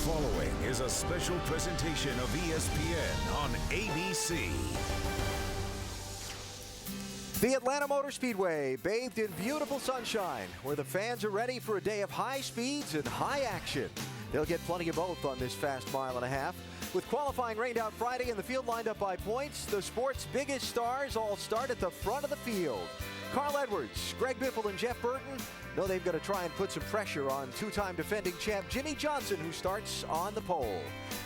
following is a special presentation of ESPN on ABC. The Atlanta Motor Speedway, bathed in beautiful sunshine, where the fans are ready for a day of high speeds and high action. They'll get plenty of both on this fast mile and a half. With qualifying rained out Friday and the field lined up by points, the sport's biggest stars all start at the front of the field. Carl Edwards, Greg Biffle, and Jeff Burton know they've got to try and put some pressure on two-time defending champ Jimmie Johnson, who starts on the pole.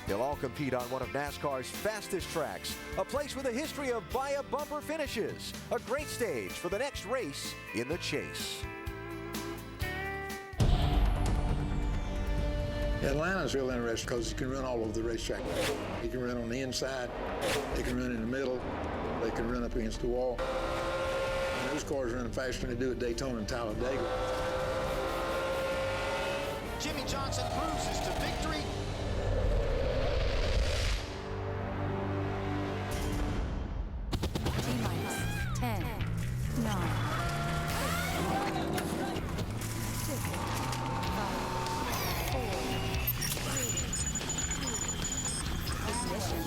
They'll all compete on one of NASCAR's fastest tracks, a place with a history of by-a-bumper finishes, a great stage for the next race in the chase. Atlanta's real interesting because you can run all over the racetrack. You can run on the inside, they can run in the middle, they can run up against the wall. And those cars run faster than they do at Daytona and Talladega. Jimmie Johnson cruises to victory. T-minus 10, 9, 6, 5, 4, 3, 2, ignition.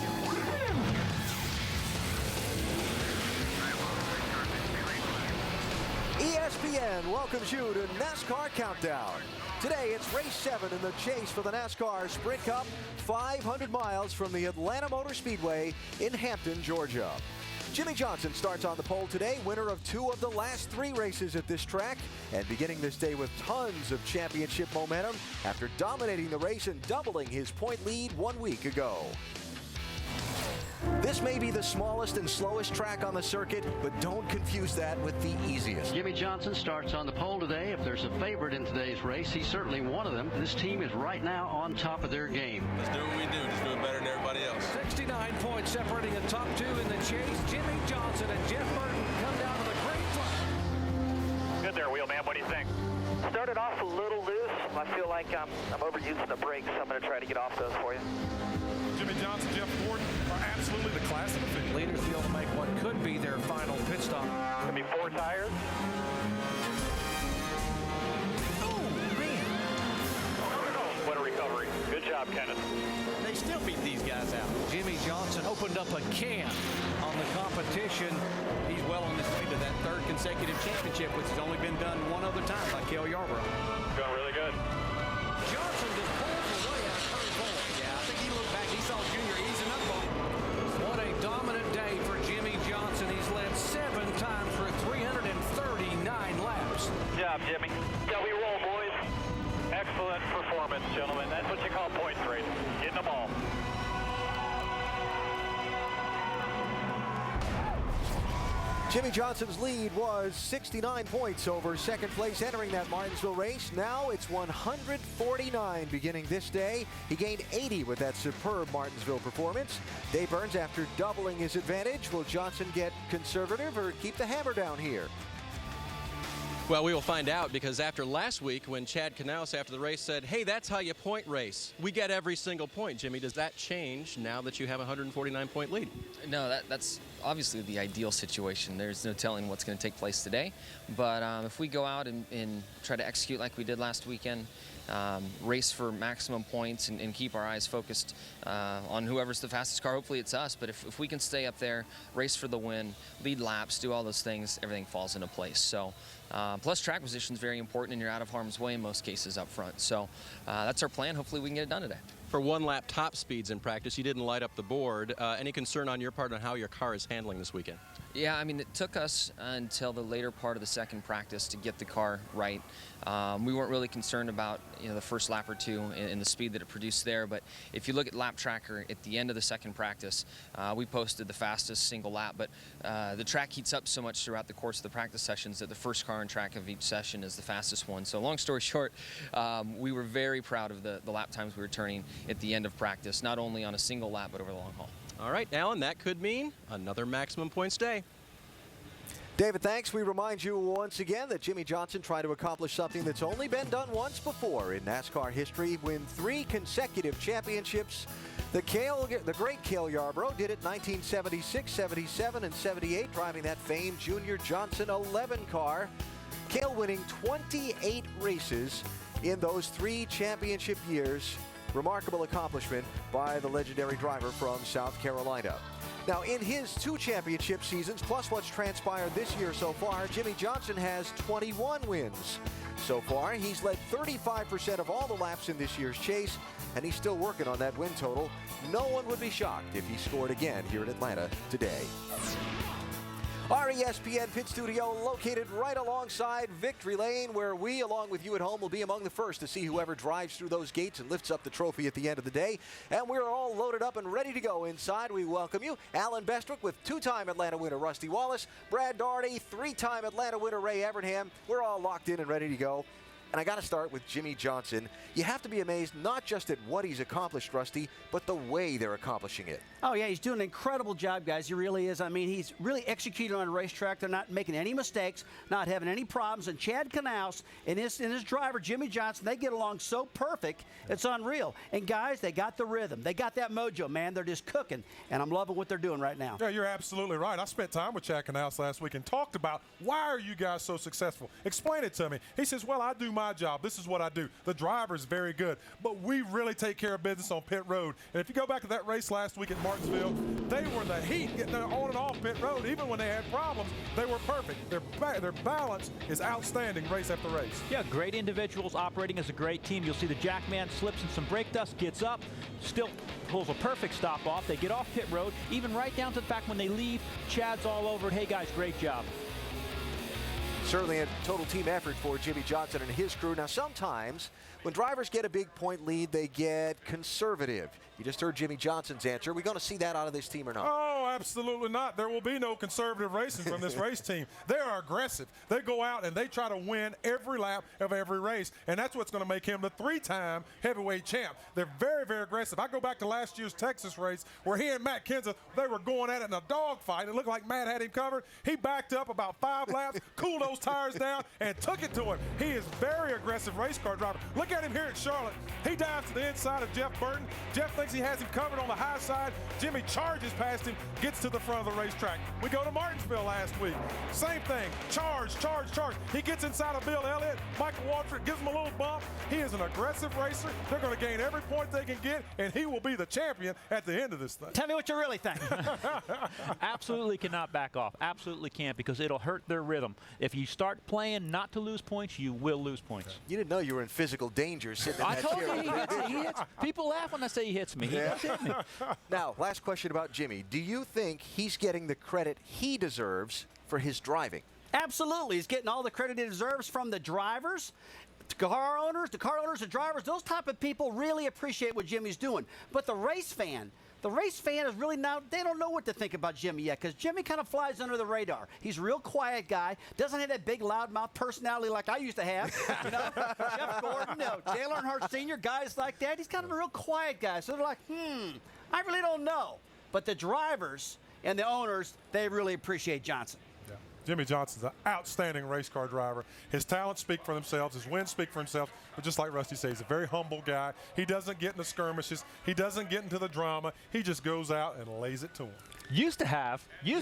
ESPN welcomes you to NASCAR Countdown. Today it's race 7 in the chase for the NASCAR Sprint Cup, 500 miles from the Atlanta Motor Speedway in Hampton, Georgia. Jimmie Johnson starts on the pole today, winner of 2 of the last 3 races at this track, and beginning this day with tons of championship momentum after dominating the race and doubling his point lead 1 week ago. This may be the smallest and slowest track on the circuit, but don't confuse that with the easiest. Jimmie Johnson starts on the pole today. If there's a favorite in today's race, he's certainly one of them. This team is right now on top of their game. Let's do what we do. Just do it better than everybody else. 69 points separating the top 2 in the chase. Jimmie Johnson and Jeff Burton come down to the green flag. Good there, Wheelman. What do you think? Started off a little loose. I feel like I'm overusing the brakes, so I'm going to try to get off those for you. Jimmie Johnson, Jeff Gordon are absolutely the class of the field. Leaders feel to make what could be their final pit stop. Going to be 4 tires. Oh, man. What a recovery. Good job, Kenneth. They still beat these guys out. Jimmie Johnson opened up a can on the competition. He's well on his way to that 3rd consecutive championship, which has only been done one other time by Cale Yarborough. Going really good. Johnson just pulls away out of turn 4. Yeah, I think he looked back. He saw Junior easing up on him. What a dominant day for Jimmie Johnson. He's led 7 times for 339 laps. Good job, Jimmy. Yeah, we roll, boys. Excellent performance, gentlemen. That's what you call points racing. Getting them all. Jimmie Johnson's lead was 69 points over second place entering that Martinsville race. Now it's 149 beginning this day. He gained 80 with that superb Martinsville performance. Dave Burns, after doubling his advantage, will Johnson get conservative or keep the hammer down here? Well, we will find out, because after last week when Chad Knaus after the race said, hey, that's how you point race. We get every single point. Jimmie, does that change now that you have a 149-point lead? No, that's obviously the ideal situation. There's no telling what's going to take place today. But if we go out and try to execute like we did last weekend, race for maximum points and keep our eyes focused on whoever's the fastest car. Hopefully it's us, but if we can stay up there, race for the win, lead laps, do all those things, everything falls into place. So plus track position is very important, and you're out of harm's way in most cases up front. So that's our plan. Hopefully we can get it done today. For 1-lap top speeds in practice, you didn't light up the board. Any concern on your part on how your car is handling this weekend? Yeah, I mean, it took us until the later part of the second practice to get the car right. We weren't really concerned about the first lap or 2 and the speed that it produced there. But if you look at lap tracker at the end of the second practice, we posted the fastest single lap. But the track heats up so much throughout the course of the practice sessions that the first car on track of each session is the fastest one. So long story short, we were very proud of the lap times we were turning at the end of practice, not only on a single lap but over the long haul. All right, Alan, that could mean another maximum points day. David, thanks. We remind you once again that Jimmie Johnson tried to accomplish something that's only been done once before in NASCAR history, win 3 consecutive championships. The great Cale Yarborough did it in 1976, 77, and 78, driving that famed Junior Johnson 11 car. Cale winning 28 races in those 3 championship years. Remarkable accomplishment by the legendary driver from South Carolina. Now, in his 2 championship seasons, plus what's transpired this year so far, Jimmie Johnson has 21 wins. So far, he's led 35% of all the laps in this year's chase, and he's still working on that win total. No one would be shocked if he scored again here in Atlanta today. Our ESPN pit studio located right alongside Victory Lane, where we, along with you at home, will be among the first to see whoever drives through those gates and lifts up the trophy at the end of the day. And we're all loaded up and ready to go inside. We welcome you, Alan Bestwick with 2-time Atlanta winner Rusty Wallace, Brad Daugherty, 3-time Atlanta winner Ray Evernham. We're all locked in and ready to go. And I got to start with Jimmie Johnson. You have to be amazed not just at what he's accomplished, Rusty, but the way they're accomplishing it. Oh, yeah, he's doing an incredible job, guys. He really is. I mean, he's really executing on a racetrack. They're not making any mistakes, not having any problems. And Chad Knaus and his driver, Jimmie Johnson, they get along so perfect, it's unreal. And, guys, they got the rhythm. They got that mojo, man. They're just cooking. And I'm loving what they're doing right now. Yeah, you're absolutely right. I spent time with Chad Knaus last week and talked about why are you guys so successful? Explain it to me. He says, well, I do my job. This is what I do. The driver's very good, but we really take care of business on pit road. And if you go back to that race last week at Martinsville, they were the heat getting on and off pit road. Even when they had problems, they were perfect. Their balance is outstanding race after race. Yeah, great individuals operating as a great team. You'll see the Jackman slips in some brake dust, gets up, still pulls a perfect stop off. They get off pit road, even right down to the fact when they leave, Chad's all over it. Hey, guys, great job. Certainly a total team effort for Jimmie Johnson and his crew. Now, sometimes when drivers get a big point lead, they get conservative. You just heard Jimmie Johnson's answer. Are we going to see that out of this team or not? Oh, absolutely not. There will be no conservative racing from this race team. They are aggressive. They go out and they try to win every lap of every race, and that's what's going to make him the 3-time heavyweight champ. They're very, very aggressive. I go back to last year's Texas race where he and Matt Kenseth, they were going at it in a dogfight. It looked like Matt had him covered. He backed up about 5 laps, cooled those tires down, and took it to him. He is very aggressive race car driver. Look at him here at Charlotte. He dives to the inside of Jeff Burton. Jeff thinks he has him covered on the high side. Jimmie charges past him, gets to the front of the racetrack. We go to Martinsville last week. Same thing. Charge. He gets inside of Bill Elliott. Michael Waltrip gives him a little bump. He is an aggressive racer. They're going to gain every point they can get, and he will be the champion at the end of this thing. Tell me what you really think. Absolutely cannot back off. Absolutely can't, because it'll hurt their rhythm. If you start playing not to lose points, you will lose points. You didn't know you were in physical danger sitting in that chair. I told you he hits. People laugh when I say he hits me. He does hit me. Now, last question about Jimmie. Do you think he's getting the credit he deserves for his driving? Absolutely. He's getting all the credit he deserves from the drivers, the car owners, the drivers. Those type of people really appreciate what Jimmie's doing. But the race fan is really now, they don't know what to think about Jimmie yet, because Jimmie kind of flies under the radar. He's a real quiet guy, doesn't have that big loudmouth personality like I used to have. You know, Jeff Gordon, Dale Earnhardt Sr., guys like that. He's kind of a real quiet guy. So they're like, I really don't know. But the drivers and the owners, they really appreciate Johnson. Yeah. Jimmie Johnson's an outstanding race car driver. His talents speak for themselves. His wins speak for himself. But just like Rusty says, he's a very humble guy. He doesn't get into skirmishes. He doesn't get into the drama. He just goes out and lays it to him. Used to have. Yeah.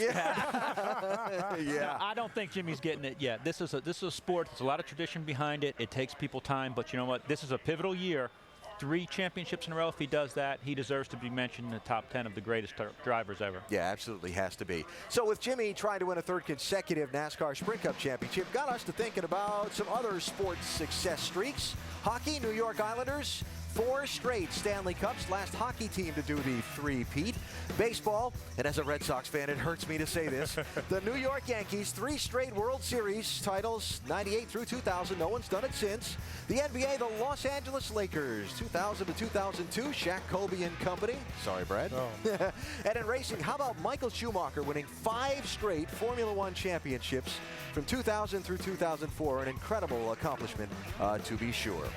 No, I don't think Jimmie's getting it yet. This is a sport. There's a lot of tradition behind it. It takes people time. But you know what? This is a pivotal year. 3 championships in a row. If he does that, he deserves to be mentioned in the top 10 of the greatest drivers ever. Yeah, absolutely has to be. So with Jimmie trying to win a 3rd consecutive NASCAR Sprint Cup championship, got us to thinking about some other sports success streaks. Hockey, New York Islanders, 4 straight Stanley Cups, last hockey team to do the 3-peat. Baseball, and as a Red Sox fan, it hurts me to say this, the New York Yankees, 3 straight World Series titles, 98 through 2000. No one's done it since. The NBA, the Los Angeles Lakers, 2000 to 2002, Shaq, Kobe and company. Sorry, Brad. Oh. And in racing, how about Michael Schumacher winning 5 straight Formula One championships from 2000 through 2004? An incredible accomplishment, to be sure.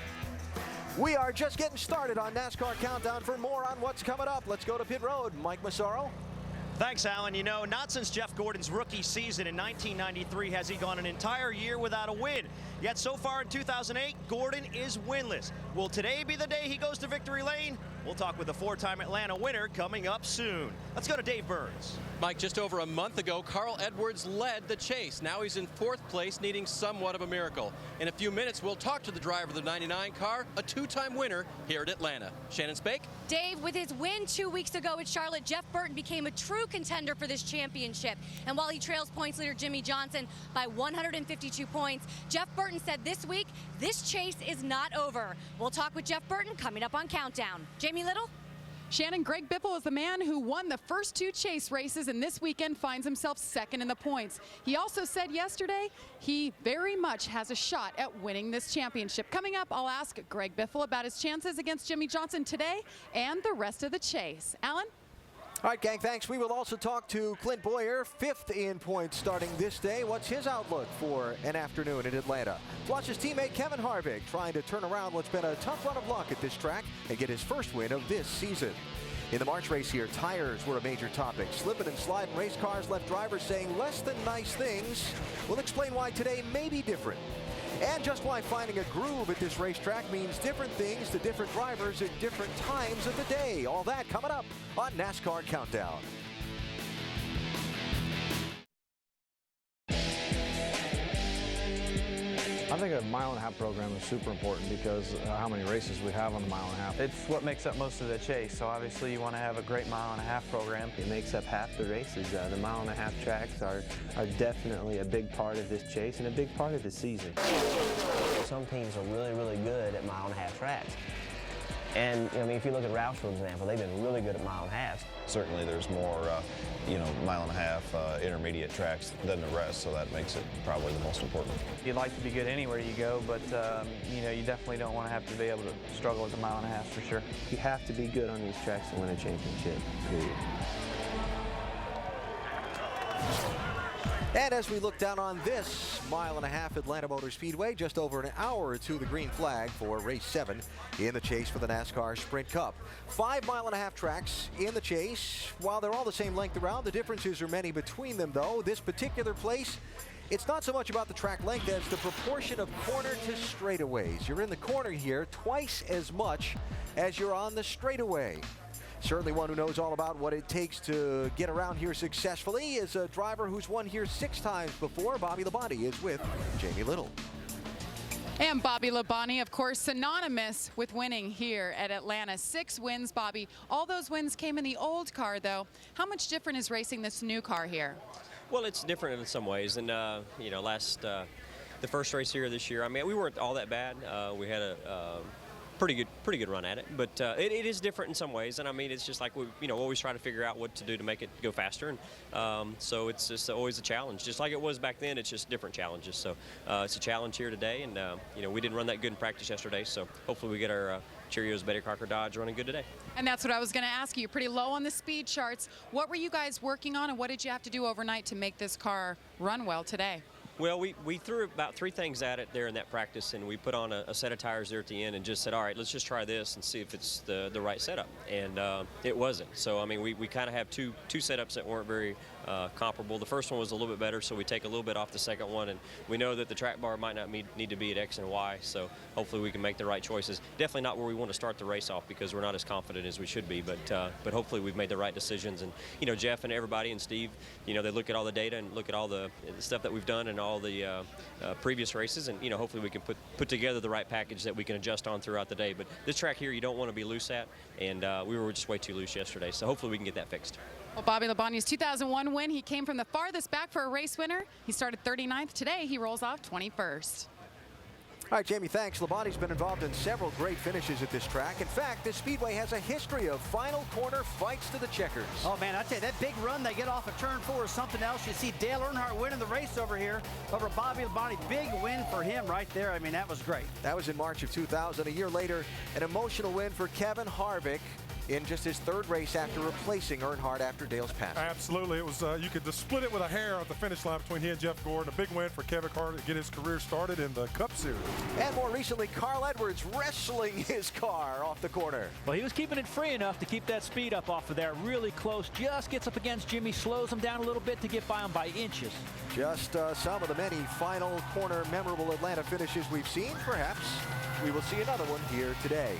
We are just getting started on NASCAR Countdown. For more on what's coming up, let's go to pit road. Mike Massaro. Thanks, Alan. You know, not since Jeff Gordon's rookie season in 1993 has he gone an entire year without a win. Yet so far in 2008, Gordon is winless. Will today be the day he goes to victory lane? We'll talk with the 4-time Atlanta winner coming up soon. Let's go to Dave Burns. Mike, just over a month ago, Carl Edwards led the chase. Now he's in 4th place, needing somewhat of a miracle. In a few minutes, we'll talk to the driver of the 99 car, a 2-time winner here at Atlanta. Shannon Spake? Dave, with his win 2 weeks ago at Charlotte, Jeff Burton became a true contender for this championship. And while he trails points leader Jimmie Johnson by 152 points, Jeff Burton said this week, this chase is not over. We'll talk with Jeff Burton coming up on Countdown. Jamie Little? Shannon, Greg Biffle is the man who won the first 2 chase races and this weekend finds himself 2nd in the points. He also said yesterday he very much has a shot at winning this championship. Coming up, I'll ask Greg Biffle about his chances against Jimmie Johnson today and the rest of the chase. Alan? All right, gang, thanks. We will also talk to Clint Boyer, 5th in points starting this day. What's his outlook for an afternoon in Atlanta? Plus his teammate Kevin Harvick trying to turn around what's been a tough run of luck at this track and get his first win of this season. In the March race here, tires were a major topic. Slipping and sliding race cars left drivers saying less than nice things. We'll explain why today may be different. And just why finding a groove at this racetrack means different things to different drivers at different times of the day. All that coming up on NASCAR Countdown. I think a mile-and-a-half program is super important because how many races we have on the mile-and-a-half. It's what makes up most of the chase, so obviously you want to have a great mile-and-a-half program. It makes up half the races. The mile-and-a-half tracks are definitely a big part of this chase and a big part of the season. Some teams are really, really good at mile-and-a-half tracks. And, I mean, if you look at Roush, for example, they've been really good at mile-and-a-halves. Certainly there's more, mile-and-a-half intermediate tracks than the rest, so that makes it probably the most important. You'd like to be good anywhere you go, but, you definitely don't want to have to be able to struggle with the mile-and-a-half for sure. You have to be good on these tracks to win a championship, period. And as we look down on this mile-and-a-half Atlanta Motor Speedway, just over an hour to the green flag for race 7 in the chase for the NASCAR Sprint Cup. 5 mile-and-a-half tracks in the chase. While they're all the same length around, the differences are many between them, though. This particular place, it's not so much about the track length as the proportion of corner to straightaways. You're in the corner here twice as much as you're on the straightaway. Certainly one who knows all about what it takes to get around here successfully is a driver who's won here 6 times before. Bobby Labonte is with Jamie Little. And Bobby Labonte, of course, synonymous with winning here at Atlanta. 6 wins, Bobby. All those wins came in the old car, though. How much different is racing this new car here? Well, it's different in some ways. And, the first race here this year, I mean, we weren't all that bad. We had a pretty good run at it, but it is different in some ways, and I mean it's just like we always try to figure out what to do to make it go faster, and so it's just always a challenge, just like it was back then. It's just different challenges, so it's a challenge here today, and we didn't run that good in practice yesterday, so hopefully we get our Cheerios, Betty Crocker Dodge running good today. And that's what I was going to ask you. You're pretty low on the speed charts. What were you guys working on, and what did you have to do overnight to make this car run well today? Well, we threw about 3 things at it there in that practice, and we put on a set of tires there at the end and just said, all right, let's just try this and see if it's the right setup. And it wasn't. So, I mean, we kind of have two setups that weren't very comparable. The first one was a little bit better, so we take a little bit off the second one, and we know that the track bar might not need to be at X and Y, so hopefully we can make the right choices. Definitely not where we want to start the race off because we're not as confident as we should be, but hopefully we've made the right decisions. And, Jeff and everybody and Steve, they look at all the data and look at all the stuff that we've done and all the previous races, and hopefully we can put together the right package that we can adjust on throughout the day. But this track here you don't want to be loose at, and we were just way too loose yesterday, so hopefully we can get that fixed. Well, Bobby Labonte's 2001 win, he came from the farthest back for a race winner. He started 39th. Today he rolls off 21st. All right, Jamie, thanks. Labonte's been involved in several great finishes at this track. In fact, this speedway has a history of final corner fights to the checkers. Oh, man, I tell you, that big run they get off of turn 4 is something else. You see Dale Earnhardt winning the race over here over Bobby Labonte. Big win for him right there. I mean, that was great. That was in March of 2000. A year later, an emotional win for Kevin Harvick. in just his third race after replacing Earnhardt after Dale's passing. Absolutely. It was you could just split it with a hair at the finish line between he and Jeff Gordon. A big win for Kevin Carter to get his career started in the Cup Series. And more recently, Carl Edwards wrestling his car off the corner. Well, he was keeping it free enough to keep that speed up off of there. Really close. Just gets up against Jimmy, slows him down a little bit to get by him by inches. Just some of the many final corner memorable Atlanta finishes we've seen. Perhaps we will see another one here today.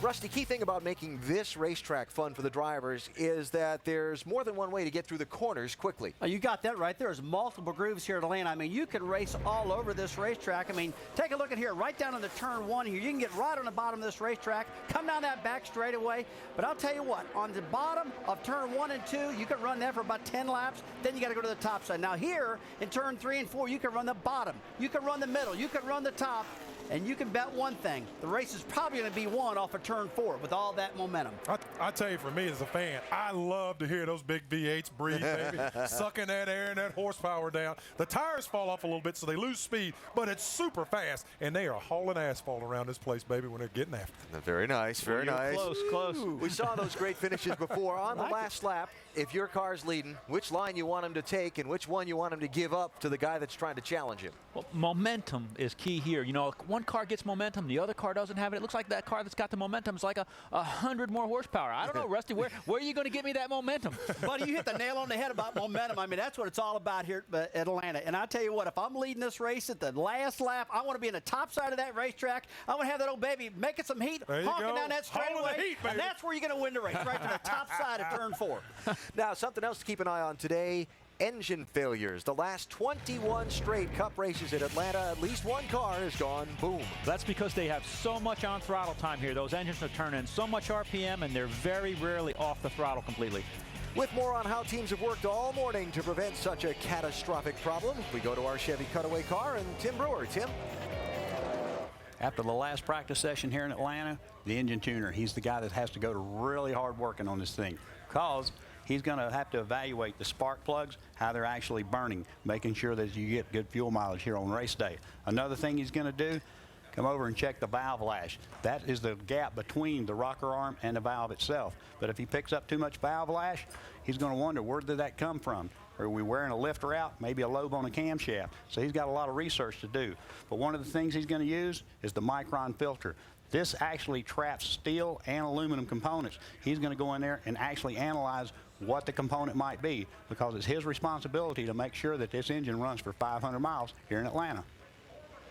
Rusty, key thing about making this racetrack fun for the drivers is that there's more than one way to get through the corners quickly. Oh, you got that right. There's multiple grooves here at Atlanta. I mean, you can race all over this racetrack. I mean, take a look at here, right down in the turn one here. You can get right on the bottom of this racetrack, come down that back straightaway. But I'll tell you what, on the bottom of turn 1 and 2, you can run that for about 10 laps. Then you got to go to the top side. Now here, in turn 3 and 4, you can run the bottom. You can run the middle. You can run the top. And you can bet one thing, the race is probably going to be won off of turn 4 with all that momentum. I tell you, for me as a fan, I love to hear those big V8s breathe, baby, sucking that air and that horsepower down. The tires fall off a little bit, so they lose speed, but it's super fast, and they are hauling asphalt around this place, baby, when they're getting after it. Very nice, very nice. Close. We saw those great finishes before. On the last lap, if your car's leading, which line you want him to take and which one you want him to give up to the guy that's trying to challenge him. Well, momentum is key here. You know, one car gets momentum, the other car doesn't have it. It looks like that car that's got the momentum is like 100 more horsepower. I don't know, Rusty, where are you going to get me that momentum? Buddy, you hit the nail on the head about momentum. I mean, that's what it's all about here at Atlanta. And I tell you what, if I'm leading this race at the last lap, I want to be in the top side of that racetrack. I want to have that old baby making some heat, honking down that straightaway, and that's where you're going to win the race, right to the top side of turn 4. Now, something else to keep an eye on today. Engine failures. The last 21 straight Cup races at Atlanta, at least one car has gone boom. That's because they have so much on throttle time here. Those engines are turning so much RPM, and they're very rarely off the throttle completely. With more on how teams have worked all morning to prevent such a catastrophic problem, we go to our Chevy cutaway car and Tim Brewer. Tim? After the last practice session here in Atlanta, the engine tuner, he's the guy that has to go to really hard working on this thing, because he's going to have to evaluate the spark plugs, how they're actually burning, making sure that you get good fuel mileage here on race day. Another thing he's going to do, come over and check the valve lash. That is the gap between the rocker arm and the valve itself. But if he picks up too much valve lash, he's going to wonder, where did that come from? Are we wearing a lifter out, maybe a lobe on a camshaft? So he's got a lot of research to do. But one of the things he's going to use is the micron filter. This actually traps steel and aluminum components. He's going to go in there and actually analyze what the component might be, because it's his responsibility to make sure that this engine runs for 500 miles here in Atlanta.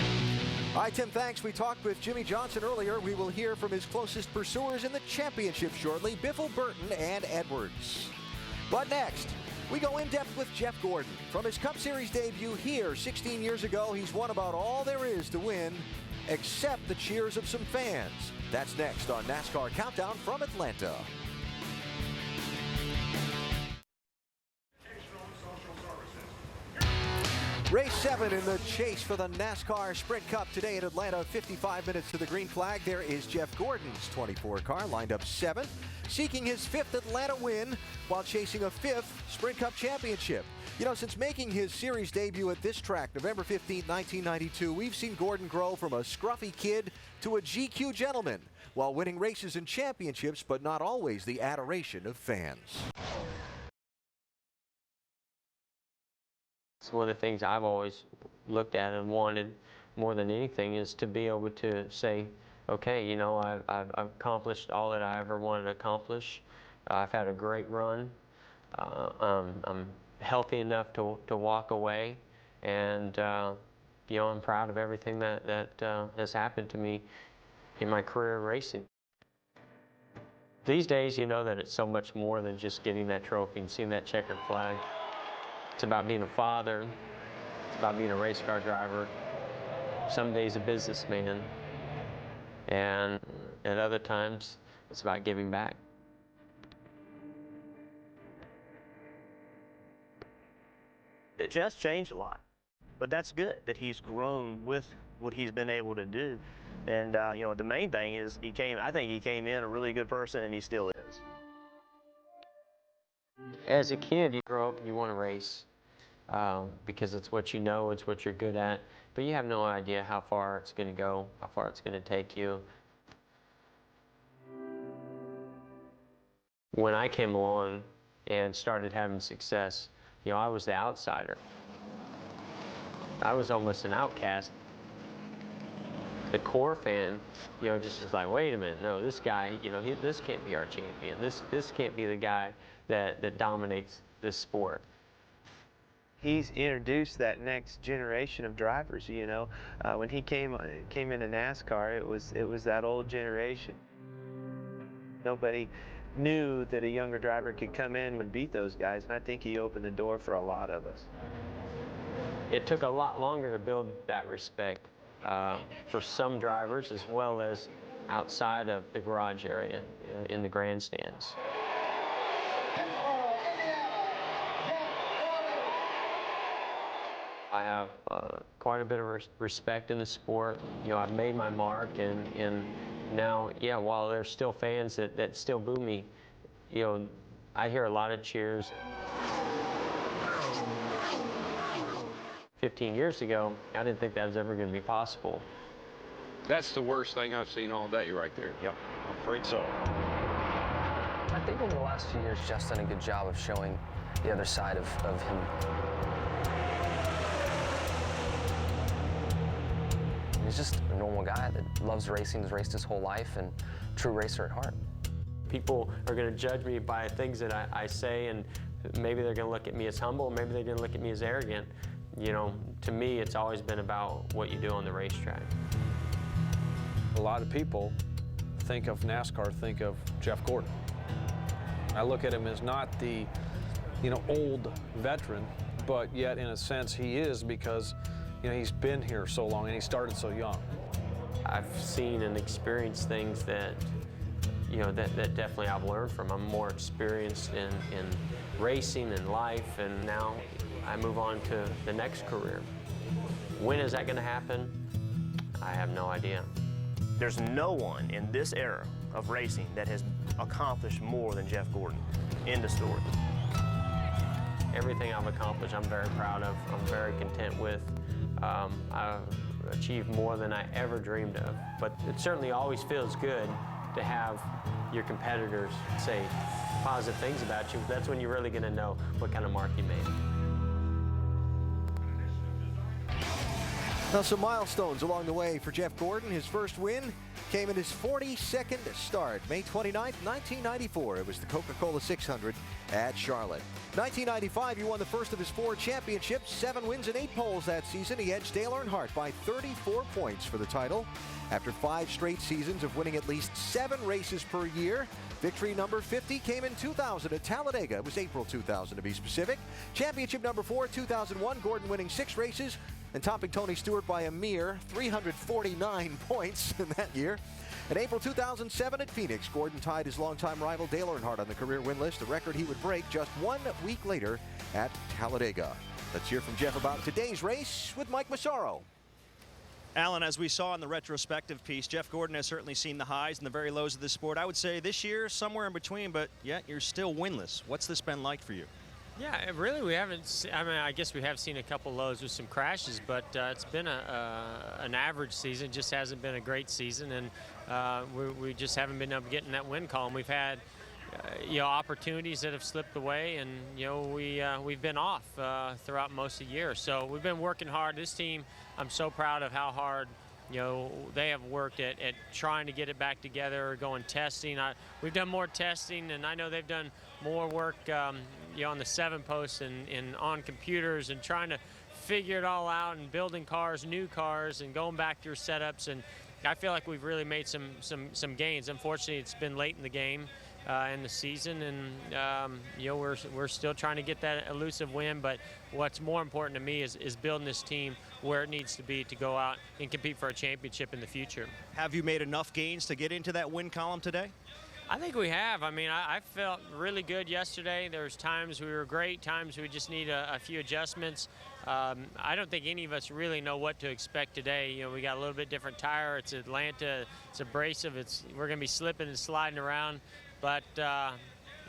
All right, Tim, thanks. We talked with Jimmy Johnson earlier. We will hear from his closest pursuers in the championship shortly, Biffle, Burton, and Edwards. But next, we go in depth with Jeff Gordon. From his Cup Series debut here 16 years ago, he's won about all there is to win, except the cheers of some fans. That's next on NASCAR Countdown from Atlanta. Race 7 in the chase for the NASCAR Sprint Cup today at Atlanta. 55 minutes to the green flag. There is Jeff Gordon's 24 car lined up 7th, seeking his 5th Atlanta win while chasing a 5th Sprint Cup championship. You know, since making his series debut at this track, November 15, 1992, we've seen Gordon grow from a scruffy kid to a GQ gentleman while winning races and championships, but not always the adoration of fans. It's one of the things I've always looked at and wanted more than anything is to be able to say, okay, you know, I've accomplished all that I ever wanted to accomplish. I've had a great run. I'm healthy enough to walk away, and you know, I'm proud of everything that has happened to me in my career racing. These days, you know that it's so much more than just getting that trophy and seeing that checkered flag. It's about being a father. It's about being a race car driver. Some days a businessman. And at other times, it's about giving back. Jeff's changed a lot, but that's good that he's grown with what he's been able to do. And you know, the main thing is I think he came in a really good person, and he still is. As a kid, you grow up and you want to race because it's what you know, it's what you're good at, but you have no idea how far it's going to go, how far it's going to take you. When I came along and started having success, I was the outsider. I was almost an outcast. The core fan, just was like, wait a minute, no, this guy, this can't be our champion. This can't be the guy that dominates this sport. He's introduced that next generation of drivers. When he came into NASCAR, it was that old generation. Nobody knew that a younger driver could come in and beat those guys, and I think he opened the door for a lot of us. It took a lot longer to build that respect for some drivers, as well as outside of the garage area in the grandstands. I have quite a bit of respect in the sport. I've made my mark, and now, while there's still fans that still boo me, I hear a lot of cheers. 15 years ago, I didn't think that was ever going to be possible. That's the worst thing I've seen all day right there. Yep, I'm afraid so. I think over the last few years, Jeff's done a good job of showing the other side of him. He's just a normal guy that loves racing, has raced his whole life, and true racer at heart. People are going to judge me by things that I say, and maybe they're going to look at me as humble, maybe they're going to look at me as arrogant. To me, it's always been about what you do on the racetrack. A lot of people think of NASCAR, think of Jeff Gordon. I look at him as not the, old veteran, but yet in a sense he is, because he's been here so long and he started so young. I've seen and experienced things that, that definitely I've learned from. I'm more experienced in racing and life, and now I move on to the next career. When is that going to happen? I have no idea. There's no one in this era of racing that has accomplished more than Jeff Gordon. End of story. Everything I've accomplished, I'm very proud of. I'm very content with. I've achieved more than I ever dreamed of. But it certainly always feels good to have your competitors say positive things about you. That's when you're really going to know what kind of mark you made. Now, some milestones along the way for Jeff Gordon. His first win came in his 42nd start, May 29th, 1994. It was the Coca-Cola 600 at Charlotte. 1995, he won the first of his 4 championships, 7 wins and 8 poles that season. He edged Dale Earnhardt by 34 points for the title. After 5 straight seasons of winning at least 7 races per year, victory number 50 came in 2000 at Talladega. It was April 2000 to be specific. Championship number 4, 2001, Gordon winning 6 races and topping Tony Stewart by a mere 349 points in that year. In April 2007 at Phoenix, Gordon tied his longtime rival Dale Earnhardt on the career win list, a record he would break just 1 week later at Talladega. Let's hear from Jeff about today's race with Mike Massaro. Alan, as we saw in the retrospective piece, Jeff Gordon has certainly seen the highs and the very lows of this sport. I would say this year, somewhere in between, but yet you're still winless. What's this been like for you? Yeah, really, we haven't. I guess we have seen a couple lows with some crashes, but it's been an average season. Just hasn't been a great season, and we just haven't been able to get in that win column. We've had opportunities that have slipped away, and we've been off throughout most of the year. So we've been working hard. This team, I'm so proud of how hard they have worked at trying to get it back together, going testing. We've done more testing, and I know they've done more work on the 7 posts and on computers and trying to figure it all out and building cars, new cars, and going back through setups. And I feel like we've really made some gains. Unfortunately, it's been late in the game in the season, and we're still trying to get that elusive win. But what's more important to me is building this team where it needs to be to go out and compete for a championship in the future. Have you made enough gains to get into that win column today? I think we have. I mean, I felt really good yesterday. There's times we were great, times we just need a few adjustments. I don't think any of us really know what to expect today. We got a little bit different tire. It's Atlanta. It's abrasive. We're going to be slipping and sliding around. But,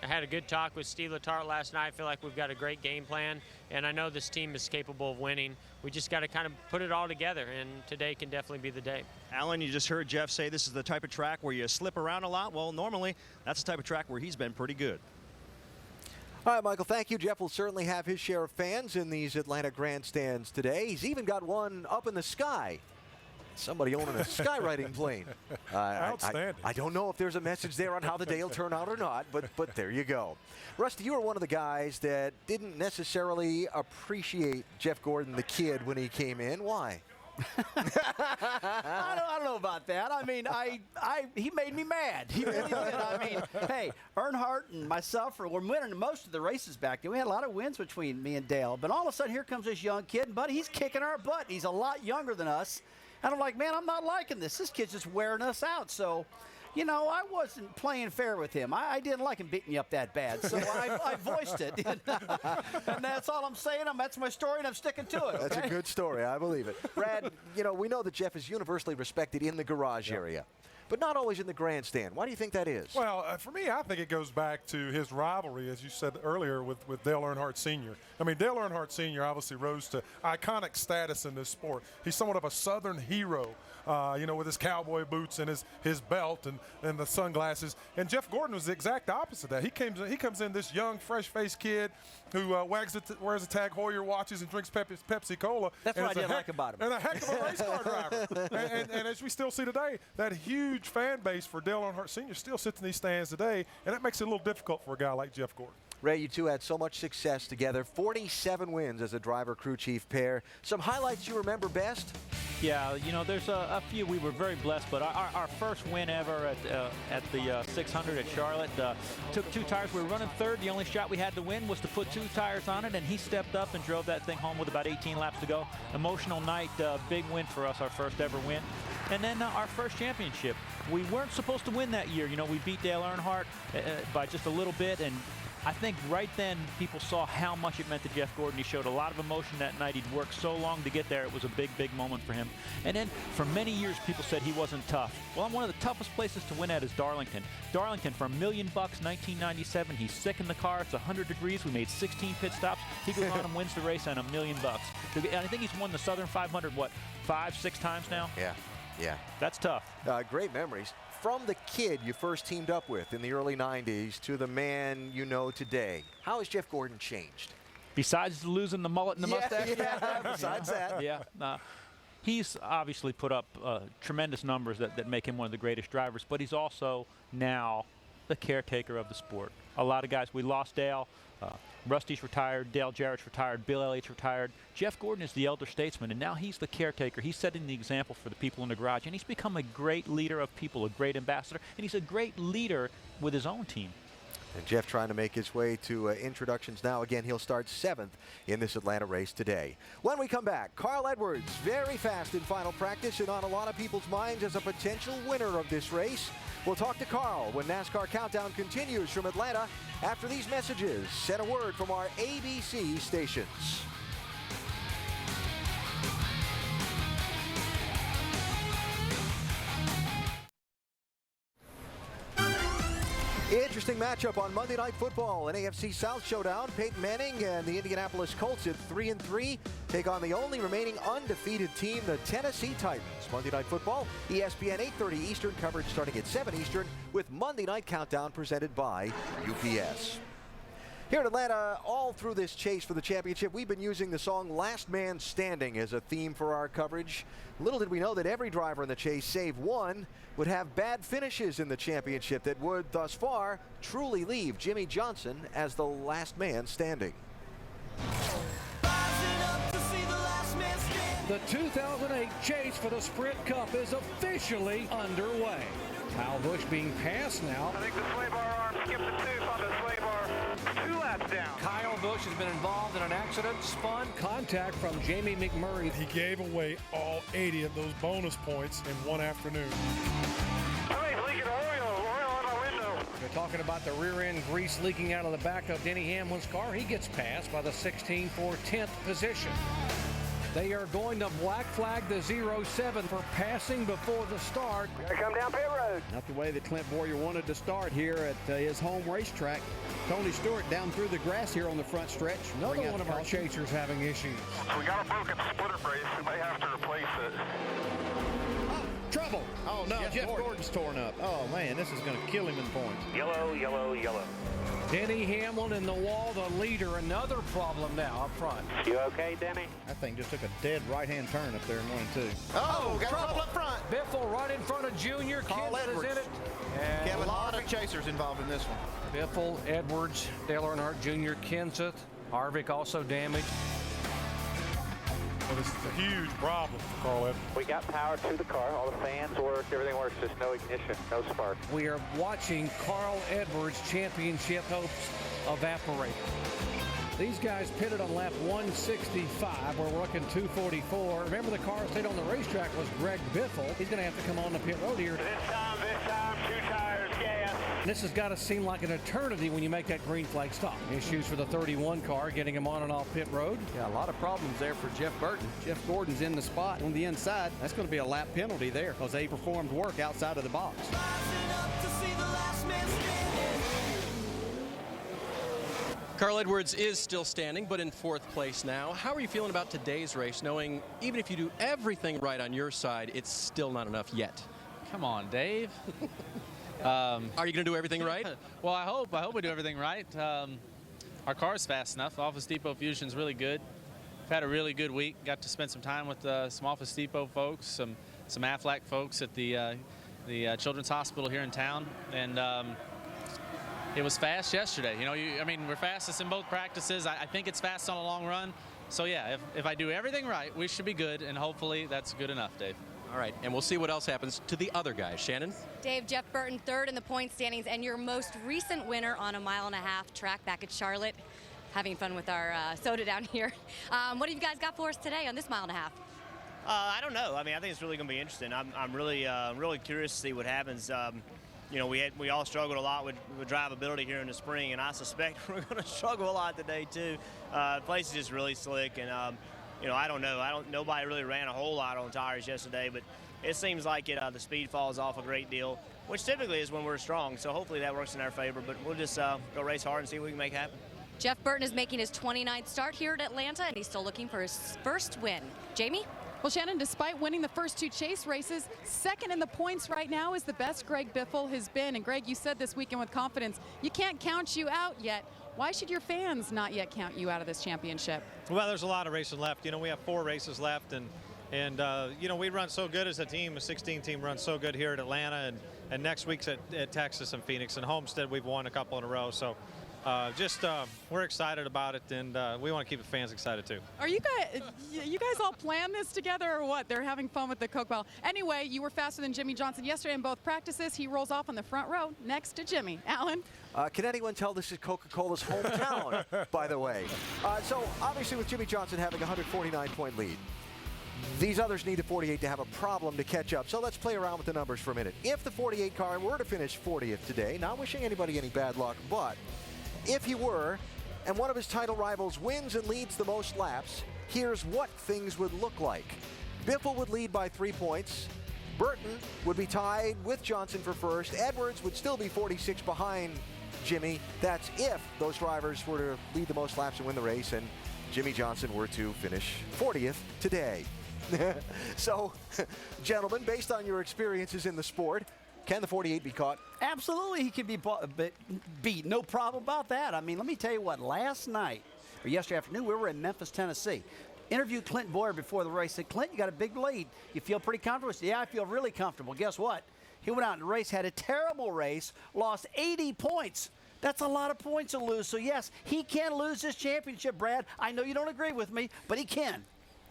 I had a good talk with Steve Letarte last night. I feel like we've got a great game plan, and I know this team is capable of winning. We just got to kind of put it all together, and today can definitely be the day. Alan, you just heard Jeff say this is the type of track where you slip around a lot. Well, normally that's the type of track where he's been pretty good. All right, Michael, thank you. Jeff will certainly have his share of fans in these Atlanta grandstands today. He's even got one up in the sky. Somebody owning a skywriting plane. Outstanding. I don't know if there's a message there on how the day will turn out or not, but there you go. Rusty, you were one of the guys that didn't necessarily appreciate Jeff Gordon, the kid, when he came in. Why? I don't know about that. I mean, he made me mad. He really did. I mean, hey, Earnhardt and myself were winning most of the races back then. We had a lot of wins between me and Dale. But all of a sudden, here comes this young kid, and buddy, he's kicking our butt. He's a lot younger than us. And I'm like, man, I'm not liking this. This kid's just wearing us out. So, you know, I wasn't playing fair with him. I didn't like him beating me up that bad. So I voiced it. And that's all I'm saying. That's my story, and I'm sticking to it. Okay? That's a good story. I believe it. Brad, you know, we know that Jeff is universally respected in the garage area, but not always in the grandstand. Why do you think that is? Well, for me, I think it goes back to his rivalry, as you said earlier, with Dale Earnhardt Sr. I mean, Dale Earnhardt Sr. obviously rose to iconic status in this sport. He's somewhat of a Southern hero, you know, with his cowboy boots and his belt and the sunglasses. And Jeff Gordon was the exact opposite of that. He comes in this young, fresh-faced kid who wears the Tag Heuer watches and drinks Pepsi Cola. That's what I didn't like about him. And a heck of a race car driver. and as we still see today, that huge fan base for Dale Earnhardt Sr. still sits in these stands today, and that makes it a little difficult for a guy like Jeff Gordon. Ray, you two had so much success together. 47 wins as a driver-crew chief pair. Some highlights you remember best? Yeah, you know, there's a few. We were very blessed, but our first win ever at the 600 at Charlotte took 2 tires. We were running third. The only shot we had to win was to put 2 tires on it, and he stepped up and drove that thing home with about 18 laps to go. Emotional night, big win for us, our first ever win. And then our first championship. We weren't supposed to win that year. You know, we beat Dale Earnhardt by just a little bit, and I think right then people saw how much it meant to Jeff Gordon. He showed a lot of emotion that night. He'd worked so long to get there. It was a big, big moment for him. And then for many years, people said he wasn't tough. Well, one of the toughest places to win at is Darlington. Darlington, for $1 million, 1997. He's sick in the car. It's 100 degrees. We made 16 pit stops. He goes on and wins the race on $1 million. And I think he's won the Southern 500, what, 5, 6 times now? Yeah. That's tough. Great memories. From the kid you first teamed up with in the early 90s to the man you know today, how has Jeff Gordon changed? Besides losing the mullet and the mustache? Yeah, besides that. Yeah. He's obviously put up tremendous numbers that make him one of the greatest drivers, but he's also now the caretaker of the sport. A lot of guys, we lost Dale. Rusty's retired, Dale Jarrett's retired, Bill Elliott's retired. Jeff Gordon is the elder statesman, and now he's the caretaker. He's setting the example for the people in the garage, and he's become a great leader of people, a great ambassador, and he's a great leader with his own team. And Jeff trying to make his way to introductions now. Again, he'll start 7th in this Atlanta race today. When we come back, Carl Edwards, very fast in final practice and on a lot of people's minds as a potential winner of this race. We'll talk to Carl when NASCAR Countdown continues from Atlanta after these messages. Send a word from our ABC stations. Interesting matchup on Monday Night Football. An AFC South showdown. Peyton Manning and the Indianapolis Colts at 3-3 take on the only remaining undefeated team, the Tennessee Titans. Monday Night Football, ESPN 8:30 Eastern, coverage starting at 7 Eastern with Monday Night Countdown presented by UPS. Here in Atlanta, all through this chase for the championship, we've been using the song Last Man Standing as a theme for our coverage. Little did we know that every driver in the chase, save one, would have bad finishes in the championship that would, thus far, truly leave Jimmy Johnson as the last man standing. The 2008 chase for the Sprint Cup is officially underway. Kyle Busch being passed now. I think the sway bar arm skipped the tooth on the sway bar. 2 laps down. Kyle Busch has been involved in an accident, spun. Contact from Jamie McMurray. He gave away all 80 of those bonus points in one afternoon. Somebody's leaking oil on my window. They're talking about the rear end grease leaking out of the back of Denny Hamlin's car. He gets passed by the 16 for 10th position. They are going to black flag the 07 for passing before the start. Gotta come down pit road. road. Not the way that Clint Boyer wanted to start here at his home racetrack. Tony Stewart down through the grass here on the front stretch. Another one of our chasers having issues. We got a broken splitter brace. We may have to replace it. Trouble. Oh, no. Jeff Gordon's torn up. Oh, man, this is going to kill him in points. Yellow, yellow, yellow. Denny Hamlin in the wall, the leader. Another problem now up front. You okay, Denny? That thing just took a dead right-hand turn up there in 1 and 2. Oh, got trouble up front. Biffle right in front of Junior. Carl Kenseth is in it. And Kevin, a lot of chasers involved in this one. Biffle, Edwards, Dale Earnhardt Jr., Kenseth. Harvick also damaged. Well, this is a huge problem for Carl Edwards. We got power to the car. All the fans work. Everything works. Just no ignition, no spark. We are watching Carl Edwards' championship hopes evaporate. These guys pitted on lap 165. We're looking 244. Remember, the car that stayed on the racetrack was Greg Biffle. He's going to have to come on the pit road here. This time, 2 tires, gas. This has got to seem like an eternity when you make that green flag stop. Issues for the 31 car, getting him on and off pit road. Yeah, a lot of problems there for Jeff Burton. Jeff Gordon's in the spot on the inside. That's going to be a lap penalty there because they performed work outside of the box. Carl Edwards is still standing, but in 4th place now. How are you feeling about today's race, knowing even if you do everything right on your side, it's still not enough yet? Come on, Dave. Are you going to do everything right? Well, I hope we do everything right. Our car's fast enough. Office Depot Fusion's really good. We've had a really good week. Got to spend some time with some Office Depot folks, some Aflac folks at the Children's Hospital here in town, and it was fast yesterday. You know, I mean, we're fastest in both practices. I think it's fast on a long run. So yeah, if I do everything right, we should be good, and hopefully that's good enough, Dave. All right, and we'll see what else happens to the other guys. Shannon? Dave, Jeff Burton 3rd in the point standings, and your most recent winner on a 1.5-mile track back at Charlotte. Having fun with our soda down here. What have you guys got for us today on this 1.5 miles? I don't know. I mean, I think it's really going to be interesting. I'm really curious to see what happens. You know, we all struggled a lot with drivability here in the spring, and I suspect we're going to struggle a lot today too. The place is just really slick, and you know, I don't know. Nobody really ran a whole lot on tires yesterday, but it seems like the speed falls off a great deal, which typically is when we're strong. So hopefully that works in our favor. But we'll just go race hard and see what we can make happen. Jeff Burton is making his 29th start here at Atlanta, and he's still looking for his first win. Jamie? Well, Shannon, despite winning the first 2 chase races, 2nd in the points right now is the best Greg Biffle has been. And Greg, you said this weekend with confidence, you can't count you out yet. Why should your fans not yet count you out of this championship? Well, there's a lot of racing left. You know, we have 4 races left, and you know, we run so good as a team. A 16 team runs so good here at Atlanta, and next week's at Texas and Phoenix and Homestead. We've won a couple in a row, so we're excited about it, and we want to keep the fans excited too. Are you guys all plan this together or what? They're having fun with the Coke bottle. Anyway, you were faster than Jimmy Johnson yesterday in both practices. He rolls off on the front row next to Jimmy. Alan? Can anyone tell this is Coca-Cola's hometown, by the way? So obviously with Jimmy Johnson having a 149-point lead, these others need the 48 to have a problem to catch up. So let's play around with the numbers for a minute. If the 48 car were to finish 40th today, not wishing anybody any bad luck, but if he were, and one of his title rivals wins and leads the most laps, here's what things would look like. Biffle would lead by 3 points. Burton would be tied with Johnson for first. Edwards would still be 46 behind Jimmy. That's if those drivers were to lead the most laps and win the race, and Jimmy Johnson were to finish 40th today. So, gentlemen, based on your experiences in the sport, can the 48 be caught? Absolutely, he can be beat. No problem about that. I mean, let me tell you what, last night, or yesterday afternoon, we were in Memphis, Tennessee. Interviewed Clint Boyer before the race. Said, Clint, you got a big lead. You feel pretty comfortable? Said, yeah, I feel really comfortable. Guess what? He went out in the race, had a terrible race, lost 80 points. That's a lot of points to lose. So, yes, he can lose this championship, Brad. I know you don't agree with me, but he can.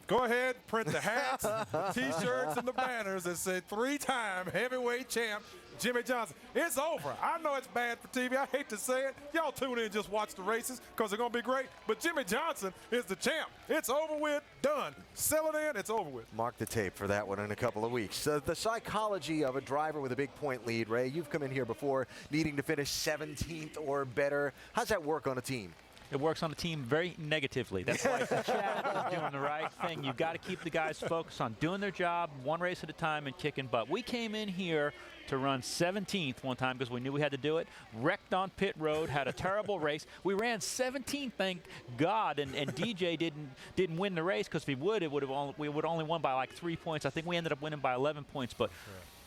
Go ahead, print the hats, the T-shirts, and the banners that say 3-time heavyweight champ Jimmy Johnson. It's over. I know it's bad for TV. I hate to say it. Y'all tune in and just watch the races because they're going to be great. But Jimmy Johnson is the champ. It's over with. Done. Sell it in. It's over with. Mark the tape for that one in a couple of weeks. The psychology of a driver with a big point lead, Ray, you've come in here before needing to finish 17th or better. How's that work on a team? It works on a team very negatively. That's why Chad is doing the right thing. You've got to keep the guys focused on doing their job one race at a time and kicking butt. We came in here to run 17th one time because we knew we had to do it. Wrecked on pit road, had a terrible race. We ran 17th, thank God, and DJ didn't win the race, because if he would, we would only won by like 3 points. I think we ended up winning by 11 points, but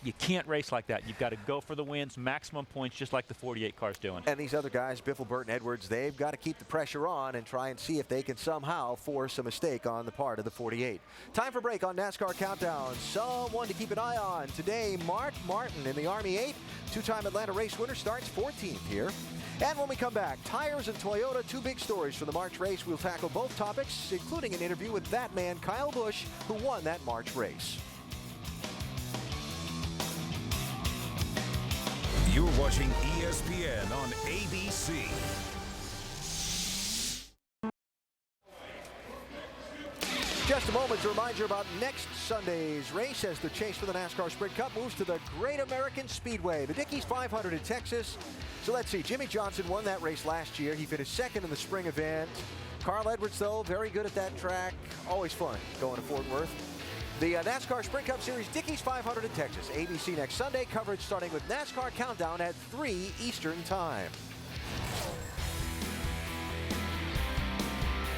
you can't race like that. You've got to go for the wins, maximum points, just like the 48 car's doing. And these other guys, Biffle, Burton, Edwards, they've got to keep the pressure on and try and see if they can somehow force a mistake on the part of the 48. Time for break on NASCAR Countdown. Someone to keep an eye on today, Mark Martin in the Army 8. Two-time Atlanta race winner, starts 14th here. And when we come back, tires and Toyota, two big stories from the March race. We'll tackle both topics, including an interview with that man, Kyle Busch, who won that March race. You're watching ESPN on ABC. Just a moment to remind you about next Sunday's race as the chase for the NASCAR Sprint Cup moves to the Great American Speedway, the Dickies 500 in Texas. So let's see, Jimmy Johnson won that race last year. He finished second in the spring event. Carl Edwards, though, very good at that track. Always fun going to Fort Worth. The NASCAR Sprint Cup Series Dickies 500 in Texas. ABC next Sunday. Coverage starting with NASCAR Countdown at 3 Eastern Time.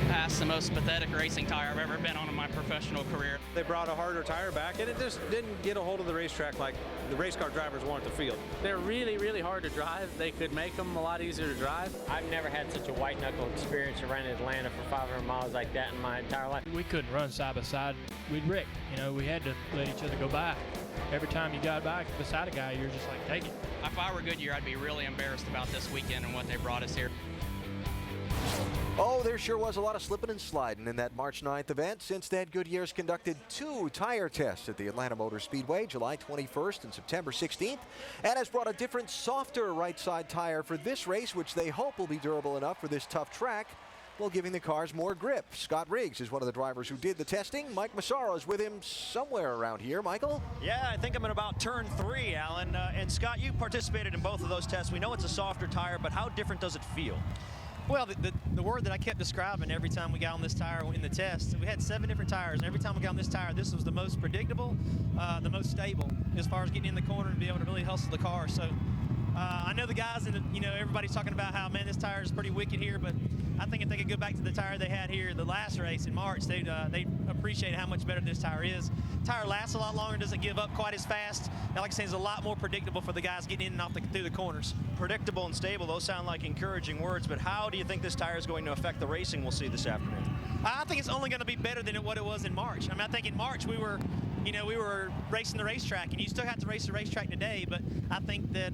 That's the most pathetic racing tire I've ever been on in my professional career. They brought a harder tire back, and it just didn't get a hold of the racetrack like the race car drivers want the field. They're really, really hard to drive. They could make them a lot easier to drive. I've never had such a white-knuckle experience around Atlanta for 500 miles like that in my entire life. We couldn't run side by side. We'd wreck. You know, we had to let each other go by. Every time you got back beside a guy, you're just like, take it. If I were Goodyear, I'd be really embarrassed about this weekend and what they brought us here. Oh, there sure was a lot of slipping and sliding in that March 9th event. Since then, Goodyear's conducted 2 tire tests at the Atlanta Motor Speedway, July 21st and September 16th, and has brought a different, softer right side tire for this race, which they hope will be durable enough for this tough track, while giving the cars more grip. Scott Riggs is one of the drivers who did the testing. Mike Massaro is with him somewhere around here. Michael? Yeah, I think I'm at about turn 3, Alan. And Scott, you participated in both of those tests. We know it's a softer tire, but how different does it feel? Well, the word that I kept describing every time we got on this tire in the test, we had 7 different tires, and every time we got on this tire, this was the most predictable, the most stable as far as getting in the corner and be able to really hustle the car. So I know the guys, and everybody's talking about how, man, this tire is pretty wicked here, but I think if they could go back to the tire they had here the last race in March, they'd appreciate how much better this tire is. Tire lasts a lot longer, doesn't give up quite as fast. And like I said, it's a lot more predictable for the guys getting in and through the corners. Predictable and stable, those sound like encouraging words, but how do you think this tire is going to affect the racing we'll see this afternoon? I think it's only going to be better than what it was in March. I mean, I think in March we were racing the racetrack, and you still have to race the racetrack today, but I think that,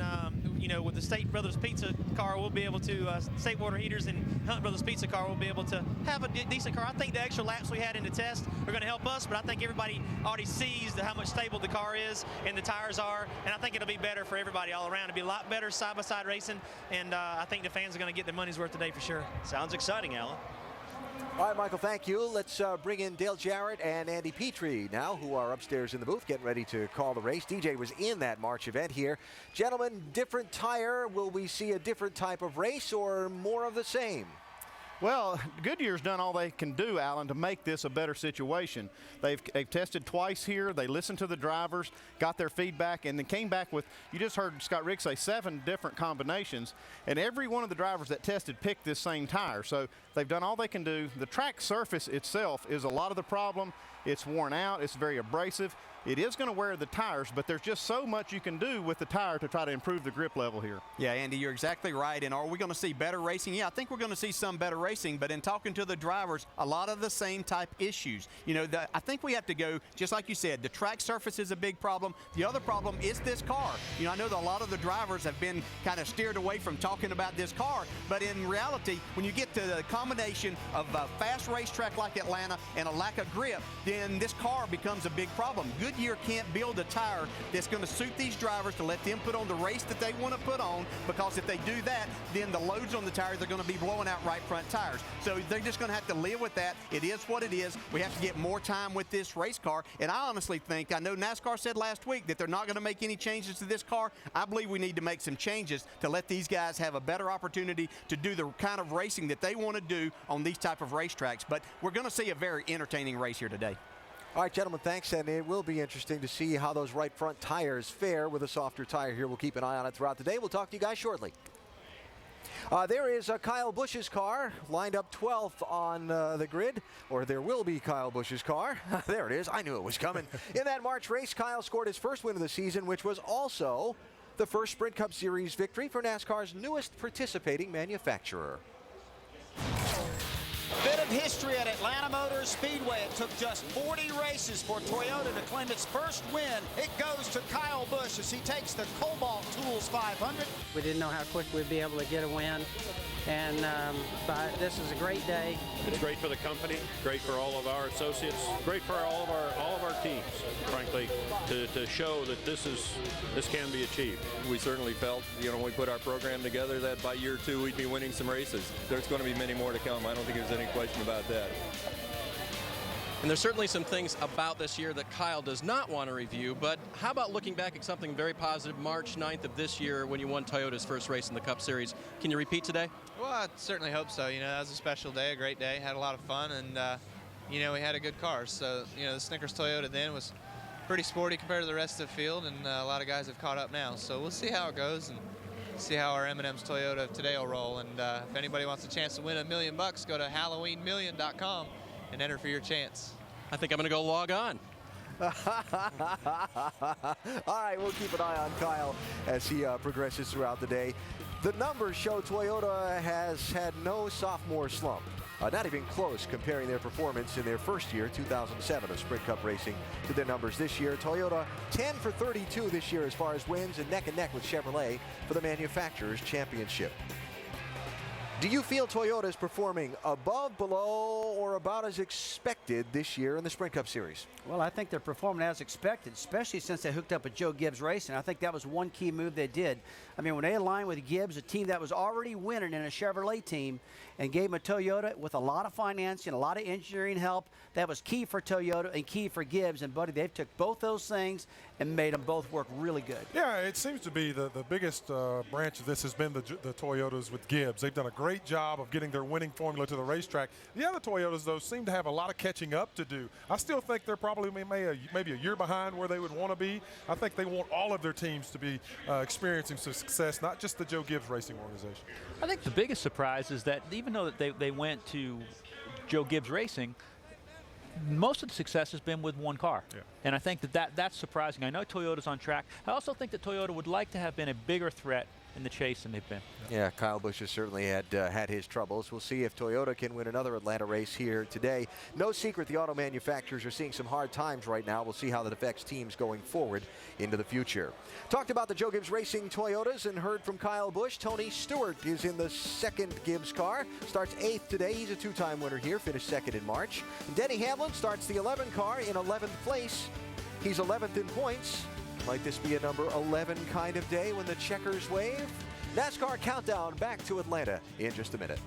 with the State Brothers Pizza car, we'll be able to, State Water Heaters and Hunt Brothers Pizza car, will be able to have a decent car. I think the extra laps we had in the test are going to help us, but I think everybody already sees how much stable the car is and the tires are, and I think it'll be better for everybody all around. It'll be a lot better side-by-side racing, and I think the fans are going to get their money's worth today for sure. Sounds exciting, Alan. All right, Michael, thank you. Let's bring in Dale Jarrett and Andy Petrie now, who are upstairs in the booth getting ready to call the race. DJ was in that March event here. Gentlemen, different tire. Will we see a different type of race or more of the same? Well, Goodyear's done all they can do, Alan, to make this a better situation. They've tested twice here. They listened to the drivers, got their feedback, and then came back with, you just heard Scott Riggs say, 7 different combinations. And every one of the drivers that tested picked this same tire. So they've done all they can do. The track surface itself is a lot of the problem. It's worn out. It's very abrasive. It is going to wear the tires, but there's just so much you can do with the tire to try to improve the grip level here. Yeah, Andy, you're exactly right. And are we going to see better racing? Yeah, I think we're going to see some better racing, but in talking to the drivers, a lot of the same type issues. I think we have to go, just like you said, the track surface is a big problem. The other problem is this car. I know that a lot of the drivers have been kind of steered away from talking about this car, but in reality, when you get to the combination of a fast racetrack like Atlanta and a lack of grip, then this car becomes a big problem. Goodyear can't build a tire that's going to suit these drivers to let them put on the race that they want to put on, because if they do that, then the loads on the tires are going to be blowing out right front tires. So they're just going to have to live with that. It is what it is. We have to get more time with this race car, and I honestly think, I know NASCAR said last week that they're not going to make any changes to this car. I believe we need to make some changes to let these guys have a better opportunity to do the kind of racing that they want to do on these type of racetracks. But we're going to see a very entertaining race here today. All right, gentlemen, thanks, and it will be interesting to see how those right front tires fare with a softer tire here. We'll keep an eye on it throughout the day. We'll talk to you guys shortly. There is Kyle Busch's car lined up 12th on the grid, or there will be Kyle Busch's car. There it is. I knew it was coming. In that March race, Kyle scored his first win of the season, which was also the first Sprint Cup Series victory for NASCAR's newest participating manufacturer. Bit of history at Atlanta Motor Speedway. It took just 40 races for Toyota to claim its first win. It goes to Kyle Busch as he takes the Cobalt Tools 500. We didn't know how quick we'd be able to get a win, and this is a great day. It's great for the company, great for all of our associates, great for all of our teams, frankly, to show that this can be achieved. We certainly felt, when we put our program together, that by year 2 we'd be winning some races. There's going to be many more to come. I don't think there's any question about that. And there's certainly some things about this year that Kyle does not want to review, but how about looking back at something very positive, March 9th of this year when you won Toyota's first race in the Cup Series. Can you repeat today? Well, I certainly hope so. That was a special day, a great day, had a lot of fun, and, we had a good car. So, the Snickers Toyota then was pretty sporty compared to the rest of the field, and a lot of guys have caught up now. So we'll see how it goes and see how our M&M's Toyota today will roll. And if anybody wants a chance to win $1 million, go to HalloweenMillion.com and enter for your chance. I think I'm going to go log on. All right, we'll keep an eye on Kyle as he progresses throughout the day. The numbers show Toyota has had no sophomore slump. Not even close comparing their performance in their first year, 2007, of Sprint Cup racing, to their numbers this year. Toyota 10 for 32 this year as far as wins, and neck with Chevrolet for the Manufacturers' Championship. Do you feel Toyota is performing above, below, or about as expected this year in the Sprint Cup Series? Well, I think they're performing as expected, especially since they hooked up with Joe Gibbs Racing. I think that was one key move they did. I mean, when they aligned with Gibbs, a team that was already winning in a Chevrolet team, and gave them a Toyota with a lot of financing, a lot of engineering help, that was key for Toyota and key for Gibbs. And, buddy, they've took both those things and made them both work really good. Yeah, it seems to be the biggest branch of this has been the Toyotas with Gibbs. They've done a great job of getting their winning formula to the racetrack. The other Toyotas, though, seem to have a lot of catching up to do. I still think they're probably maybe a year behind where they would want to be. I think they want all of their teams to be experiencing some success, not just the Joe Gibbs Racing organization. I think the biggest surprise is that even though they went to Joe Gibbs Racing, most of the success has been with one car. Yeah. And I think that's surprising. I know Toyota's on track. I also think that Toyota would like to have been a bigger threat in the chase than they've been. Yeah, Kyle Busch has certainly had his troubles. We'll see if Toyota can win another Atlanta race here today. No secret the auto manufacturers are seeing some hard times right now. We'll see how that affects teams going forward into the future. Talked about the Joe Gibbs Racing Toyotas and heard from Kyle Busch. Tony Stewart is in the second Gibbs car. Starts 8th today. He's a two-time winner here. Finished 2nd in March. Denny Hamlin starts the 11 car in 11th place. He's 11th in points. Might this be a number 11 kind of day when the checkers wave? NASCAR countdown back to Atlanta in just a minute.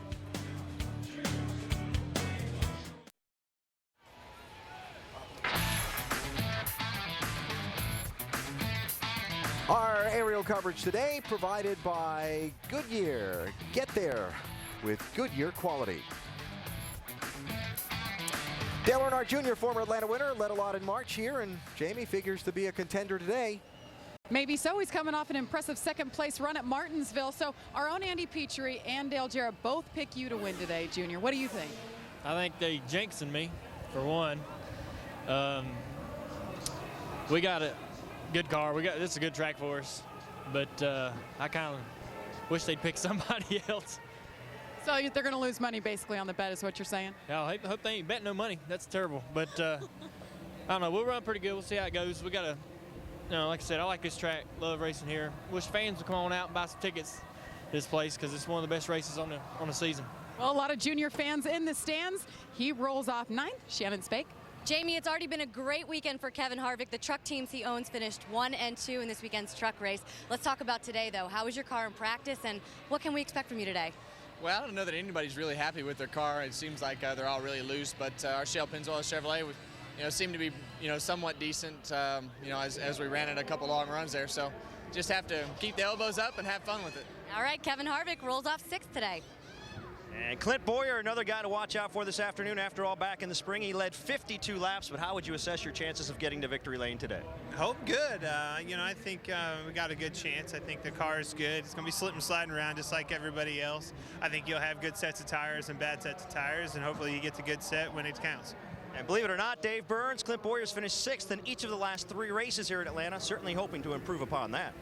Our aerial coverage today provided by Goodyear. Get there with Goodyear quality. Dale Earnhardt Jr., former Atlanta winner, led a lot in March here, and Jamie figures to be a contender today. Maybe so. He's coming off an impressive second-place run at Martinsville. So our own Andy Petrie and Dale Jarrett both pick you to win today, Junior. What do you think? I think they jinxing me, for one. We got a good car. This is a good track for us. But I kind of wish they'd pick somebody else. So they're going to lose money basically on the bet is what you're saying? Yeah, I hope they ain't betting no money. That's terrible. But I don't know. We'll run pretty good. We'll see how it goes. We got to, like I said, I like this track. Love racing here. Wish fans would come on out and buy some tickets to this place because it's one of the best races on the season. Well, a lot of Junior fans in the stands. He rolls off 9th. Shannon Spake. Jamie, it's already been a great weekend for Kevin Harvick. The truck teams he owns finished 1 and 2 in this weekend's truck race. Let's talk about today, though. How was your car in practice, and what can we expect from you today? Well, I don't know that anybody's really happy with their car. It seems like they're all really loose, but our Shell Pennzoil Chevrolet, seemed to be, somewhat decent, as we ran it a couple long runs there. So just have to keep the elbows up and have fun with it. All right, Kevin Harvick rolls off 6th today. And Clint Boyer, another guy to watch out for this afternoon. After all, back in the spring, he led 52 laps, but how would you assess your chances of getting to victory lane today? Hope good. I think we got a good chance. I think the car is good. It's going to be slipping and sliding around just like everybody else. I think you'll have good sets of tires and bad sets of tires, and hopefully you get the good set when it counts. And believe it or not, Dave Burns, Clint Boyer's finished 6th in each of the last 3 races here at Atlanta, certainly hoping to improve upon that.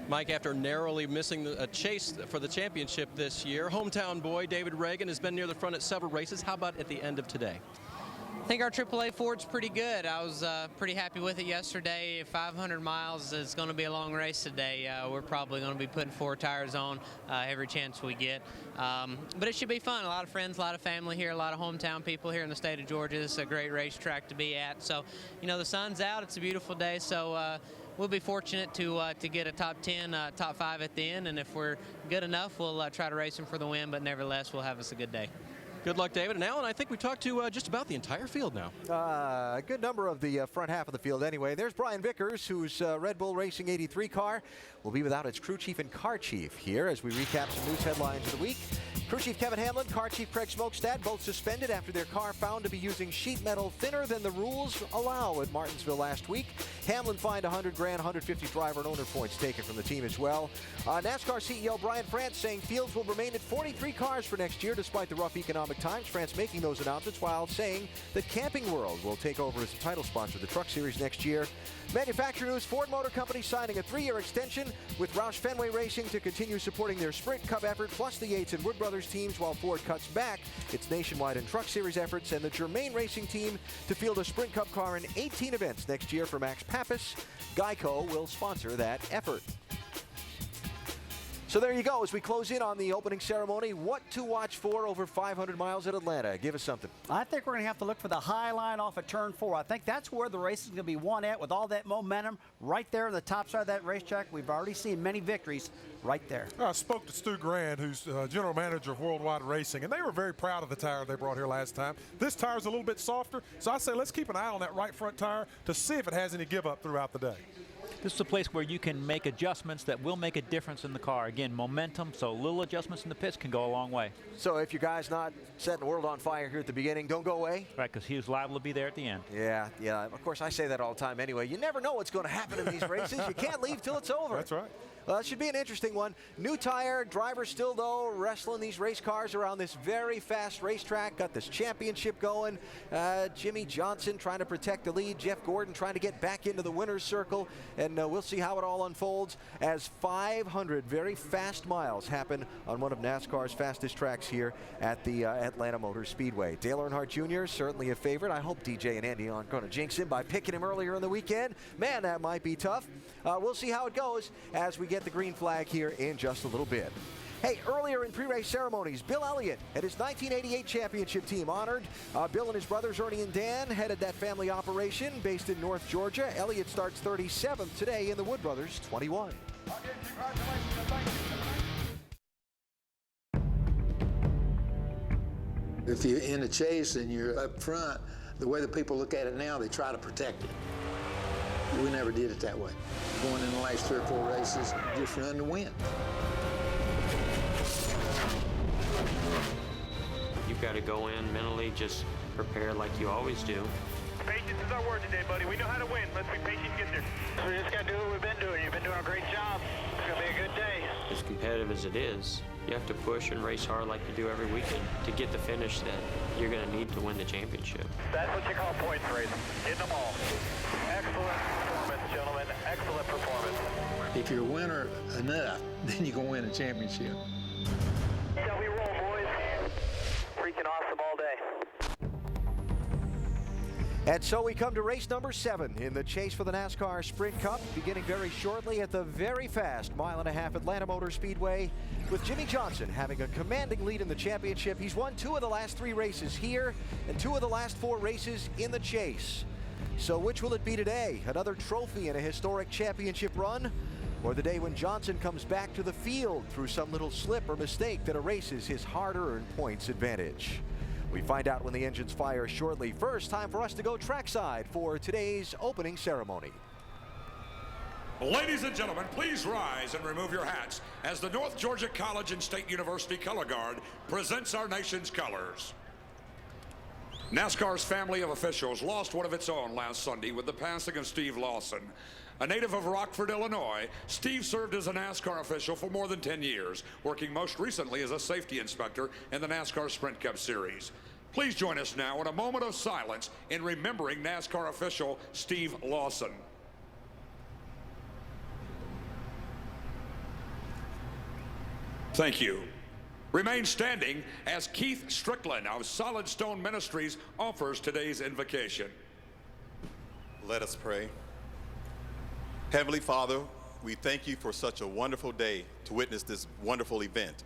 Mike, after narrowly missing a chase for the championship this year, hometown boy David Reagan has been near the front at several races. How about at the end of today? I think our AAA Ford's pretty good. I was pretty happy with it yesterday. 500 miles is going to be a long race today. We're probably going to be putting 4 tires on every chance we get. But it should be fun. A lot of friends, a lot of family here, a lot of hometown people here in the state of Georgia. This is a great racetrack to be at. So, the sun's out. It's a beautiful day. So we'll be fortunate to get a top 10, top 5 at the end. And if we're good enough, we'll try to race them for the win. But nevertheless, we'll have us a good day. Good luck, David. And Alan, I think we talked to just about the entire field now. A good number of the front half of the field anyway. There's Brian Vickers, whose Red Bull Racing 83 car will be without its crew chief and car chief here as we recap some news headlines of the week. Crew chief Kevin Hamlin, car chief Craig Smokestad, both suspended after their car found to be using sheet metal thinner than the rules allow at Martinsville last week. Hamlin fined $100,000, 150 driver and owner points taken from the team as well. NASCAR CEO Brian France saying fields will remain at 43 cars for next year despite the rough economic times. France making those announcements while saying that Camping World will take over as a title sponsor of the Truck Series next year. Manufacturer news, Ford Motor Company signing a 3-year extension with Roush Fenway Racing to continue supporting their Sprint Cup effort, plus the Yates and Wood Brothers teams, while Ford cuts back its nationwide and Truck Series efforts, and the Germain Racing team to field a Sprint Cup car in 18 events next year for Max Pappas. Geico will sponsor that effort. So there you go. As we close in on the opening ceremony, what to watch for over 500 miles at Atlanta? Give us something. I think we're going to have to look for the high line off at turn 4. I think that's where the race is going to be won at, with all that momentum right there on the top side of that racetrack. We've already seen many victories right there. I spoke to Stu Grand, who's general manager of Worldwide Racing, and they were very proud of the tire they brought here last time. This tire's a little bit softer, so I say let's keep an eye on that right front tire to see if it has any give up throughout the day. This is a place where you can make adjustments that will make a difference in the car. Again, momentum, so little adjustments in the pits can go a long way. So if your guy's not setting the world on fire here at the beginning, don't go away? Right, because he was liable to be there at the end. Yeah. Of course, I say that all the time anyway. You never know what's going to happen in these races. You can't leave till it's over. That's right. Well, it should be an interesting one. New tire, driver still, though, wrestling these race cars around this very fast racetrack. Got this championship going. Jimmy Johnson trying to protect the lead. Jeff Gordon trying to get back into the winner's circle. And we'll see how it all unfolds as 500 very fast miles happen on one of NASCAR's fastest tracks here at the Atlanta Motor Speedway. Dale Earnhardt Jr. certainly a favorite. I hope DJ and Andy aren't going to jinx him by picking him earlier in the weekend. Man, that might be tough. We'll see how it goes as we get the green flag here in just a little bit. Hey, earlier in pre-race ceremonies, Bill Elliott and his 1988 championship team honored. Bill and his brothers Ernie and Dan headed that family operation based in North Georgia. Elliott starts 37th today in the Wood Brothers 21. If you're in a chase and you're up front, the way the people look at it now, they try to protect it. We never did it that way. Going in the last 3 or 4 races, just run to win. You've got to go in mentally, just prepare like you always do. Patience is our word today, buddy. We know how to win. Let's be patient and get there. We just got to do what we've been doing. You've been doing a great job. It's going to be a good day. As competitive as it is, you have to push and race hard like you do every weekend to get the finish that you're going to need to win the championship. That's what you call points racing. Getting them all. Excellent performance, gentlemen. Excellent performance. If you're a winner enough, then you can win a championship. Yeah, we roll, boys. Freaking awesome all day. And so we come to race number 7 in the chase for the NASCAR Sprint Cup, beginning very shortly at the very fast 1.5 mile Atlanta Motor Speedway, with Jimmie Johnson having a commanding lead in the championship. He's won 2 of the last 3 races here and 2 of the last 4 races in the chase. So which will it be today? Another trophy in a historic championship run? Or the day when Johnson comes back to the field through some little slip or mistake that erases his hard-earned points advantage? We find out when the engines fire shortly. First, time for us to go trackside for today's opening ceremony. Ladies and gentlemen, please rise and remove your hats as the North Georgia College and State University Color Guard presents our nation's colors. NASCAR's family of officials lost one of its own last Sunday with the passing of Steve Lawson. A native of Rockford, Illinois, Steve served as a NASCAR official for more than 10 years, working most recently as a safety inspector in the NASCAR Sprint Cup Series. Please join us now in a moment of silence in remembering NASCAR official Steve Lawson. Thank you. Remain standing as Keith Strickland of Solid Stone Ministries offers today's invocation. Let us pray. Heavenly Father, we thank you for such a wonderful day to witness this wonderful event.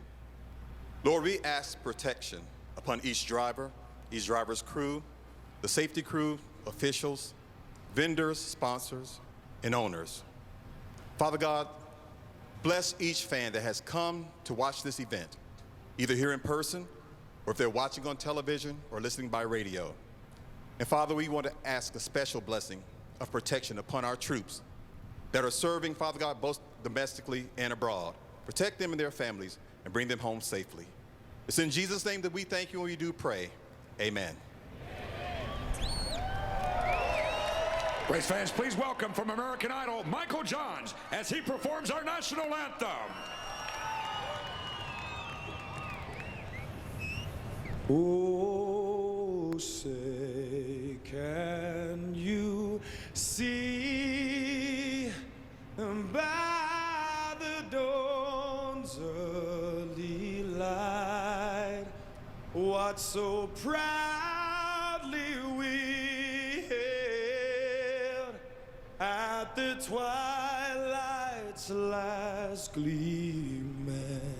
Lord, we ask protection upon each driver's crew, the safety crew, officials, vendors, sponsors, and owners. Father God, bless each fan that has come to watch this event, either here in person or if they're watching on television or listening by radio. And Father, we want to ask a special blessing of protection upon our troops that are serving, Father God, both domestically and abroad. Protect them and their families and bring them home safely. It's in Jesus' name that we thank you and we do pray. Amen. Race fans, please welcome from American Idol, Michael Johns, as he performs our national anthem. Oh, say, can you see by the dawn's early light what so proudly we hailed at the twilight's last gleaming,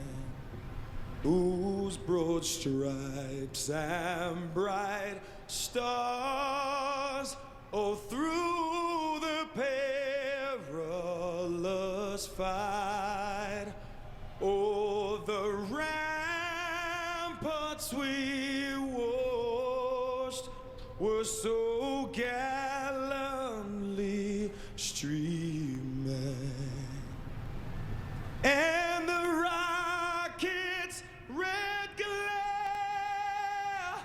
whose broad stripes and bright stars, oh, through the perilous fight, oh, the ramparts we watched were so gallantly streaming, and the rockets' red glare,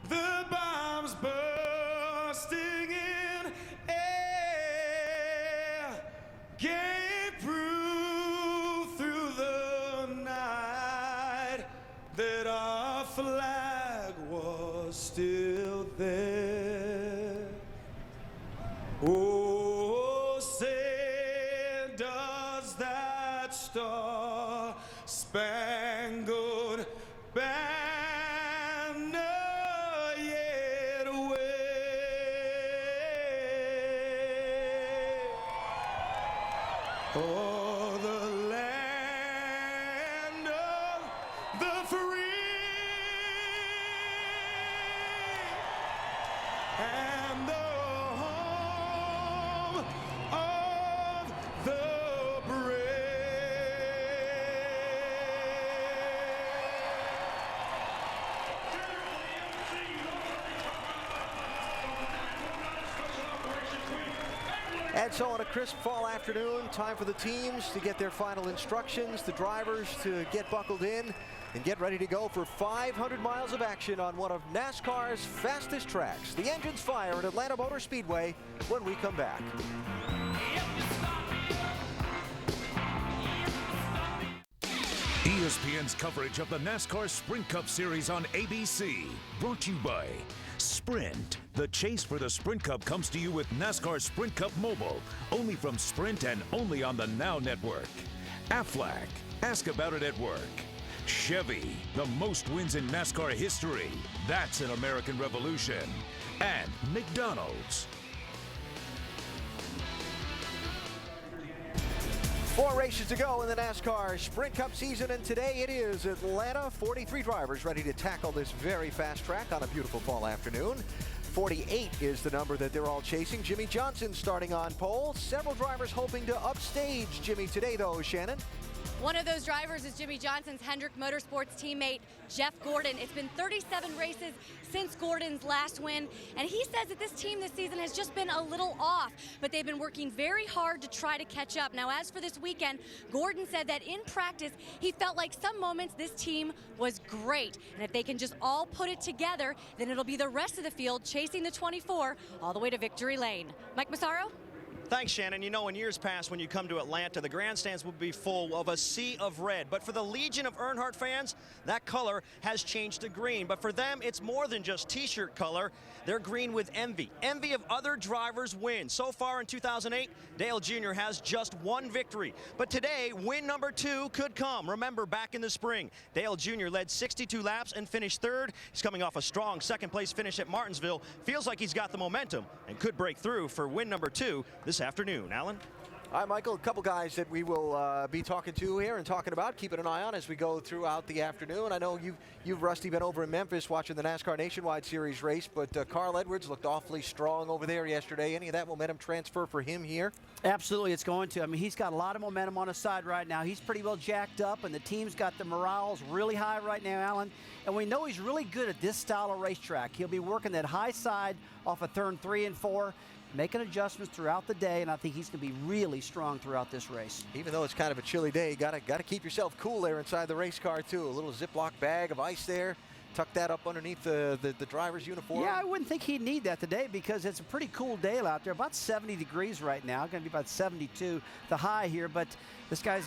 the bombs bursting in air, gave proof through the night that our flag was still there. Oh, say does that star-spangled banner yet wave o'er the land of the free and the home of the brave. And so on a crisp fall afternoon, time for the teams to get their final instructions, the drivers to get buckled in and get ready to go for 500 miles of action on one of NASCAR's fastest tracks. The engines fire at Atlanta Motor Speedway when we come back. ESPN's coverage of the NASCAR Sprint Cup Series on ABC, brought to you by Sprint. The chase for the Sprint Cup comes to you with NASCAR Sprint Cup Mobile, only from Sprint and only on the Now Network. Aflac, ask about it at work. Chevy, the most wins in NASCAR history. That's an American Revolution. and McDonald's. 4 races to go in the NASCAR Sprint Cup season, and today it is Atlanta. 43 drivers ready to tackle this very fast track on a beautiful fall afternoon. 48 is the number that they're all chasing. Jimmy Johnson starting on pole. Several drivers hoping to upstage Jimmy today, though, Shannon. One of those drivers is Jimmy Johnson's Hendrick Motorsports teammate, Jeff Gordon. It's been 37 races since Gordon's last win, and he says that this team this season has just been a little off, but they've been working very hard to try to catch up. Now, as for this weekend, Gordon said that in practice, he felt like some moments this team was great, and if they can just all put it together, then it'll be the rest of the field chasing the 24 all the way to victory lane. Mike Massaro? Thanks, Shannon. You know, in years past, when you come to Atlanta, the grandstands will be full of a sea of red. But for the Legion of Earnhardt fans, that color has changed to green. But for them, it's more than just T-shirt color. They're green with envy. Envy of other drivers' wins. So far in 2008, Dale Jr. has just 1 victory. But today, win number 2 could come. Remember, back in the spring, Dale Jr. led 62 laps and finished 3rd. He's coming off a strong second-place finish at Martinsville. Feels like he's got the momentum and could break through for win number 2 this afternoon. Alan? Hi, Michael. A couple guys that we will be talking to here and talking about, keeping an eye on as we go throughout the afternoon. I know you've Rusty, been over in Memphis watching the NASCAR Nationwide Series race, but Carl Edwards looked awfully strong over there yesterday. Any of that momentum transfer for him here? Absolutely, it's going to. I mean, he's got a lot of momentum on his side right now. He's pretty well jacked up, and the team's got the morales really high right now, Alan. And we know he's really good at this style of racetrack. He'll be working that high side off of turn 3 and 4. Making adjustments throughout the day, and I think he's going to be really strong throughout this race. Even though it's kind of a chilly day, you got to keep yourself cool there inside the race car too. A little Ziploc bag of ice there. Tuck that up underneath the driver's uniform. Yeah, I wouldn't think he'd need that today because it's a pretty cool day out there. About 70 degrees right now. Going to be about 72 the high here, but this guy's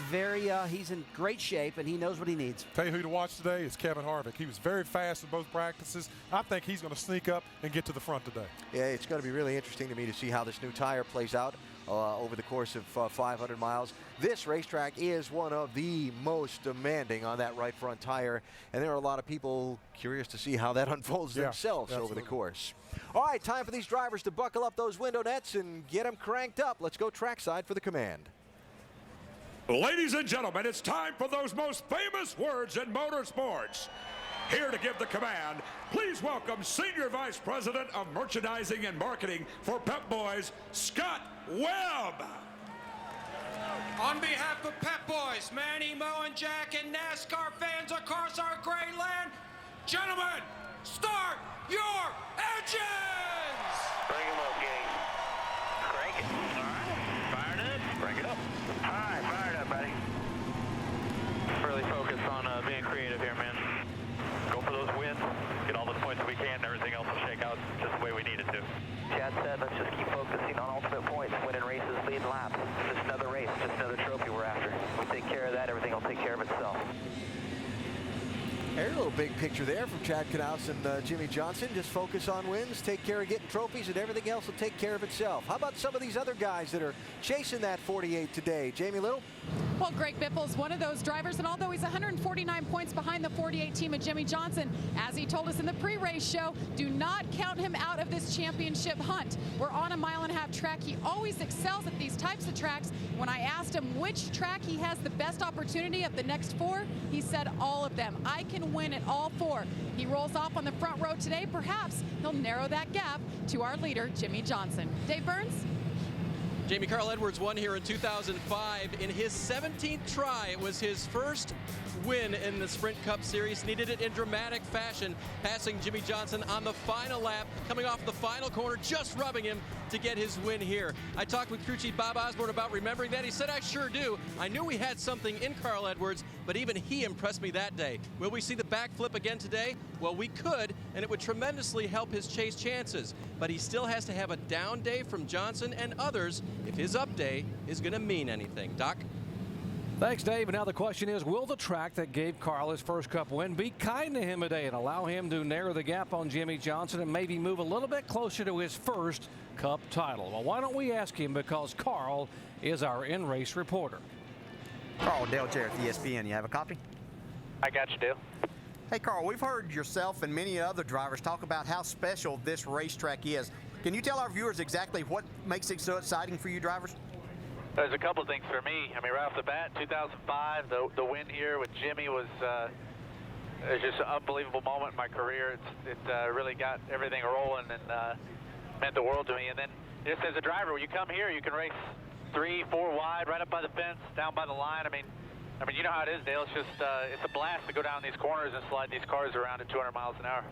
he's in great shape and he knows what he needs. Tell you who to watch today is Kevin Harvick. He was very fast in both practices. I think he's going to sneak up and get to the front today. Yeah, it's going to be really interesting to me to see how this new tire plays out over the course of 500 miles. This racetrack is one of the most demanding on that right front tire, and there are a lot of people curious to see how that unfolds themselves over the course. All right, time for these drivers to buckle up those window nets and get them cranked up. Let's go trackside for the command. Ladies and gentlemen, it's time for those most famous words in motorsports. Here to give the command, please welcome Senior Vice President of Merchandising and Marketing for Pep Boys, Scott Webb. On behalf of Pep Boys, Manny, Mo, and Jack, and NASCAR fans across our great land, gentlemen, start your engines! Bring them up, gang. Crank it. All right. Fired up. Bring it up. All right, fired up, buddy. Really focus on being creative here, man. Go for those wins, get all the points we can, and everything else will shake out just the way we need it to. Chad said, let's just keep focusing on ultimate points, winning races, leading laps. Just another race, just another trophy we're after. We take care of that, everything will take care of itself. There's a little big picture there from Chad Knaus and Jimmy Johnson. Just focus on wins, take care of getting trophies, and everything else will take care of itself. How about some of these other guys that are chasing that 48 today? Jamie Little? Well, Greg Biffle's one of those drivers, and although he's 149 points behind the 48 team of Jimmy Johnson, as he told us in the pre-race show, do not count him out of this championship hunt. We're on a 1.5 mile track. He always excels at these types of tracks. When I asked him which track he has the best opportunity of the next 4, he said all of them. I can win at all 4. He rolls off on the front row today. Perhaps he'll narrow that gap to our leader, Jimmy Johnson. Dave Burns? Jamie, Carl Edwards won here in 2005. In his 17th try, it was his first win in the Sprint Cup Series. Needed it in dramatic fashion, passing Jimmy Johnson on the final lap, coming off the final corner, just rubbing him to get his win here. I talked with crew chief Bob Osborne about remembering that. He said, I sure do. I knew we had something in Carl Edwards, but even he impressed me that day. Will we see the backflip again today? Well, we could, and it would tremendously help his chase chances. But he still has to have a down day from Johnson and others if his up day is going to mean anything. Doc? Thanks, Dave. And now the question is, will the track that gave Carl his first Cup win be kind to him today and allow him to narrow the gap on Jimmy Johnson and maybe move a little bit closer to his first Cup title? Well, why don't we ask him, because Carl is our in-race reporter. Carl, Dale Jarrett, ESPN. You have a copy? I got you, Dale. Hey, Carl, we've heard yourself and many other drivers talk about how special this racetrack is. Can you tell our viewers exactly what makes it so exciting for you drivers? There's a couple of things for me. I mean, right off the bat, 2005, the win here with Jimmy was it's just an unbelievable moment in my career. It really got everything rolling and meant the world to me. And then just as a driver, when you come here, you can race 3, 4 wide, right up by the fence, down by the line. I mean, you know how it is, Dale. It's just it's a blast to go down these corners and slide these cars around at 200 miles an hour.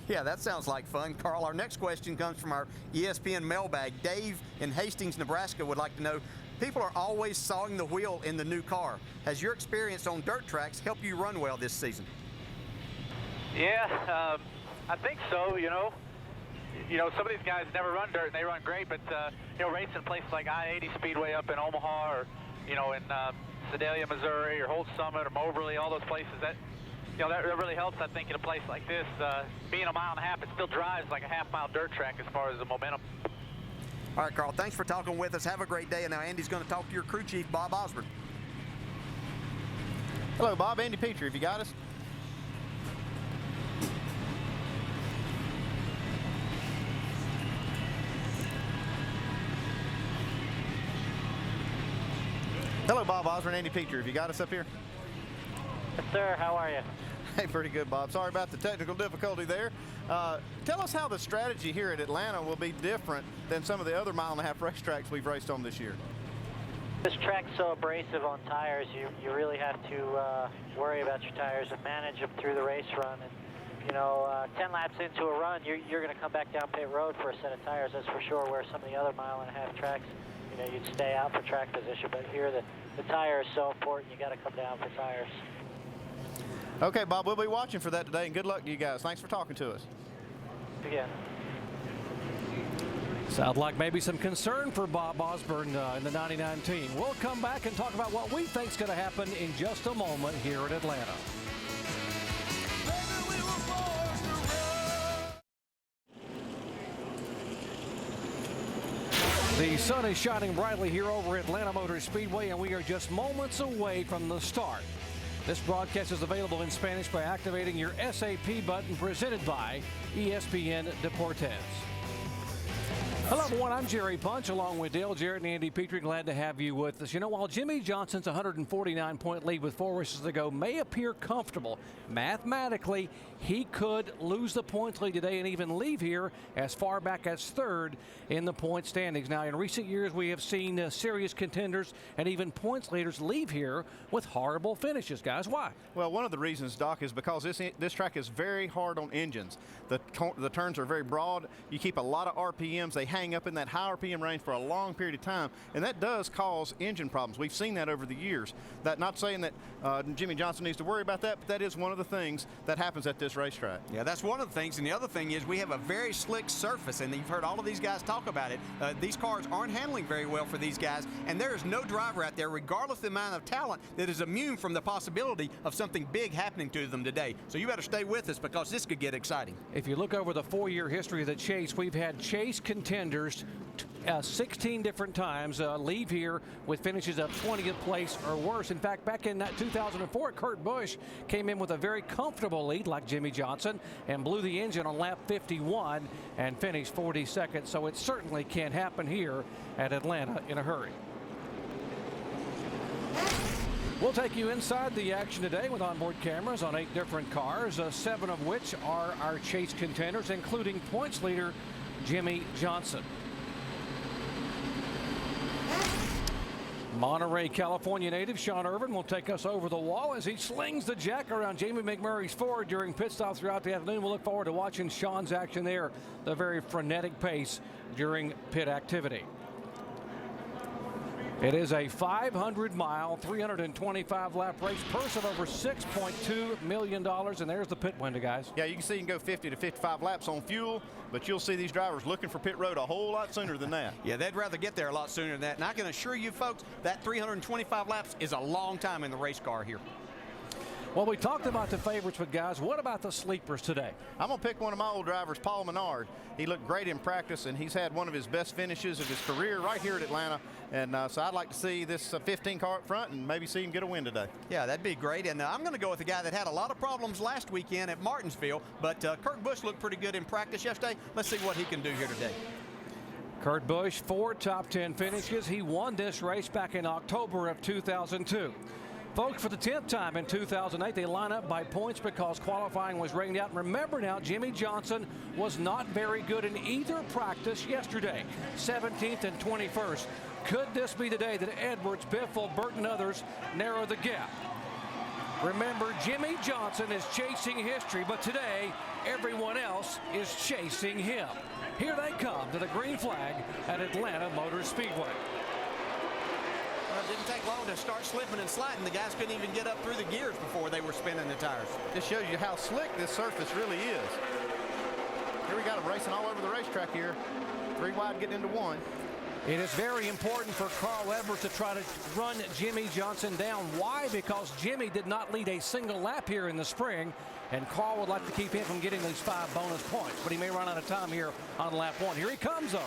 Yeah, that sounds like fun. Carl, our next question comes from our ESPN mailbag. Dave in Hastings, Nebraska would like to know, people are always sawing the wheel in the new car. Has your experience on dirt tracks helped you run well this season? Yeah, I think so, you know. Some of these guys never run dirt and they run great, but, racing places like I-80 Speedway up in Omaha or, in Sedalia, Missouri or Holt Summit or Moberly, all those places, that really helps, I think, in a place like this. Being a mile and a half, it still drives like a half-mile dirt track as far as the momentum. All right, Carl, thanks for talking with us. Have a great day. And now Andy's going to talk to your crew chief, Bob Osborne. Hello, Bob. Andy Petrie, have you got us? Hello, Bob Osborne, Andy Petrie. Have you got us up here? Yes, sir. How are you? Hey, pretty good, Bob. Sorry about the technical difficulty there. Tell us how the strategy here at Atlanta will be different than some of the other mile-and-a-half racetracks we've raced on this year. This track's so abrasive on tires, you really have to worry about your tires and manage them through the race run. And 10 laps into a run, you're going to come back down pit road for a set of tires, that's for sure, where some of the other mile-and-a-half tracks, you'd stay out for track position. But here, the tire is so important, you got to come down for tires. Okay, Bob, we'll be watching for that today, and good luck to you guys. Thanks for talking to us. Again. Sounds like maybe some concern for Bob Osborne in the 99 team. We'll come back and talk about what we think is going to happen in just a moment here at Atlanta. The sun is shining brightly here over Atlanta Motor Speedway, and we are just moments away from the start. This broadcast is available in Spanish by activating your SAP button, presented by ESPN Deportes. Hello, everyone. I'm Jerry Punch, along with Dale Jarrett and Andy Petrie. Glad to have you with us. While Jimmy Johnson's 149-point lead with 4 races to go may appear comfortable, mathematically, he could lose the points lead today and even leave here as far back as 3rd in the point standings. Now, in recent years, we have seen serious contenders and even points leaders leave here with horrible finishes. Guys, why? Well, one of the reasons, Doc, is because this track is very hard on engines. The turns are very broad. You keep a lot of RPMs. They hang up in that high RPM range for a long period of time, and that does cause engine problems. We've seen that over the years. Not saying that Jimmy Johnson needs to worry about that, but that is one of the things that happens at this racetrack. Yeah, that's one of the things, and the other thing is we have a very slick surface, and you've heard all of these guys talk about it. These cars aren't handling very well for these guys, and there is no driver out there, regardless of the amount of talent, that is immune from the possibility of something big happening to them today. So you better stay with us, because this could get exciting. If you look over the 4-year history of the Chase, we've had Chase contenders 16 different times leave here with finishes of 20th place or worse. In fact, back in 2004, Kurt Busch came in with a very comfortable lead like Jimmy Johnson and blew the engine on lap 51 and finished 42nd. So it certainly can't happen here at Atlanta in a hurry. We'll take you inside the action today with onboard cameras on 8 different cars, 7 of which are our Chase contenders, including points leader Jimmy Johnson. Monterey, California native Sean Irvin will take us over the wall as he slings the jack around Jamie McMurray's Ford during pit stops throughout the afternoon. We'll look forward to watching Sean's action there, the very frenetic pace during pit activity. It is a 500-mile, 325-lap race, purse of over $6.2 million, and there's the pit window, guys. Yeah, you can see you can go 50 to 55 laps on fuel, but you'll see these drivers looking for pit road a whole lot sooner than that. Yeah, they'd rather get there a lot sooner than that, and I can assure you folks that 325 laps is a long time in the race car here. Well, we talked about the favorites, but guys, what about the sleepers today? I'm going to pick one of my old drivers, Paul Menard. He looked great in practice, and he's had one of his best finishes of his career right here at Atlanta. And so I'd like to see this 15 car up front and maybe see him get a win today. Yeah, that'd be great. And I'm going to go with a guy that had a lot of problems last weekend at Martinsville, but Kurt Busch looked pretty good in practice yesterday. Let's see what he can do here today. Kurt Busch, 4 top 10 finishes. He won this race back in October of 2002. Folks, for the 10th time in 2008, they line up by points because qualifying was rained out. Remember now, Jimmie Johnson was not very good in either practice yesterday. 17th and 21st. Could this be the day that Edwards, Biffle, Burton, and others narrow the gap? Remember, Jimmie Johnson is chasing history, but today, everyone else is chasing him. Here they come to the green flag at Atlanta Motor Speedway. It didn't take long to start slipping and sliding. The guys couldn't even get up through the gears before they were spinning the tires. This shows you how slick this surface really is. Here we got them racing all over the racetrack here. 3 wide getting into 1. It is very important for Carl Edwards to try to run Jimmie Johnson down. Why? Because Jimmie did not lead a single lap here in the spring, and Carl would like to keep him from getting these 5 bonus points, but he may run out of time here on lap 1. Here he comes, though.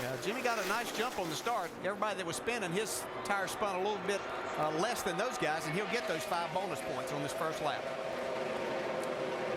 Yeah, Jimmie got a nice jump on the start. Everybody that was spinning, his tire spun a little bit less than those guys, and he'll get those 5 bonus points on this first lap.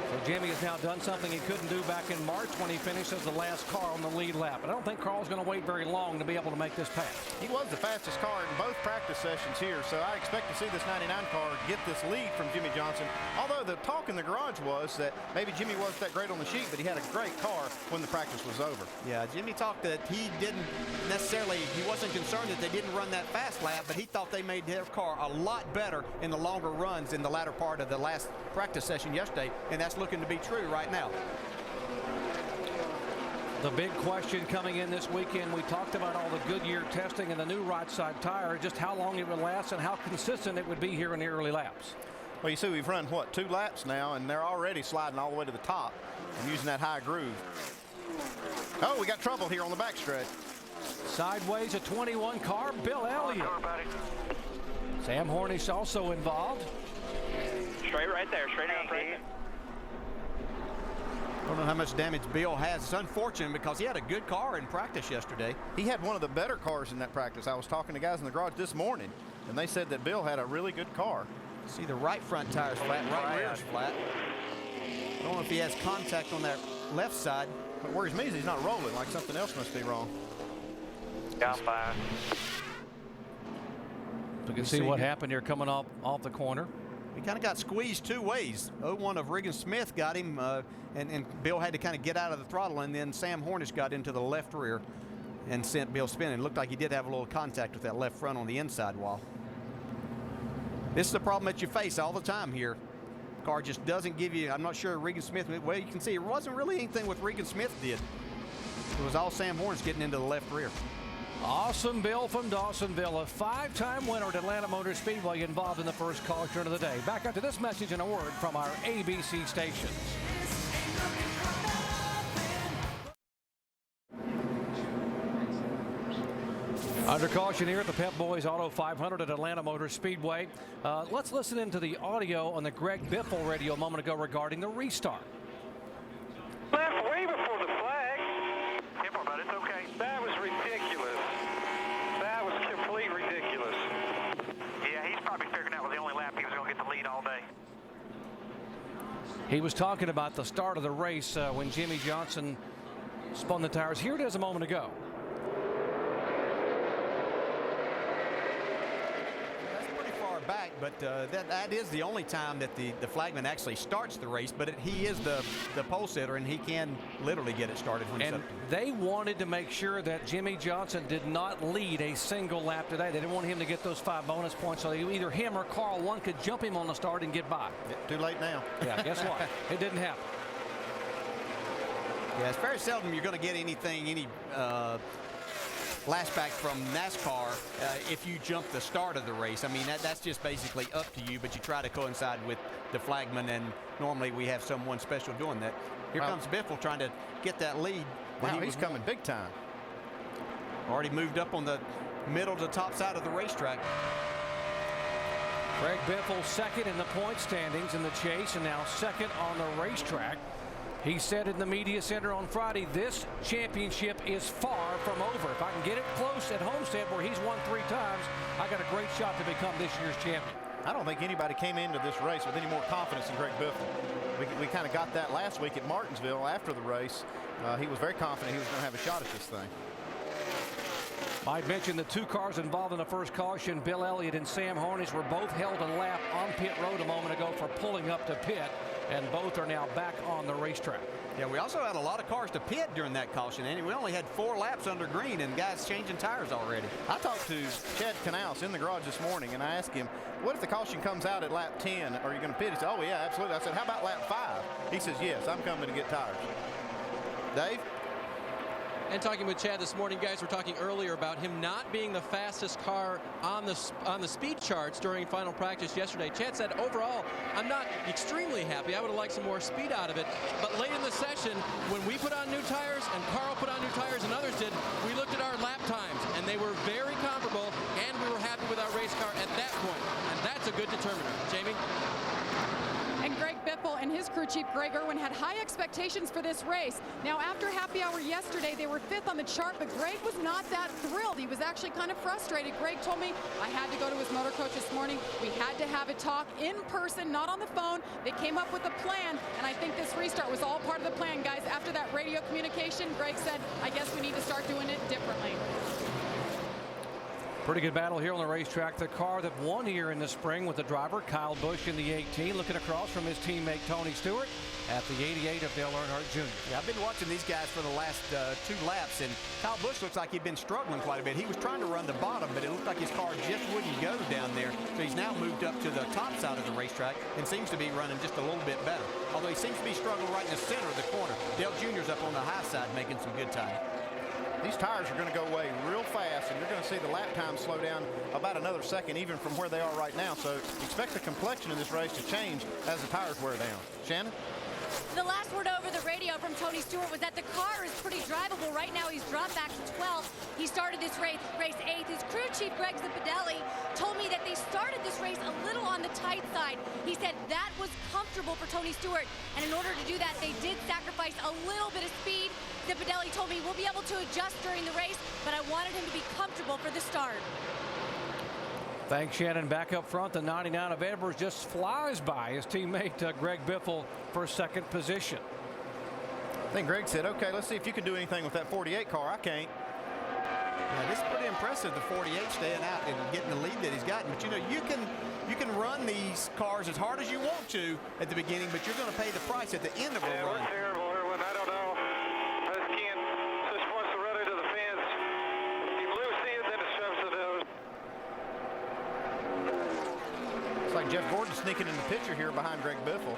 So Jimmie has now done something he couldn't do back in March when he finished as the last car on the lead lap. But I don't think Carl's going to wait very long to be able to make this pass. He was the fastest car in both practice sessions here, so I expect to see this 99 car get this lead from Jimmie Johnson. Although the talk in the garage was that maybe Jimmie wasn't that great on the sheet, but he had a great car when the practice was over. Yeah, Jimmie talked that he didn't necessarily, he wasn't concerned that they didn't run that fast lap, but he thought they made their car a lot better in the longer runs in the latter part of the last practice session yesterday, and that's looking to be true right now. The big question coming in this weekend, we talked about all the Goodyear testing and the new right side tire, just how long it would last and how consistent it would be here in the early laps. Well, you see we've run, what, 2 laps now, and they're already sliding all the way to the top and using that high groove. Oh, we got trouble here on the backstretch. Sideways, a 21 car, Bill Elliott. Sam Hornish also involved. Straight right there, straight up right there. I don't know how much damage Bill has. It's unfortunate because he had a good car in practice yesterday. He had one of the better cars in that practice. I was talking to guys in the garage this morning, and they said that Bill had a really good car. See, the right front tire's flat, right rear's flat. I don't know if he has contact on that left side. What worries me is he's not rolling, like something else must be wrong. Got 5. We can see what happened here coming off the corner. He kind of got squeezed 2 ways. 01 of Regan Smith got him, and Bill had to kind of get out of the throttle, and then Sam Hornish got into the left rear and sent Bill spinning. It looked like he did have a little contact with that left front on the inside wall. This is a problem that you face all the time here. The car just doesn't give you, I'm not sure Regan Smith, well, you can see it wasn't really anything what Regan Smith did. It was all Sam Hornish getting into the left rear. Awesome Bill from Dawsonville, a 5-time winner at Atlanta Motor Speedway, involved in the first caution of the day. Back after this message and a word from our ABC stations. Under caution here at the Pep Boys Auto 500 at Atlanta Motor Speedway. Let's listen into the audio on the Greg Biffle radio a moment ago regarding the restart. Left way before the flag. Careful, but it's okay. That was ridiculous. That was complete ridiculous. Yeah, he's probably figuring out was the only lap he was going to get the lead all day. He was talking about the start of the race when Jimmie Johnson spun the tires. Here it is a moment ago. Back, but that is the only time that the flagman actually starts the race, but he is the pole sitter, and he can literally get it started when and they wanted to make sure that Jimmie Johnson did not lead a single lap today. They didn't want him to get those 5 bonus points, so either him or Carl, one could jump him on the start and get by. Too late now. Yeah, guess what? It didn't happen. Yeah, it's very seldom you're going to get anything, any lashback from NASCAR if you jump the start of the race. I mean, that's just basically up to you, but you try to coincide with the flagman, and normally we have someone special doing that. Here comes Biffle trying to get that lead. Wow, he's coming big time. Already moved up on the middle to top side of the racetrack. Greg Biffle second in the point standings in the chase and now second on the racetrack. He said in the media center on Friday, this championship is far from over. If I can get it close at Homestead where he's won 3 times, I got a great shot to become this year's champion. I don't think anybody came into this race with any more confidence than Greg Biffle. We kind of got that last week at Martinsville after the race. He was very confident he was going to have a shot at this thing. Might mention the 2 cars involved in the first caution, Bill Elliott and Sam Hornish, were both held a lap on pit road a moment ago for pulling up to pit, and both are now back on the racetrack. Yeah, we also had a lot of cars to pit during that caution, Andy. We only had 4 laps under green, and guys changing tires already. I talked to Chad Knaus in the garage this morning, and I asked him, what if the caution comes out at lap 10? Are you going to pit? He said, oh, yeah, absolutely. I said, how about lap 5? He says, yes, I'm coming to get tires. Dave? And talking with Chad this morning, guys, we're talking earlier about him not being the fastest car on the speed charts during final practice yesterday. Chad said, overall, I'm not extremely happy. I would have liked some more speed out of it. But late in the session, when we put on new tires and Carl put on new tires and others did, we looked at our lap times, and they were very comparable, and we were happy with our race car at that point. And that's a good determiner. Jamie? And Greg Biffle and his crew chief Greg Irwin had high expectations for this race. Now, after happy hour yesterday, they were 5th on the chart, but Greg was not that thrilled. He was actually kind of frustrated. Greg told me, I had to go to his motor coach this morning. We had to have a talk in person, not on the phone. They came up with a plan, and I think this restart was all part of the plan, guys. After that radio communication, Greg said, I guess we need to start doing it differently. Pretty good battle here on the racetrack. The car that won here in the spring with the driver, Kyle Busch, in the 18, looking across from his teammate Tony Stewart at the 88 of Dale Earnhardt Jr. Yeah, I've been watching these guys for the last 2 laps, and Kyle Busch looks like he'd been struggling quite a bit. He was trying to run the bottom, but it looked like his car just wouldn't go down there. So he's now moved up to the top side of the racetrack and seems to be running just a little bit better. Although he seems to be struggling right in the center of the corner. Dale Jr.'s up on the high side making some good time. These tires are going to go away real fast, and you're going to see the lap time slow down about another second even from where they are right now. So expect the complexion of this race to change as the tires wear down. Shannon? The last word over the radio from Tony Stewart was that the car is pretty drivable. Right now, he's dropped back to 12th. He started this race 8th. His crew chief, Greg Zipadelli, told me that they started this race a little on the tight side. He said that was comfortable for Tony Stewart, and in order to do that, they did sacrifice a little bit of speed. Zipadelli told me we'll be able to adjust during the race, but I wanted him to be comfortable for the start. Thanks, Shannon. Back up front, the 99 of Edwards just flies by his teammate Greg Biffle for second position. I think Greg said, okay, let's see if you can do anything with that 48 car. I can't. Yeah, this is pretty impressive, the 48 staying out and getting the lead that he's gotten. But, you know, you can run these cars as hard as you want to at the beginning, but you're going to pay the price at the end of a run. What's terrible, Irwin? I don't know. I just can't. Just wants to run into the fence. You lose it, then it shoves it out. It's like Jeff Gordon sneaking in the picture here behind Greg Biffle.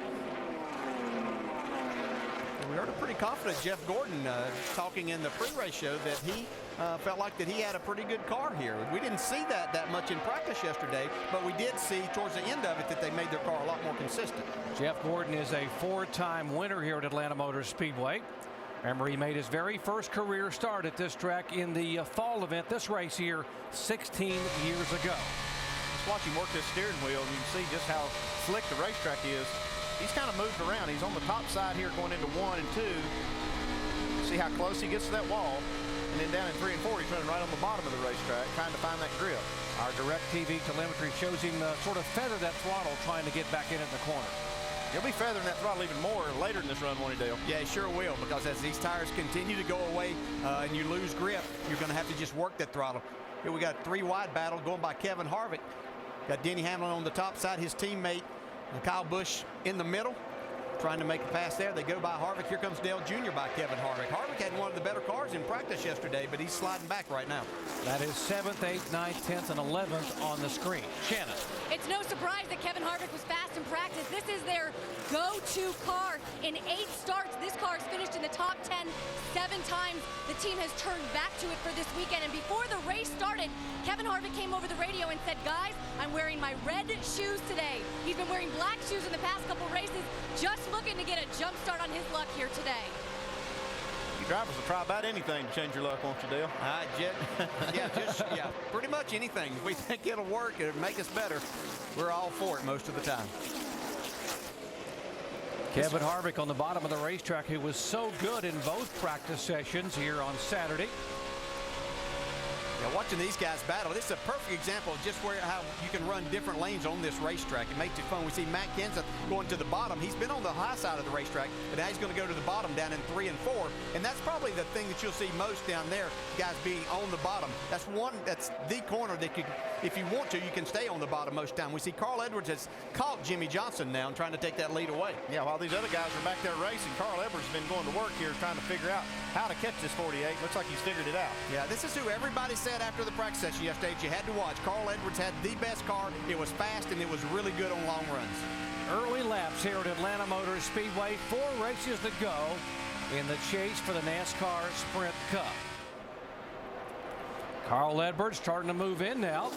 We heard a pretty confident Jeff Gordon talking in the pre-race show that he felt like that he had a pretty good car here. We didn't see that much in practice yesterday, but we did see towards the end of it that they made their car a lot more consistent. Jeff Gordon is a 4-time winner here at Atlanta Motor Speedway. Remember, he made his very first career start at this track in the fall event, this race here, 16 years ago. Just watch him work this steering wheel, and you can see just how slick the racetrack is. He's kind of moved around. He's on the top side here going into 1 and 2. See how close he gets to that wall. And then down in 3 and 4, he's running right on the bottom of the racetrack, trying to find that grip. Our direct TV telemetry shows him sort of feather that throttle, trying to get back in the corner. He'll be feathering that throttle even more later in this run, won't he, Dale? Yeah, he sure will, because as these tires continue to go away and you lose grip, you're going to have to just work that throttle. Here we got a 3-wide battle going by Kevin Harvick. Got Denny Hamlin on the top side, his teammate Kyle Busch in the middle, trying to make a pass there. They go by Harvick. Here comes Dale Jr. by Kevin Harvick. Harvick had one of the better cars in practice yesterday, but he's sliding back right now. That is 7th, 8th, 9th, 10th, and 11th on the screen. Shannon. It's no surprise that Kevin Harvick was fast in practice. This is their go-to car. In 8 starts, this car has finished in the top 10 7 times. The team has turned back to it for this weekend. And before the race started, Kevin Harvick came over the radio and said, guys, I'm wearing my red shoes today. He's been wearing black shoes in the past couple races, just looking to get a jump start on his luck here today. You Drivers will try about anything to change your luck, won't you, Dale? Yeah, pretty much anything. If we think it'll work, it'll make us better, we're all for it most of the time. Kevin Harvick on the bottom of the racetrack, who was so good in both practice sessions here on Saturday. Yeah, watching these guys battle, this is a perfect example of just how you can run different lanes on this racetrack. It makes it fun. We see Matt Kenseth going to the bottom. He's been on the high side of the racetrack, but now he's going to go to the bottom down in 3 and 4. And that's probably the thing that you'll see most down there, guys being on the bottom. That's the corner that if you want to, you can stay on the bottom most of the time. We see Carl Edwards has caught Jimmy Johnson now and trying to take that lead away. Yeah, while these other guys are back there racing, Carl Edwards has been going to work here trying to figure out how to catch this 48. Looks like he's figured it out. Yeah, this is who everybody said after the practice session yesterday you had to watch. Carl Edwards had the best car. It was fast and it was really good on long runs. Early laps here at Atlanta Motor Speedway. 4 races to go in the chase for the NASCAR Sprint Cup. Carl Edwards starting to move in now.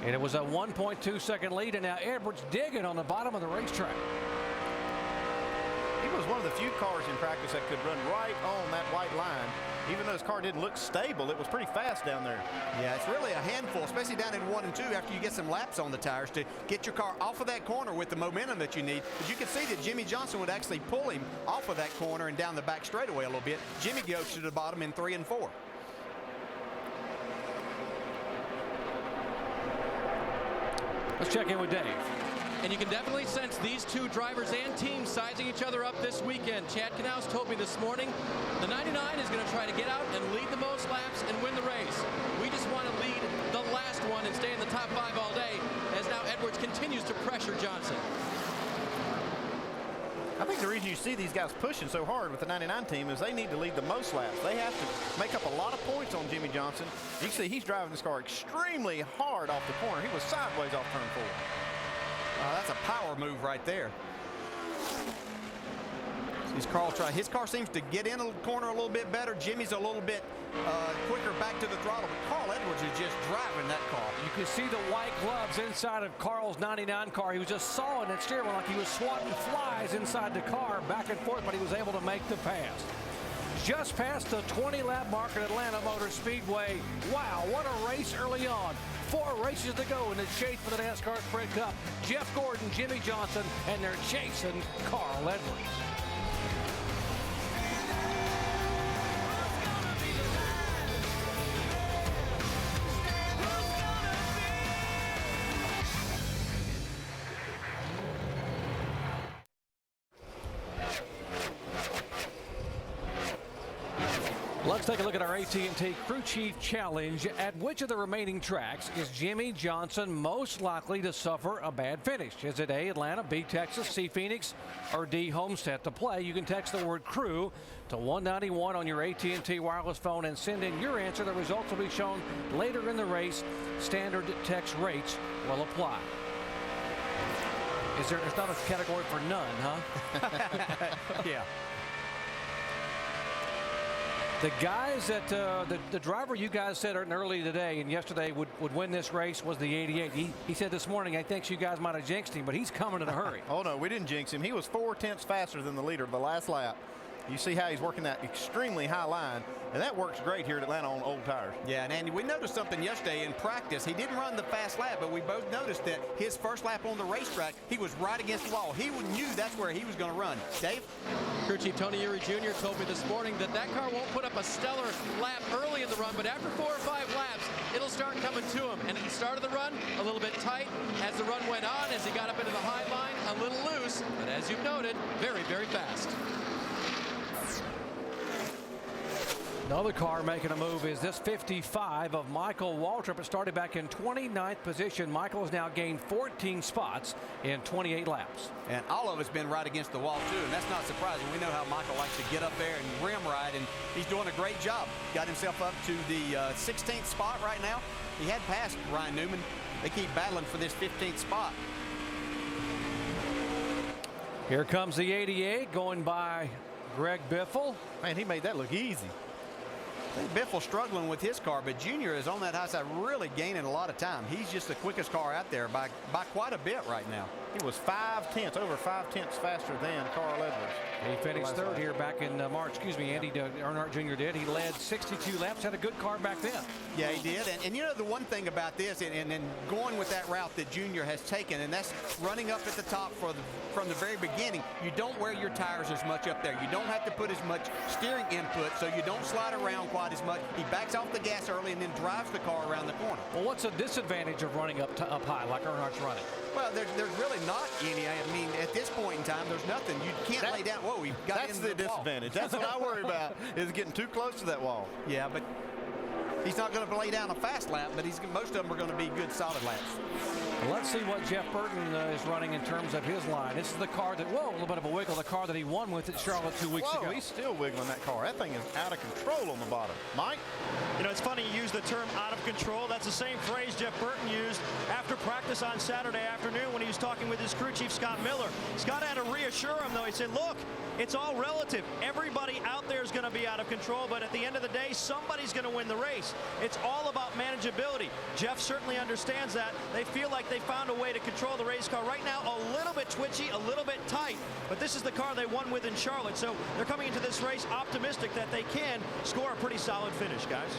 And it was a 1.2 second lead, and now Edwards digging on the bottom of the racetrack. He was one of the few cars in practice that could run right on that white line. Even though his car didn't look stable, it was pretty fast down there. Yeah, it's really a handful, especially down in 1 and 2 after you get some laps on the tires to get your car off of that corner with the momentum that you need. But you can see that Jimmy Johnson would actually pull him off of that corner and down the back straightaway a little bit. Jimmy goes to the bottom in 3 and 4. Let's check in with Dave. And you can definitely sense these two drivers and teams sizing each other up this weekend. Chad Knaus told me this morning the 99 is going to try to get out and lead the most laps and win the race. We just want to lead the last one and stay in the top 5 all day, as now Edwards continues to pressure Johnson. I think the reason you see these guys pushing so hard with the 99 team is they need to lead the most laps. They have to make up a lot of points on Jimmy Johnson. You can see he's driving this car extremely hard off the corner. He was sideways off turn 4. That's a power move right there. His car seems to get in the corner a little bit better. Jimmy's a little bit quicker back to the throttle, but Carl Edwards is just driving that car. You can see the white gloves inside of Carl's 99 car. He was just sawing that steering wheel like he was swatting flies inside the car back and forth, but he was able to make the pass. Just past the 20-lap mark at Atlanta Motor Speedway. Wow, what a race early on. 4 races to go in the chase for the NASCAR Sprint Cup. Jeff Gordon, Jimmy Johnson, and they're chasing Carl Edwards. Let's take a look at our AT&T Crew Chief Challenge. At which of the remaining tracks is Jimmy Johnson most likely to suffer a bad finish? Is it A, Atlanta, B, Texas, C, Phoenix, or D, Homestead? To play, you can text the word crew to 191 on your AT&T wireless phone and send in your answer. The results will be shown later in the race. Standard text rates will apply. There's not a category for none, huh? Yeah. The guys that the driver you guys said early today and yesterday would win this race was the 88. He said this morning he thinks you guys might have jinxed him, but he's coming in a hurry. Oh no, we didn't jinx him. He was 4/10 faster than the leader the last lap. You see how he's working that extremely high line, and that works great here at Atlanta on old tires. Yeah, and Andy, we noticed something yesterday in practice. He didn't run the fast lap, but we both noticed that his first lap on the racetrack, he was right against the wall. He knew that's where he was going to run. Dave? Crew Chief Tony Eury Jr. told me this morning that car won't put up a stellar lap early in the run, but after 4 or 5 laps, it'll start coming to him. And at the start of the run, a little bit tight. As the run went on, as he got up into the high line, a little loose, but as you've noted, very, very fast. Another car making a move is this 55 of Michael Waltrip. It started back in 29th position. Michael has now gained 14 spots in 28 laps. And all of it's been right against the wall, too, and that's not surprising. We know how Michael likes to get up there and rim ride, and he's doing a great job. Got himself up to the 16th spot right now. He had passed Ryan Newman. They keep battling for this 15th spot. Here comes the 88 going by Greg Biffle. Man, he made that look easy. I think Biffle's struggling with his car, but Junior is on that high side really gaining a lot of time. He's just the quickest car out there by quite a bit right now. He was 5/10, over 5/10 faster than Carl Edwards. He finished third here back in March. Excuse me, Andy Earnhardt Jr. did. He led 62 laps, had a good car back then. Yeah, he did. And you know, the one thing about this, and going with that route that Junior has taken, and that's running up at the top from the very beginning, you don't wear your tires as much up there. You don't have to put as much steering input, so you don't slide around quite as much. He backs off the gas early and then drives the car around the corner. Well, what's a disadvantage of running up high like Earnhardt's running? Well, there's really not any. I mean, at this point in time, there's nothing. You can't lay down. Whoa, he got That's into the disadvantage. That's what I worry about, is getting too close to that wall. Yeah, but he's not going to lay down a fast lap, but most of them are going to be good, solid laps. Well, let's see what Jeff Burton is running in terms of his line. This is the car that, whoa, a little bit of a wiggle, the car that he won with at Charlotte 2 weeks ago. He's still wiggling that car. That thing is out of control on the bottom. Mike? You know, it's funny you use the term out of control. That's the same phrase Jeff Burton used after practice on Saturday afternoon when he was talking with his crew chief, Scott Miller. Scott had to reassure him, though. He said, look, it's all relative. Everybody out there is going to be out of control, but at the end of the day, somebody's going to win the race. It's all about manageability. Jeff certainly understands that. They feel like they found a way to control the race car. Right now, a little bit twitchy, a little bit tight, but this is the car they won with in Charlotte, so they're coming into this race optimistic that they can score a pretty solid finish, guys.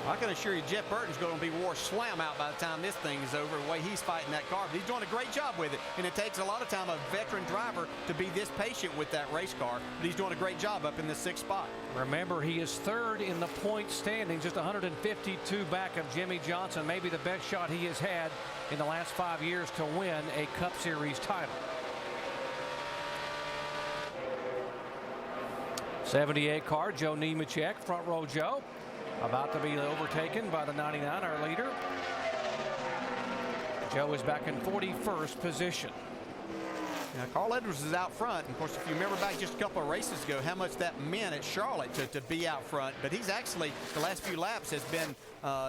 I can assure you Jeff Burton's going to be wore slam out by the time this thing is over, the way he's fighting that car. But he's doing a great job with it, and it takes a lot of time, a veteran driver, to be this patient with that race car. But he's doing a great job up in the 6th spot. Remember, he is third in the point standing, just 152 back of Jimmy Johnson, maybe the best shot he has had in the last 5 years to win a Cup Series title. 78 car, Joe Nemechek, front row Joe. About to be overtaken by the 99, our leader. Joe is back in 41st position. Now, Carl Edwards is out front. Of course, if you remember back just a couple of races ago, how much that meant at Charlotte to be out front. But he's actually, the last few laps, has been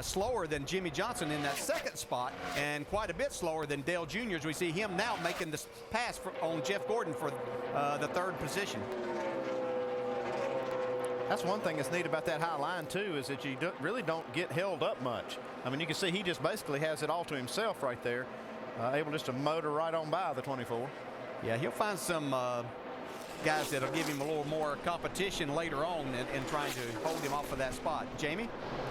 slower than Jimmy Johnson in that 2nd spot, and quite a bit slower than Dale Jr. as we see him now making the pass on Jeff Gordon for the 3rd position. That's one thing that's neat about that high line, too, is that you really don't get held up much. I mean, you can see he just basically has it all to himself right there, able just to motor right on by the 24. Yeah, he'll find some guys that'll give him a little more competition later on in trying to hold him off of that spot. Jamie?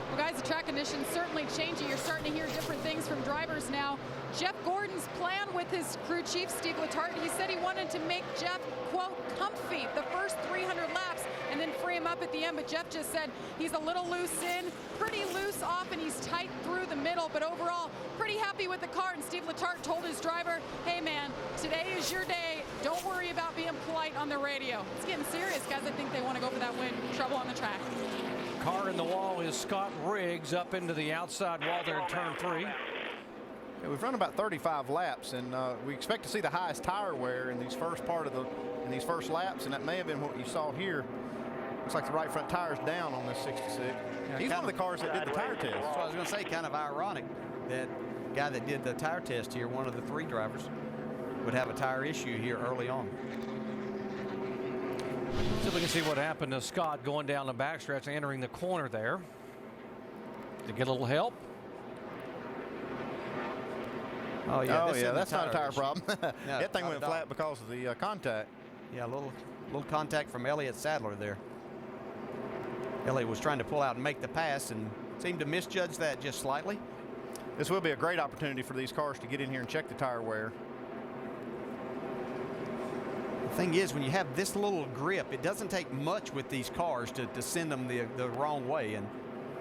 Well, guys, the track conditions certainly changing. You're starting to hear different things from drivers now. Jeff Gordon's plan with his crew chief, Steve Letarte, he said he wanted to make Jeff, quote, comfy the first 300 laps and then free him up at the end. But Jeff just said he's a little loose in, pretty loose off, and he's tight through the middle. But overall, pretty happy with the car. And Steve Letarte told his driver, hey, man, today is your day. Don't worry about being polite on the radio. It's getting serious, guys. I think they want to go for that win. Trouble on the track. Car in the wall is Scott Riggs up into the outside wall there in turn 3. Yeah, we've run about 35 laps, and we expect to see the highest tire wear in these first laps, and that may have been what you saw here. Looks like the right front tire's down on this 66. Yeah, he's one of the cars that did the tire test. That's what I was going to say, kind of ironic that guy that did the tire test here, one of the 3 drivers, would have a tire issue here early on. So we can see what happened to Scott going down the backstretch, entering the corner there. To get a little help. Oh yeah, that's not a tire problem. No, that thing went flat because of the contact. Yeah, a little contact from Elliott Sadler there. Elliott was trying to pull out and make the pass and seemed to misjudge that just slightly. This will be a great opportunity for these cars to get in here and check the tire wear. The thing is, when you have this little grip, it doesn't take much with these cars to send them the wrong way, and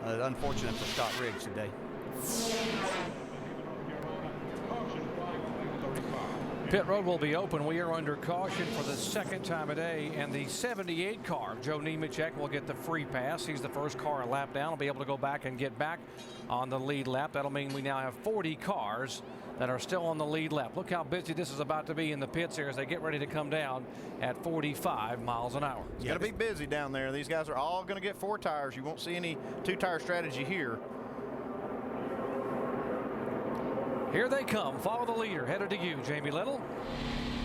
unfortunate for Scott Riggs today. Pit road will be open. We are under caution for the 2nd time a day, and the 78 car, Joe Nemechek, will get the free pass. He's the first car a lap down. He'll be able to go back and get back on the lead lap. That'll mean we now have 40 cars that are still on the lead lap. Look how busy this is about to be in the pits here as they get ready to come down at 45 miles an hour. It's going to be busy down there. These guys are all going to get 4 tires. You won't see any 2-tire strategy here. Here they come. Follow the leader. Headed to you, Jamie Little.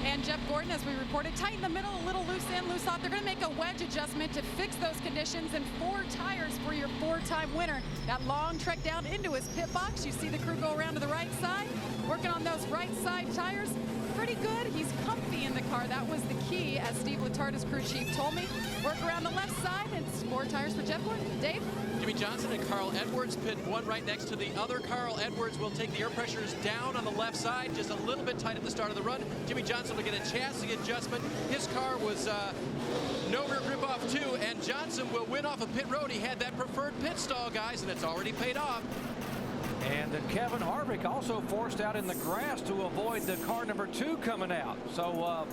And Jeff Gordon, as we reported, tight in the middle, a little loose in, loose off. They're going to make a wedge adjustment to fix those conditions, and 4 tires for your 4-time winner. That long trek down into his pit box. You see the crew go around to the right side, working on those right side tires. Pretty good. He's comfy in the car. That was the key, as Steve Letarte, his crew chief, told me. Work around the left side, and 4 tires for Jeff Gordon. Dave? Jimmie Johnson and Carl Edwards pit one right next to the other. Carl Edwards will take the air pressures down on the left side, just a little bit tight at the start of the run. Jimmie Johnson will get a chassis adjustment. His car was no rear grip off too, and Johnson will win off a pit road. He had that preferred pit stall, guys, and it's already paid off. And Kevin Harvick also forced out in the grass to avoid the car number 2 coming out. So,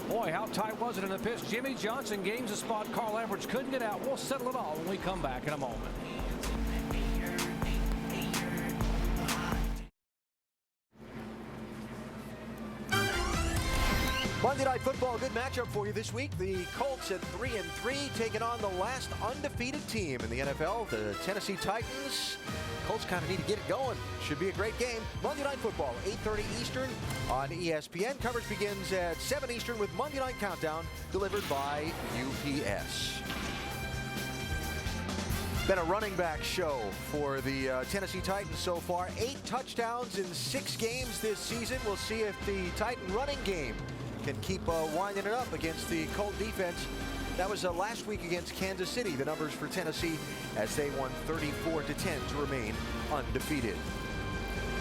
boy, how tight was it in the pits? Jimmie Johnson gains a spot. Carl Edwards couldn't get out. We'll settle it all when we come back in a moment. Monday Night Football, a good matchup for you this week. The Colts at 3-3 taking on the last undefeated team in the NFL, the Tennessee Titans. Colts kind of need to get it going. Should be a great game. Monday Night Football, 8:30 Eastern on ESPN. Coverage begins at 7 Eastern with Monday Night Countdown delivered by UPS. Been a running back show for the Tennessee Titans so far. 8 touchdowns in 6 games this season. We'll see if the Titan running game can keep winding it up against the Colt defense. That was last week against Kansas City. The numbers for Tennessee as they won 34-10 to remain undefeated.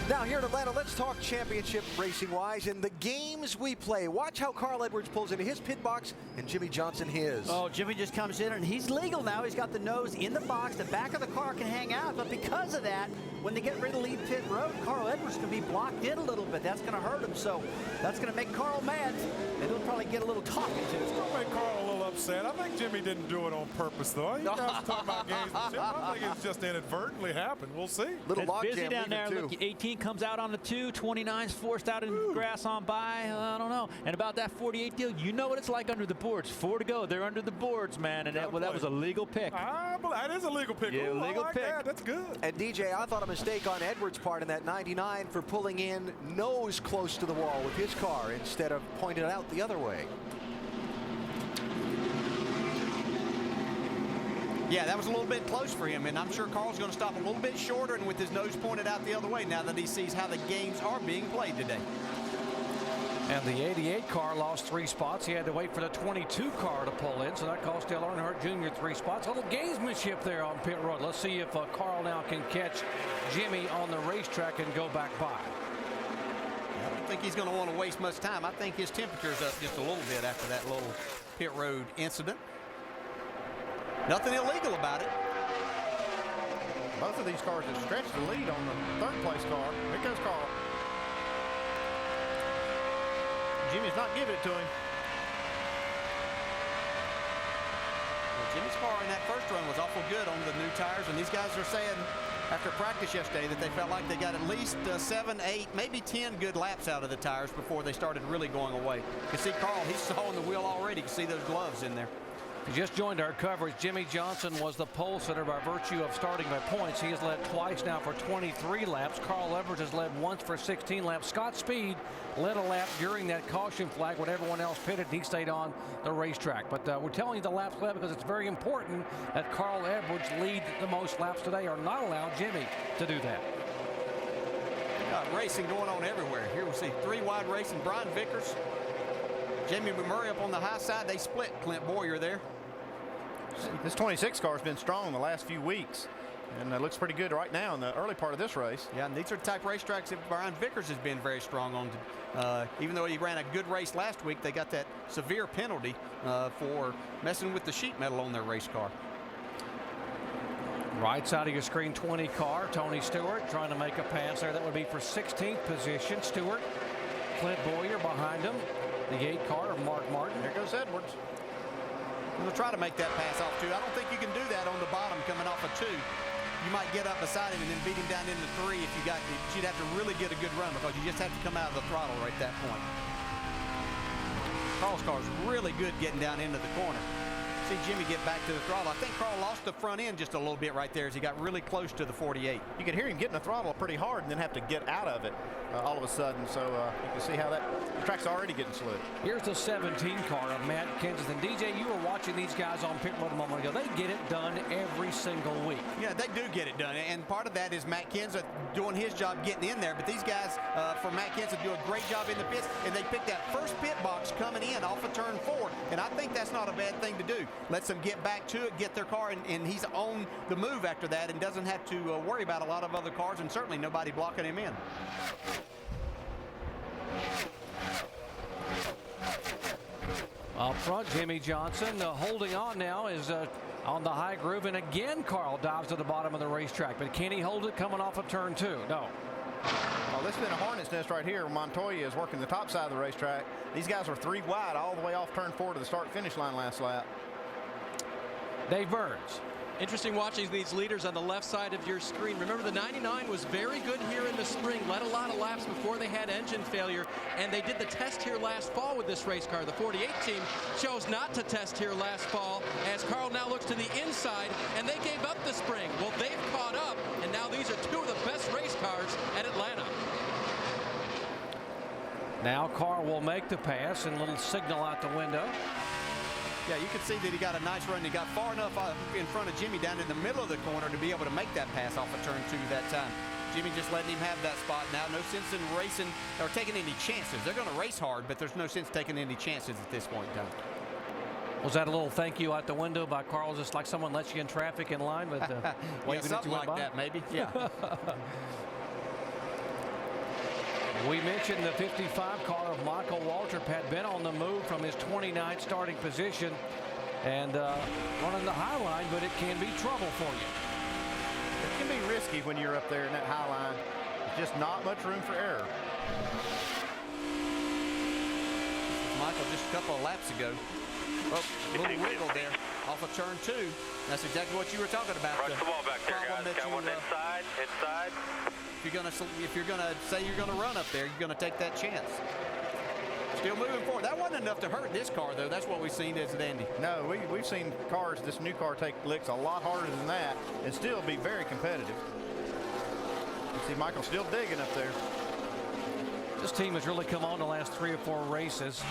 Now here in Atlanta, let's talk championship racing-wise and the games we play. Watch how Carl Edwards pulls into his pit box and Jimmie Johnson his. Oh, Jimmie just comes in and he's legal now. He's got the nose in the box. The back of the car can hang out, but because of that, when they get ready to leave pit road, Carl Edwards can be blocked in a little bit. That's going to hurt him, so that's going to make Carl mad, and he'll probably get a little talking to. It's going to make Carl a little upset. I think Jimmie didn't do it on purpose, though. You guys talk about games with Jimmie. I think it's just inadvertently happened. We'll see. Little it's busy down there. Look, 18 comes out on the 2, 29's forced out in the grass on by. I don't know. And about that 48 deal, you know what it's like under the boards. 4 to go. They're under the boards, man. And that was a legal pick. That is a legal pick. Yeah, Ooh, legal I like pick. That. That's good. And DJ, I thought a mistake on Edwards' part in that 99 for pulling in nose close to the wall with his car instead of pointing it out the other way. Yeah, that was a little bit close for him, and I'm sure Carl's going to stop a little bit shorter and with his nose pointed out the other way now that he sees how the games are being played today. And the 88 car lost 3 spots. He had to wait for the 22 car to pull in, so that cost Dale Earnhardt Jr. 3 spots. A little gamesmanship there on pit road. Let's see if Carl now can catch Jimmie on the racetrack and go back by. I don't think he's going to want to waste much time. I think his temperature's up just a little bit after that little pit road incident. Nothing illegal about it. Both of these cars have stretched the lead on the 3rd place car. Here goes Carl. Jimmie's not giving it to him. Well, Jimmie's car in that first run was awful good on the new tires, and these guys are saying after practice yesterday that they felt like they got at least 7, 8, maybe 10 good laps out of the tires before they started really going away. You can see Carl, he's sawing the wheel already. You can see those gloves in there. If you just joined our coverage, Jimmie Johnson was the pole sitter by virtue of starting by points. He has led twice now for 23 laps. Carl Edwards has led once for 16 laps. Scott Speed led a lap during that caution flag when everyone else pitted. He stayed on the racetrack. But we're telling you the laps led because it's very important that Carl Edwards lead the most laps today or not allow Jimmie to do that. Racing going on everywhere. Here we see 3 wide racing. Brian Vickers, Jamie McMurray up on the high side. They split Clint Boyer there. This 26 car has been strong the last few weeks, and it looks pretty good right now in the early part of this race. Yeah, and these are the type racetracks that Brian Vickers has been very strong on. Even though he ran a good race last week, they got that severe penalty for messing with the sheet metal on their race car. Right side of your screen, 20 car, Tony Stewart trying to make a pass there. That would be for 16th position. Stewart, Clint Boyer behind him. The 8 car of Mark Martin. Here goes Edwards. We'll try to make that pass off 2. I don't think you can do that on the bottom coming off of 2. You might get up beside him and then beat him down into 3 if you got. You'd have to really get a good run because you just have to come out of the throttle right at that point. Carl's car is really good getting down into the corner. See Jimmy get back to the throttle. I think Carl lost the front end just a little bit right there as he got really close to the 48. You could hear him getting the throttle pretty hard and then have to get out of it all of a sudden. So you can see how the track's already getting slick. Here's the 17 car of Matt Kenseth. And DJ, you were watching these guys on pit road a moment ago. They get it done every single week. Yeah, they do get it done. And part of that is Matt Kenseth doing his job getting in there. But these guys, for Matt Kenseth, do a great job in the pits. And they pick that first pit box coming in off of turn 4. And I think that's not a bad thing to do. Lets them get back to it, get their car, and he's on the move after that and doesn't have to worry about a lot of other cars and certainly nobody blocking him in. Up front, Jimmy Johnson holding on now is on the high groove, and again Carl dives to the bottom of the racetrack. But can he hold it coming off of turn 2? No. Oh, this has been a hornet's nest right here. Montoya is working the top side of the racetrack. These guys were 3 wide all the way off turn 4 to the start-finish line last lap. Dave Burns. Interesting watching these leaders on the left side of your screen. Remember, the 99 was very good here in the spring, led a lot of laps before they had engine failure, and they did the test here last fall with this race car. The 48 team chose not to test here last fall, as Carl now looks to the inside, and they gave up the spring. Well, they've caught up, and now these are 2 of the best race cars at Atlanta. Now Carl will make the pass, and a little signal out the window. Yeah, you can see that he got a nice run. He got far enough in front of Jimmy down in the middle of the corner to be able to make that pass off of turn 2 that time. Jimmy just letting him have that spot now. No sense in racing or taking any chances. They're going to race hard, but there's no sense taking any chances at this point in time. Was that a little thank you out the window by Carl, just like someone lets you in traffic in line with yeah, something like that, maybe. Yeah. We mentioned the 55 car of Michael Waltrip had been on the move from his 29th starting position and running the high line, but it can be trouble for you. It can be risky when you're up there in that high line. There's just not much room for error. Michael just a couple of laps ago. Oh, a little wiggle there off of turn 2. That's exactly what you were talking about. Rush the wall back there, guys. Got one inside. If you're gonna say you're gonna run up there, you're gonna take that chance. Still moving forward. That wasn't enough to hurt this car, though. That's what we've seen, isn't it, Andy? No, we've seen cars, this new car, take licks a lot harder than that and still be very competitive. You see Michael still digging up there. This team has really come on the last 3 or 4 races.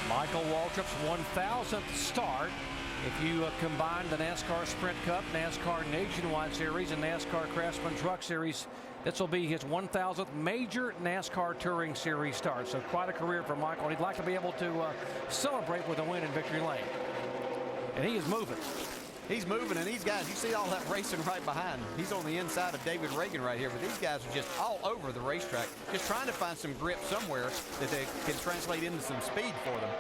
Michael Waltrip's 1,000th start. If you combine the NASCAR Sprint Cup, NASCAR Nationwide Series, and NASCAR Craftsman Truck Series, this will be his 1,000th major NASCAR Touring Series start. So quite a career for Michael. He'd like to be able to celebrate with a win in Victory Lane. And he is moving. He's moving, and these guys, you see all that racing right behind him. He's on the inside of David Reagan right here, but these guys are just all over the racetrack, just trying to find some grip somewhere that they can translate into some speed for them.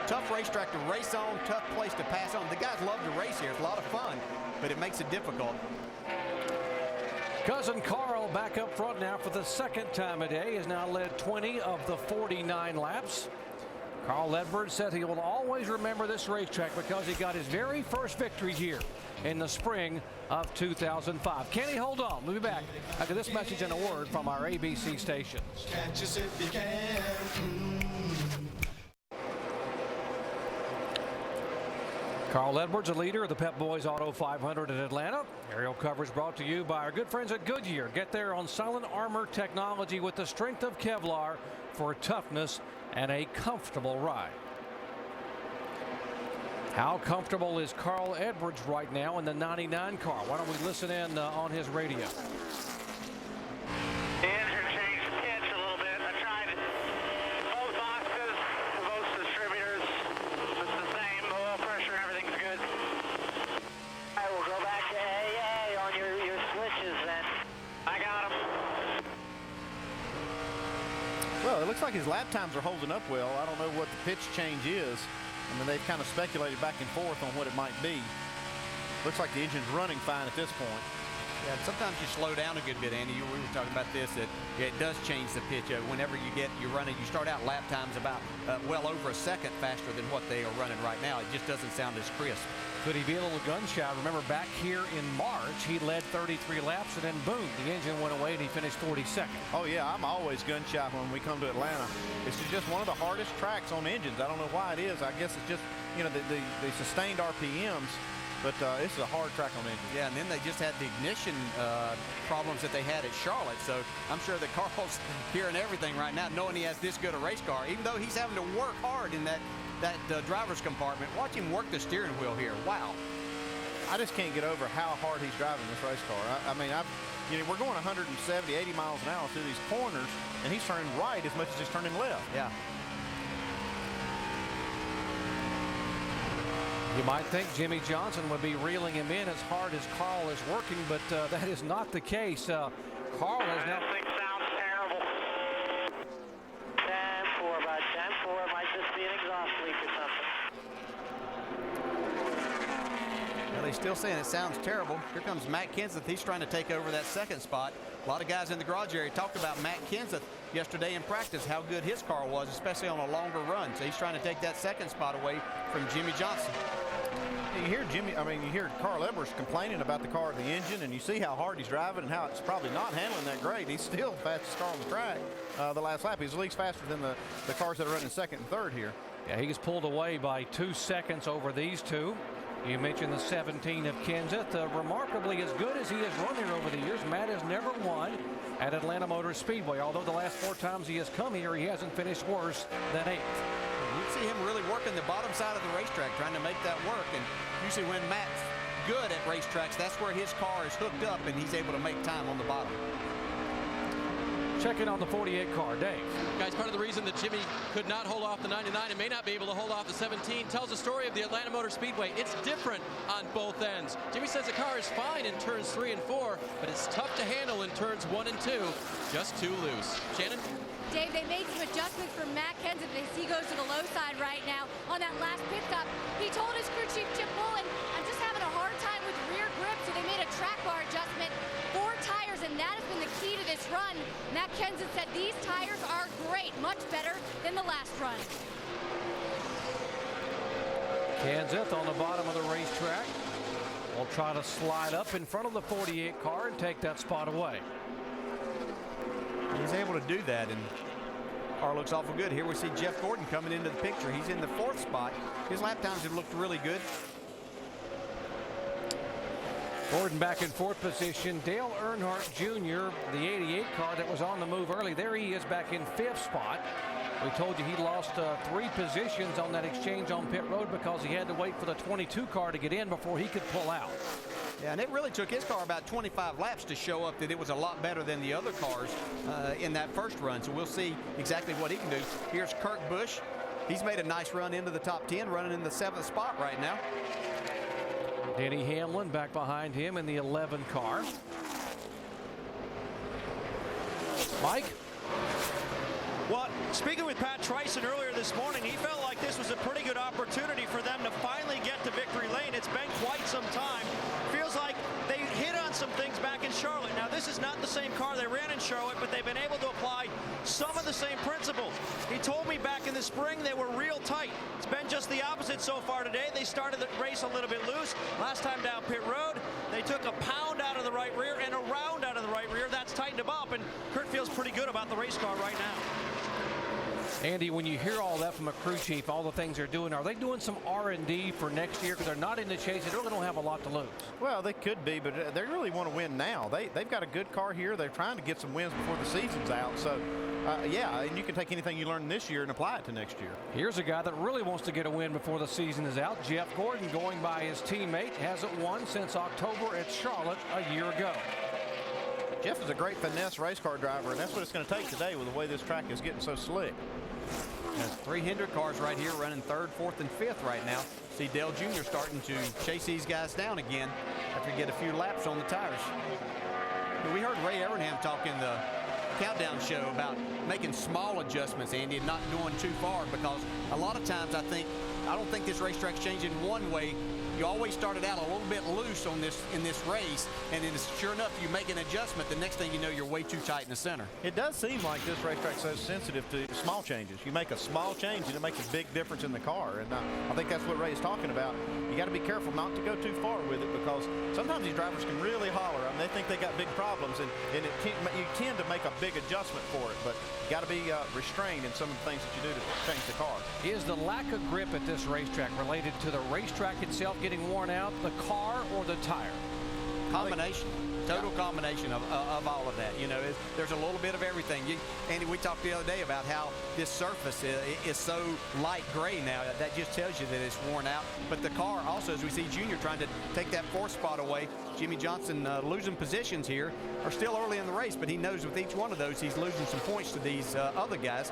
Tough racetrack to race on, tough place to pass on. The guys love to race here. It's a lot of fun, but it makes it difficult. Cousin Carl back up front now for the 2nd time a day. Has now led 20 of the 49 laps. Carl Edwards said he will always remember this racetrack because he got his very first victory here in the spring of 2005. Can he hold on? We'll be back after this message and a word from our ABC stations. Catch us if you can. Carl Edwards, a leader of the Pep Boys Auto 500 in Atlanta. Aerial coverage brought to you by our good friends at Goodyear. Get there on silent armor technology with the strength of Kevlar for toughness and a comfortable ride. How comfortable is Carl Edwards right now in the 99 car? Why don't we listen in on his radio? The engine changed pitch a little bit. I tried both boxes, both distributors. It's the same oil pressure, everything's good. I will go back to AA on your switches then. I got them. Well, it looks like his lap times are holding up well. I don't know what the pitch change is. I mean, they've kind of speculated back and forth on what it might be. Looks like the engine's running fine at this point. Yeah, sometimes you slow down a good bit, Andy. We were talking about this, that it does change the pitch. Whenever you're running, you start out lap times about well over a second faster than what they are running right now. It just doesn't sound as crisp. Could he be a little gun shy? Remember back here in March, he led 33 laps and then boom, the engine went away and he finished 42nd. Oh yeah, I'm always gun shy when we come to Atlanta. This is just one of the hardest tracks on engines. I don't know why it is. I guess it's just you know, the sustained RPMs. But this is a hard track on engine. Yeah, and then they just had the ignition problems that they had at Charlotte. So I'm sure that Carl's hearing everything right now, knowing he has this good a race car, even though he's having to work hard in that driver's compartment. Watch him work the steering wheel here. Wow. I just can't get over how hard he's driving this race car. I mean, you know, we're going 170, 80 miles an hour through these corners, and he's turning right as much as he's turning left. Yeah. You might think Jimmy Johnson would be reeling him in as hard as Carl is working, but that is not the case. Carl is now. This thing sounds terrible. 10-4, about 10-4. Might just be an exhaust leak or something. Well, he's still saying it sounds terrible. Here comes Matt Kenseth. He's trying to take over that second spot. A lot of guys in the garage area talked about Matt Kenseth yesterday in practice, how good his car was, especially on a longer run. So he's trying to take that second spot away from Jimmy Johnson. You hear you hear Carl Edwards complaining about the car, the engine, and you see how hard he's driving and how it's probably not handling that great. He's still the fastest car on the track the last lap. He's at least faster than the cars that are running second and third here. Yeah, he gets pulled away by 2 seconds over these two. You mentioned the 17 of Kenseth. Remarkably as good as he has run here over the years, Matt has never won at Atlanta Motor Speedway. Although the last 4 times he has come here, he hasn't finished worse than 8th. You see him really working the bottom side of the racetrack, trying to make that work. And usually when Matt's good at racetracks, that's where his car is hooked up and he's able to make time on the bottom. Checking on the 48 car, Dave. Guys, part of the reason that Jimmy could not hold off the 99 and may not be able to hold off the 17 tells the story of the Atlanta Motor Speedway. It's different on both ends. Jimmy says the car is fine in turns 3 and 4, but it's tough to handle in turns 1 and 2. Just too loose. Shannon? Dave, they made some adjustments for Matt Kenseth as he goes to the low side right now on that last pit stop. He told his crew chief, Chip Bullen, I'm just having a hard time with rear grip, so they made a track bar adjustment, 4 tires, and that has been the key to this run. Matt Kenseth said these tires are great, much better than the last run. Kenseth on the bottom of the racetrack will try to slide up in front of the 48 car and take that spot away. He's able to do that, and car looks awful good. Here we see Jeff Gordon coming into the picture. He's in the 4th spot. His lap times have looked really good. Gordon back in 4th position. Dale Earnhardt Jr., the 88 car that was on the move early. There he is back in 5th spot. We told you he lost 3 positions on that exchange on pit road because he had to wait for the 22 car to get in before he could pull out. Yeah, and it really took his car about 25 laps to show up that it was a lot better than the other cars in that first run. So we'll see exactly what he can do. Here's Kurt Busch. He's made a nice run into the top 10, running in the 7th spot right now. Denny Hamlin back behind him in the 11 car. Mike? Well, speaking with Pat Tryson earlier this morning, he felt like this was a pretty good opportunity for them to finally get to victory lane. It's been quite some time. Feels like they hit on some things back in Charlotte. Now, this is not the same car they ran in Charlotte, but they've been able to apply some of the same principles. He told me back in the spring they were real tight. It's been just the opposite so far today. They started the race a little bit loose. Last time down pit road, they took a pound out of the right rear and a round out of the right rear. That's tightened them up, and Kurt feels pretty good about the race car right now. Andy, when you hear all that from a crew chief, all the things they're doing, are they doing some R&D for next year? Because they're not in the chase. They really don't have a lot to lose. Well, they could be, but they really want to win now. They've got a good car here. They're trying to get some wins before the season's out. So, yeah, and you can take anything you learned this year and apply it to next year. Here's a guy that really wants to get a win before the season is out. Jeff Gordon, going by his teammate, hasn't won since October at Charlotte a year ago. Jeff is a great finesse race car driver, and that's what it's going to take today with the way this track is getting so slick. There's 3 Hendrick cars right here running 3rd, 4th, and 5th right now. See Dale Jr. starting to chase these guys down again after he get a few laps on the tires. But we heard Ray Evernham talk in the countdown show about making small adjustments, Andy, and not going too far, because a lot of times I don't think this racetrack's changing one way. You always started out a little bit loose on this in this race, and then sure enough, you make an adjustment. The next thing you know, you're way too tight in the center. It does seem like this racetrack's so sensitive to small changes. You make a small change and it makes a big difference in the car. And I think that's what Ray is talking about. You got to be careful not to go too far with it, because sometimes these drivers can really holler. I mean, they think they got big problems, and you tend to make a big adjustment for it. But you got to be restrained in some of the things that you do to change the car. Is the lack of grip at this racetrack related to the racetrack itself getting worn out, the car, or the tire? Combination. Total combination of all of that. You know, there's a little bit of everything. Andy, we talked the other day about how this surface is so light gray now. That just tells you that it's worn out. But the car also, as we see Junior trying to take that fourth spot away, Jimmie Johnson losing positions here, are still early in the race, but he knows with each one of those he's losing some points to these other guys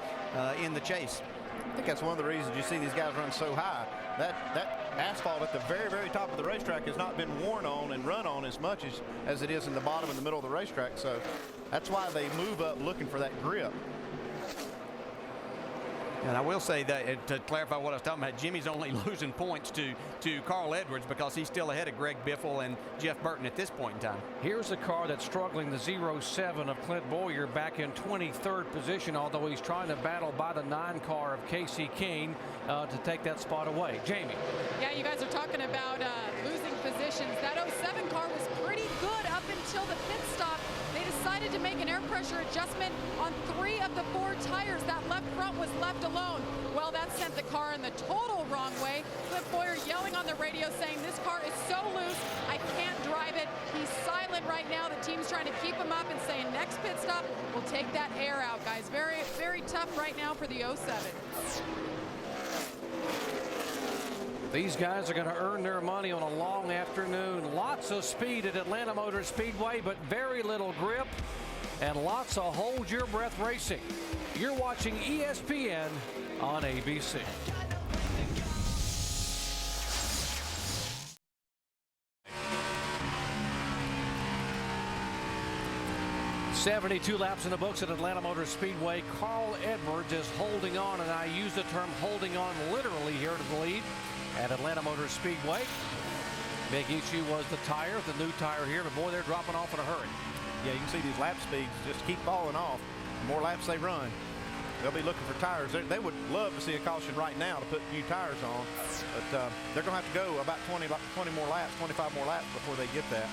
in the chase. I think that's one of the reasons you see these guys run so high. That asphalt at the very, very top of the racetrack has not been worn on and run on as much as it is in the bottom and the middle of the racetrack. So that's why they move up looking for that grip. And I will say that, to clarify what I was talking about, Jimmy's only losing points to Carl Edwards because he's still ahead of Greg Biffle and Jeff Burton at this point in time. Here's a car that's struggling, the 07 of Clint Boyer, back in 23rd position, although he's trying to battle by the 9 car of Casey Kane to take that spot away. Jamie. Yeah, you guys are talking about losing positions. That 07 car was pretty good up until the pit stop. They decided to make an air pressure adjustment on 3 of the 4 tires. That left front was left alone. Well, that sent the car in the total wrong way. Clint Boyer yelling on the radio saying, this car is so loose, I can't drive it. He's silent right now. The team's trying to keep him up and saying, next pit stop, we'll take that air out, guys. Very, very tough right now for the 07. These guys are going to earn their money on a long afternoon. Lots of speed at Atlanta Motor Speedway, but very little grip and lots of hold your breath racing. You're watching ESPN on ABC. "72 laps in the books at Atlanta Motor Speedway. Carl Edwards is holding on, and I use the term holding on literally here to the lead at Atlanta Motor Speedway. Big issue was the tire, the new tire here, but boy, they're dropping off in a hurry. Yeah, you can see these lap speeds just keep falling off. The more laps they run, they'll be looking for tires. They would love to see a caution right now to put new tires on, but they're going to have to go about 20 more laps, 25 more laps before they get that.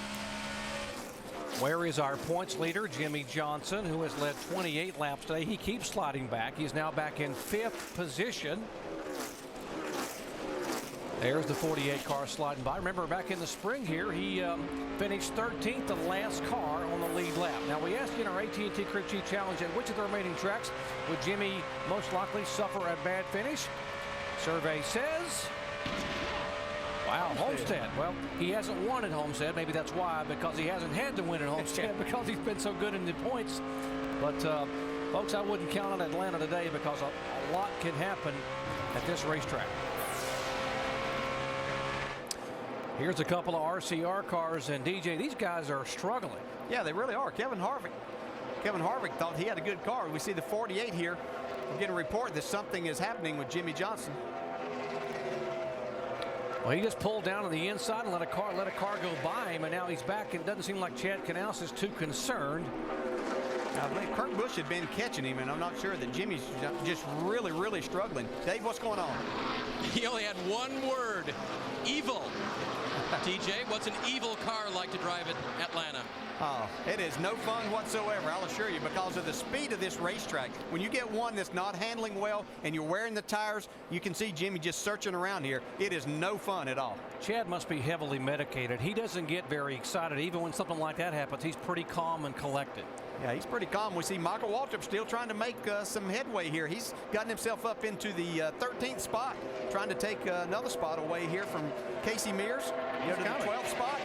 Where is our points leader, Jimmie Johnson, who has led 28 laps today? He keeps sliding back. He's now back in 5th position. There's the 48 car sliding by. Remember, back in the spring here, he finished 13th, the last car on the lead lap. Now, we asked in our AT&T Crew Chief Challenge at which of the remaining tracks would Jimmie most likely suffer a bad finish. Survey says, wow, Homestead. Well, he hasn't won at Homestead. Maybe that's why, because he hasn't had to win at Homestead because he's been so good in the points. But, folks, I wouldn't count on Atlanta today because a lot can happen at this racetrack. Here's a couple of RCR cars, and DJ, these guys are struggling. Yeah, they really are. Kevin Harvick thought he had a good car. We see the 48 here. We're getting a report that something is happening with Jimmie Johnson. Well, he just pulled down on the inside and let a car go by him, and now he's back. It doesn't seem like Chad Knaus is too concerned. I believe Kurt Busch had been catching him, and I'm not sure that Jimmie's just really, really struggling. Dave, what's going on? He only had one word: evil. TJ, what's an evil car like to drive at Atlanta? Oh, it is no fun whatsoever, I'll assure you, because of the speed of this racetrack. When you get one that's not handling well and you're wearing the tires, you can see Jimmie just searching around here. It is no fun at all. Chad must be heavily medicated. He doesn't get very excited. Even when something like that happens, he's pretty calm and collected. Yeah, he's pretty calm. We see Michael Waltrip still trying to make some headway here. He's gotten himself up into the 13th spot, trying to take another spot away here from Casey Mears. Go to the 12th spot,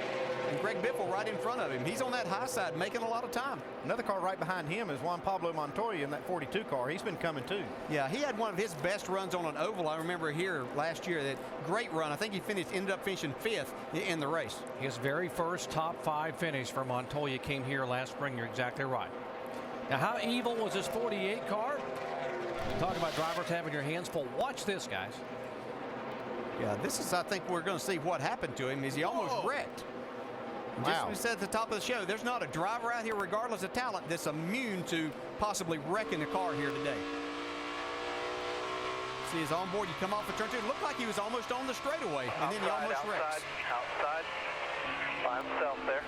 and Greg Biffle right in front of him. He's on that high side, making a lot of time. Another car right behind him is Juan Pablo Montoya in that 42 car. He's been coming too. Yeah, he had one of his best runs on an oval. I remember here last year, that great run. I think he ended up finishing 5th in the race. His very first top 5 finish for Montoya came here last spring. You're exactly right. Now, how evil was this 48 car? Talk about drivers having your hands full. Watch this, guys. Yeah, this is, I think we're going to see what happened to him. Is he almost wrecked? Wow. Just as we said at the top of the show, there's not a driver out here, regardless of talent, that's immune to possibly wrecking a car here today. See his onboard, you come off of turn 2. It looked like he was almost on the straightaway, and then he almost wrecks. Outside. By himself there.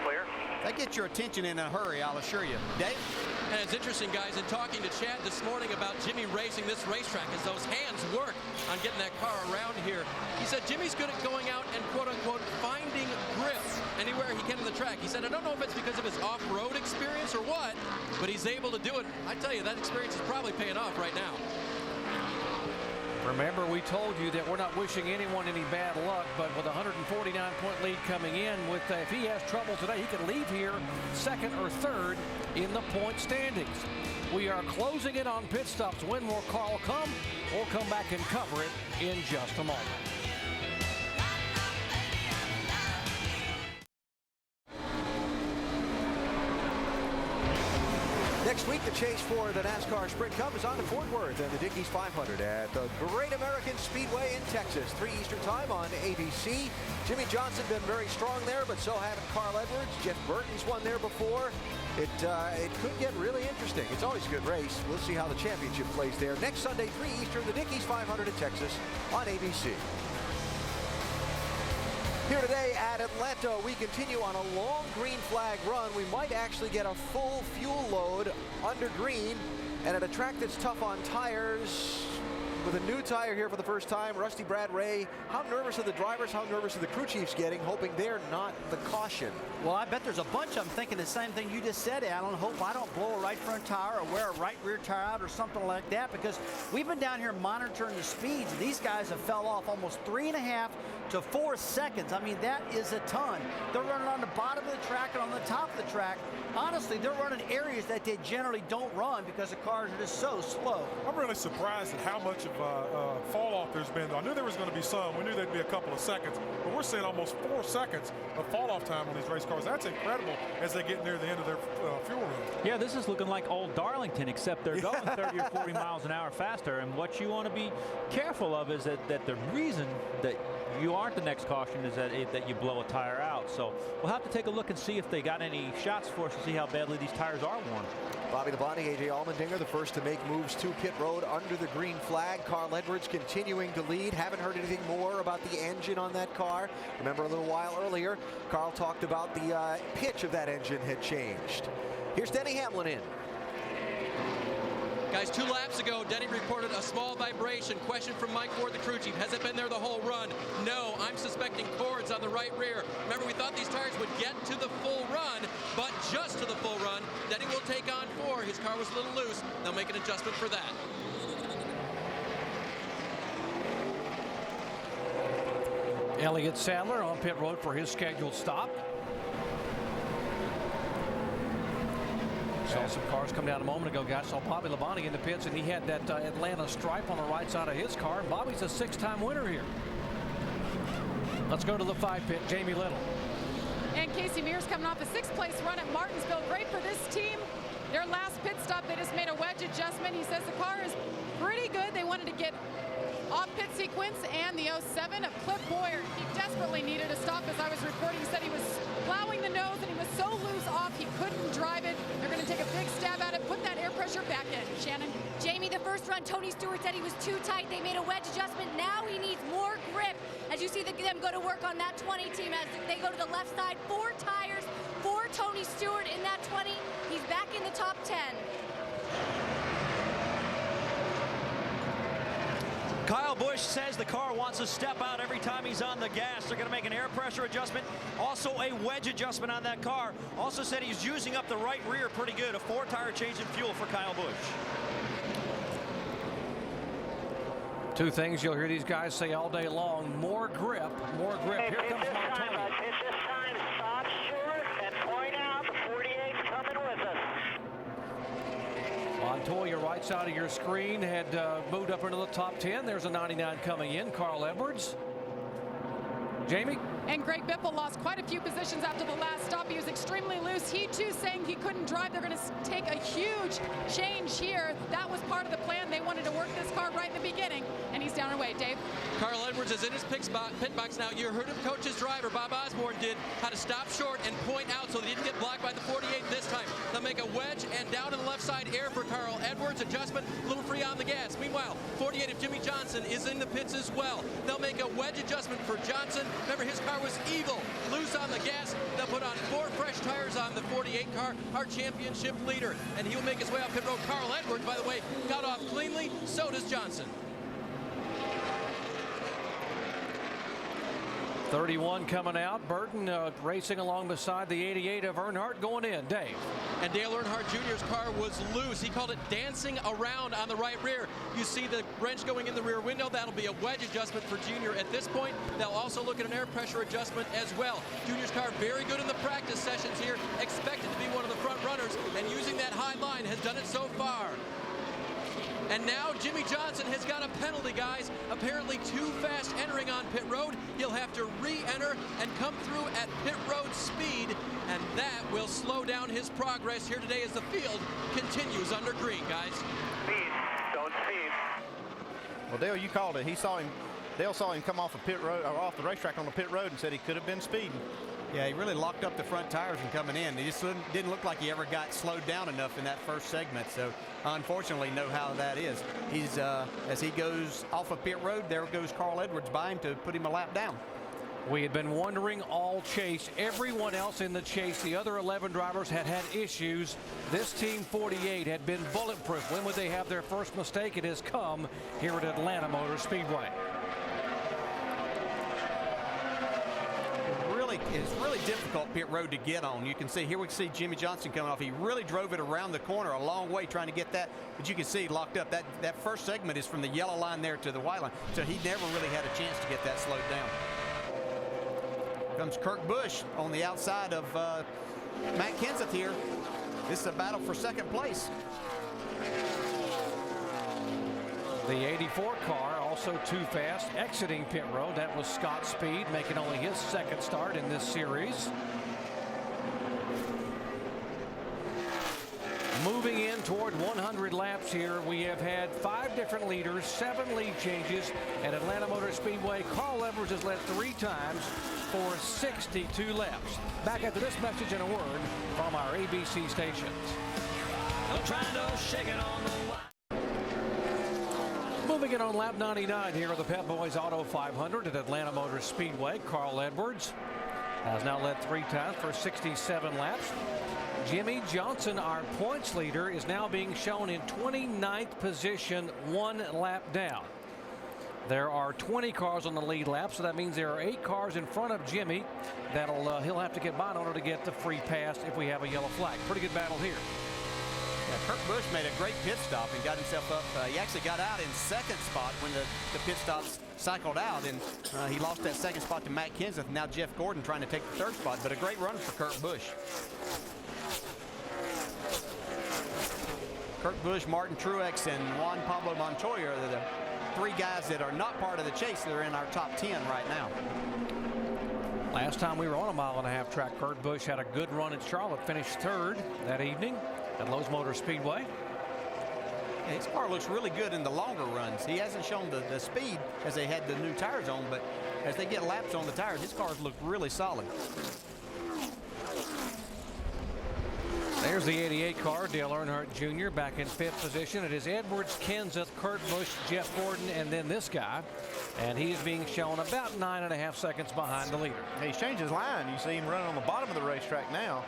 Clear. That gets your attention in a hurry, I'll assure you. Dave? And it's interesting, guys, in talking to Chad this morning about Jimmy racing this racetrack, as those hands work on getting that car around here. He said Jimmy's good at going out and, quote-unquote, finding grip anywhere he can in the track. He said, I don't know if it's because of his off-road experience or what, but he's able to do it. I tell you, that experience is probably paying off right now. Remember, we told you that we're not wishing anyone any bad luck, but with a 149-point lead coming in, with if he has trouble today, he could leave here second or third in the point standings. We are closing in on pit stops. When will Carl come? We'll come back and cover it in just a moment. Next week, the chase for the NASCAR Sprint Cup is on to Fort Worth and the Dickies 500 at the Great American Speedway in Texas. 3 Eastern time on ABC. Jimmy Johnson been very strong there, but so haven't Carl Edwards. Jeff Burton's won there before. It could get really interesting. It's always a good race. We'll see how the championship plays there. Next Sunday, 3 Eastern, the Dickies 500 in Texas on ABC. Here today at Atlanta, we continue on a long green flag run. We might actually get a full fuel load under green, and at a track that's tough on tires, with a new tire here for the first time, Rusty Brad Ray. How nervous are the drivers? How nervous are the crew chiefs getting, hoping they're not the caution? Well, I bet there's a bunch of them thinking the same thing you just said, Alan. Hope I don't blow a right front tire or wear a right rear tire out or something like that, because we've been down here monitoring the speeds. These guys have fell off almost 3.5 to 4 seconds. I mean, that is a ton. They're running on the bottom of the track and on the top of the track. Honestly, they're running areas that they generally don't run because the cars are just so slow. I'm really surprised at how much of fall off there's been. I knew there was going to be some. We knew there'd be a couple of seconds, but we're seeing almost 4 seconds of fall off time on these race cars. That's incredible as they get near the end of their fuel run. Yeah, this is looking like old Darlington, except they're going 30 or 40 miles an hour faster. And what you want to be careful of is that the reason that you aren't the next caution is that you blow a tire out. So we'll have to take a look and see if they got any shots for us to see how badly these tires are worn. Bobby Labonte, A.J. Allmendinger, the first to make moves to pit road under the green flag. Carl Edwards continuing to lead. Haven't heard anything more about the engine on that car. Remember a little while earlier, Carl talked about the pitch of that engine had changed. Here's Denny Hamlin in. Guys, 2 laps ago, Denny reported a small vibration. Question from Mike Ford, the crew chief. Has it been there the whole run? No, I'm suspecting cords on the right rear. Remember, we thought these tires would get to the full run, but just to the full run. Denny will take on 4. His car was a little loose. They'll make an adjustment for that. Elliott Sadler on pit road for his scheduled stop. Saw some cars come down a moment ago, guys. Saw Bobby Labonte in the pits, and he had that Atlanta stripe on the right side of his car. And Bobby's a 6-time winner here. Let's go to the 5 pit. Jamie Little. And Casey Mears coming off a 6th place run at Martinsville. Great for this team. Their last pit stop, they just made a wedge adjustment. He says the car is pretty good. They wanted to get off pit sequence, and the 07 of Cliff Boyer. He desperately needed a stop, as I was reporting. He said he was plowing the nose and he was so loose off he couldn't drive it. They're going to take a big stab at it, put that air pressure back in. Shannon? Jamie, the first run, Tony Stewart said he was too tight. They made a wedge adjustment. Now he needs more grip. As you see them go to work on that 20 team, as they go to the left side, 4 tires for Tony Stewart in that 20. He's back in the top 10. Kyle Busch says the car wants to step out every time he's on the gas. They're going to make an air pressure adjustment. Also a wedge adjustment on that car. Also said he's using up the right rear pretty good. A 4-tire change in fuel for Kyle Busch. 2 things you'll hear these guys say all day long. More grip, more grip. Hey, Here comes Montoya. It's this time, stop short and point out the 48's coming with us. Montoya, right side of your screen, had moved up into the top 10. There's a 99 coming in. Carl Edwards. Jamie? And Greg Biffle lost quite a few positions after the last stop. He was extremely loose. He too saying he couldn't drive. They're going to take a huge change here. That was part of the plan. They wanted to work this car right in the beginning. And he's down our way. Dave? Carl Edwards is in his pit box now. You heard him coach his driver, Bob Osborne, did how to stop short and point out so that he didn't get blocked by the 48 this time. They'll make a wedge and down to the left side air for Carl Edwards. Adjustment, a little free on the gas. Meanwhile, 48 of Jimmy Johnson is in the pits as well. They'll make a wedge adjustment for Johnson. Remember, his car was evil, loose on the gas. They'll put on 4 fresh tires on the 48 car, our championship leader. And he'll make his way out pit road. Carl Edwards, by the way, got off cleanly. So does Johnson. 31 coming out. Burton racing along beside the 88 of Earnhardt going in. Dave. And Dale Earnhardt Jr.'s car was loose. He called it dancing around on the right rear. You see the wrench going in the rear window. That'll be a wedge adjustment for Junior at this point. They'll also look at an air pressure adjustment as well. Junior's car very good in the practice sessions here. Expected to be one of the front runners, and using that high line has done it so far. And now Jimmy Johnson has got a penalty, guys. Apparently too fast entering on pit road. He'll have to re-enter and come through at pit road speed, and that will slow down his progress here today as the field continues under green, guys. Speed, don't speed. Well, Dale, you called it. Dale saw him come off a pit road or off the racetrack on the pit road and said he could have been speeding. Yeah, he really locked up the front tires and coming in. He just didn't look like he ever got slowed down enough in that first segment. So, unfortunately, know how that is. He's as he goes off of pit road, there goes Carl Edwards by him to put him a lap down. We had been wondering all chase. Everyone else in the chase, the other 11 drivers had issues. This team 48 had been bulletproof. When would they have their first mistake? It has come here at Atlanta Motor Speedway. It's really difficult pit road to get on. You can see here, we can see Jimmy Johnson coming off. He really drove it around the corner a long way trying to get that, but you can see locked up. That first segment is from the yellow line there to the white line, so he never really had a chance to get that slowed down. Here comes Kurt Busch on the outside of Matt Kenseth here. This is a battle for second place. The 84 car also too fast, exiting pit road. That was Scott Speed, making only his second start in this series. Moving in toward 100 laps here, we have had 5 different leaders, 7 lead changes at Atlanta Motor Speedway. Carl Edwards has led 3 times for 62 laps. Back after this message and a word from our ABC stations. Moving in on lap 99 here at the Pep Boys Auto 500 at Atlanta Motor Speedway. Carl Edwards has now led 3 times for 67 laps. Jimmy Johnson, our points leader, is now being shown in 29th position, 1 lap down. There are 20 cars on the lead lap, so that means there are 8 cars in front of Jimmy. He'll have to get by in order to get the free pass if we have a yellow flag. Pretty good battle here. Yeah, Kurt Busch made a great pit stop and got himself up. He actually got out in second spot when the pit stops cycled out, and he lost that second spot to Matt Kenseth. Now Jeff Gordon trying to take the 3rd spot, but a great run for Kurt Busch. Kurt Busch, Martin Truex, and Juan Pablo Montoya are the 3 guys that are not part of the chase. They're in our top 10 right now. Last time we were on a 1.5-mile track, Kurt Busch had a good run at Charlotte, finished 3rd that evening at Lowe's Motor Speedway. Yeah, his car looks really good in the longer runs. He hasn't shown the speed as they had the new tires on, but as they get laps on the tires, his cars look really solid. There's the 88 car, Dale Earnhardt Jr. back in 5th position. It is Edwards, Kenseth, Kurt Busch, Jeff Gordon, and then this guy. And he is being shown about 9.5 seconds behind the leader. He's changed his line. You see him running on the bottom of the racetrack now.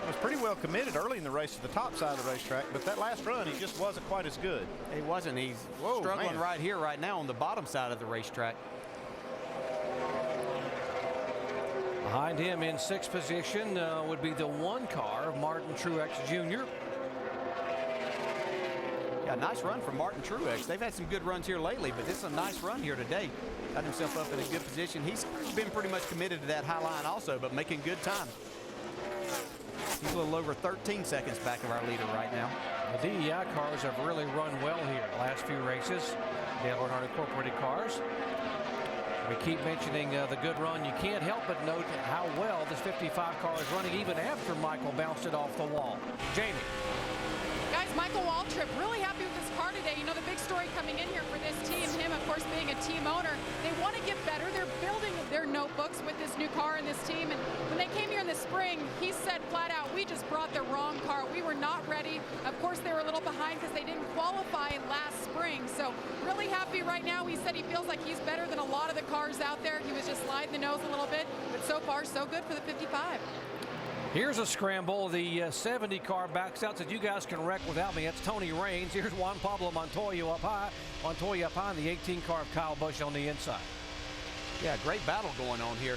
He was pretty well committed early in the race to the top side of the racetrack, but that last run, he just wasn't quite as good. He wasn't. He's struggling right here, right now on the bottom side of the racetrack. Behind him in 6th position would be the 1 car of Martin Truex Jr. Yeah, nice run from Martin Truex. They've had some good runs here lately, but this is a nice run here today. Got himself up in a good position. He's been pretty much committed to that high line also, but making good time. He's a little over 13 seconds back of our leader right now. The DEI cars have really run well here the last few races. Dale Earnhardt Incorporated cars. We keep mentioning the good run. You can't help but note how well this 55 car is running even after Michael bounced it off the wall. Jamie. Guys, Michael Waltrip really happy with his car today. You know, the big story coming in here for this team, him, of course, owner. They want to get better. They're building their notebooks with this new car and this team. And when they came here in the spring, he said flat out, we just brought the wrong car. We were not ready. Of course, they were a little behind because they didn't qualify last spring. So really happy right now. He said he feels like he's better than a lot of the cars out there. He was just sliding the nose a little bit, but so far so good for the 55. Here's a scramble. The 70 car backs out, said you guys can wreck without me. That's Tony Raines. Here's Juan Pablo Montoya up high. Montoya up high, and the 18 car of Kyle Busch on the inside. Yeah, great battle going on here.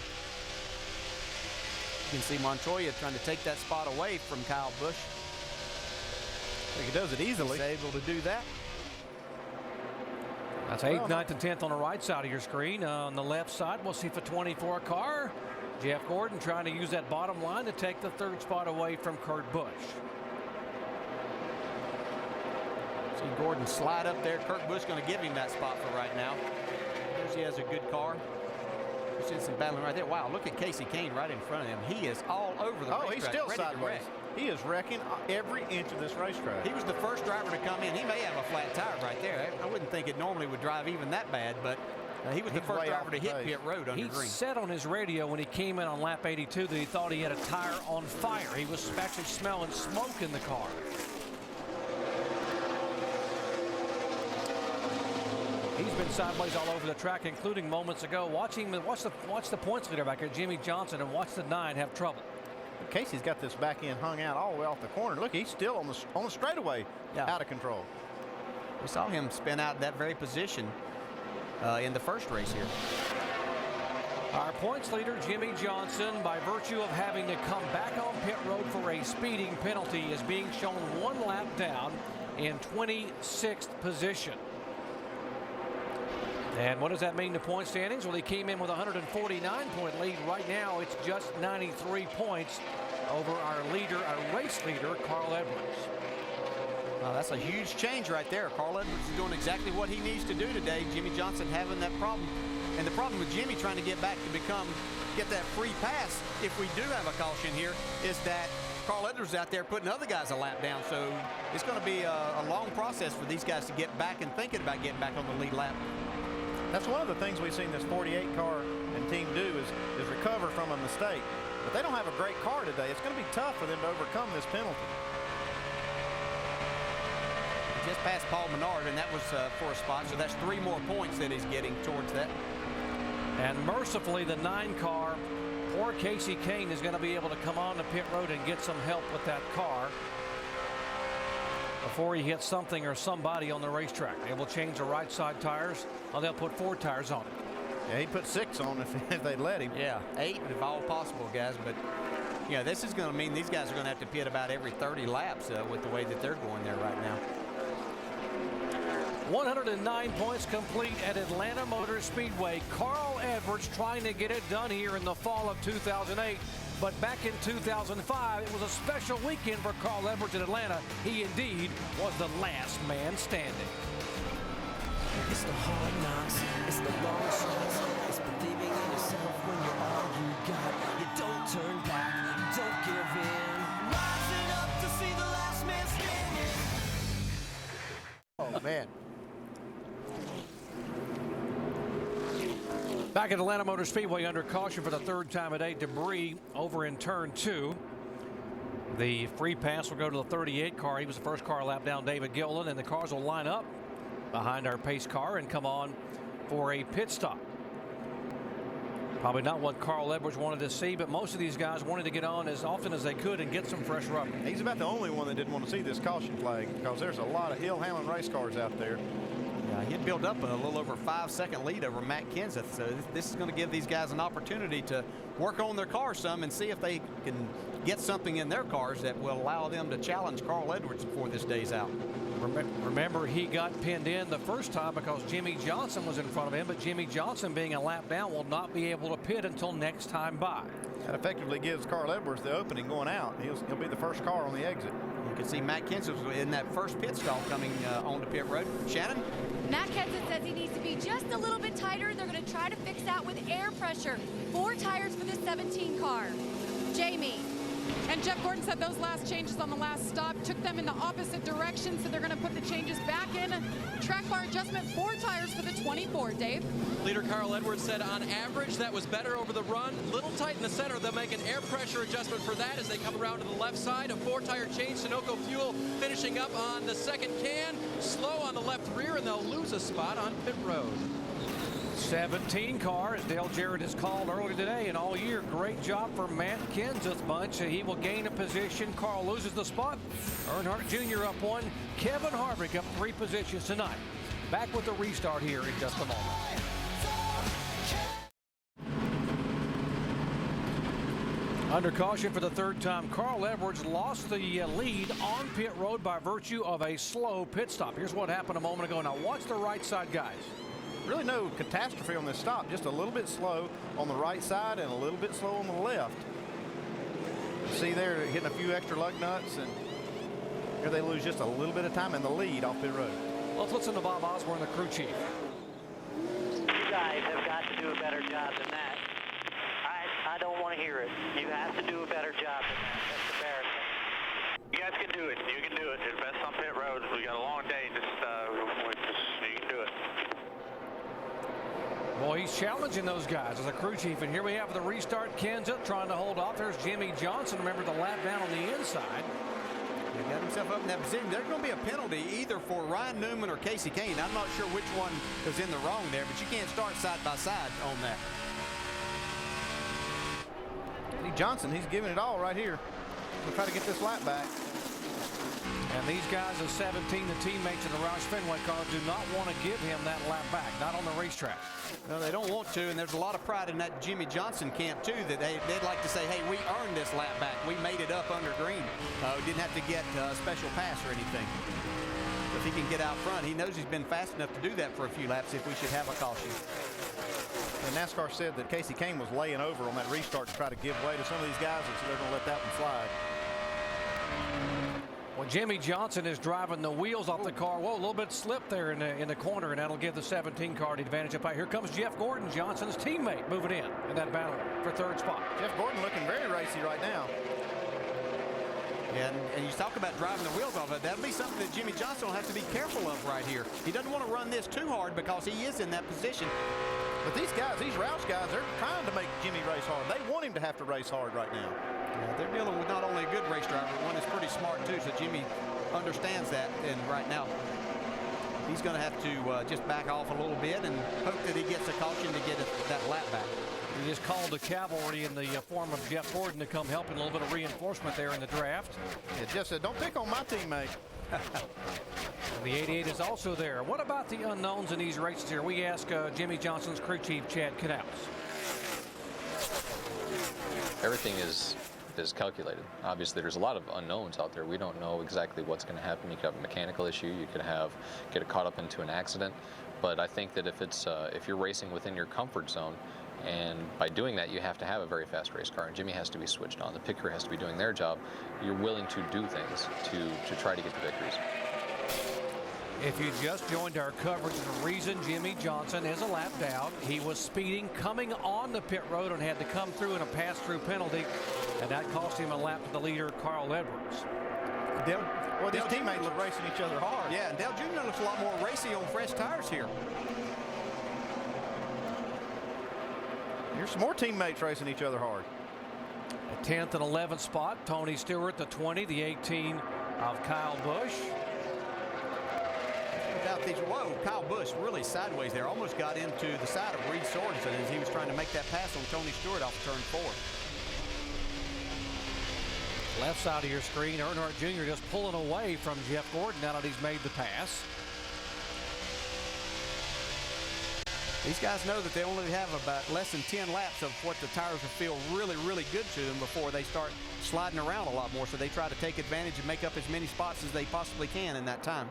You can see Montoya trying to take that spot away from Kyle Busch. I think he does it easily. He's able to do that. That's 8th, 9th, and 10th on the right side of your screen. On the left side, we'll see the 24 car. Jeff Gordon trying to use that bottom line to take the 3rd spot away from Kurt Busch. See Gordon slide up there. Kurt Busch going to give him that spot for right now. There's he has a good car. We're seeing some battling right there. Wow, look at Casey Kane right in front of him. He is all over the racetrack. Oh, he's still ready to sideways. wreck. He is wrecking every inch of this racetrack. He was the first driver to come in. He may have a flat tire right there. I wouldn't think it normally would drive even that bad, but he was the first driver to hit pit road under green. He said on his radio when he came in on lap 82 that he thought he had a tire on fire. He was actually smelling smoke in the car. He's been sideways all over the track, including moments ago. Watch the points leader back here, Jimmy Johnson, and watch the 9 have trouble. Casey's got this back end hung out all the way off the corner. Look, he's still on the straightaway, out of control. We saw him spin out that very position in the first race here. Our points leader, Jimmy Johnson, by virtue of having to come back on pit road for a speeding penalty, is being shown 1 lap down in 26th position. And what does that mean to point standings? Well, he came in with a 149-point lead. Right now, it's just 93 points over our leader, our race leader, Carl Edwards. Well, that's a huge change right there. Carl Edwards is doing exactly what he needs to do today. Jimmy Johnson having that problem. And the problem with Jimmy trying to get back to get that free pass, if we do have a caution here, is that Carl Edwards out there putting other guys a lap down. So it's going to be a long process for these guys to get back and thinking about getting back on the lead lap. That's one of the things we've seen this 48 car and team do is recover from a mistake. But they don't have a great car today. It's going to be tough for them to overcome this penalty. Just past Paul Menard, and that was for a spot. So that's 3 more points that he's getting towards that. And mercifully, the 9 car, poor Casey Kane, is going to be able to come on the pit road and get some help with that car before he hits something or somebody on the racetrack. They will change the right side tires, or they'll put 4 tires on it. Yeah, he'd put 6 on if they'd let him. Yeah, 8 if all possible, guys. But yeah, this is going to mean these guys are going to have to pit about every 30 laps with the way that they're going there right now. 109 points complete at Atlanta Motor Speedway. Carl Edwards trying to get it done here in the fall of 2008. But back in 2005, it was a special weekend for Carl Edwards in Atlanta. He indeed was the last man standing. It's the hard knocks, it's the long shots, it's believing in yourself when you're all you got. You don't turn back, you don't give in. Rising up to see the last man standing. Oh, man. Back at Atlanta Motor Speedway under caution for the 3rd time today. Debris over in turn 2. The free pass will go to the 38 car. He was the first car lap down, David Gilliland, and the cars will line up behind our pace car and come on for a pit stop. Probably not what Carl Edwards wanted to see, but most of these guys wanted to get on as often as they could and get some fresh rubber. He's about the only one that didn't want to see this caution flag because there's a lot of hill-handling race cars out there. Yeah, he'd built up a little over 5-second lead over Matt Kenseth. So this is going to give these guys an opportunity to work on their car some and see if they can get something in their cars that will allow them to challenge Carl Edwards before this day's out. Remember, he got pinned in the first time because Jimmy Johnson was in front of him, but Jimmy Johnson, being a lap down, will not be able to pit until next time by. That effectively gives Carl Edwards the opening going out. He'll be the first car on the exit. You can see Matt Kenseth in that first pit stall coming onto pit road. Shannon? Matt Kenseth says he needs to be just a little bit tighter. They're going to try to fix that with air pressure. 4 tires for the 17 car. Jamie. And Jeff Gordon said those last changes on the last stop took them in the opposite direction, so they're going to put the changes back in. Track bar adjustment, 4 tires for the 24, Dave. Leader Carl Edwards said on average that was better over the run. Little tight in the center. They'll make an air pressure adjustment for that as they come around to the left side. A 4-tire change. Sunoco Fuel finishing up on the second can. Slow on the left rear, and they'll lose a spot on pit road. 17 car, as Dale Jarrett has called earlier today and all year. Great job for Matt Kenseth's bunch. He will gain a position. Carl loses the spot. Earnhardt Jr. up 1. Kevin Harvick up 3 positions tonight. Back with the restart here in just a moment. Under caution for the 3rd time, Carl Edwards lost the lead on pit road by virtue of a slow pit stop. Here's what happened a moment ago. Now watch the right side, guys. Really no catastrophe on this stop, just a little bit slow on the right side and a little bit slow on the left. See there, hitting a few extra lug nuts, and here they lose just a little bit of time in the lead off pit road. Let's listen to Bob Osborne, the crew chief. You guys have got to do a better job than that. I don't want to hear it. You have to do a better job than that. That's embarrassing. You guys can do it. You can do it. You're the best on pit road. We got a long day. Just you can do it. Boy, he's challenging those guys as a crew chief. And here we have the restart. Kenseth trying to hold off. There's Jimmy Johnson. Remember the lap down on the inside. He got himself up in that position. There's going to be a penalty either for Ryan Newman or Casey Kane. I'm not sure which one was in the wrong there, but you can't start side by side on that. Eddie Johnson, he's giving it all right here. We'll try to get this lap back. And these guys at 17, the teammates in the Roush Fenway car, do not want to give him that lap back, not on the racetrack. No, they don't want to, and there's a lot of pride in that Jimmy Johnson camp, too, that they'd like to say, hey, we earned this lap back. We made it up under green. We didn't have to get a special pass or anything. If he can get out front, he knows he's been fast enough to do that for a few laps if we should have a caution. And NASCAR said that Casey Kane was laying over on that restart to try to give way to some of these guys, and so they're going to let that one slide. Well, Jimmy Johnson is driving the wheels off the car. Whoa, a little bit slip there in the corner, and that'll give the 17 car the advantage up high. Here comes Jeff Gordon, Johnson's teammate, moving in that battle for 3rd spot. Jeff Gordon looking very racy right now. Yeah, and you talk about driving the wheels off of it. That'll be something that Jimmy Johnson will have to be careful of right here. He doesn't want to run this too hard because he is in that position. But these guys, these Roush guys, they're trying to make Jimmy race hard. They want him to have to race hard right now. Yeah, they're dealing with not only a good race driver, but one that's pretty smart too, so Jimmy understands that. And right now, he's going to have to just back off a little bit and hope that he gets a caution to get that lap back. He just called the cavalry in the form of Jeff Gordon to come help, and a little bit of reinforcement there in the draft. Yeah, Jeff said, don't pick on my teammate. And the 88 is also there. What about the unknowns in these races here? We ask Jimmy Johnson's crew chief, Chad Knaus. Everything is calculated. Obviously, there's a lot of unknowns out there. We don't know exactly what's going to happen. You could have a mechanical issue. You could get caught up into an accident. But I think that if you're racing within your comfort zone, and by doing that, you have to have a very fast race car, and Jimmy has to be switched on. The pit crew has to be doing their job. You're willing to do things to try to get the victories. If you just joined our coverage, the reason Jimmy Johnson is a lap down, he was speeding coming on the pit road and had to come through in a pass-through penalty, and that cost him a lap to the leader, Carl Edwards. Well, these teammates are racing each other hard. Yeah, and Dale Jr. looks a lot more racy on fresh tires here. Here's some more teammates racing each other hard. The 10th and 11th spot, Tony Stewart, the 20, the 18 of Kyle Busch. Whoa, Kyle Busch really sideways there. Almost got into the side of Reed Sorensen as he was trying to make that pass on Tony Stewart off turn 4. Left side of your screen, Earnhardt Jr. just pulling away from Jeff Gordon now that he's made the pass. These guys know that they only have about less than 10 laps of what the tires will feel really, really good to them before they start sliding around a lot more. So they try to take advantage and make up as many spots as they possibly can in that time.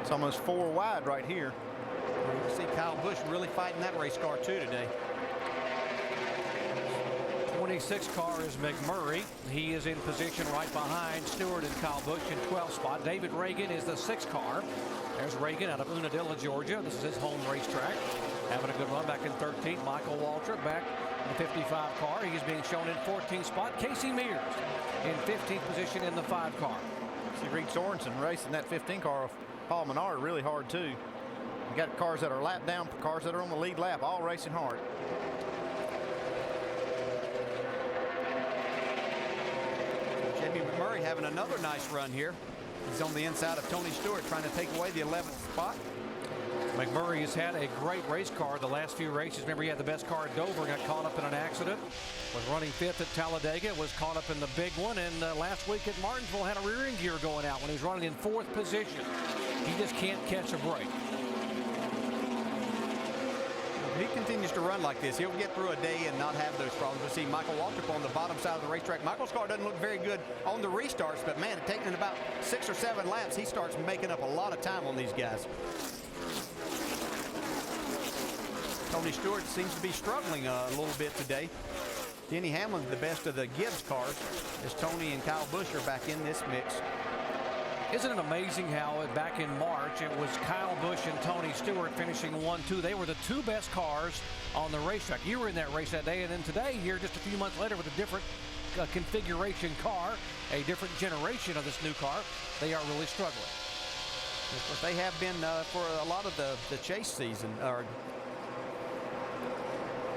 It's almost 4 wide right here. You see Kyle Busch really fighting that race car too today. 26 car is McMurray. He is in position right behind Stewart and Kyle Busch in 12th spot. David Reagan is the 6th car. There's Reagan out of Unadilla, Georgia. This is his home racetrack. Having a good run back in 13th. Michael Waltrip back in the 55 car. He is being shown in 14th spot. Casey Mears in 15th position in the 5 car. See Reed Sorensen racing that 15 car of Paul Menard really hard too. You got cars that are lap down, cars that are on the lead lap, all racing hard. Jamie McMurray having another nice run here. He's on the inside of Tony Stewart trying to take away the 11th spot. McMurray has had a great race car the last few races. Remember, he had the best car at Dover, got caught up in an accident. Was running 5th at Talladega, was caught up in the big one, and last week at Martinsville had a rear end gear going out when he was running in 4th position. He just can't catch a break. If he continues to run like this, he'll get through a day and not have those problems. We see Michael Waltrip on the bottom side of the racetrack. Michael's car doesn't look very good on the restarts, but man, taking about 6 or 7 laps, he starts making up a lot of time on these guys. Tony Stewart seems to be struggling a little bit today. Denny Hamlin's the best of the Gibbs cars as Tony and Kyle Busch are back in this mix. Isn't it amazing how back in March it was Kyle Busch and Tony Stewart finishing 1-2. They were the 2 best cars on the racetrack. You were in that race that day, and then today here just a few months later with a different configuration car, a different generation of this new car, they are really struggling. But they have been for a lot of the chase season.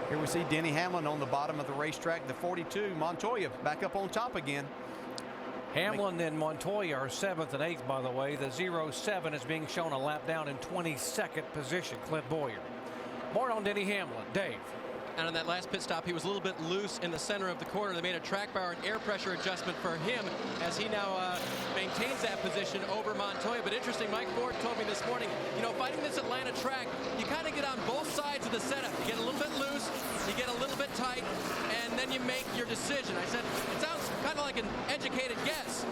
Here we see Denny Hamlin on the bottom of the racetrack. The 42, Montoya back up on top again. Hamlin and Montoya are 7th and 8th, by the way. The 07 is being shown a lap down in 22nd position, Clint Boyer. More on Denny Hamlin. Dave. And on that last pit stop, he was a little bit loose in the center of the corner. They made a track bar and air pressure adjustment for him as he now maintains that position over Montoya. But interesting, Mike Ford told me this morning, you know, fighting this Atlanta track, you kind of get on both sides of the setup. You get a little bit loose, you get a little bit tight, and then you make your decision. I said, it sounds kind of like an educated guess.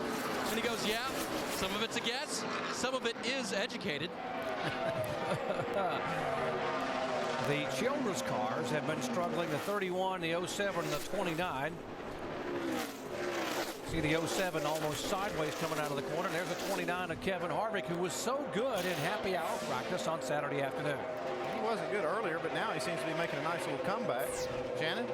And he goes, yeah, some of it's a guess, some of it is educated. The Childress cars have been struggling, the 31, the 07, and the 29. See the 07 almost sideways coming out of the corner. There's a 29 of Kevin Harvick, who was so good in happy hour practice on Saturday afternoon. He wasn't good earlier, but now he seems to be making a nice little comeback. Shannon?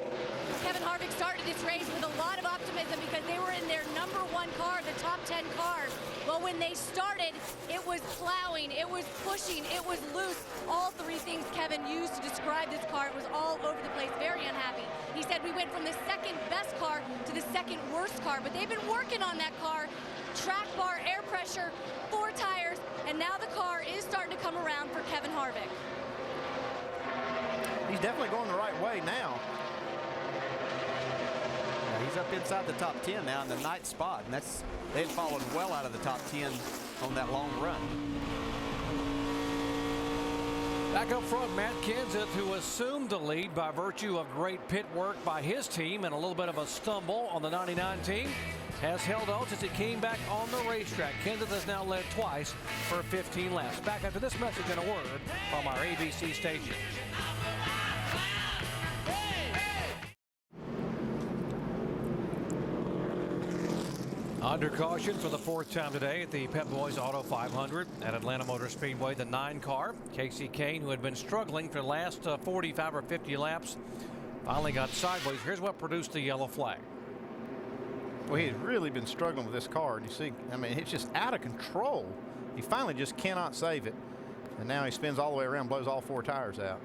Kevin Harvick started this race with a lot of optimism because they were in their #1 car, the top 10 cars. Well, when they started, it was plowing, it was pushing, it was loose. All 3 things Kevin used to describe this car. It was all over the place, very unhappy. He said we went from the 2nd best car to the 2nd worst car, but they've been working on that car. Track bar, air pressure, 4 tires, and now the car is starting to come around for Kevin Harvick. He's definitely going the right way now. He's up inside the top 10 now in the 9th spot, and they've fallen well out of the top 10 on that long run. Back up front, Matt Kenseth, who assumed the lead by virtue of great pit work by his team and a little bit of a stumble on the 99 team, has held on since he came back on the racetrack. Kenseth has now led twice for 15 laps. Back after this message and a word from our ABC station. Under caution for the 4th time today at the Pep Boys Auto 500 at Atlanta Motor Speedway, the 9 car. Casey Kane, who had been struggling for the last 45 or 50 laps, finally got sideways. Here's what produced the yellow flag. Well, he's really been struggling with this car. You see, I mean, it's just out of control. He finally just cannot save it. And now he spins all the way around, blows all 4 tires out.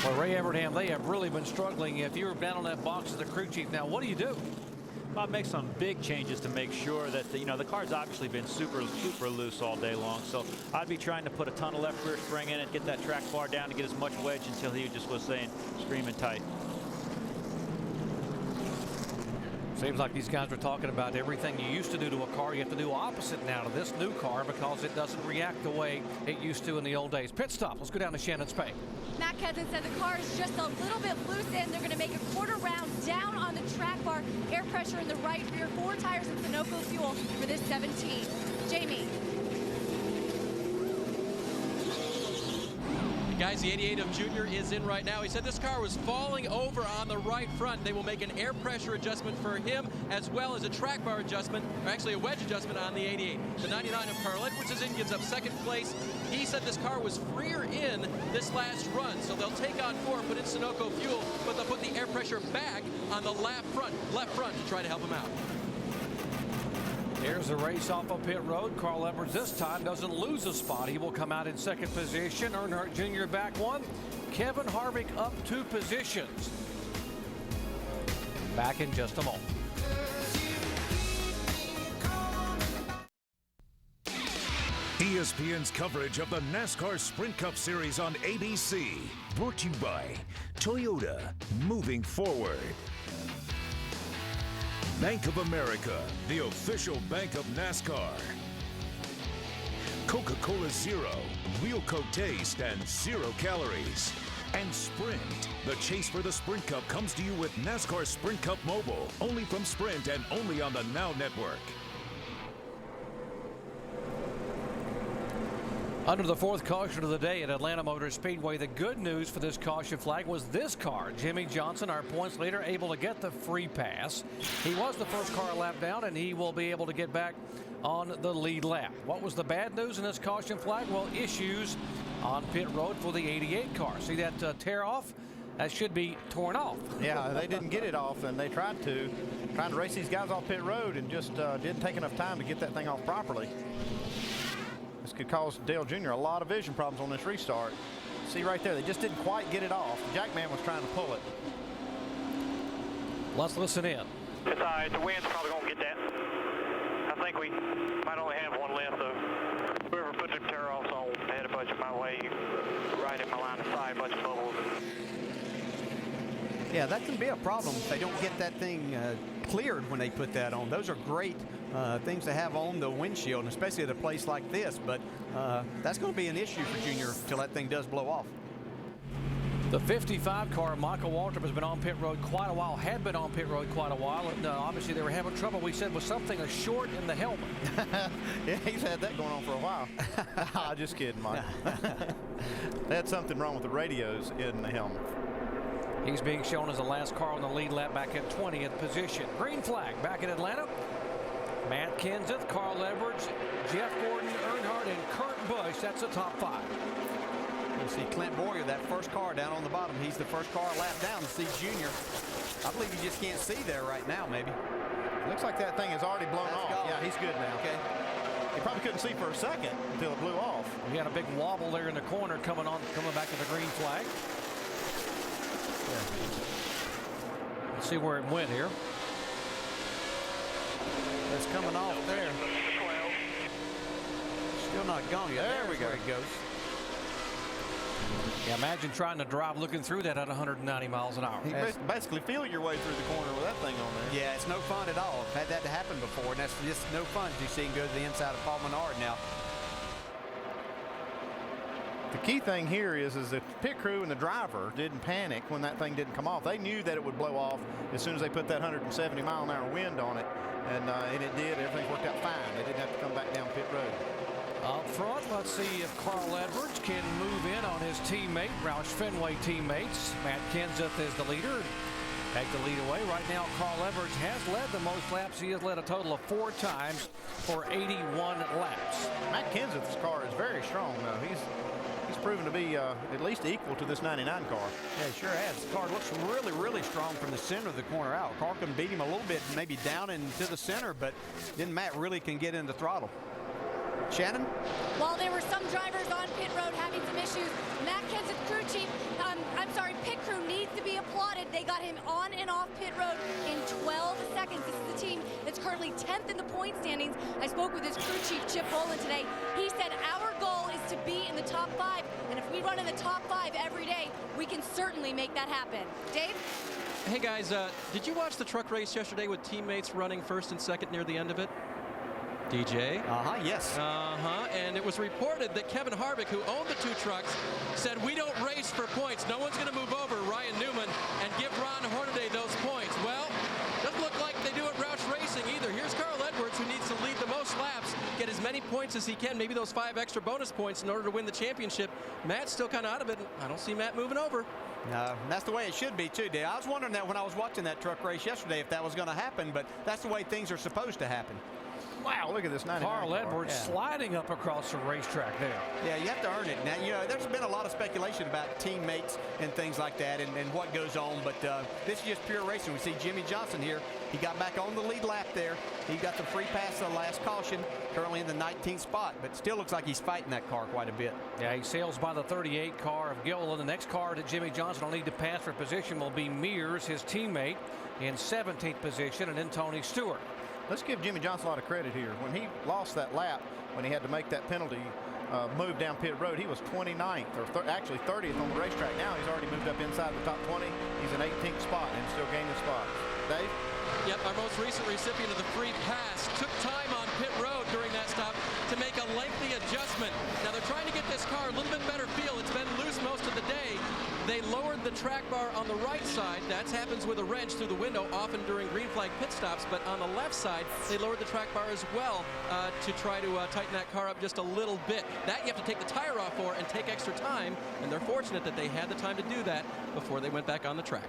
Well, Ray Evernham, they have really been struggling. If you were down on that box as the crew chief now, what do you do? Well, make some big changes to make sure that the car's obviously been super loose all day long. So I'd be trying to put a ton of left rear spring in it, get that track bar down to get as much wedge until he just was saying screaming tight. Seems like these guys were talking about everything you used to do to a car, you have to do opposite now to this new car because it doesn't react the way it used to in the old days. Pit stop. Let's go down to Shannon Spade. Matt Kenseth said the car is just a little bit loose and they're going to make a quarter round down on the track bar. Air pressure in the right rear, 4 tires and Sunoco fuel for this 17. Jamie. The Guys, the 88 of Junior is in right now. He said this car was falling over on the right front. They will make an air pressure adjustment for him as well as a track bar adjustment, or actually a wedge adjustment on the 88. The 99 of Carl Edwards is in, gives up second place. He said this car was freer in this last run, so they'll take on 4, put in Sunoco fuel, but they'll put the air pressure back on the left front to try to help him out. Here's the race off of pit road. Carl Edwards this time doesn't lose a spot. He will come out in second position. Earnhardt Jr. back 1. Kevin Harvick up 2 positions. Back in just a moment. ESPN's coverage of the NASCAR Sprint Cup Series on ABC. Brought to you by Toyota, moving forward. Bank of America, the official bank of NASCAR. Coca-Cola Zero, real Coke taste and 0 calories. And Sprint, the chase for the Sprint Cup comes to you with NASCAR Sprint Cup Mobile, only from Sprint and only on the Now Network. Under the 4th caution of the day at Atlanta Motor Speedway, the good news for this caution flag was this car. Jimmy Johnson, our points leader, able to get the free pass. He was the first car lap down, and he will be able to get back on the lead lap. What was the bad news in this caution flag? Well, issues on pit road for the 88 car. See that tear off? That should be torn off. Yeah, they didn't get it off, and they tried to race these guys off pit road and just didn't take enough time to get that thing off properly. This could cause Dale Jr. a lot of vision problems on this restart. See right there, they just didn't quite get it off. Jackman was trying to pull it. Let's listen in. It's all right. The wind's probably going to get that. I think we might only have one left, though. Whoever put them tear-offs on had a bunch of my way, right in my line of sight, a bunch of bubbles. Yeah, that can be a problem if they don't get that thing cleared when they put that on. Those are great things to have on the windshield, and especially at a place like this, but that's going to be an issue for Junior until that thing does blow off. The 55 car, Michael Waltrip, has been on pit road quite a while, had been on pit road quite a while, and obviously they were having trouble, we said, with something, a short in the helmet. Yeah, he's had that going on for a while. Just kidding, Mike. They had something wrong with the radios in the helmet. He's being shown as the last car on the lead lap back at 20th position. Green flag back in Atlanta. Matt Kenseth, Carl Edwards, Jeff Gordon, Earnhardt, and Kurt Busch. That's the top 5. You see Clint Boyer, that first car down on the bottom. He's the first car lap down to see Junior. I believe you just can't see there right now, maybe. Looks like that thing is already blown off. Gone. Yeah, he's good now. Okay. He probably couldn't see for a second until it blew off. We had a big wobble there in the corner coming back to the green flag. Let's see where it went here. It's coming off there. Still not gone yet. There we go. Where it goes. Yeah, imagine trying to drive looking through that at 190 miles an hour. You basically feel your way through the corner with that thing on there. Yeah, it's no fun at all. I've had that to happen before, and that's just no fun. You see him go to the inside of Paul Menard now. The key thing here is the pit crew and the driver didn't panic when that thing didn't come off. They knew that it would blow off as soon as they put that 170 mile an hour wind on it, and it did. Everything worked out fine. They didn't have to come back down pit road. Up front, let's see if Carl Edwards can move in on his teammate, Roush Fenway teammates. Matt Kenseth is the leader. Take the lead away. Right now, Carl Edwards has led the most laps. He has led a total of 4 times for 81 laps. Matt Kenseth's car is very strong, though. He's proven to be at least equal to this 99 car. Yeah, he sure has. The car looks really, really strong from the center of the corner out. Car can beat him a little bit, maybe down into the center, but then Matt really can get in the throttle. Shannon? While there were some drivers on pit road having some issues, Matt Kenseth pit crew needs to be applauded. They got him on and off pit road in 12 seconds. This is the team that's currently 10th in the point standings. I spoke with his crew chief, Chip Boland, today. He said our goal is to be in the top 5, and if we run in the top 5 every day, we can certainly make that happen. Dave? Hey guys, did you watch the truck race yesterday with teammates running first and second near the end of it? DJ? Yes. And it was reported that Kevin Harvick, who owned the 2 trucks, said, we don't race for points. No one's going to move over Ryan Newman and give Ron Hornaday those points. Well, doesn't look like they do at Roush Racing either. Here's Carl Edwards, who needs to lead the most laps, get as many many points as he can, maybe those 5 extra bonus points in order to win the championship. Matt's still kind of out of it. I don't see Matt moving over. No, that's the way it should be too, Dave. I was wondering that when I was watching that truck race yesterday if that was going to happen, but that's the way things are supposed to happen. Wow, look at this 99 Carl car. Edwards sliding up across the racetrack there. Yeah, you have to earn it. Now, you know, there's been a lot of speculation about teammates and things like that and what goes on, but this is just pure racing. We see Jimmy Johnson here. He got back on the lead lap there. He got the free pass the last caution, currently in the 19th spot, but still looks like he's fighting that car quite a bit. Yeah, he sails by the 38 car of Gilliland. The next car that Jimmy Johnson will need to pass for position will be Mears, his teammate, in 17th position, and then Tony Stewart. Let's give Jimmy Johnson a lot of credit here. When he lost that lap, when he had to make that penalty move down pit road, he was 29th, or actually 30th on the racetrack. Now he's already moved up inside the top 20. He's in 18th spot and still gaining spots. Dave? Yep, our most recent recipient of the free pass took time on pit road during that stop to make a lengthy adjustment. Now they're trying to get this car a little bit better feel. It's been loose most of the day. They lowered the track bar on the right side. That happens with a wrench through the window, often during green flag pit stops. But on the left side, they lowered the track bar as well to try to tighten that car up just a little bit. That you have to take the tire off for and take extra time. And they're fortunate that they had the time to do that before they went back on the track.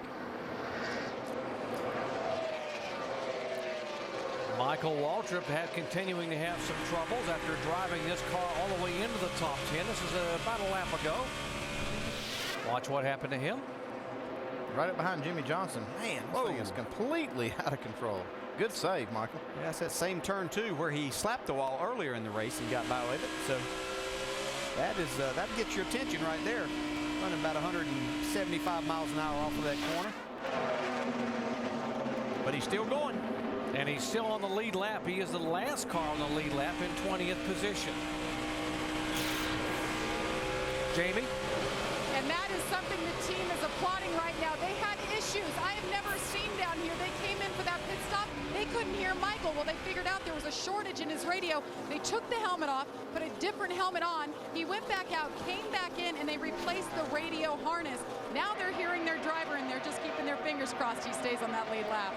Michael Waltrip continuing to have some troubles after driving this car all the way into the top 10. This is about a lap ago. Watch what happened to him. Right up behind Jimmy Johnson. Man, this thing is completely out of control. Good save, Michael. Yeah, that's that same turn too where he slapped the wall earlier in the race and got by with it. So that gets your attention right there. Running about 175 miles an hour off of that corner. But he's still going. And he's still on the lead lap. He is the last car on the lead lap in 20th position. Jamie? And that is something the team is applauding right now. They had issues I have never seen down here. They came in for that pit stop. They couldn't hear Michael. Well, they figured out there was a shortage in his radio. They took the helmet off, put a different helmet on. He went back out, came back in, and they replaced the radio harness. Now they're hearing their driver, and they're just keeping their fingers crossed he stays on that lead lap.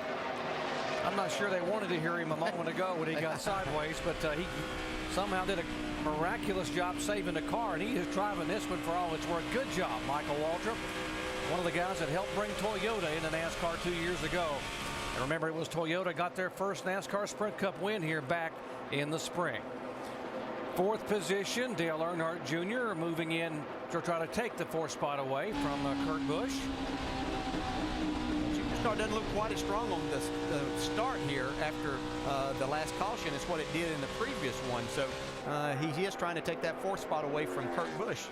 I'm not sure they wanted to hear him a moment ago when he got sideways, but he somehow did a miraculous job saving the car, and he is driving this one for all it's worth. Good job, Michael Waltrip, one of the guys that helped bring Toyota into NASCAR 2 years ago. And remember, it was Toyota got their first NASCAR Sprint Cup win here back in the spring. 4th position, Dale Earnhardt Jr. moving in to try to take the 4th spot away from Kurt Busch. Car doesn't look quite as strong on the start here after the last caution as what it did in the previous one. So he is trying to take that 4th spot away from Kurt Busch.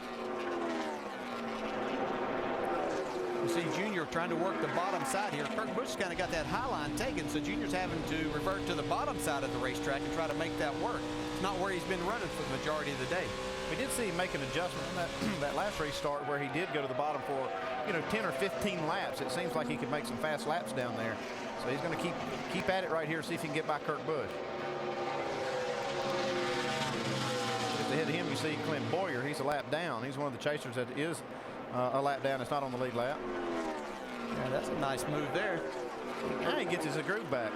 You see Junior trying to work the bottom side here. Kurt Busch kind of got that high line taken, so Junior's having to revert to the bottom side of the racetrack and try to make that work. It's not where he's been running for the majority of the day. We did see him make an adjustment in that last race start where he did go to the bottom for 10 or 15 laps. It seems like he could make some fast laps down there. So he's going to keep at it right here, see if he can get by Kurt Busch. Just ahead of him, you see Clint Boyer. He's a lap down. He's one of the chasers that is a lap down. It's not on the lead lap. Yeah, that's a nice move there. Now he gets his groove back.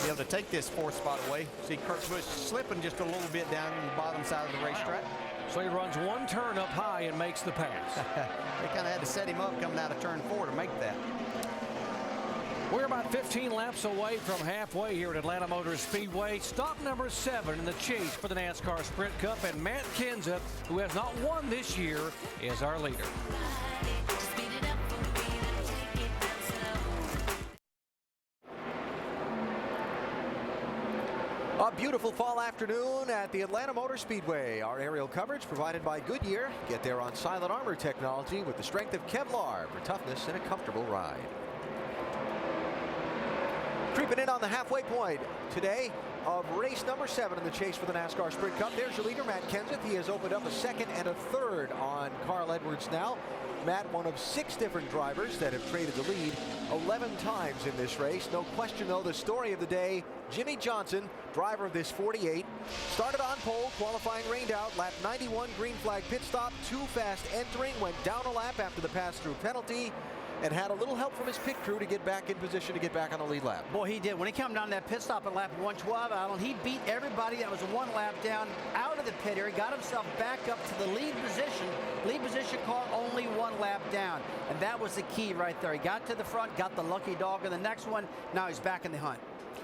Be able to take this 4th spot away. See Kurt Busch slipping just a little bit down in the bottom side of the racetrack. So he runs one turn up high and makes the pass. They kind of had to set him up coming out of turn 4 to make that. We're about 15 laps away from halfway here at Atlanta Motor Speedway. Stop number 7 in the chase for the NASCAR Sprint Cup, and Matt Kenseth, who has not won this year, is our leader. A beautiful fall afternoon at the Atlanta Motor Speedway. Our aerial coverage provided by Goodyear. Get there on silent armor technology with the strength of Kevlar for toughness and a comfortable ride. Creeping in on the halfway point today of race number 7 in the chase for the NASCAR Sprint Cup. There's your leader, Matt Kenseth. He has opened up a 2nd and a 3rd on Carl Edwards now. Matt, one of 6 different drivers that have traded the lead 11 times in this race. No question, though, the story of the day, Jimmy Johnson, driver of this 48, started on pole, qualifying rained out, lap 91, green flag pit stop, too fast entering, went down a lap after the pass-through penalty, and had a little help from his pit crew to get back in position to get back on the lead lap. Boy, he did. When he came down that pit stop at lap 112, Alan, he beat everybody that was one lap down out of the pit area, got himself back up to the lead position. Lead position car only one lap down, and that was the key right there. He got to the front, got the lucky dog in the next one. Now he's back in the hunt.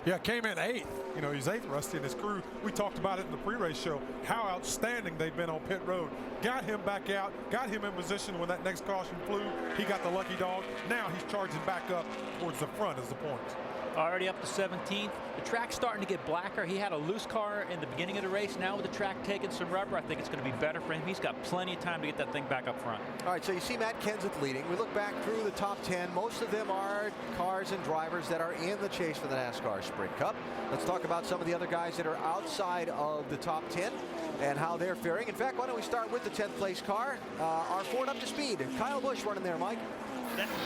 Yeah, came in 8th. You know, he's 8th, Rusty, and his crew. We talked about it in the pre-race show, how outstanding they've been on pit road. Got him back out, got him in position when that next caution flew. He got the lucky dog. Now he's charging back up towards the front as the points. Already up to 17th. The track's starting to get blacker. He had a loose car in the beginning of the race. Now with the track taking some rubber, I think it's going to be better for him. He's got plenty of time to get that thing back up front. All right, so you see Matt Kenseth leading. We look back through the top 10. Most of them are cars and drivers that are in the chase for the NASCAR Sprint Cup. Let's talk about some of the other guys that are outside of the top 10 and how they're faring. In fact, why don't we start with the 10th place car, our Ford Up to Speed. Kyle Busch running there, Mike.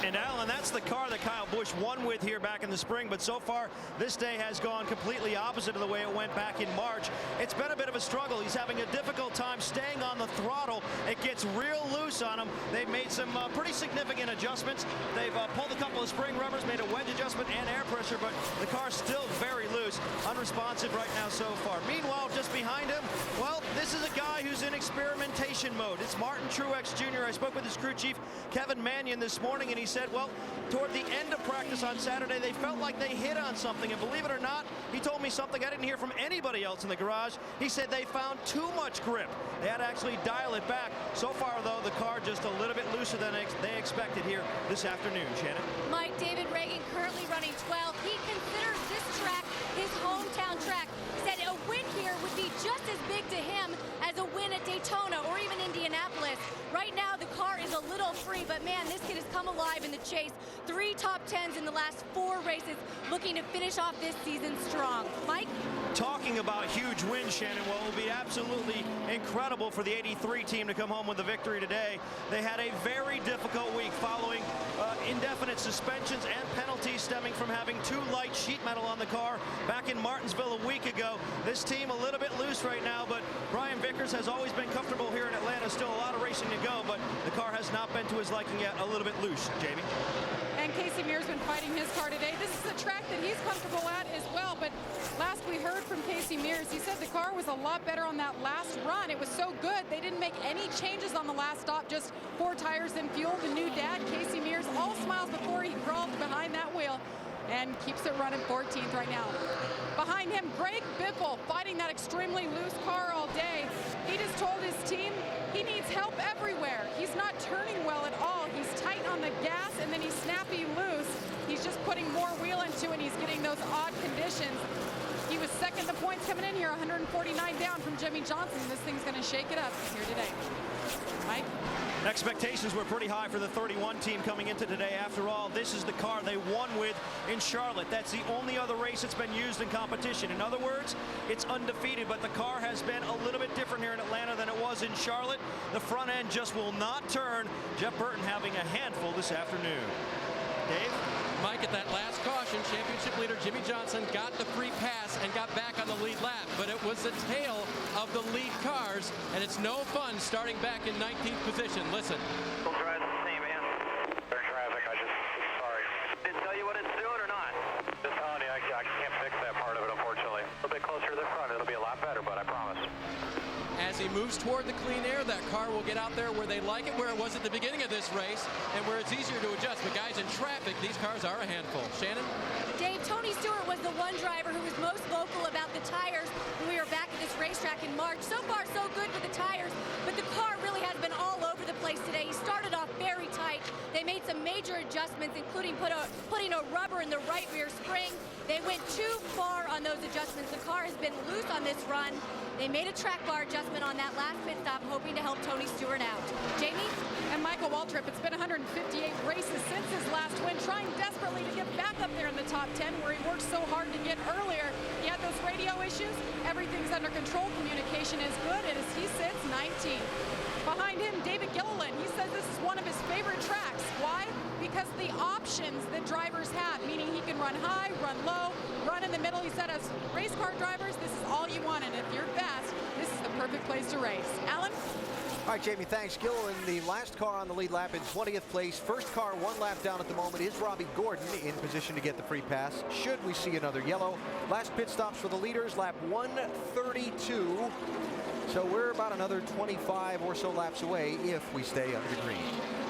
And Alan, that's the car that Kyle Busch won with here back in the spring, but so far this day has gone completely opposite of the way it went back in March. It's been a bit of a struggle. He's having a difficult time staying on the throttle. It gets real loose on him. They've made some pretty significant adjustments. They've pulled a couple of spring rubbers, made a wedge adjustment and air pressure, but the car's still very loose, unresponsive right now so far. Meanwhile, just behind him, well, this is a guy who's in experimentation mode. It's Martin Truex Jr. I spoke with his crew chief, Kevin Mannion, this morning, and he said, well, toward the end of practice on Saturday, they felt like they hit on something. And believe it or not, he told me something I didn't hear from anybody else in the garage. He said they found too much grip. They had to actually dial it back. So far, though, the car just a little bit looser than they expected here this afternoon. Shannon? Mike, David Reagan currently running 12th. He considers this track his hometown track. Said a win here would be just as big to him as a win at Daytona or even Indianapolis. Right now, the car is a little free, but man, this kid has come alive in the chase. 3 top 10s in the last 4 races, looking to finish off this season strong. Mike? Talking about huge wins, Shannon, well, it will be absolutely incredible for the 83 team to come home with the victory today. They had a very difficult week following indefinite suspensions and penalties stemming from having 2 light sheet metal on the car back in Martinsville a week ago. This team a little bit loose right now, but Brian Vickers has always been comfortable here in Atlanta. Still a lot of racing to go, but the car has not been to his liking yet. A little bit loose. Jamie? And Casey Mears been fighting his car today. This is a track that he's comfortable at as well, but last we heard from Casey Mears, he said the car was a lot better on that last run. It was so good, they didn't make any changes on the last stop, just 4 tires and fuel. The new dad, Casey Mears, all smiles before he crawled behind that wheel and keeps it running 14th right now. Behind him, Greg Biffle fighting that extremely loose car all day. He just told his team he needs help everywhere. He's not turning well at all. He's tight on the gas and then he's snappy loose. He's just putting more wheel into it and he's getting those odd conditions. He was second to points coming in here, 149 down from Jimmy Johnson. This thing's going to shake it up here today. Mike? Expectations were pretty high for the 31 team coming into today. After all, this is the car they won with in Charlotte. That's the only other race that's been used in competition. In other words, it's undefeated, but the car has been a little bit different here in Atlanta than it was in Charlotte. The front end just will not turn. Jeff Burton having a handful this afternoon. Dave? Mike, at that last caution, championship leader Jimmy Johnson got the free pass and got back on the lead lap, but it was the tail of the lead cars, and it's no fun starting back in 19th position. Listen. Still driving the same, man. They're in traffic, sorry. Did it tell you what it's doing or not? Just telling you, I can't fix that part of it, unfortunately. A little bit closer to the front, it'll be a lot better, but I promise. As he moves toward the clean air, that car will get out there where they like it, where it was at the beginning of this race, and where it's easier to adjust. But guys, in traffic, these cars are a handful. Shannon? Dave, Tony Stewart was the one driver who was most vocal about the tires when we were back at this racetrack in March. So far, so good with the tires, but the car really has been all over the place today. He started off very tight. They made some major adjustments, including putting a rubber in the right rear spring. They went too far on those adjustments. The car has been loose on this run. They made a track bar adjustment on that last pit stop, hoping to help Tony Stewart out. Jamie? And Michael Waltrip, it's been 158 races since his last win, trying desperately to get back up there in the top 10, where he worked so hard to get earlier. He had those radio issues. Everything's under control. Communication is good, and as he sits 19th. Behind him, David Gilliland. He says this is one of his favorite tracks. Why? Because the options that drivers have, meaning he can run high, run low, run in the middle. He said as race car drivers, this is all you want, and if you're fast, this is the perfect place to race. Alan? All right, Jamie, thanks. Gil in the last car on the lead lap in 20th place. First car 1 lap down at the moment is Robbie Gordon in position to get the free pass should we see another yellow. Last pit stops for the leaders, lap 132. So we're about another 25 or so laps away if we stay under the green.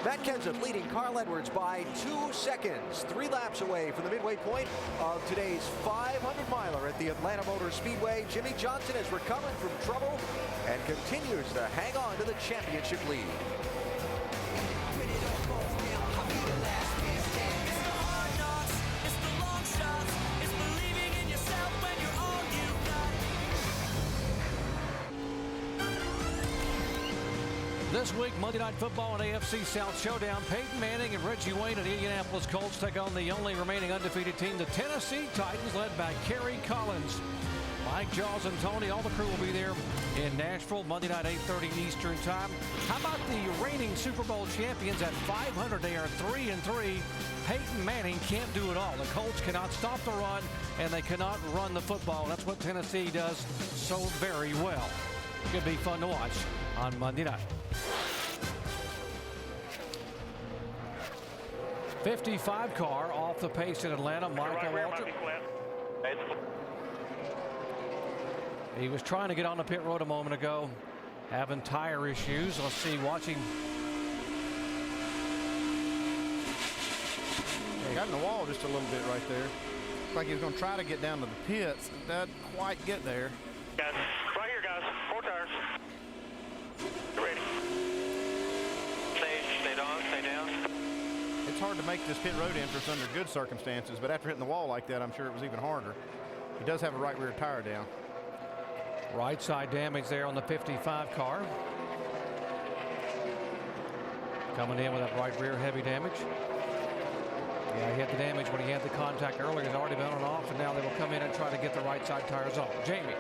Matt Kenseth leading Carl Edwards by 2 seconds. 3 laps away from the midway point of today's 500-miler at the Atlanta Motor Speedway. Jimmy Johnson has recovered from trouble and continues to hang on to the championship lead. This week, Monday Night Football and AFC South Showdown. Peyton Manning and Reggie Wayne and the Indianapolis Colts take on the only remaining undefeated team, the Tennessee Titans, led by Kerry Collins. Mike, Jaws, and Tony, all the crew will be there in Nashville, Monday night, 8:30 Eastern Time. How about the reigning Super Bowl champions at 500? They are 3-3. Peyton Manning can't do it all. The Colts cannot stop the run, and they cannot run the football. That's what Tennessee does so very well. Should be fun to watch on Monday night. 55 car off the pace in Atlanta. Michael Waltrip. He was trying to get on the pit road a moment ago, having tire issues. Let's see, watching. He got in the wall just a little bit right there. Looks like he was going to try to get down to the pits. Doesn't quite get there. Guys, right here, guys. 4 tires. Get ready. Stay on, stay down. It's hard to make this pit road entrance under good circumstances, but after hitting the wall like that, I'm sure it was even harder. He does have a right rear tire down. Right side damage there on the 55 car. Coming in with that right rear heavy damage. Yeah, he had the damage when he had the contact earlier. He's already been on and off, and now they will come in and try to get the right side tires off. Jamie.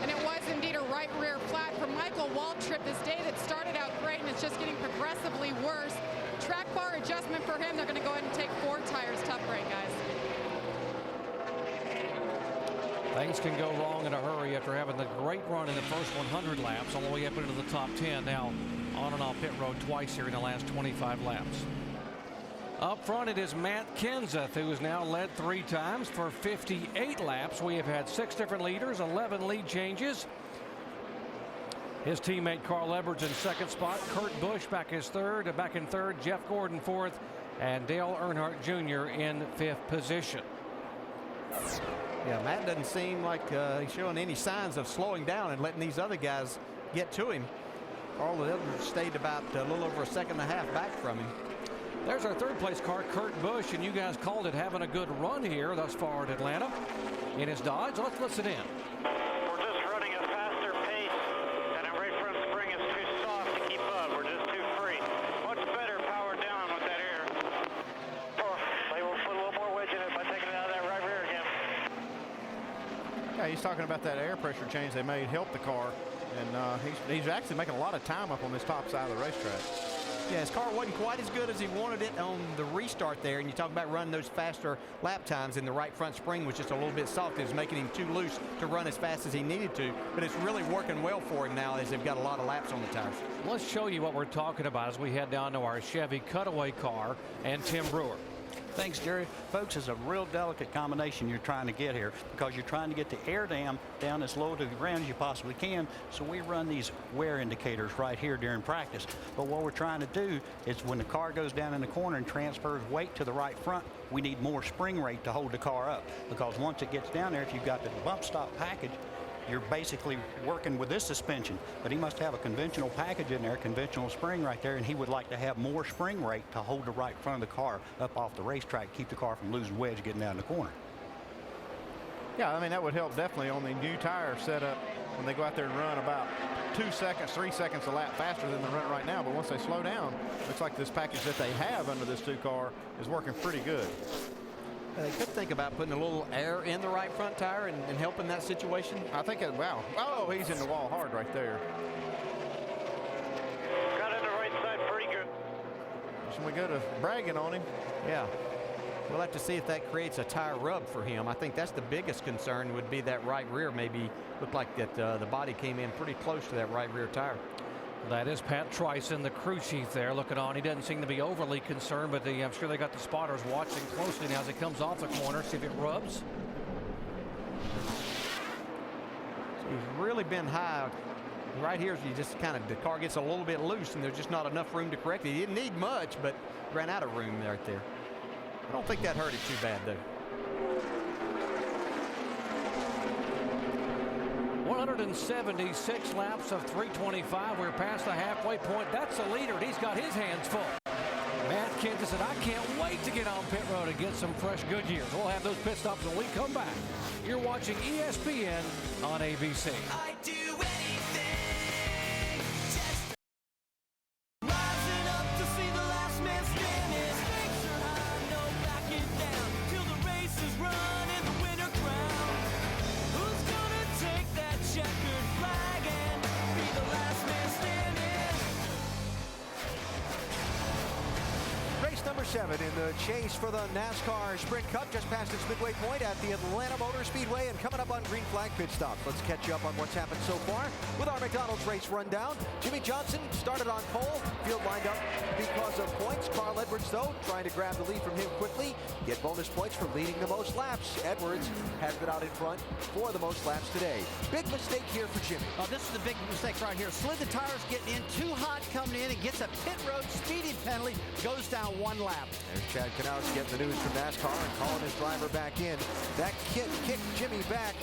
And it was indeed a right rear flat for Michael Waltrip this day that started out great, and it's just getting progressively worse. Track bar adjustment for him. They're going to go ahead and take 4 tires. Tough break, guys. Things can go wrong in a hurry after having the great run in the first 100 laps all the way up into the top 10. Now on and off pit road twice here in the last 25 laps. Up front it is Matt Kenseth, who has now led 3 times for 58 laps. We have had 6 different leaders, 11 lead changes. His teammate Carl Edwards in second spot. Kurt Busch back in third. Jeff Gordon fourth. And Dale Earnhardt Jr. in 5th position. Yeah, Matt doesn't seem like he's showing any signs of slowing down and letting these other guys get to him. Carl Edwards stayed about a little over a second and a half back from him. There's our 3rd place car, Kurt Busch, and you guys called it having a good run here thus far at Atlanta in his Dodge. Let's listen in. We're just running a faster pace, and our right front spring is too soft to keep up. We're just too free. Much better powered down with that air. They will put a little more wedge in it by taking it out of that right rear again. Yeah, he's talking about that air pressure change they made help the car, and he's actually making a lot of time up on this top side of the racetrack. Yeah, his car wasn't quite as good as he wanted it on the restart there, and you talk about running those faster lap times, and the right front spring was just a little bit soft. It was making him too loose to run as fast as he needed to, but it's really working well for him now as they've got a lot of laps on the tires. Let's show you what we're talking about as we head down to our Chevy Cutaway car and Tim Brewer. Thanks, Jerry. Folks, it's a real delicate combination you're trying to get here because you're trying to get the air dam down as low to the ground as you possibly can. So we run these wear indicators right here during practice. But what we're trying to do is when the car goes down in the corner and transfers weight to the right front, we need more spring rate to hold the car up. Because once it gets down there, if you've got the bump stop package, you're basically working with this suspension, but he must have a conventional package in there, conventional spring right there, and he would like to have more spring rate to hold the right front of the car up off the racetrack, keep the car from losing wedge getting down the corner. Yeah, I mean, that would help definitely on the new tire setup when they go out there and run about 2 seconds, 3 seconds a lap faster than they're running right now. But once they slow down, looks like this package that they have under this 2 car is working pretty good. They could think about putting a little air in the right front tire and helping that situation. I think, wow. Oh, he's in the wall hard right there. Got in the right side pretty good. Should we go to bragging on him? Yeah. We'll have to see if that creates a tire rub for him. I think that's the biggest concern would be that right rear maybe looked like that the body came in pretty close to that right rear tire. That is Pat Tryson, the crew chief there, looking on. He doesn't seem to be overly concerned, but I'm sure they got the spotters watching closely now as he comes off the corner, see if it rubs. So he's really been high. Right here, you just kind of, the car gets a little bit loose, and there's just not enough room to correct it. He didn't need much, but ran out of room right there. I don't think that hurt it too bad, though. 176 laps of 325. We're past the halfway point. That's the leader, and he's got his hands full. Matt Kenseth said, I can't wait to get on pit road and get some fresh Goodyears. We'll have those pit stops when we come back. You're watching ESPN on ABC. I do anything, just rising up to see the last man finish. Stakes are high, no backing down, till the race is run and the winner crowned. Who's gonna take that checkered flag and be the last man standing? Race number 7 in the chase for the NASCAR Sprint Cup, just past its midway point at the Atlanta Motor Speedway, and coming up on green flag pit stop. Let's catch you up on what's happened so far with our McDonald's race rundown. Jimmie Johnson started on pole, field lined up because of points. Carl Edwards, though, trying to grab the lead from him quickly, get bonus points for leading the most laps. Edwards has been out in front for the most laps today. Big mistake here for Jimmie. Oh, this is the big mistake right here. Slid the tires getting in, too hot coming in, and gets a pit road speeding penalty, goes down 1 lap. There's Chad Knaus getting the news from NASCAR and calling his driver back in. That kicked Jimmie back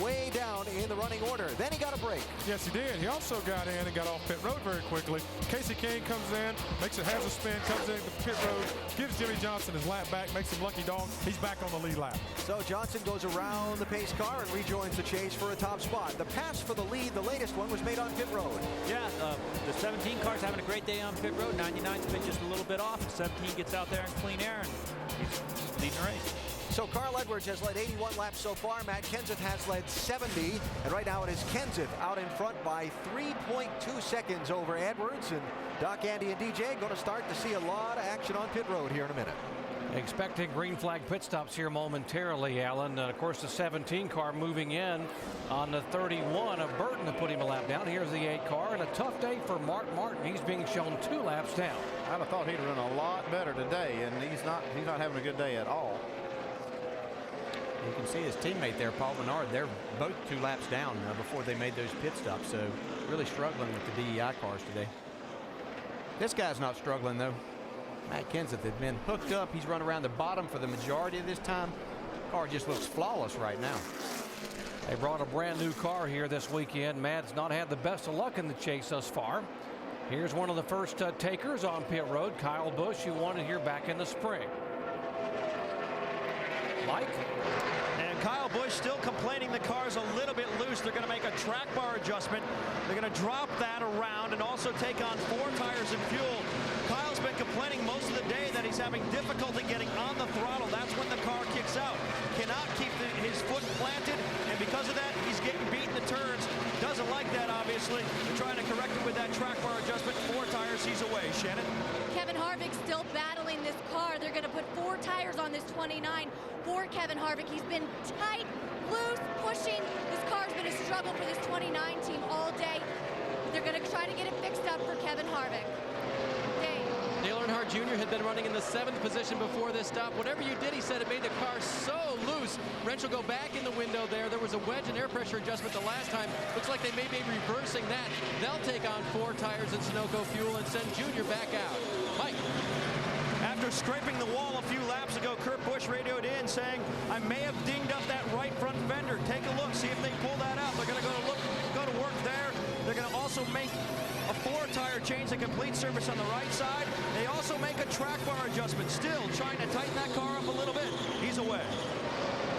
way down in the running order. Then he got a break. Yes, he did. He also got in and got off pit road very quickly. Casey Kane comes in, makes it, has a spin, comes in the pit road, gives Jimmie Johnson his lap back, makes him lucky dog. He's back on the lead lap. So Johnson goes around the pace car and rejoins the chase for a top spot. The pass for the lead, the latest one, was made on pit road. Yeah, the 17 car's having a great day on pit road. 99's been just a little bit off. 17 gets out there in clean air, and he's leading the race. So Carl Edwards has led 81 laps so far. Matt Kenseth has led 70. And right now it is Kenseth out in front by 3.2 seconds over Edwards. And Doc, Andy, and DJ going to start to see a lot of action on pit road here in a minute. Expecting green flag pit stops here momentarily, Alan. Of course, the 17 car moving in on the 31 of Burton to put him a lap down. Here's the 8 car, and a tough day for Mark Martin. He's being shown 2 laps down. I'd have thought he'd run a lot better today, and he's not having a good day at all. You can see his teammate there, Paul Menard. They're both 2 laps down before they made those pit stops, so really struggling with the DEI cars today. This guy's not struggling, though. Matt Kenseth had been hooked up. He's run around the bottom for the majority of this time. Car just looks flawless right now. They brought a brand new car here this weekend. Matt's not had the best of luck in the chase thus far. Here's one of the first takers on pit road, Kyle Busch, who won it here back in the spring. Mike? And Kyle Busch still complaining the car's a little bit loose. They're going to make a track bar adjustment. They're going to drop that around and also take on 4 tires and fuel. Kyle's been complaining most of the day that he's having difficulty getting on the throttle. That's when the car kicks out. Cannot keep his foot planted, and because of that, he's getting beat in the turns. Doesn't like that, obviously. They're trying to correct it with that track bar adjustment. 4 tires, he's away. Shannon? Kevin Harvick still battling this car. They're going to put 4 tires on this 29 for Kevin Harvick. He's been tight, loose, pushing. This car's been a struggle for this 29 team all day. They're going to try to get it fixed up for Kevin Harvick. Dale Earnhardt Jr. had been running in the 7th position before this stop. Whatever you did, he said, it made the car so loose. Wrench will go back in the window there. There was a wedge and air pressure adjustment the last time. Looks like they may be reversing that. They'll take on 4 tires and Sunoco fuel and send Jr. back out. Mike. After scraping the wall a few laps ago, Kurt Busch radioed in saying, I may have dinged up that right front fender. Take a look, see if they pull that out. They're going to go to work there. They're going to also make a 4-tire change, a complete service on the right side. They also make a track bar adjustment. Still trying to tighten that car up a little bit. He's away.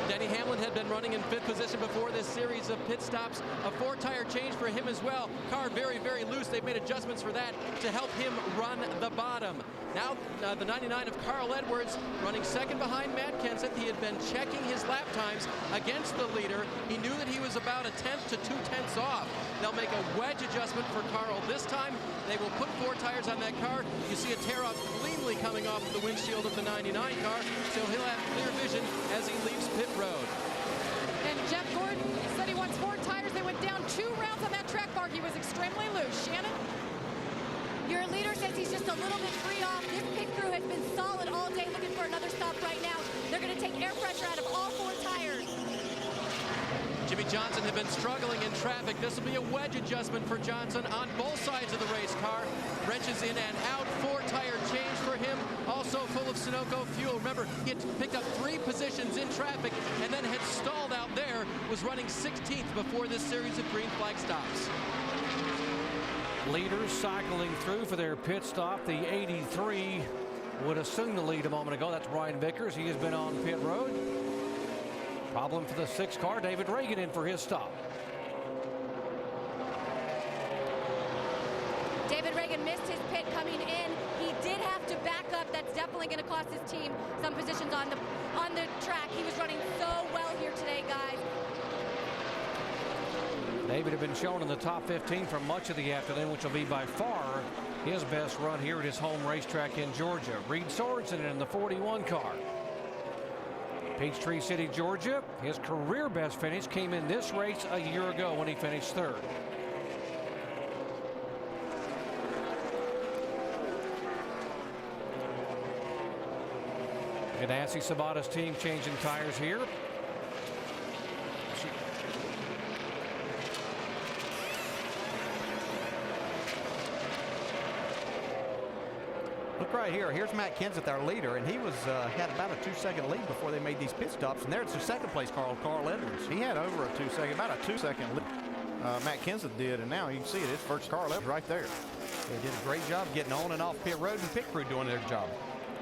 Denny Hamlin had been running in 5th position before this series of pit stops. A 4-tire change for him as well. Car very, very loose. They've made adjustments for that to help him run the bottom. Now the 99 of Carl Edwards running 2nd behind Matt Kenseth. He had been checking his lap times against the leader. He knew that he was about 1/10 to 2/10 off. They'll make a wedge adjustment for Carl this time. They will put 4 tires on that car. You see a tear off cleanly coming off the windshield of the 99 car, so he'll have clear vision as he leaves pit road. And Jeff Gordon said he wants 4 tires. They went down 2 rounds on that track bar. He was extremely loose. Shannon? Your leader says he's just a little bit free off. This pit crew has been solid all day looking for another stop right now. They're going to take air pressure out of all 4 tires. Jimmie Johnson had been struggling in traffic. This will be a wedge adjustment for Johnson on both sides of the race car. Wrenches in and out. 4-tire change for him. Also full of Sunoco fuel. Remember, he had picked up 3 positions in traffic and then had stalled out there. Was running 16th before this series of green flag stops. Leaders cycling through for their pit stop. The 83 would assume the lead a moment ago. That's Brian Vickers. He has been on pit road. Problem for the 6 car. David Reagan in for his stop. David Reagan missed his pit coming in. He did have to back up. That's definitely going to cost his team some positions on the track. He was running so well here today, guys. David had been shown in the top 15 for much of the afternoon, which will be by far his best run here at his home racetrack in Georgia. Reed Sorensen in the 41 car. Peachtree City, Georgia. His career best finish came in this race a year ago when he finished 3rd. Ganassi Sabata's team changing tires here. Look right here. Here's Matt Kenseth, our leader, and he was had about a 2-second lead before they made these pit stops. And there's the second place car, Carl Edwards. He had over a 2-second, about a 2-second lead. Matt Kenseth did, and now you can see it. It's first Carl Edwards right there. They did a great job getting on and off pit road, and pit crew doing their job.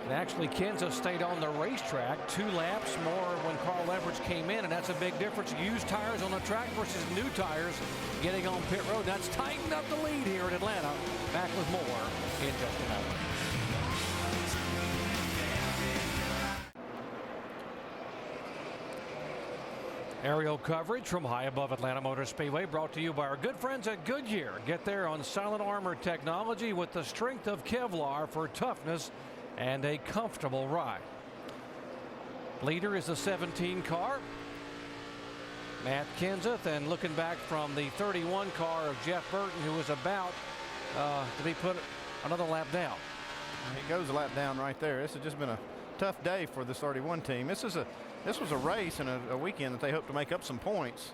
And actually, Kenseth stayed on the racetrack 2 laps more when Carl Edwards came in, and that's a big difference. Used tires on the track versus new tires getting on pit road. That's tightened up the lead here in Atlanta. Back with more in just a moment. Aerial coverage from high above Atlanta Motor Speedway, brought to you by our good friends at Goodyear. Get there on Silent Armor technology with the strength of Kevlar for toughness and a comfortable ride. Leader is the 17 car, Matt Kenseth, and looking back from the 31 car of Jeff Burton, who was about to be put another lap down. It goes a lap down right there. This has just been a tough day for this 31 team. This was a race and a weekend that they hope to make up some points.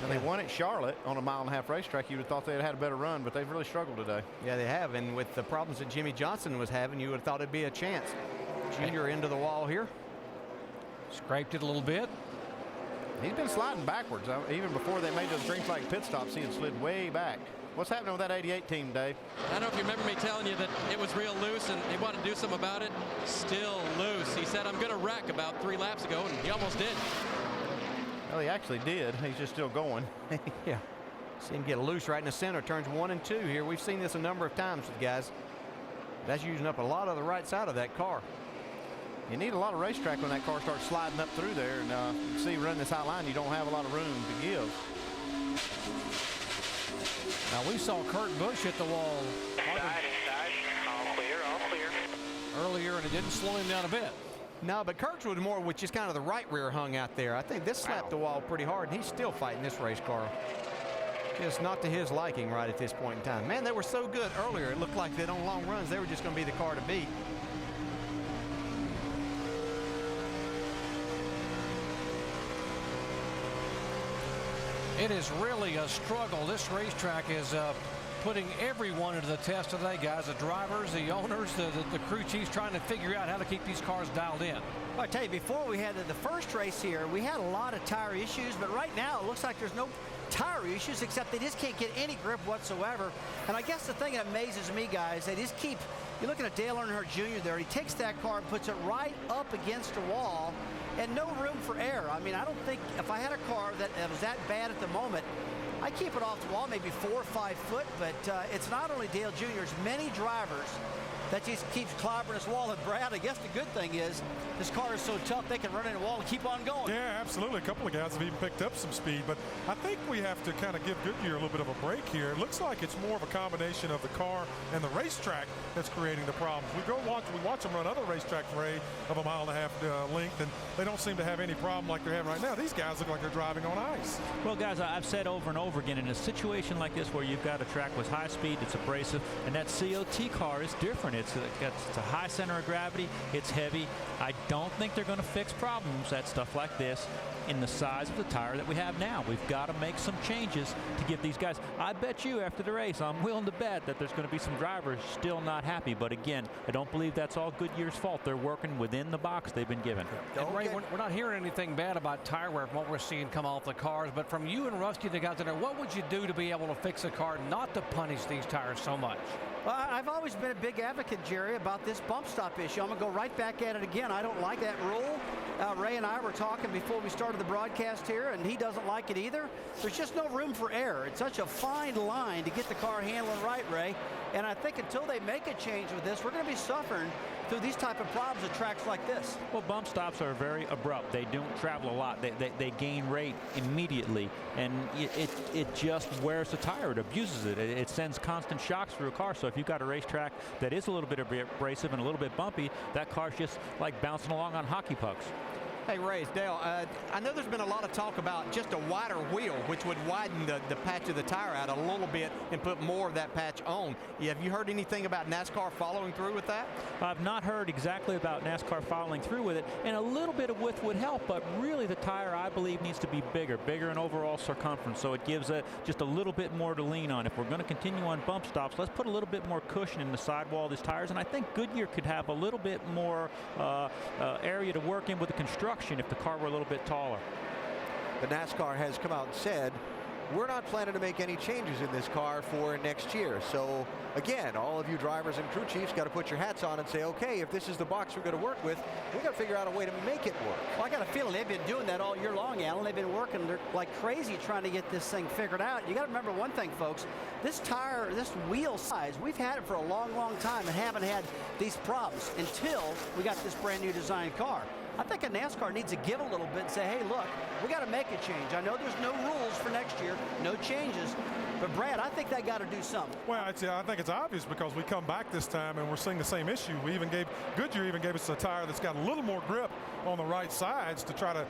And they won at Charlotte on a 1.5-mile racetrack. You would have thought they had a better run, but they've really struggled today. Yeah, they have. And with the problems that Jimmie Johnson was having, you would have thought it'd be a chance. Junior into the wall here. Scraped it a little bit. He's been sliding backwards. Even before they made those green flag pit stops, he had slid way back. What's happening with that 88 team, Dave? I don't know if you remember me telling you that it was real loose and he wanted to do something about it. Still loose. He said, I'm going to wreck about 3 laps ago, and he almost did. Well, he actually did. He's just still going. Yeah. See him get loose right in the center. Turns 1 and 2 here. We've seen this a number of times with guys. That's using up a lot of the right side of that car. You need a lot of racetrack when that car starts sliding up through there. And you can see running this high line, you don't have a lot of room to give. Now, we saw Kurt Busch hit the wall All clear, all clear. earlier, and it didn't slow him down a bit. No, but Kurt's was more with just kind of the right rear hung out there. I think this slapped the wall pretty hard, and he's still fighting this race car. Just not to his liking right at this point in time. Man, they were so good earlier. It looked like that on long runs, they were just going to be the car to beat. It is really a struggle. This racetrack is putting everyone into the test today, guys. The drivers, the owners, the crew chiefs trying to figure out how to keep these cars dialed in. Well, I tell you, before we had the first race here, we had a lot of tire issues, but right now it looks like there's no tire issues, except they just can't get any grip whatsoever. And I guess the thing that amazes me, guys, they just keep, you're looking at Dale Earnhardt Jr. there. He takes that car and puts it right up against a wall and no room for error. I mean, I don't think if I had a car that was that bad at the moment, I keep it off the wall maybe 4 or 5 foot, but it's not only Dale Jr., it's many drivers that just keeps clobbering this wall. And Brad, I guess the good thing is this car is so tough they can run in the wall and keep on going. Yeah, absolutely. A couple of guys have even picked up some speed, but I think we have to kind of give Goodyear a little bit of a break here. It looks like it's more of a combination of the car and the racetrack that's creating the problems. We watch them run other racetracks, Ray, of a 1.5 mile length, and they don't seem to have any problem like they're having right now. These guys look like they're driving on ice. Well, guys, I've said over and over again, in a situation like this where you've got a track with high speed, it's abrasive, and that COT car is different. It's a high center of gravity. It's heavy. I don't think they're going to fix problems at stuff like this in the size of the tire that we have now. We've got to make some changes to give these guys. I bet you after the race, I'm willing to bet that there's going to be some drivers still not happy. But again, I don't believe that's all Goodyear's fault. They're working within the box they've been given. And Ray, we're not hearing anything bad about tire wear from what we're seeing come off the cars, but from you and Rusty, the guys in there, what would you do to be able to fix a car not to punish these tires so much? Well, I've always been a big advocate, Jerry, about this bump stop issue. I'm going to go right back at it again. I don't like that rule. Ray and I were talking before we started the broadcast here, and he doesn't like it either. There's just no room for error. It's such a fine line to get the car handling right, Ray. And I think until they make a change with this, we're going to be suffering through these type of problems at tracks like this. Well, bump stops are very abrupt. They don't travel a lot. They gain rate immediately, and it just wears the tire. It abuses it. It sends constant shocks through a car. So if you've got a racetrack that is a little bit abrasive and a little bit bumpy, that car's just like bouncing along on hockey pucks. Hey, Ray, it's Dale. I know there's been a lot of talk about just a wider wheel, which would widen the patch of the tire out a little bit and put more of that patch on. Have you heard anything about NASCAR following through with that? I've not heard exactly about NASCAR following through with it, and a little bit of width would help, but really the tire, I believe, needs to be bigger in overall circumference, so it gives just a little bit more to lean on. If we're going to continue on bump stops, let's put a little bit more cushion in the sidewall of these tires, and I think Goodyear could have a little bit more area to work in with the construction if the car were a little bit taller. The NASCAR has come out and said, we're not planning to make any changes in this car for next year. So again, all of you drivers and crew chiefs got to put your hats on and say, okay, if this is the box we're going to work with, we got to figure out a way to make it work. Well, I got a feeling they've been doing that all year long, Alan. They've been working like crazy trying to get this thing figured out. You got to remember one thing, folks. This tire, this wheel size, we've had it for a long, long time and haven't had these problems until we got this brand new design car. I think a NASCAR needs to give a little bit and say, hey, look, we got to make a change. I know there's no rules for next year, no changes. But, Brad, I think they got to do something. Well, I think it's obvious because we come back this time and we're seeing the same issue. Goodyear even gave us a tire that's got a little more grip on the right sides to try to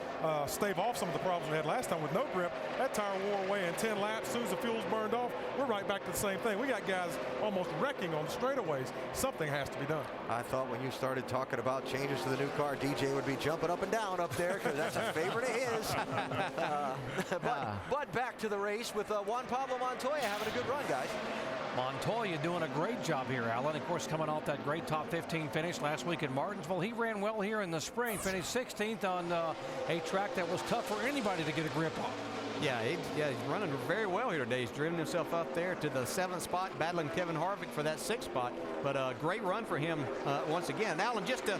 stave off some of the problems we had last time with no grip. That tire wore away in 10 laps. As soon as the fuel's burned off, we're right back to the same thing. We got guys almost wrecking on the straightaways. Something has to be done. I thought when you started talking about changes to the new car, DJ would be jumping up and down up there because that's a favorite of his. But back to the race with Juan Pablo Montoya having a good run, guys. Montoya doing a great job here, Alan. Of course, coming off that great top 15 finish last week in Martinsville. He ran well here in the spring, finished 16th on a track that was tough for anybody to get a grip on. Yeah, he's running very well here today. He's driven himself up there to the 7th spot, battling Kevin Harvick for that 6th spot. But a great run for him once again. Alan, just to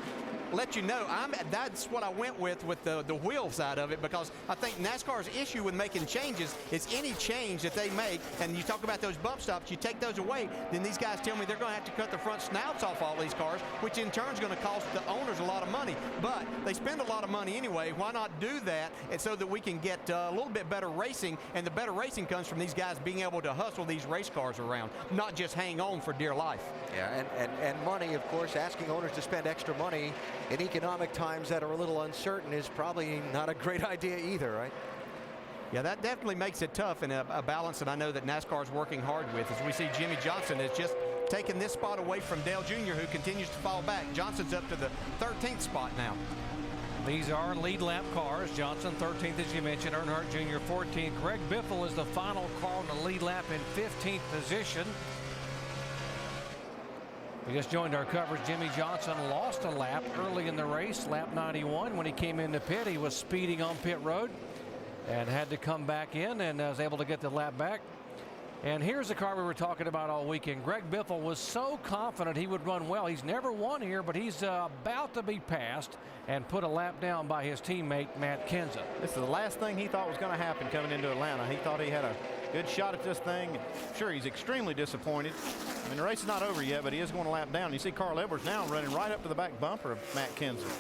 let you know, that's what I went with the wheel side of it, because I think NASCAR's issue with making changes is any change that they make, and you talk about those bump stops, you take those away, then these guys tell me they're going to have to cut the front snouts off all these cars, which in turn is going to cost the owners a lot of money. But they spend a lot of money anyway. Why not do that, and so that we can get a little bit better racing, and the better racing comes from these guys being able to hustle these race cars around, not just hang on for dear life. Yeah, and money, of course, asking owners to spend extra money in economic times that are a little uncertain is probably not a great idea either, right? Yeah, that definitely makes it tough, and a balance that I know that NASCAR is working hard with, as we see Jimmy Johnson has just taken this spot away from Dale Jr., who continues to fall back. Johnson's up to the 13th spot now. These are lead lap cars. Johnson 13th, as you mentioned. Earnhardt Jr. 14th. Greg Biffle is the final car on the lead lap in 15th position. We just joined our coverage. Jimmy Johnson lost a lap early in the race, lap 91. When he came into pit, he was speeding on pit road and had to come back in and was able to get the lap back. And here's the car we were talking about all weekend. Greg Biffle was so confident he would run well. He's never won here, but he's about to be passed and put a lap down by his teammate, Matt Kenseth. This is the last thing he thought was going to happen coming into Atlanta. He thought he had a good shot at this thing. I'm sure he's extremely disappointed. I mean, the race is not over yet, but he is going to lap down. You see Carl Edwards now running right up to the back bumper of Matt Kenseth.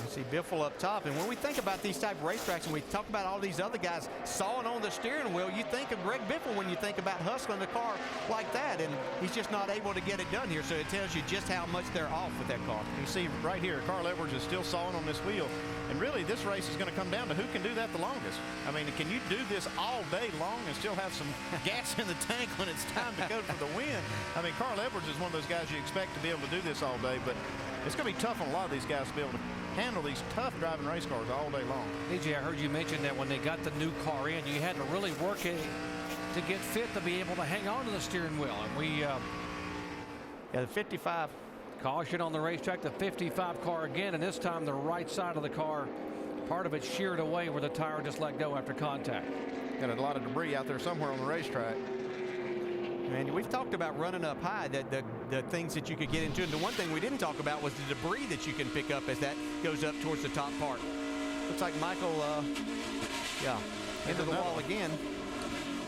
You see Biffle up top, and when we think about these type of racetracks and we talk about all these other guys sawing on the steering wheel, you think of Greg Biffle when you think about hustling the car like that, and he's just not able to get it done here, so it tells you just how much they're off with that car. You see right here, Carl Edwards is still sawing on this wheel, and really this race is going to come down to who can do that the longest. I mean, can you do this all day long and still have some gas in the tank when it's time to go for the win? I mean, Carl Edwards is one of those guys you expect to be able to do this all day, but it's going to be tough on a lot of these guys to be able to handle these tough driving race cars all day long. DJ, I heard you mention that when they got the new car in, you had to really work it to get fit to be able to hang on to the steering wheel. And we yeah, the 55 caution on the racetrack, the 55 car again, and this time the right side of the car, part of it sheared away where the tire just let go after contact. Got a lot of debris out there somewhere on the racetrack. And we've talked about running up high, the things that you could get into. And the one thing we didn't talk about was the debris that you can pick up as that goes up towards the top part. Looks like Michael, yeah, into the wall again.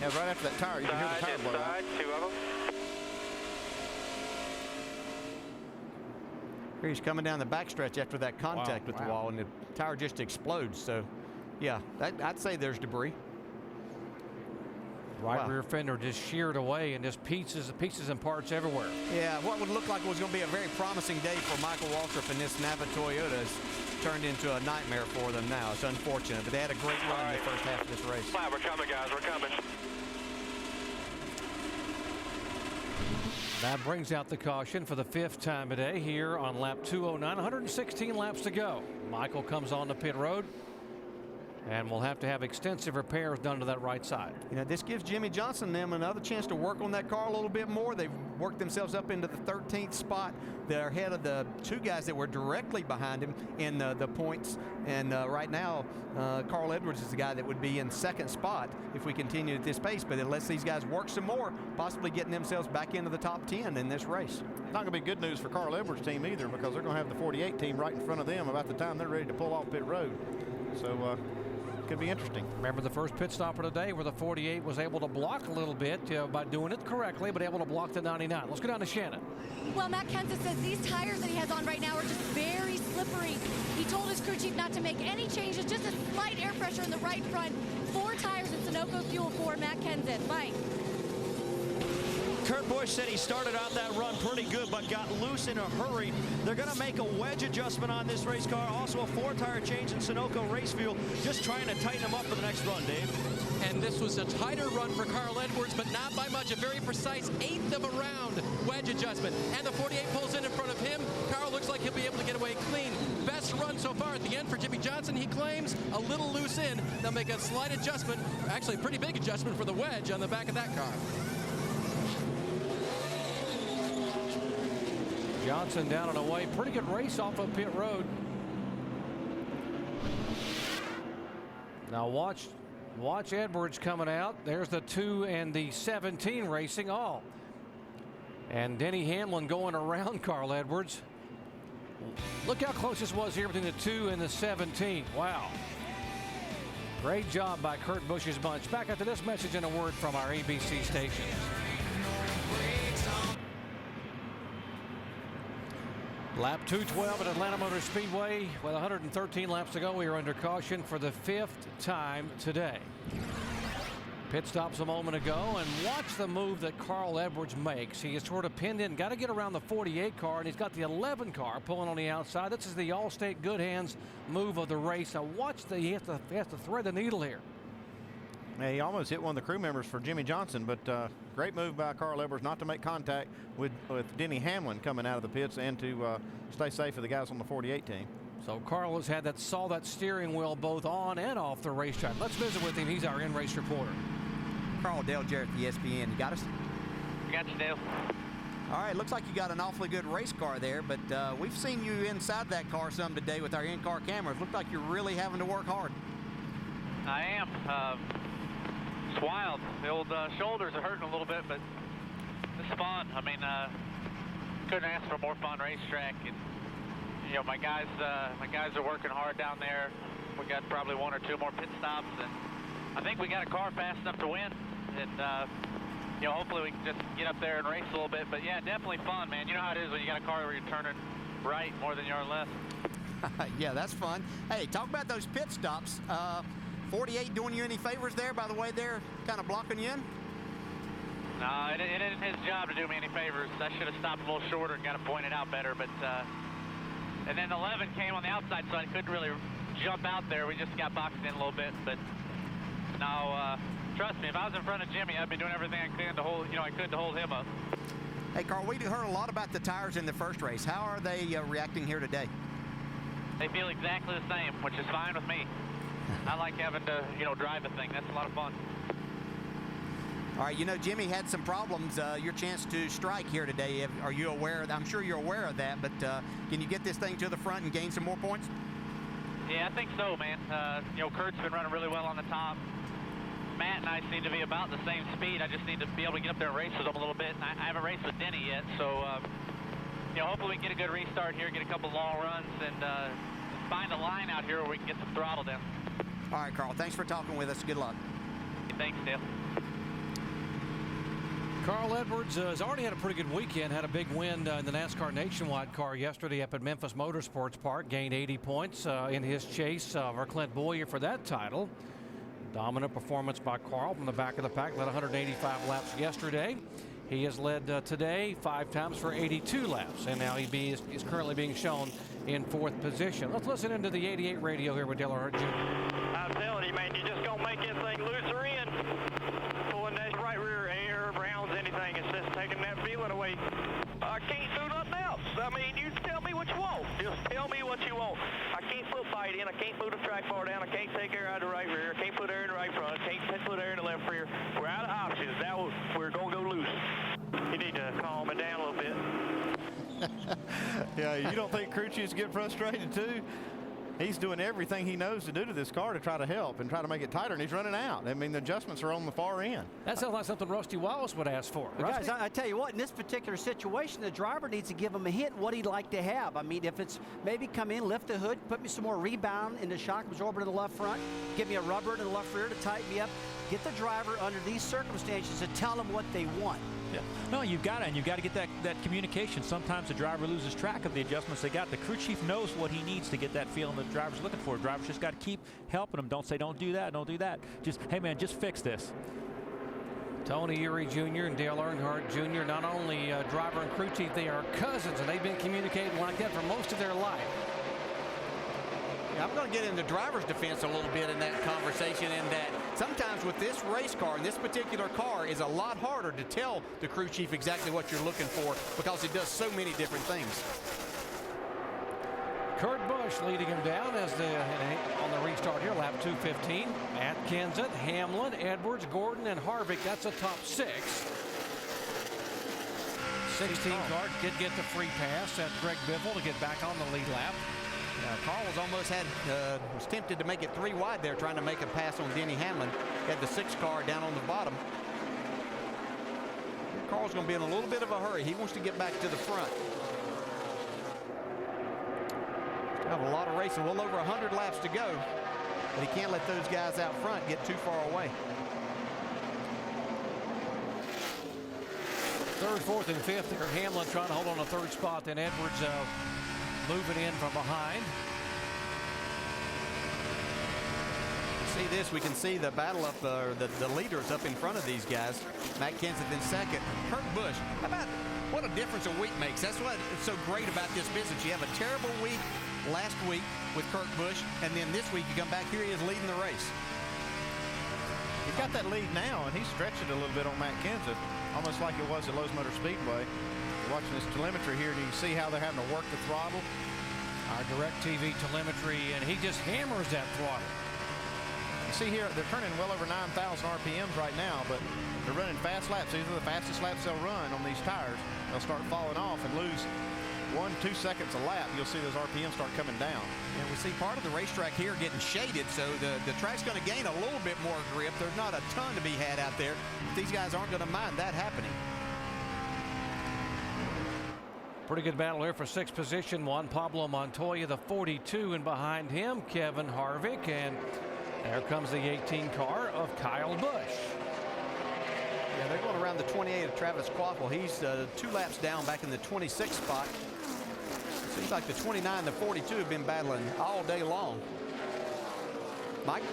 Yeah, right after that tire, you can hear the tire blow out. Two of them. Here he's coming down the backstretch after that contact with the wall, and the tire just explodes. So, yeah, I'd say there's debris. Right rear fender just sheared away and just pieces and parts everywhere. Yeah, what would look like was going to be a very promising day for Michael Waltrip and this Nava Toyota has turned into a nightmare for them now. It's unfortunate, but they had a great run in the first half of this race. We're coming, guys. We're coming. That brings out the caution for the 5th time today here on lap 209. 116 laps to go. Michael comes on the pit road, and we'll have to have extensive repairs done to that right side. You know, this gives Jimmy Johnson and them another chance to work on that car a little bit more. They've worked themselves up into the 13th spot. They're ahead of the two guys that were directly behind him in the points. And right now, Carl Edwards is the guy that would be in 2nd spot if we continue at this pace. But unless these guys work some more, possibly getting themselves back into the top 10 in this race. Not going to be good news for Carl Edwards' team either, because they're going to have the 48 team right in front of them about the time they're ready to pull off pit road. So, could be interesting. Remember the first pit stop of the day where the 48 was able to block a little bit by doing it correctly, but able to block the 99. Let's go down to Shannon. Well, Matt Kenseth says these tires that he has on right now are just very slippery. He told his crew chief not to make any changes, just a slight air pressure in the right front. 4 tires in Sunoco fuel for Matt Kenseth. Mike. Kurt Busch said he started out that run pretty good, but got loose in a hurry. They're going to make a wedge adjustment on this race car. Also a 4-tire change in Sunoco race fuel. Just trying to tighten him up for the next run, Dave. And this was a tighter run for Carl Edwards, but not by much. A very precise 1/8 of a round wedge adjustment. And the 48 pulls in front of him. Carl looks like he'll be able to get away clean. Best run so far at the end for Jimmy Johnson. He claims a little loose in. They'll make a slight adjustment, actually a pretty big adjustment for the wedge on the back of that car. Johnson down and away. Pretty good race off of pit road. Now watch Edwards coming out. There's the 2 and the 17 racing all. And Denny Hamlin going around Carl Edwards. Look how close this was here between the 2 and the 17. Wow. Great job by Kurt Busch's bunch. Back after this message and a word from our ABC stations. Lap 212 at Atlanta Motor Speedway with 113 laps to go. We are under caution for the 5th time today. Pit stops a moment ago, and watch the move that Carl Edwards makes. He is sort of pinned in, got to get around the 48 car, and he's got the 11 car pulling on the outside. This is the Allstate Good Hands move of the race. Now watch he has to thread the needle here. He almost hit one of the crew members for Jimmy Johnson, but great move by Carl Edwards not to make contact with Denny Hamlin coming out of the pits and to stay safe for the guys on the 48 team. So Carl has saw that steering wheel both on and off the racetrack. Let's visit with him. He's our in-race reporter. Carl Dale Jarrett, the ESPN. You got us? We got you, Dale. All right, looks like you got an awfully good race car there, but we've seen you inside that car some today with our in-car cameras. Look like you're really having to work hard. I am. It's wild. The old shoulders are hurting a little bit, but it's fun. I mean, couldn't ask for a more fun racetrack. And you know, my guys are working hard down there. We got probably 1 or 2 more pit stops, and I think we got a car fast enough to win. and you know, hopefully we can just get up there and race a little bit. But yeah, definitely fun, man. You know how it is when you got a car where you're turning right more than you are left. Yeah, that's fun. Hey, talk about those pit stops. 48 doing you any favors there, by the way, they're kind of blocking you in? No, it isn't his job to do me any favors. I should have stopped a little shorter and got it pointed out better. But and then 11 came on the outside, so I couldn't really jump out there. We just got boxed in a little bit. But now, trust me, if I was in front of Jimmy, I'd be doing everything I could to hold, to hold him up. Hey, Carl, we heard a lot about the tires in the first race. How are they reacting here today? They feel exactly the same, which is fine with me. I like having to, drive the thing. That's a lot of fun. All right, Jimmy had some problems. Your chance to strike here today. Are you aware of that? I'm sure you're aware of that, but can you get this thing to the front and gain some more points? Yeah, I think so, man. Kurt's been running really well on the top. Matt and I seem to be about the same speed. I just need to be able to get up there and race with them a little bit. I haven't raced with Denny yet, so hopefully we can get a good restart here, get a couple long runs, and find a line out here where we can get some throttle down. All right, Carl, thanks for talking with us. Good luck. Thanks, Dale. Carl Edwards has already had a pretty good weekend, had a big win in the NASCAR Nationwide car yesterday up at Memphis Motorsports Park, gained 80 points in his chase over Clint Boyer for that title. Dominant performance by Carl from the back of the pack, led 185 laps yesterday. He has led today 5 times for 82 laps, and now he is currently being shown in 4th position. Let's listen into the 88 radio here with Dale Earnhardt Jr. I'm telling you, man, you just gonna make this thing looser in. Pulling that right rear air, rounds, anything. It's just taking that feeling away. I can't do nothing else. I mean, you tell me what you want. Just tell me what you want. I can't put fight in. I can't move the track bar down. I can't take air out of the right rear. I can't put air in the right front. I can't put air in the left rear. We're out of options. We're gonna go loose. You need to calm it down a little bit. Yeah, you don't think crew chiefs get frustrated too? He's doing everything he knows to do to this car to try to help and try to make it tighter, and he's running out. I mean, the adjustments are on the far end. That sounds like something Rusty Wallace would ask for. Guys, I tell you what, in this particular situation, the driver needs to give him a hint what he'd like to have. I mean, if it's maybe come in, lift the hood, put me some more rebound in the shock absorber to the left front, give me a rubber to the left rear to tighten me up. Get the driver under these circumstances to tell them what they want. Yeah. No, you've got to get that communication. Sometimes the driver loses track of the adjustments they got. The crew chief knows what he needs to get that feeling the driver's looking for. The driver's just got to keep helping him. Don't say, don't do that, don't do that. Just, hey, man, just fix this. Tony Eury Jr. and Dale Earnhardt Jr., not only driver and crew chief, they are cousins, and they've been communicating like that for most of their life. Yeah, I'm going to get into driver's defense a little bit in that conversation, in that sometimes with this race car and this particular car is a lot harder to tell the crew chief exactly what you're looking for because it does so many different things. Kurt Busch leading him down as on the restart here, lap 215. Matt Kenseth, Hamlin, Edwards, Gordon, and Harvick. That's a top 6. 16 car did get the free pass at Greg Biffle to get back on the lead lap. Carl was tempted to make it 3 wide there, trying to make a pass on Denny Hamlin. Had the 6 car down on the bottom. Carl's going to be in a little bit of a hurry. He wants to get back to the front. Have a lot of racing, well over 100 laps to go, but he can't let those guys out front get too far away. 3rd, 4th, and 5th there. Hamlin trying to hold on a 3rd spot, then Edwards moving in from behind. See this, we can see the battle up, the leaders up in front of these guys. Matt Kenseth in 2nd. Kurt Busch, how about what a difference a week makes? That's what is so great about this business. You have a terrible week last week with Kurt Busch, and then this week you come back here, he is leading the race. He's got that lead now, and he stretched it a little bit on Matt Kenseth, almost like it was at Lowe's Motor Speedway. Watching this telemetry here, do you see how they're having to work the throttle? Our direct TV telemetry, and he just hammers that throttle. You see here, they're turning well over 9,000 RPMs right now, but they're running fast laps. These are the fastest laps they'll run on these tires. They'll start falling off and lose 1-2 seconds a lap. You'll see those RPMs start coming down. And we see part of the racetrack here getting shaded, so the track's going to gain a little bit more grip. There's not a ton to be had out there. These guys aren't going to mind that happening. Pretty good battle here for 6th position. Juan Pablo Montoya, the 42, and behind him, Kevin Harvick. And there comes the 18 car of Kyle Busch. Yeah, they're going around the 28 of Travis Quaffle. He's 2 laps down back in the 26th spot. Seems like the 29 and the 42 have been battling all day long. Mike?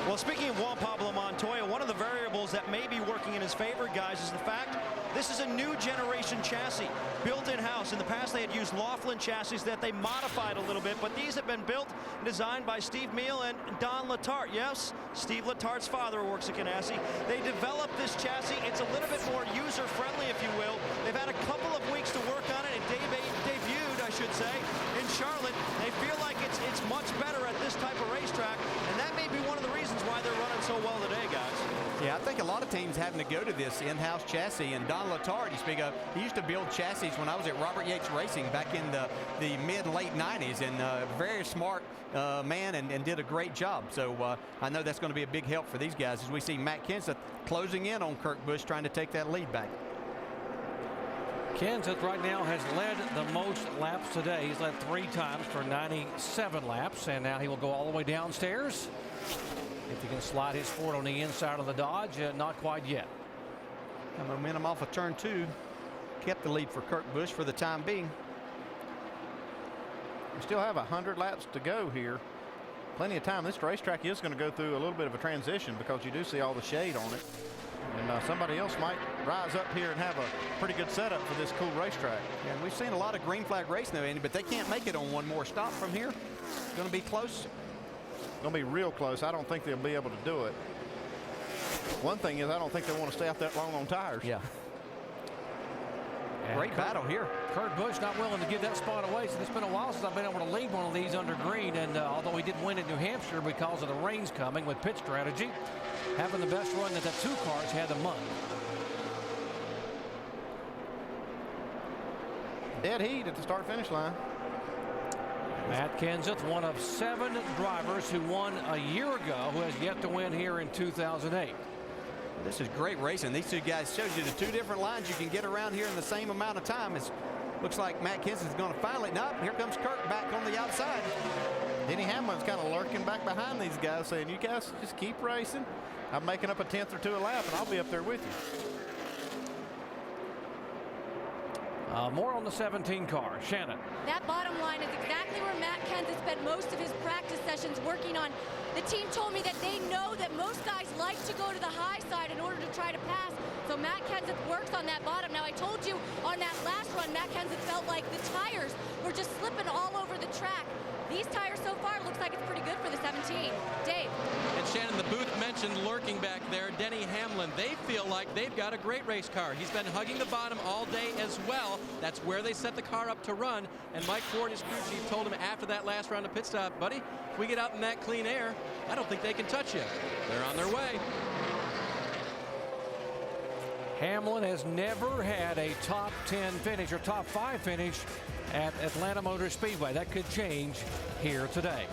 Well, speaking of Juan Pablo Montoya, one of the variables that may be working in his favor, guys, is the fact this is a new generation chassis built in-house. In the past, they had used Laughlin chassis that they modified a little bit, but these have been built and designed by Steve Meal and Don Letarte. Yes, Steve Letarte's father works at Ganassi. They developed this chassis. It's a little bit more user-friendly, if you will. They've had a couple of weeks to work on it. It debuted, I should say, in Charlotte. They feel like it's much better at this type of racetrack, and that may be one of the reasons why they're running so well today, guys. Yeah, I think a lot of teams having to go to this in-house chassis, and Don Letarte, you speak of, he used to build chassis when I was at Robert Yates Racing back in the mid-late 90s, and very smart man and did a great job. So I know that's going to be a big help for these guys as we see Matt Kenseth closing in on Kurt Busch, trying to take that lead back. Kenseth right now has led the most laps today. He's led 3 times for 97 laps, and now he will go all the way downstairs. If he can slide his Ford on the inside of the Dodge, not quite yet. And momentum off of turn 2 kept the lead for Kurt Busch for the time being. We still have 100 laps to go here. Plenty of time. This racetrack is going to go through a little bit of a transition because you do see all the shade on it. And somebody else might rise up here and have a pretty good setup for this cool racetrack. Yeah, and we've seen a lot of green flag racing though, Andy, but they can't make it on one more stop from here. It's going to be close. Going to be real close. I don't think they'll be able to do it. One thing is I don't think they want to stay out that long on tires. Yeah. And great battle here. Kurt Busch not willing to give that spot away. So it's been a while since I've been able to lead one of these under green. And although he didn't win at New Hampshire because of the rains coming with pit strategy, having the best run that the 2 cars had a month. Dead heat at the start-finish line. Matt Kenseth, one of 7 drivers who won a year ago, who has yet to win here in 2008. This is great racing. These 2 guys showed you the 2 different lines you can get around here in the same amount of time. It looks like Matt Kenseth is going to finally. No, here comes Kurt back on the outside. Denny Hamlin's kind of lurking back behind these guys, saying, "You guys just keep racing. I'm making up a 1/10 or 2 a lap, and I'll be up there with you." More on the 17 car. Shannon. That bottom line is exactly where Matt Kenseth spent most of his practice sessions working on. The team told me that they know that most guys like to go to the high side in order to try to pass. So Matt Kenseth works on that bottom. Now I told you on that last run, Matt Kenseth felt like the tires were just slipping all over the track. These tires so far looks like it's pretty good for the 17. Dave. And Shannon, the booth mentioned lurking back there, Denny Hamlin. They feel like they've got a great race car. He's been hugging the bottom all day as well. That's where they set the car up to run. And Mike Ford, his crew chief, told him after that last round of pit stop, buddy, if we get out in that clean air, I don't think they can touch you. They're on their way. Hamlin has never had a top 10 finish or top 5 finish at Atlanta Motor Speedway. That could change here today.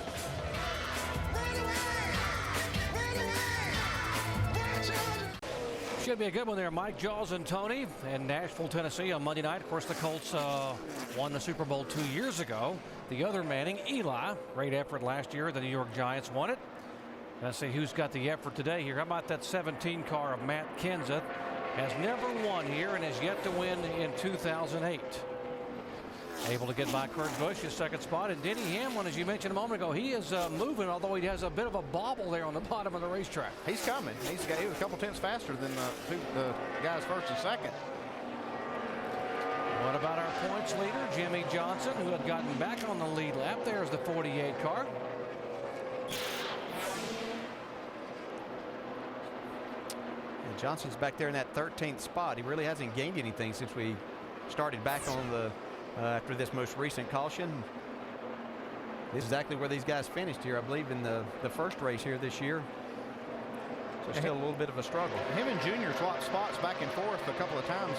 Should be a good one there. Mike, Jaws, and Tony in Nashville, Tennessee on Monday night. Of course, the Colts won the Super Bowl 2 years ago. The other Manning, Eli, great effort last year. The New York Giants won it. Let's see who's got the effort today here. How about that 17 car of Matt Kenseth? Has never won here and has yet to win in 2008. Able to get by Kurt Busch, his 2nd spot. And Denny Hamlin, as you mentioned a moment ago, he is moving, although he has a bit of a bobble there on the bottom of the racetrack. He's coming. He was a couple 10ths faster than the guys 1st and 2nd. What about our points leader, Jimmy Johnson, who had gotten back on the lead lap? There's the 48 car. And Johnson's back there in that 13th spot. He really hasn't gained anything since we started back on the after this most recent caution. This is exactly where these guys finished here, I believe, in the 1st race here this year. So still a little bit of a struggle. Him and Junior swapped spots back and forth a couple of times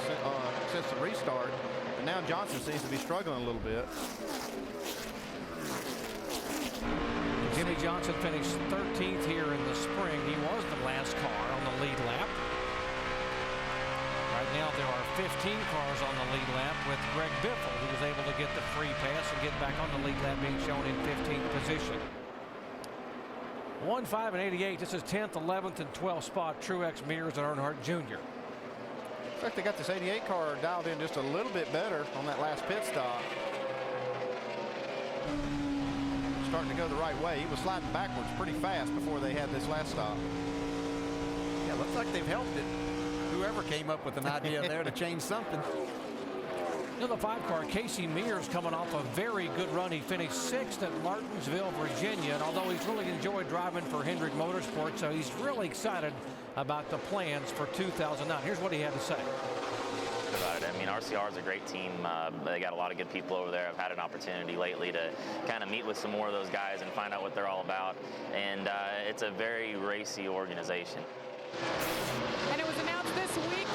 since the restart. And now Johnson seems to be struggling a little bit. Jimmy Johnson finished 13th here in the spring. He was the last car on the lead lap. Right now there are 15 cars on the lead lap with Greg Biffle, who was able to get the free pass and get back on the lead lap, being shown in 15th position. 1-5 and 88. This is 10th, 11th, and 12th spot. Truex, Mears, and Earnhardt Jr. In fact, they got this 88 car dialed in just a little bit better on that last pit stop. Starting to go the right way. He was sliding backwards pretty fast before they had this last stop. Yeah, looks like they've helped it. Whoever came up with an idea there to change something. In the 5 car, Casey Mears coming off a very good run. He finished 6th at Martinsville, Virginia. And although he's really enjoyed driving for Hendrick Motorsports, so he's really excited about the plans for 2009. Here's what he had to say. About it. I mean, RCR is a great team. They got a lot of good people over there. I've had an opportunity lately to kind of meet with some more of those guys and find out what they're all about. And it's a very racy organization. And it was announced this week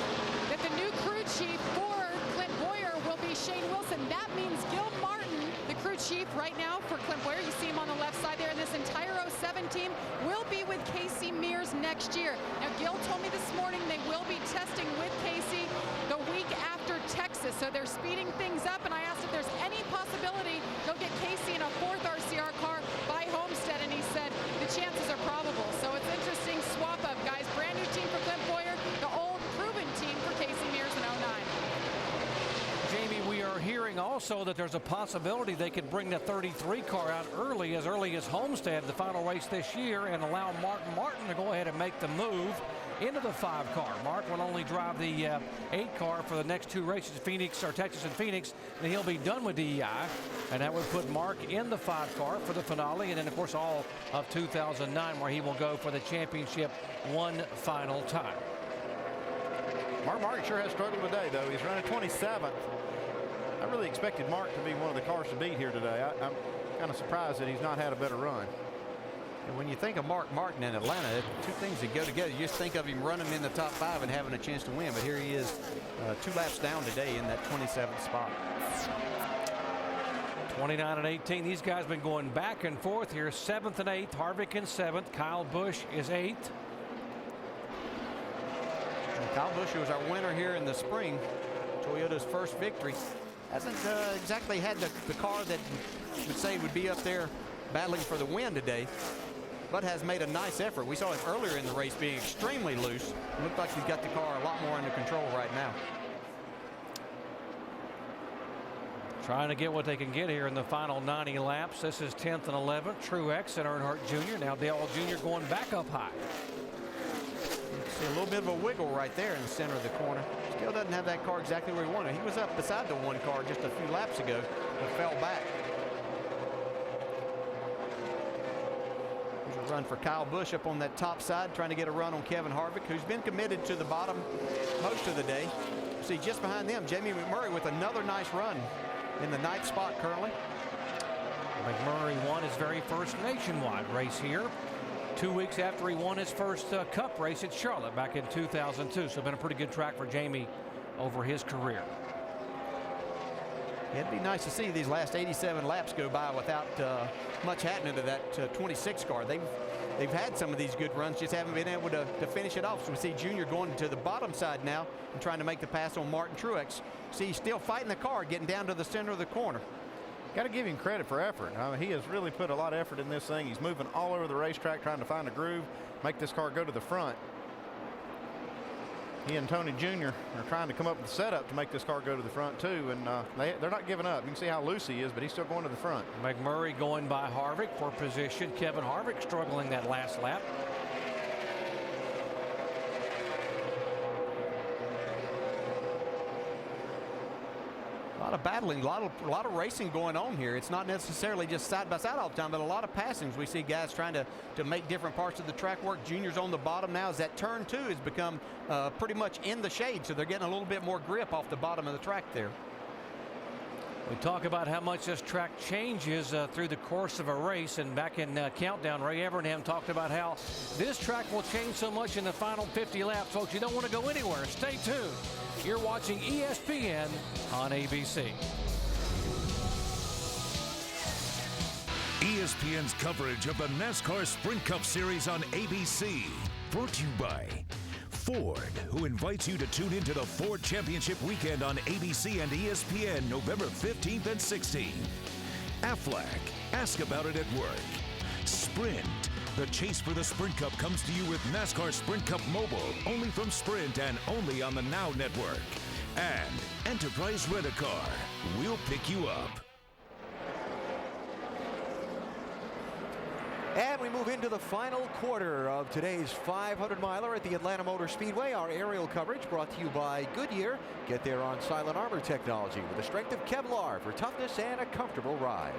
that the new crew chief for Clint Boyer will be Shane Wilson. That means Gil Martin, the crew chief right now for Clint Boyer, you see him on the left side there, and this entire 07 team will be with Casey Mears next year. Now, Gil told me this morning they will be testing with Casey the week after Texas, so they're speeding things up, and I asked if there's any possibility they'll get Casey in a 4th RCR car by Homestead, and he said the chances are probable. So it's interesting swap up, guys. Brand new team for Clint Boyer, the old proven team for Casey Mears in 09. Jamie, we are hearing also that there's a possibility they could bring the 33 car out early as Homestead, the final race this year, and allow Mark Martin to go ahead and make the move into the 5 car. Mark will only drive the 8 car for the next 2 races, Texas and Phoenix, and he'll be done with DEI, and that would put Mark in the 5 car for the finale, and then of course all of 2009 where he will go for the championship one final time. Mark Martin sure has struggled today, though. He's running 27th. I really expected Mark to be one of the cars to beat here today. I'm kind of surprised that he's not had a better run. And when you think of Mark Martin in Atlanta, 2 things that go together. You just think of him running in the top 5 and having a chance to win. But here he is 2 laps down today in that 27th spot. 29 and 18. These guys have been going back and forth here. 7th and 8th. Harvick in 7th. Kyle Busch is 8th. And Kyle Busch was our winner here in the spring. Toyota's first victory. Hasn't exactly had the car that would say would be up there battling for the win today, but has made a nice effort. We saw him earlier in the race being extremely loose. It looked like he's got the car a lot more under control right now. Trying to get what they can get here in the final 90 laps. This is 10th and 11th. Truex and Earnhardt Jr. Now Dale Jr. going back up high. You can see a little bit of a wiggle right there in the center of the corner. Still doesn't have that car exactly where he wanted. He was up beside the 1 car just a few laps ago, but fell back. There's a run for Kyle Busch up on that top side, trying to get a run on Kevin Harvick, who's been committed to the bottom most of the day. See, just behind them, Jamie McMurray with another nice run in the 9th spot currently. McMurray won his very first nationwide race here 2 weeks after he won his first Cup race at Charlotte back in 2002. So been a pretty good track for Jamie over his career. It'd be nice to see these last 87 laps go by without much happening to that 26 car. They've had some of these good runs, just haven't been able to finish it off. So we see Junior going to the bottom side now and trying to make the pass on Martin Truex. See, he's still fighting the car, getting down to the center of the corner. Got to give him credit for effort. I mean, he has really put a lot of effort in this thing. He's moving all over the racetrack trying to find a groove, make this car go to the front. He and Tony Jr. are trying to come up with a setup to make this car go to the front too, and they're not giving up. You can see how loose he is, but he's still going to the front. McMurray going by Harvick for position. Kevin Harvick struggling that last lap. A lot of battling, a lot of racing going on here. It's not necessarily just side by side all the time, but a lot of passings. We see guys trying to make different parts of the track work. Junior's on the bottom now as that turn 2 has become pretty much in the shade, so they're getting a little bit more grip off the bottom of the track there. We talk about how much this track changes through the course of a race, and back in Countdown, Ray Evernham talked about how this track will change so much in the final 50 laps. Folks, you don't want to go anywhere. Stay tuned. You're watching ESPN on ABC. ESPN's coverage of the NASCAR Sprint Cup Series on ABC. Brought to you by Ford, who invites you to tune into the Ford Championship Weekend on ABC and ESPN November 15th and 16th. Aflac, ask about it at work. Sprint, The chase for the Sprint Cup comes to you with NASCAR Sprint Cup Mobile, only from Sprint and only on the Now Network. And Enterprise Rent-A-Car. We'll pick you up. And we move into the final quarter of today's 500-miler at the Atlanta Motor Speedway. Our aerial coverage brought to you by Goodyear. Get there on silent armor technology with the strength of Kevlar for toughness and a comfortable ride.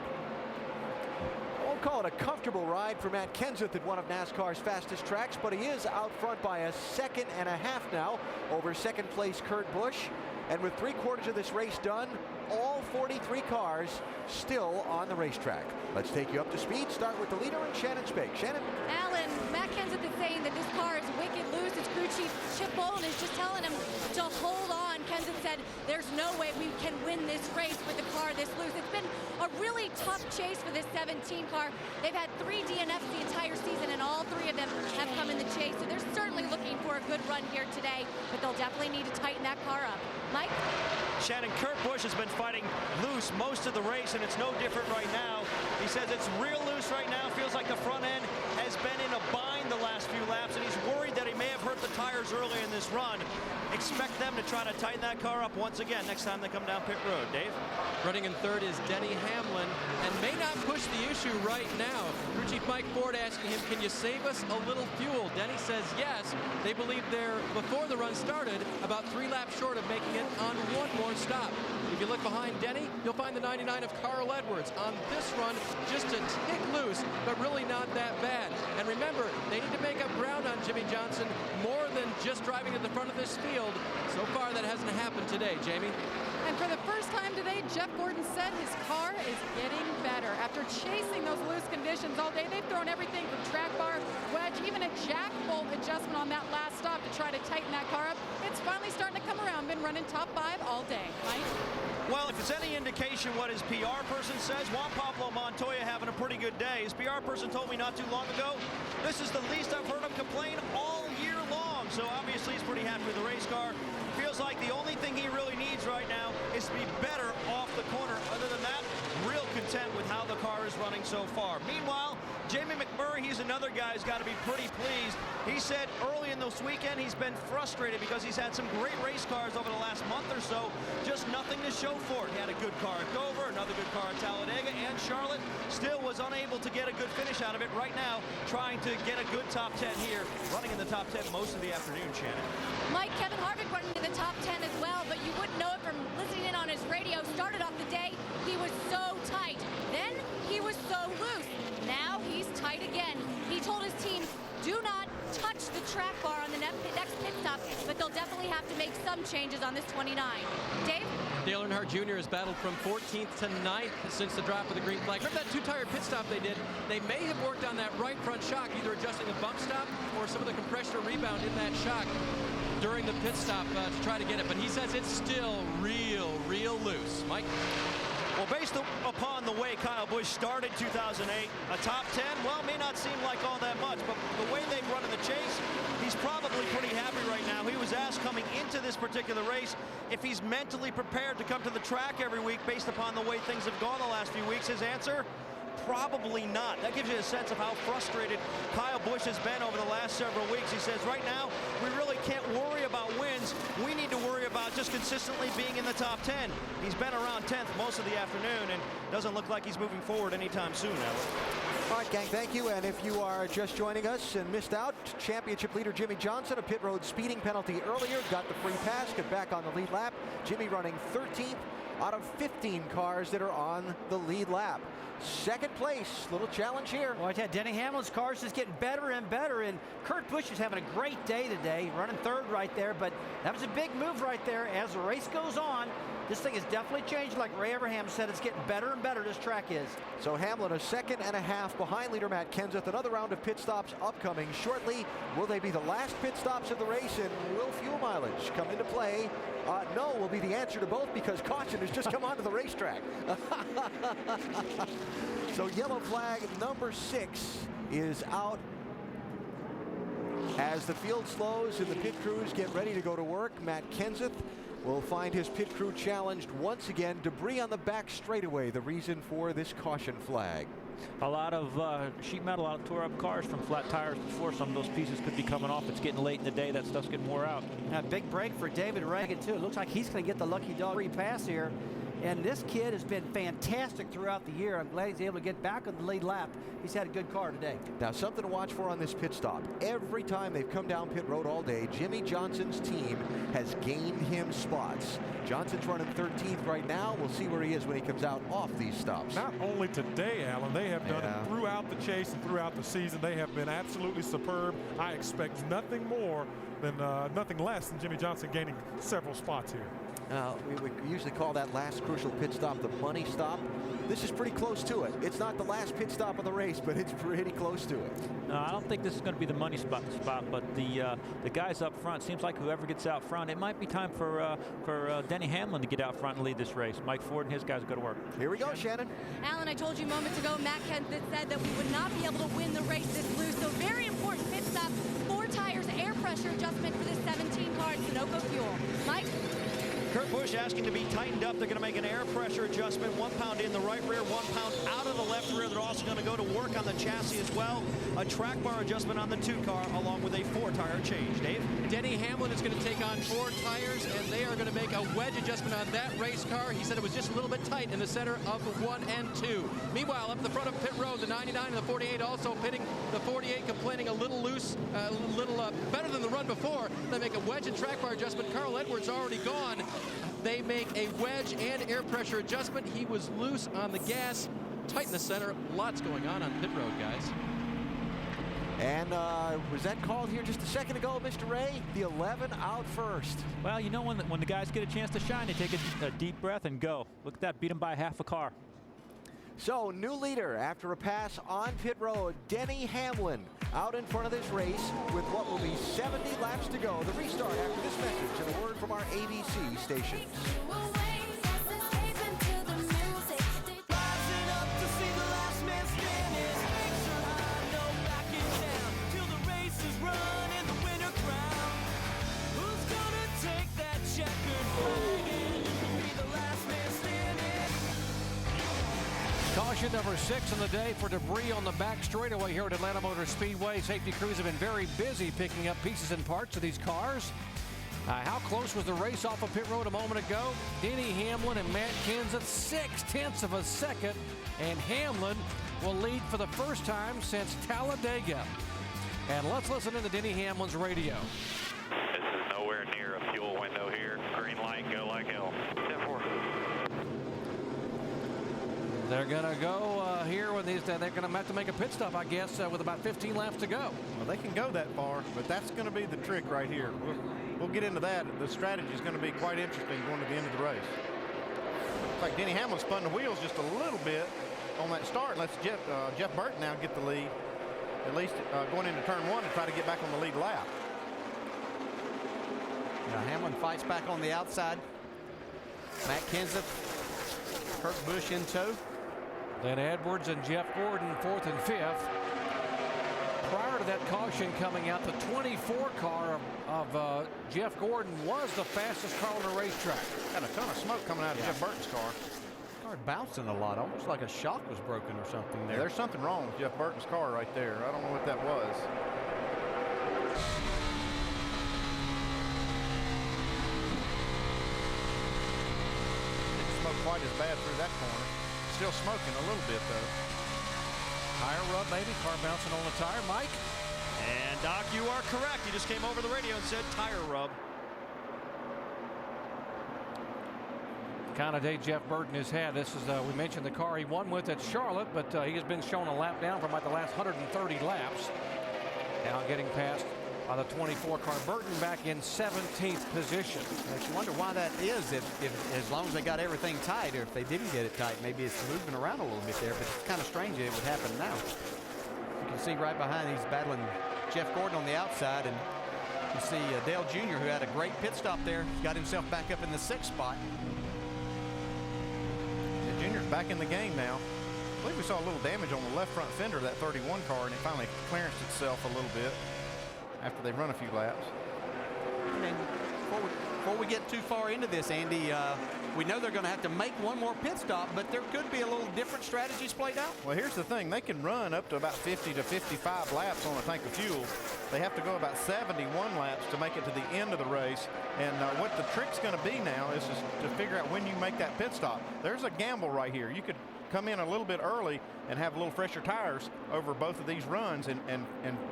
I won't call it a comfortable ride for Matt Kenseth at one of NASCAR's fastest tracks, but he is out front by a second and a half now over second place Kurt Busch. And with 3/4 of this race done, all 43 cars still on the racetrack. Let's take you up to speed. Start with the leader and Shannon Spake. Shannon. Alan, Matt Kenseth is saying that this car is wicked loose. His crew chief Chip Bowlen is just telling him to hold on. Kenseth said there's no way we can win this race with the car this loose. It's been a really tough chase for this 17 car. They've had 3 DNFs the entire season, and all 3 of them have come in the chase. So they're certainly looking for a good run here today, but they'll definitely need to tighten that car up. Mike? Shannon, Kurt Busch has been fighting loose most of the race, and it's no different right now. He says it's real loose right now. Feels like the front end has been in a bind the last few laps, and he's worried that he may have hurt the tires early in this run. Expect them to try to tighten that car up once again next time they come down pit road. Dave? Running in third is Denny Hamlin, and may not push the issue right now. Crew Chief Mike Ford asking him, can you save us a little fuel? Denny says yes. They believe they're, before the run started, about 3 laps short of making it on 1 more stop. If you look behind Denny, you'll find the 99 of Carl Edwards on this run, just a tick loose, but really not that bad. And remember, they need to make up ground on Jimmy Johnson more than just driving at the front of this field. So far, that hasn't happened today, Jamie. And for the first time today, Jeff Gordon said his car is getting better. After chasing those loose conditions all day, they've thrown everything from track bar, wedge, even a jack bolt adjustment on that last stop to try to tighten that car up. It's finally starting to come around. Been running top 5 all day. Mike? Well, if it's any indication what his PR person says, Juan Pablo Montoya having a pretty good day. His PR person told me not too long ago, this is the least I've heard him complain all year long. So obviously he's pretty happy with the race car. Feels like the only thing he really needs right now is to be better off the corner. Other than that, real content with how the car is running so far. Meanwhile, Jamie McMurray, he's another guy who's got to be pretty pleased. He said early in this weekend he's been frustrated because he's had some great race cars over the last month or so, just nothing to show for it. He had a good car at Dover, another good car at Talladega, and Charlotte still was unable to get a good finish out of it. Right now, trying to get a good top 10 here, running in the top 10 most of the afternoon, Shannon. Mike, Kevin Harvick running in the top 10 as well, but you wouldn't know it from listening in on his radio. Started off the day, he was so tight. Then he was so loose. Now he's tight again. He told his team, do not touch the track bar on the next pit stop, but they'll definitely have to make some changes on this 29. Dave? Dale Earnhardt Jr. has battled from 14th to 9th since the drop of the green flag. Remember that 2-tire pit stop they did? They may have worked on that right front shock, either adjusting the bump stop or some of the compression rebound in that shock during the pit stop to try to get it. But he says it's still real loose. Mike? Well, based upon the way Kyle Busch started 2008, a top 10, well, may not seem like all that much, but the way they've run in the chase, he's probably pretty happy right now. He was asked coming into this particular race if he's mentally prepared to come to the track every week based upon the way things have gone the last few weeks. His answer? Probably not. That gives you a sense of how frustrated Kyle Busch has been over the last several weeks. He says right now we really can't worry about wins. We need to worry about just consistently being in the top 10. He's been around 10th most of the afternoon and doesn't look like he's moving forward anytime soon now. All right, gang, thank you. And if you are just joining us and missed out, championship leader Jimmy Johnson, a pit road speeding penalty earlier, got the free pass, got back on the lead lap. Jimmy running 13th out of 15 cars that are on the lead lap. Second place, little challenge here. Well, I tell you, Denny Hamlin's car is just getting better and better, and Kurt Busch is having a great day today, running third right there, but that was a big move right there. As the race goes on, this thing has definitely changed. Like Ray Abraham said, it's getting better and better, this track is. So Hamlin a second and a half behind leader Matt Kenseth. Another round of pit stops upcoming shortly. Will they be the last pit stops of the race, and will fuel mileage come into play? No will be the answer to both, because caution has just come onto the racetrack. So yellow flag number 6 is out as the field slows and the pit crews get ready to go to work. Matt Kenseth will find his pit crew challenged once again. Debris on the back straightaway, the reason for this caution flag. a lot of sheet metal, a lot of tore up cars from flat tires before. Some of those pieces could be coming off. It's getting late in the day. That stuff's getting wore out. A big break for David Reagan, too. It looks like he's going to get the lucky dog free pass here. And this kid has been fantastic throughout the year. I'm glad he's able to get back on the lead lap. He's had a good car today. Now, something to watch for on this pit stop. Every time they've come down pit road all day, Jimmy Johnson's team has gained him spots. Johnson's running 13th right now. We'll see where he is when he comes out off these stops. Not only today, Alan, they have done it throughout the chase and throughout the season. They have been absolutely superb. I expect nothing more than nothing less than Jimmy Johnson gaining several spots here. We usually call that last crucial pit stop the money stop. This is pretty close to it. It's not the last pit stop of the race, but it's pretty close to it. No, I don't think this is going to be the money spot, but the guys up front, seems like whoever gets out front, it might be time for Denny Hamlin to get out front and lead this race. Mike Ford and his guys go to work. Here we go, Shannon. Alan, I told you moments ago, Matt Kent said that we would not be able to win the race this loose, so very important pit stop. 4 tires, air pressure adjustment for this 17 car at Sunoco Fuel. Mike? Kurt Busch asking to be tightened up. They're going to make an air pressure adjustment. 1 pound in the right rear, 1 pound out of the left rear. They're also going to go to work on the chassis as well. A track bar adjustment on the 2 car along with a 4 tire change. Dave? Denny Hamlin is going to take on 4 tires, and they are going to make a wedge adjustment on that race car. He said it was just a little bit tight in the center of the 1 and 2. Meanwhile, up the front of pit road, the 99 and the 48 also pitting. The 48 complaining a little loose, a little better than the run before. They make a wedge and track bar adjustment. Carl Edwards already gone. They make a wedge and air pressure adjustment. He was loose on the gas, tight in the center. Lots going on pit road, guys. And was that called here just a second ago, Mr. Ray? The 11 out first. Well, you know, when the guys get a chance to shine, they take a deep breath and go. Look at that, beat them by half a car. So, new leader after a pass on pit road, Denny Hamlin out in front of this race with what will be 70 laps to go. The restart after this message and a word from our ABC stations. Caution number 6 on the day for debris on the back straightaway here at Atlanta Motor Speedway. Safety crews have been very busy picking up pieces and parts of these cars. How close was the race off of pit road a moment ago? Denny Hamlin and Matt Kenseth 0.6 of a second, and Hamlin will lead for the first time since Talladega. And let's listen into Denny Hamlin's radio. This is nowhere near a fuel window here. Green light, go like hell. 10-4. They're going to go here with these. They're going to have to make a pit stop, I guess, with about 15 laps to go. Well, they can go that far, but that's going to be the trick right here. We'll get into that. The strategy is going to be quite interesting going to the end of the race. Looks like Denny Hamlin spun the wheels just a little bit on that start. Let's Jeff Burton now get the lead, at least going into turn 1 and try to get back on the lead lap. Now Hamlin fights back on the outside. Matt Kenseth, Kurt Busch in tow. Then Edwards and Jeff Gordon 4th and 5th. Prior to that caution coming out, the 24 car of Jeff Gordon was the fastest car on the racetrack. Got a ton of smoke coming out of Jeff Burton's car. Car bouncing a lot, almost like a shock was broken or something there. Yeah, there's something wrong with Jeff Burton's car right there. I don't know what that was. Didn't smoke quite as bad through that corner. Still smoking a little bit though. Tire rub, maybe. Car bouncing on the tire. Mike? And Doc, you are correct. He just came over the radio and said tire rub. Kind of day Jeff Burton has had. This is, we mentioned the car he won with at Charlotte, but he has been shown a lap down from about the last 130 laps. Now getting past by the 24 car. Burton back in 17th position. Makes you wonder why that is, if as long as they got everything tight, or if they didn't get it tight, maybe it's moving around a little bit there, but it's kind of strange it would happen now. You can see right behind, he's battling Jeff Gordon on the outside, and you see Dale Jr., who had a great pit stop there, got himself back up in the 6th spot. The Junior's back in the game now. I believe we saw a little damage on the left front fender of that 31 car, and it finally clearanced itself a little bit after they've run a few laps. I mean, before we get too far into this, Andy, we know they're going to have to make one more pit stop, but there could be a little different strategies played out. Well, here's the thing. They can run up to about 50 to 55 laps on a tank of fuel. They have to go about 71 laps to make it to the end of the race. And what the trick's going to be now is just to figure out when you make that pit stop. There's a gamble right here. You could come in a little bit early and have a little fresher tires over both of these runs and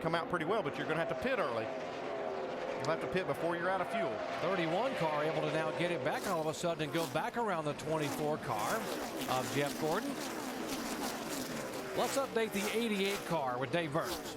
come out pretty well, but you're going to have to pit early. You'll have to pit before you're out of fuel. 31 car able to now get it back all of a sudden and go back around the 24 car of Jeff Gordon. Let's update the 88 car with Dave Burns.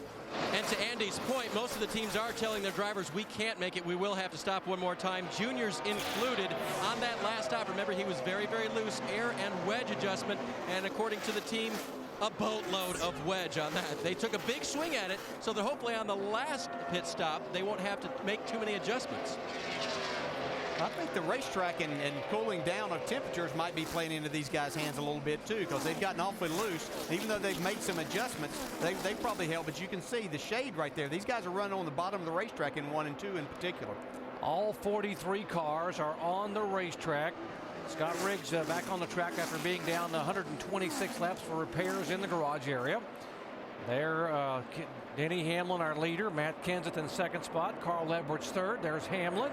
And to Andy's point, most of the teams are telling their drivers, we can't make it. We will have to stop one more time. Junior's included on that last stop. Remember, he was very, very loose. Air and wedge adjustment. And according to the team, a boatload of wedge on that. They took a big swing at it, so that hopefully on the last pit stop, they won't have to make too many adjustments. I think the racetrack and cooling down of temperatures might be playing into these guys' hands a little bit too, because they've gotten awfully loose. Even though they've made some adjustments, they probably help. But you can see the shade right there. These guys are running on the bottom of the racetrack in 1 and 2 in particular. All 43 cars are on the racetrack. Scott Riggs back on the track after being down 126 laps for repairs in the garage area. There, Denny Hamlin, our leader. Matt Kenseth in second spot. Carl Edwards third. There's Hamlin.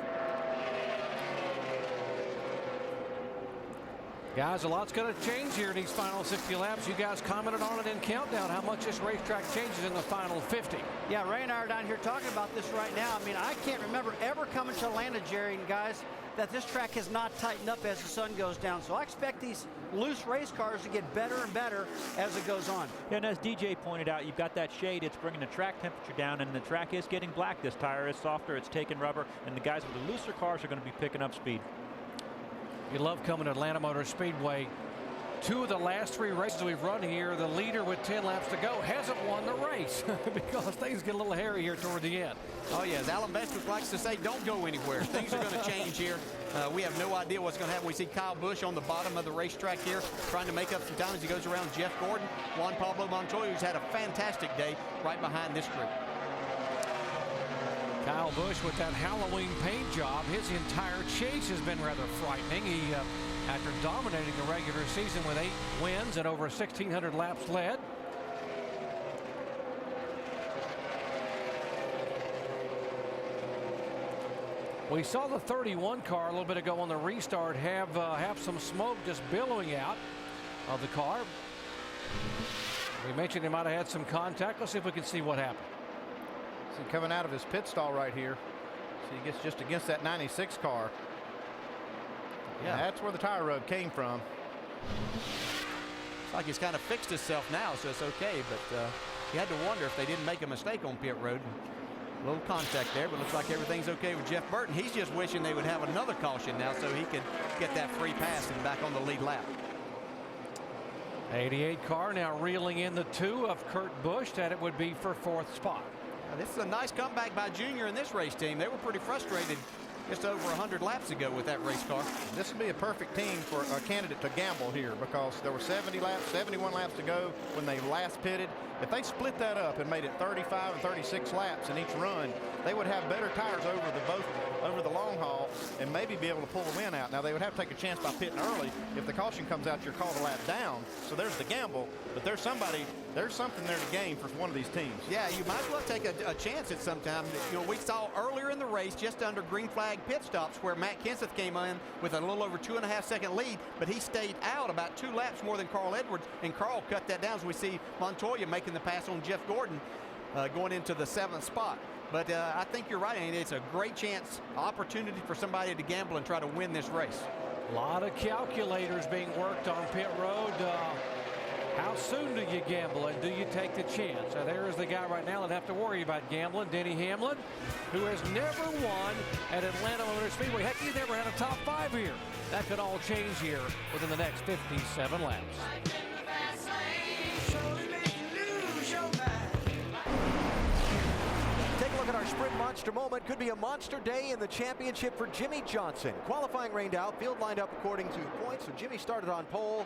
Guys, a lot's going to change here in these final 60 laps. You guys commented on it in Countdown, how much this racetrack changes in the final 50. Yeah, Ray and I are down here talking about this right now. I mean, I can't remember ever coming to Atlanta, Jerry and guys, that this track has not tightened up as the sun goes down. So I expect these loose race cars to get better and better as it goes on. Yeah, and as DJ pointed out, you've got that shade. It's bringing the track temperature down, and the track is getting black. This tire is softer. It's taking rubber, and the guys with the looser cars are going to be picking up speed. You love coming to Atlanta Motor Speedway. 2 of the last 3 races we've run here, the leader with 10 laps to go hasn't won the race because things get a little hairy here toward the end. Oh, yeah, as Alan Bestwick likes to say, don't go anywhere. Things are going to change here. We have no idea what's going to happen. We see Kyle Busch on the bottom of the racetrack here trying to make up some time as he goes around Jeff Gordon. Juan Pablo Montoya, who's had a fantastic day right behind this group. Kyle Busch with that Halloween paint job. His entire chase has been rather frightening. He, after dominating the regular season with 8 wins and over 1,600 laps led. We saw the 31 car a little bit ago on the restart have some smoke just billowing out of the car. We mentioned he might have had some contact. Let's see if we can see what happened. See, coming out of his pit stall right here. See, he gets just against that 96 car. Yeah, and that's where the tire rub came from. It's like he's kind of fixed himself now, so it's okay. But you had to wonder if they didn't make a mistake on pit road. A little contact there, but looks like everything's okay with Jeff Burton. He's just wishing they would have another caution now so he could get that free pass and back on the lead lap. 88 car now reeling in the 2 of Kurt Busch that it would be for 4th spot. Now, this is a nice comeback by Junior in this race team. They were pretty frustrated just over 100 laps ago with that race car. This would be a perfect team for a candidate to gamble here because there were 70 laps, 71 laps to go when they last pitted. If they split that up and made it 35 and 36 laps in each run, they would have better tires over the long haul and maybe be able to pull the win out. Now, they would have to take a chance by pitting early. If the caution comes out, you're called a lap down. So there's the gamble, but there's something there to gain for one of these teams. Yeah, you might as well take a chance at some time. You know, we saw earlier in the race, just under green flag pit stops, where Matt Kenseth came in with a little over 2.5-second lead, but he stayed out about 2 laps more than Carl Edwards, and Carl cut that down as we see Montoya making the pass on Jeff Gordon going into the 7th spot. But I think you're right, Andy. It's a great chance, opportunity for somebody to gamble and try to win this race. A lot of calculators being worked on pit road. How soon do you gamble and do you take the chance? Now, there's the guy right now that have to worry about gambling, Denny Hamlin, who has never won at Atlanta Motor Speedway. Heck, he's never had a top 5 here. That could all change here within the next 57 laps. Take a look at our sprint monster moment. Could be a monster day in the championship for Jimmy Johnson. Qualifying rained out. Field lined up according to points. So Jimmy started on pole.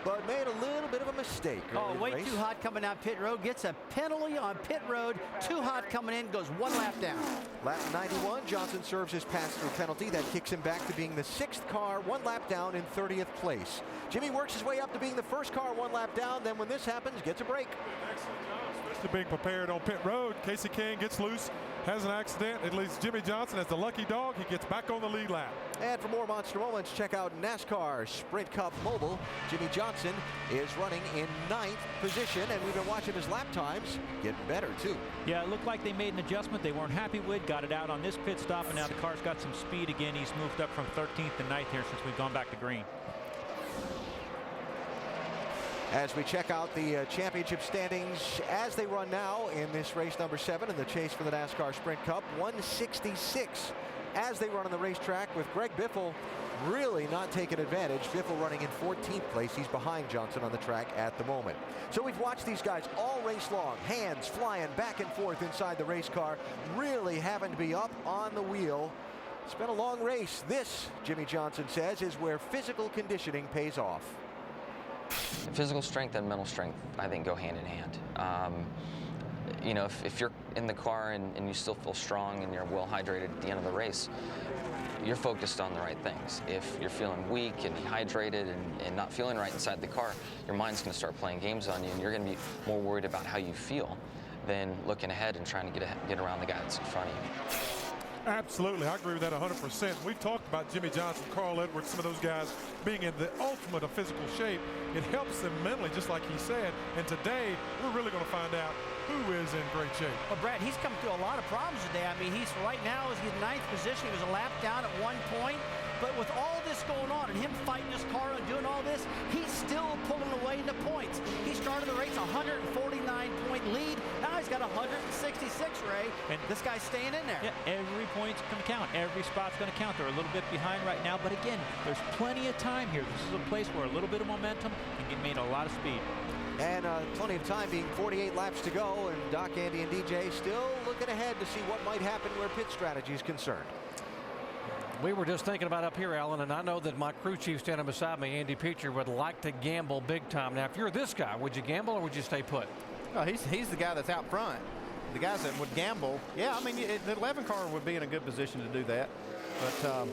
but made a little bit of a mistake. Oh, way too hot coming out pit road. Gets a penalty on pit road. Too hot coming in. Goes 1 lap down. Lap 91, Johnson serves his pass-through penalty. That kicks him back to being the 6th car, 1 lap down in 30th place. Jimmy works his way up to being the 1st car, 1 lap down. Then when this happens, gets a break. Excellent job, especially being prepared on pit road. Casey King gets loose, has an accident. It leaves Jimmy Johnson as the lucky dog. He gets back on the lead lap. And for more monster moments, check out NASCAR Sprint Cup Mobile. Jimmy Johnson is running in 9th position, and we've been watching his lap times getting better, too. Yeah, it looked like they made an adjustment they weren't happy with, got it out on this pit stop, and now the car's got some speed again. He's moved up from 13th to 9th here since we've gone back to green. As we check out the championship standings as they run now in this race number 7 in the chase for the NASCAR Sprint Cup, 166 as they run on the racetrack, with Greg Biffle really not taking advantage. Biffle running in 14th place. He's behind Johnson on the track at the moment. So we've watched these guys all race long, hands flying back and forth inside the race car, really having to be up on the wheel. It's been a long race. This, Jimmy Johnson says, is where physical conditioning pays off. Physical strength and mental strength, I think, go hand in hand. You know, if you're in the car and you still feel strong and you're well hydrated at the end of the race, you're focused on the right things. If you're feeling weak and dehydrated and not feeling right inside the car, your mind's going to start playing games on you, and you're going to be more worried about how you feel than looking ahead and trying to get around the guy that's in front of you. Absolutely, I agree with that 100%. We've talked about Jimmy Johnson, Carl Edwards, some of those guys being in the ultimate of physical shape. It helps them mentally, just like he said. And today, we're really going to find out who is in great shape. Well, Brad, he's come through a lot of problems today. I mean, he's right now is in 9th position. He was a lap down at one point. But with all this going on and him fighting his car and doing all this, he's still pulling away in the points. He started the race 149-point lead. Now he's got 166, Ray. And this guy's staying in there. Yeah, every point's going to count. Every spot's going to count. They're a little bit behind right now. But again, there's plenty of time here. This is a place where a little bit of momentum can get made a lot of speed. And plenty of time, being 48 laps to go. And Doc, Andy, and DJ still looking ahead to see what might happen where pit strategy is concerned. We were just thinking about up here, Alan, and I know that my crew chief standing beside me, Andy Peacher, would like to gamble big time. Now, if you're this guy, would you gamble or would you stay put? No, he's the guy that's out front. The guys that would gamble, yeah, I mean, the 11 car would be in a good position to do that. But,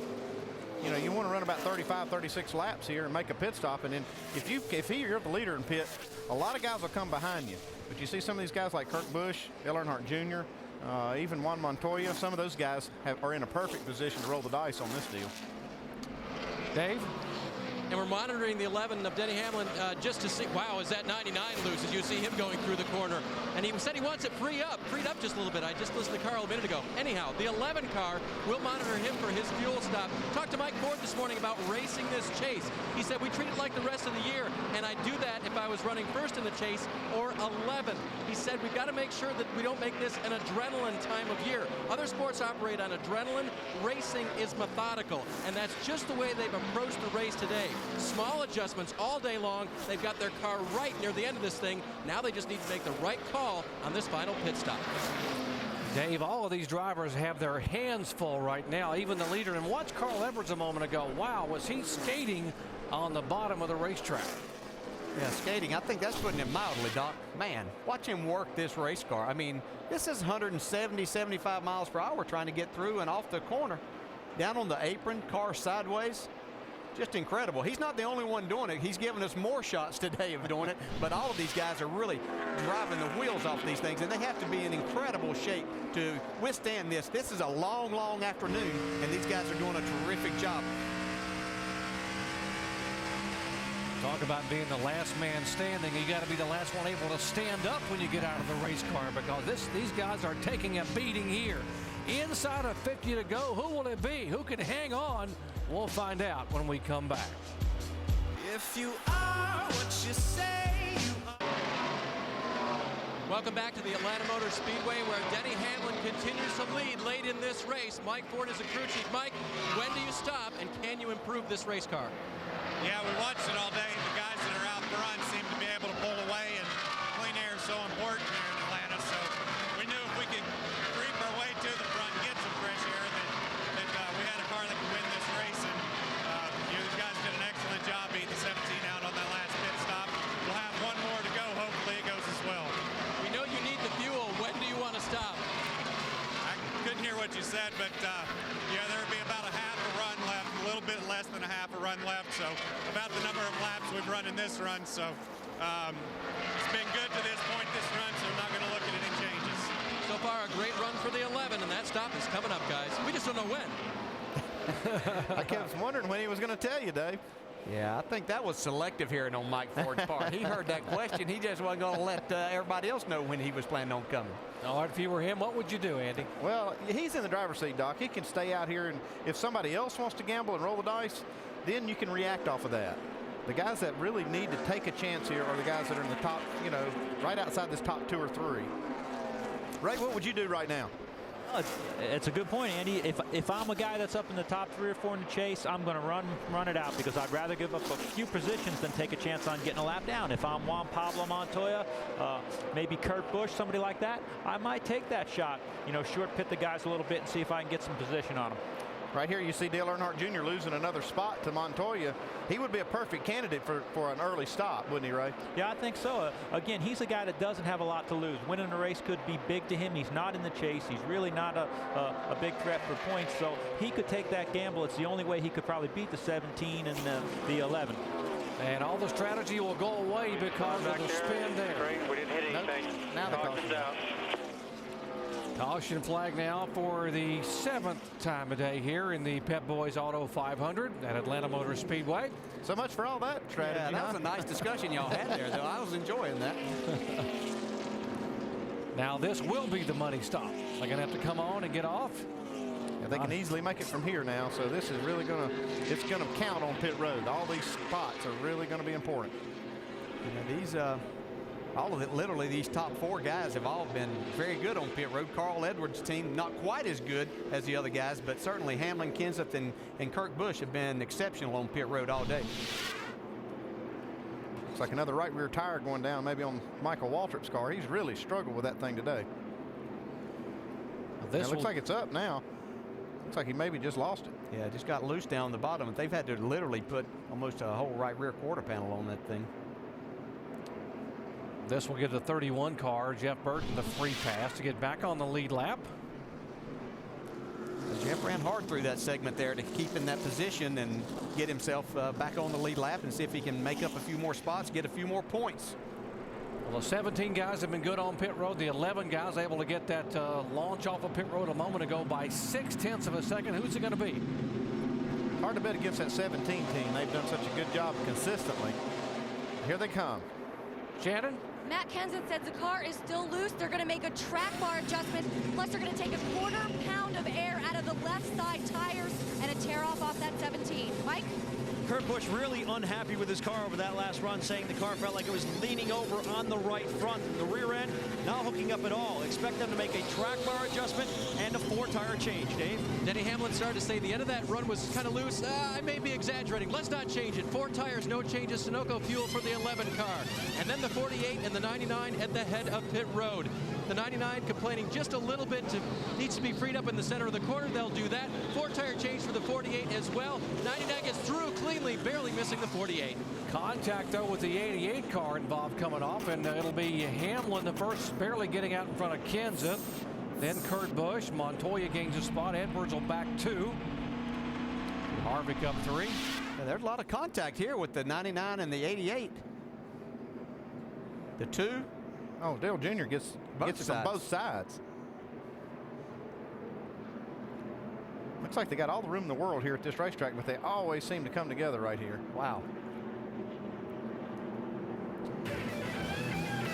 you know, you want to run about 35, 36 laps here and make a pit stop. And then if you're the leader in pit, a lot of guys will come behind you. But you see some of these guys like Kirk Busch, Dale Earnhardt Jr., even Juan Montoya, some of those guys are in a perfect position to roll the dice on this deal. Dave? And we're monitoring the 11 of Denny Hamlin just to see, wow, is that 99 loose as you see him going through the corner. And he said he wants it freed up just a little bit. I just listened to Carl a minute ago. Anyhow, the 11 car, we'll monitor him for his fuel stop. Talked to Mike Ford this morning about racing this chase. He said we treat it like the rest of the year, and I'd do that if I was running first in the chase or 11. He said we've got to make sure that we don't make this an adrenaline time of year. Other sports operate on adrenaline. Racing is methodical, and that's just the way they've approached the race today. Small adjustments all day long. They've got their car right near the end of this thing. Now they just need to make the right call on this final pit stop. Dave, all of these drivers have their hands full right now, even the leader. And watch Carl Edwards a moment ago. Wow, was he skating on the bottom of the racetrack? Yeah, skating. I think that's putting it mildly, Doc. Man, watch him work this race car. I mean, this is 170, 75 miles per hour trying to get through and off the corner. Down on the apron, car sideways. Just incredible. He's not the only one doing it. He's given us more shots today of doing it, but all of these guys are really driving the wheels off these things, and they have to be in incredible shape to withstand this. This is a long, long afternoon, and these guys are doing a terrific job. Talk about being the last man standing. You got to be the last one able to stand up when you get out of the race car, because these guys are taking a beating here. Inside of 50 to go. Who will it be? Who can hang on? We'll find out when we come back. If you are what you say you are. Welcome back to the Atlanta Motor Speedway, where Denny Hamlin continues to lead late in this race. Mike Ford is a crew chief. Mike, when do you stop, and can you improve this race car? Yeah, we watched it all day. The guys that are out front seem to be able to pull away, and clean air is so important here in Atlanta. So we knew if we could creep our way to the front and get some fresh air, that we had a car that could win this race. And these guys did an excellent job beating the 17 out on that last pit stop. what you said, but yeah, there would be about a half a run left, a little bit less than a half a run left, so about the number of laps we've run in this run. So it's been good to this point, this run, so I'm not going to look at any changes. So far, a great run for the 11, and that stop is coming up, guys. We just don't know when. I kept wondering when he was going to tell you, Dave. Yeah, I think that was selective hearing on Mike Ford's part. He heard that question. He just wasn't going to let everybody else know when he was planning on coming. All right, if you were him, what would you do, Andy? Well, he's in the driver's seat, Doc. He can stay out here, and if somebody else wants to gamble and roll the dice, then you can react off of that. The guys that really need to take a chance here are the guys that are in the top, you know, right outside this top 2 or 3. Ray, what would you do right now? It's a good point, Andy. If I'm a guy that's up in the top 3 or 4 in the chase, I'm going to run it out because I'd rather give up a few positions than take a chance on getting a lap down. If I'm Juan Pablo Montoya, maybe Kurt Busch, somebody like that, I might take that shot. You know, short pit the guys a little bit and see if I can get some position on them. Right here you see Dale Earnhardt Jr. losing another spot to Montoya. He would be a perfect candidate for an early stop, wouldn't he, Ray? Yeah, I think so. Again, he's a guy that doesn't have a lot to lose. Winning a race could be big to him. He's not in the chase. He's really not a big threat for points, so he could take that gamble. It's the only way he could probably beat the 17 and the 11. And all the strategy will go away because of the spin there. Great, we didn't hit anything. Nope. Now the caution's out. Caution flag now for the 7th time of day here in the Pep Boys Auto 500 at Atlanta Motor Speedway. So much for all that strategy. Yeah, that was a nice discussion y'all had there, though. I was enjoying that. Now this will be the money stop. They're going to have to come on and get off. Yeah, they can easily make it from here now, so this is really going to, it's going to count on pit road. All these spots are really going to be important. You know, these, all of it, literally these top 4 guys have all been very good on pit road. Carl Edwards' team not quite as good as the other guys, but certainly Hamlin, Kenseth, and Kurt Busch have been exceptional on pit road all day. Looks like another right rear tire going down, maybe on Michael Waltrip's car. He's really struggled with that thing today. It looks like it's up now. Looks like he maybe just lost it. Yeah, it just got loose down the bottom. They've had to literally put almost a whole right rear quarter panel on that thing. This will give the 31 car, Jeff Burton, the free pass to get back on the lead lap. Jeff ran hard through that segment there to keep in that position and get himself back on the lead lap and see if he can make up a few more spots, get a few more points. Well, the 17 guys have been good on pit road. The 11 guys able to get that launch off of pit road a moment ago by 0.6 of a second. Who's it going to be? Hard to bet against that 17 team. They've done such a good job consistently. Here they come. Shannon? Matt Kenseth says the car is still loose. They're going to make a track bar adjustment. Plus, they're going to take a quarter pound of air out of the left side tires and a tear off that 17. Mike? Kurt Busch really unhappy with his car over that last run, saying the car felt like it was leaning over on the right front. The rear end not hooking up at all. Expect them to make a track bar adjustment and a 4-tire change, Dave. Denny Hamlin started to say the end of that run was kind of loose. I may be exaggerating. Let's not change it. 4 tires, no changes. Sunoco fuel for the 11 car. And then the 48 and the 99 at the head of pit road. The 99 complaining just a little bit, needs to be freed up in the center of the corner. They'll do that. 4-tire change for the 48 as well. 99 gets through cleanly, barely missing the 48. Contact, though, with the 88 car involved coming off, and it'll be Hamlin the first, barely getting out in front of Kenseth. Then Kurt Busch. Montoya gains a spot. Edwards will back 2. Harvick up 3. Yeah, there's a lot of contact here with the 99 and the 88. The 2. Oh, Dale Jr. gets it on both sides. Looks like they got all the room in the world here at this racetrack, but they always seem to come together right here. Wow.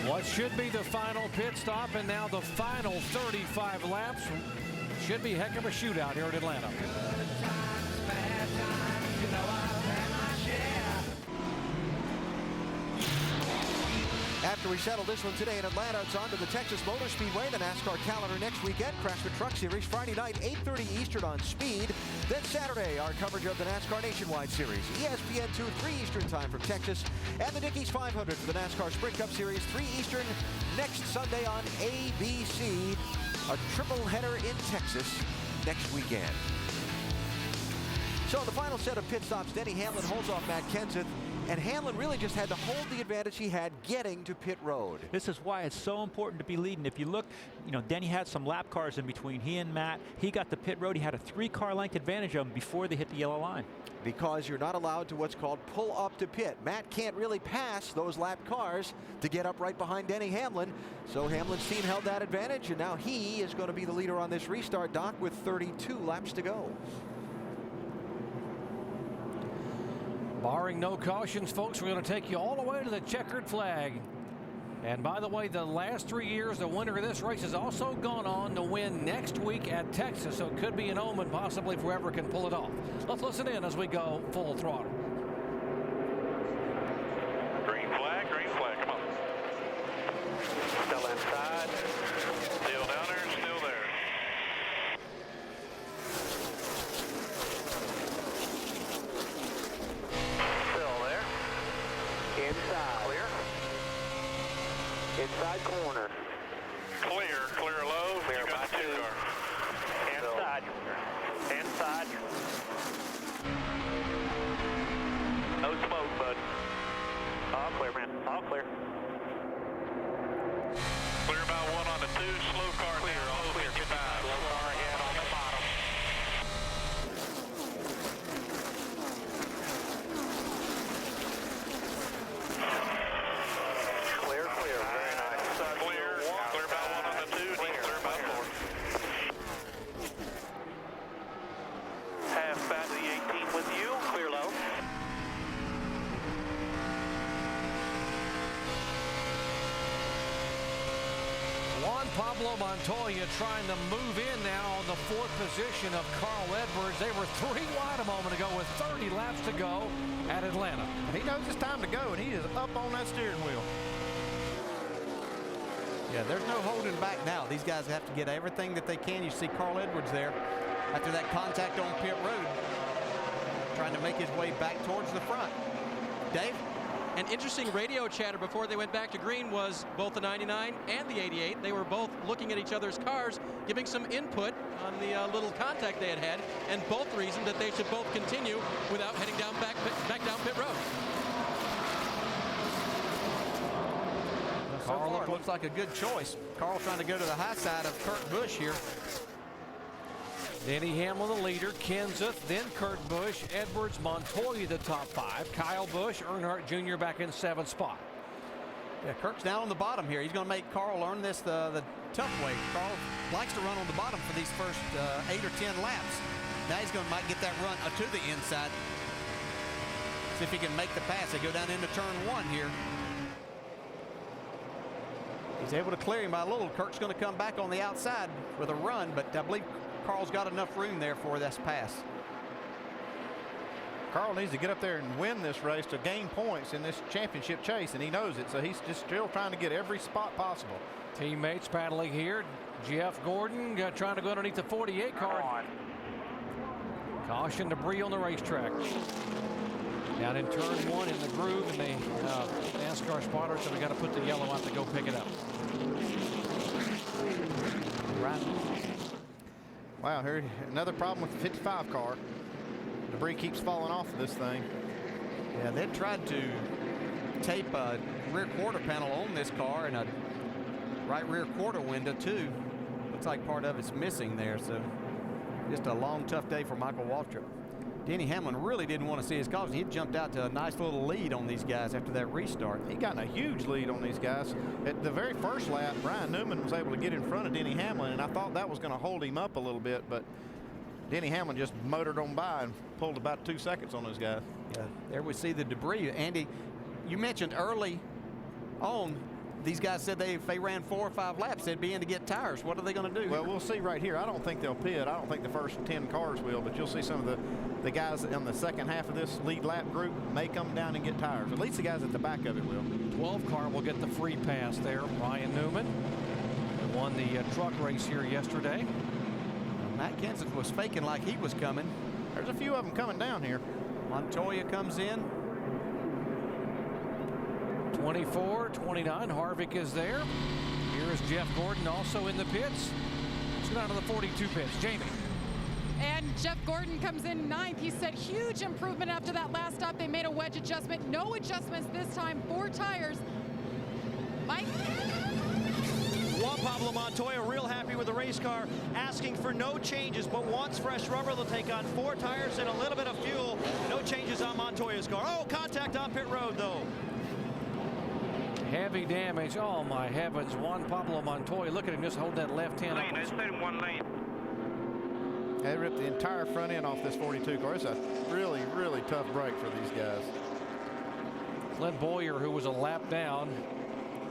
What should be the final pit stop, and now the final 35 laps. Should be a heck of a shootout here at Atlanta. After we settle this one today in Atlanta, it's on to the Texas Motor Speedway, the NASCAR calendar next weekend. Craftsman Truck Series Friday night, 8:30 Eastern on Speed. Then Saturday, our coverage of the NASCAR Nationwide Series. ESPN 2, 3 Eastern time from Texas. And the Dickies 500 for the NASCAR Sprint Cup Series, 3 Eastern next Sunday on ABC. A triple header in Texas next weekend. So in the final set of pit stops, Denny Hamlin holds off Matt Kenseth. And Hamlin really just had to hold the advantage he had getting to pit road. This is why it's so important to be leading. If you look, you know, Denny had some lap cars in between he and Matt. He got the pit road. He had a 3-car length advantage of him before they hit the yellow line. Because you're not allowed to what's called pull up to pit. Matt can't really pass those lap cars to get up right behind Denny Hamlin. So Hamlin's team held that advantage, and now he is going to be the leader on this restart, Doc, with 32 laps to go. Barring no cautions, folks, we're going to take you all the way to the checkered flag. And by the way, the last 3 years, the winner of this race has also gone on to win next week at Texas. So it could be an omen, possibly, if whoever can pull it off. Let's listen in as we go full throttle. Green flag, come on. Still inside. Still down there, still there. Still there. Inside. Clear. Inside corner. Clear low. Clear You got by the 2 car. Inside. Inside. No smoke, bud. All clear, man. All clear. Clear about 1 on the 2. Slow car Clear, down, all low clear. 55. Slow car ahead on the bottom. Clear, clear. Very nice. Clear about 1 on the 2. Clear about 4. Half back to the 18 with you. Clear low. Juan Pablo Montoya trying to move in now on the 4th position of Carl Edwards. They were 3 wide a moment ago with 30 laps to go at Atlanta. He knows it's time to go, and he is up on that steering wheel. Yeah, there's no holding back now. These guys have to get everything that they can. You see Carl Edwards there after that contact on pit road, trying to make his way back towards the front. Dave? An interesting radio chatter before they went back to green was both the 99 and the 88. They were both looking at each other's cars, giving some input on the little contact they had, and both reasoned that they should both continue without heading down back down pit road. So far, it looks like a good choice. Carl trying to go to the high side of Kurt Busch here. Denny Hamlin the leader, Kenseth, then Kurt Busch, Edwards, Montoya the top 5, Kyle Busch, Earnhardt Jr. back in 7th spot. Yeah, Kurt's down on the bottom here. He's going to make Carl learn this the tough way. Carl likes to run on the bottom for these first 8 or 10 laps. Now he's going to might get that run to the inside. See if he can make the pass. They go down into turn 1 here. He's able to clear him by a little. Kurt's going to come back on the outside with a run, but I believe Carl's got enough room there for this pass. Carl needs to get up there and win this race to gain points in this championship chase, and he knows it, so he's just still trying to get every spot possible. Teammates battling here. Jeff Gordon trying to go underneath the 48 car. Caution debris on the racetrack. Down in turn 1 in the groove, and the NASCAR spotter, so we got to put the yellow out to go pick it up. Right. Wow, here another problem with the 55 car. Debris keeps falling off of this thing. Yeah, they tried to tape a rear quarter panel on this car and a right rear quarter window too. Looks like part of it's missing there, so just a long, tough day for Michael Waltrip. Denny Hamlin really didn't want to see his cars. He jumped out to a nice little lead on these guys after that restart. He got a huge lead on these guys. At the very first lap, Brian Newman was able to get in front of Denny Hamlin, and I thought that was going to hold him up a little bit, but Denny Hamlin just motored on by and pulled about 2 seconds on those guys. Yeah, there we see the debris. Andy, you mentioned early on, these guys said if they ran 4 or 5 laps, they'd be in to get tires. What are they going to do? Well, we'll see right here. I don't think they'll pit. I don't think the first 10 cars will, but you'll see some of the guys in the second half of this lead lap group may come down and get tires. At least the guys at the back of it will. 12 car will get the free pass there. Ryan Newman won the truck race here yesterday. Matt Kenseth was faking like he was coming. There's a few of them coming down here. Montoya comes in. 24, 29, Harvick is there. Here is Jeff Gordon also in the pits. Let's go down to the 42 pits. Jamie. And Jeff Gordon comes in 9th. He said huge improvement after that last stop. They made a wedge adjustment. No adjustments this time. 4 tires. Mike? Juan Pablo Montoya real happy with the race car, asking for no changes, but wants fresh rubber. They'll take on 4 tires and a little bit of fuel. No changes on Montoya's car. Oh, contact on pit road, though. Heavy damage. Oh, my heavens. Juan Pablo Montoya. Look at him just hold that left hand. Lane, I stayed in one lane. They ripped the entire front end off this 42 car. It's a really, really tough break for these guys. Clint Boyer, who was a lap down,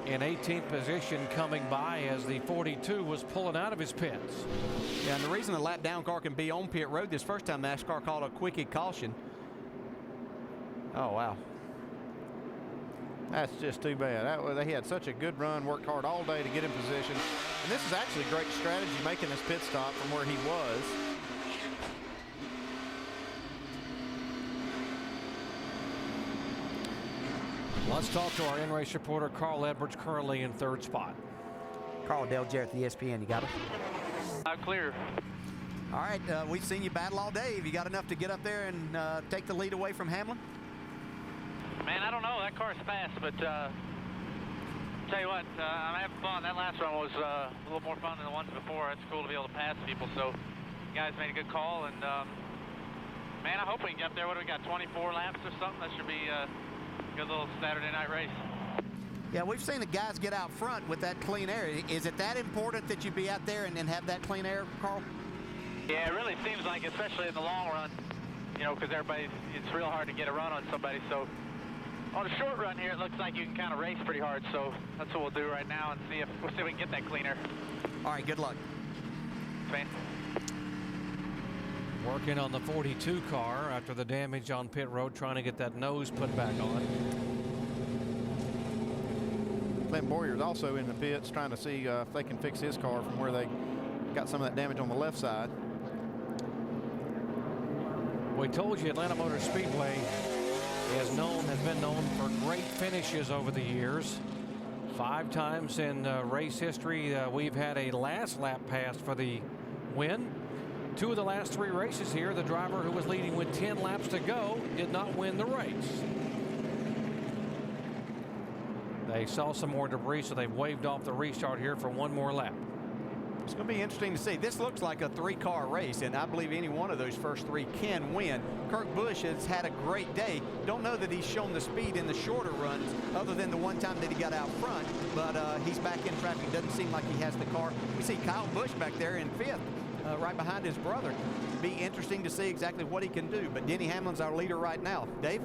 in 18th position coming by as the 42 was pulling out of his pits. Yeah, and the reason the lap down car can be on pit road this first time, NASCAR called a quickie caution. Oh, wow. That's just too bad. They had such a good run, worked hard all day to get in position. And this is actually great strategy, making this pit stop from where he was. Let's talk to our in-race reporter, Carl Edwards, currently in 3rd spot. Carl, Dale Jarrett, the ESPN. You got it? Clear. All right, we've seen you battle all day. Have you got enough to get up there and take the lead away from Hamlin? Man, I don't know. That car's fast, but tell you what, I'm having fun. That last run was a little more fun than the ones before. It's cool to be able to pass people. So you guys made a good call, and man, I hope we can get up there. What do we got, 24 laps or something? That should be a good little Saturday night race. Yeah, we've seen the guys get out front with that clean air. Is it that important that you be out there and have that clean air, Carl? Yeah, it really seems like, especially in the long run, you know, because it's real hard to get a run on somebody. So on a short run here, it looks like you can kind of race pretty hard. So that's what we'll do right now and we'll see if we can get that clean air. All right, good luck. Thanks. Working on the 42 car after the damage on pit road, trying to get that nose put back on. Clint Boyer's also in the pits trying to see if they can fix his car from where they got some of that damage on the left side. We told you Atlanta Motor Speedway has been known for great finishes over the years. 5 times in race history, we've had a last lap pass for the win. 2 of the last 3 races here, the driver who was leading with 10 laps to go did not win the race. They saw some more debris, so they've waved off the restart here for 1 more lap. It's going to be interesting to see. This looks like a 3-car race, and I believe any one of those first 3 can win. Kurt Busch has had a great day. Don't know that he's shown the speed in the shorter runs other than the one time that he got out front, but he's back in traffic. Doesn't seem like he has the car. We see Kyle Busch back there in 5th. Right behind his brother. Be interesting to see exactly what he can do, but Denny Hamlin's our leader right now. Dave?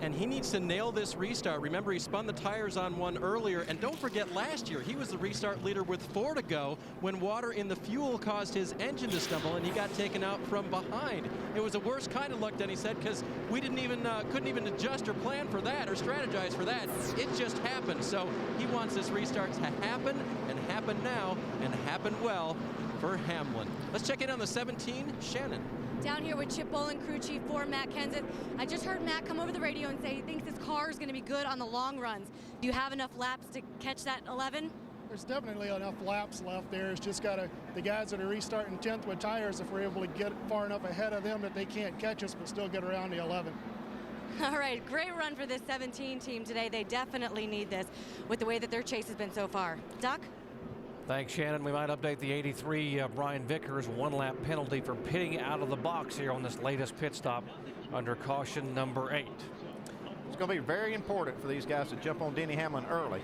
And he needs to nail this restart. Remember, he spun the tires on one earlier, and don't forget last year he was the restart leader with 4 to go when water in the fuel caused his engine to stumble and he got taken out from behind. It was the worst kind of luck, Denny said, because we couldn't even adjust or plan for that or strategize for that. It just happened. So he wants this restart to happen and happen now and happen well for Hamlin. Let's check in on the 17, Shannon. Down here with Chip Bolin, crew chief for Matt Kenseth. I just heard Matt come over the radio and say he thinks his car is going to be good on the long runs. Do you have enough laps to catch that 11? There's definitely enough laps left there. It's just got the guys that are restarting 10th with tires, if we're able to get far enough ahead of them that they can't catch us but still get around the 11. All right, great run for this 17 team today. They definitely need this with the way that their chase has been so far. Doc? Thanks, Shannon. We might update the 83 Brian Vickers 1-lap penalty for pitting out of the box here on this latest pit stop under caution number 8. It's going to be very important for these guys to jump on Denny Hamlin early.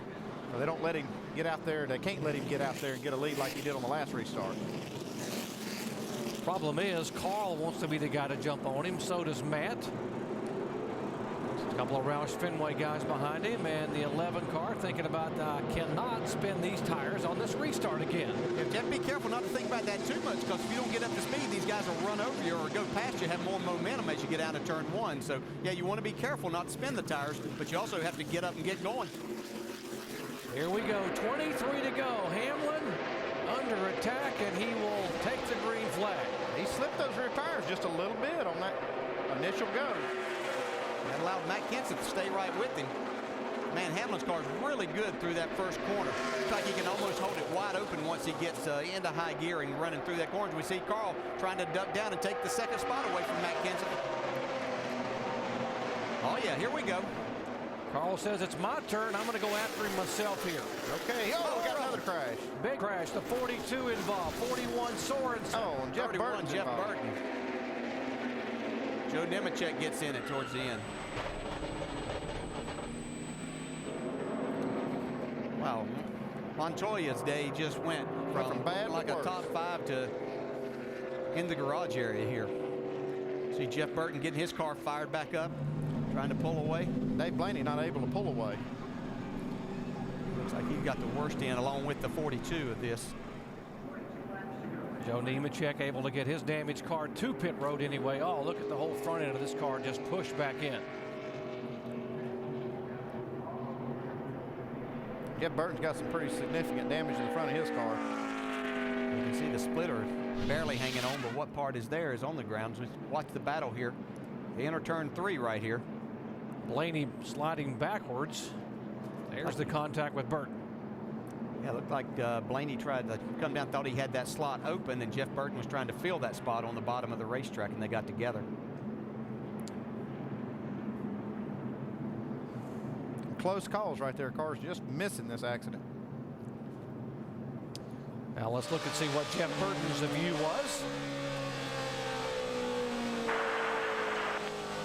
Or they don't let him get out there. They can't let him get out there and get a lead like he did on the last restart. Problem is, Carl wants to be the guy to jump on him. So does Matt. A couple of Roush Fenway guys behind him, and the 11 car thinking about cannot spin these tires on this restart again. You have to be careful not to think about that too much, because if you don't get up to speed, these guys will run over you or go past you, have more momentum as you get out of turn 1. So yeah, you want to be careful not to spin the tires, but you also have to get up and get going. Here we go, 23 to go. Hamlin under attack, and he will take the green flag. He slipped those rear tires just a little bit on that initial go. That allowed Matt Kenseth to stay right with him. Man, Hamlin's car is really good through that first corner. Looks like he can almost hold it wide open once he gets into high gear and running through that corner. We see Carl trying to duck down and take the second spot away from Matt Kenseth. Oh, yeah, here we go. Carl says it's my turn. I'm going to go after him myself here. Okay. Oh, we got another crash. Big crash. The 42 involved. 41 Sorensen. Oh, and Jeff Burton. Jeff Burton. Joe Nemechek gets in it towards the end. Wow. Montoya's day just went from bad like to a worse. top 5 to in the garage area here. See Jeff Burton getting his car fired back up, trying to pull away. Dave Blaney not able to pull away. Looks like he got the worst in along with the 42 of this. Joe Nemechek able to get his damaged car to pit road anyway. Oh, look at the whole front end of this car just pushed back in. Jeff Burton's got some pretty significant damage in the front of his car. You can see the splitter barely hanging on, but what part is there is on the ground. So watch the battle here. They enter turn 3 right here. Blaney sliding backwards. There's the contact with Burton. Yeah, it looked like Blaney tried to come down, thought he had that slot open, and Jeff Burton was trying to fill that spot on the bottom of the racetrack, and they got together. Close calls right there. Cars just missing this accident. Now let's look and see what Jeff Burton's view was.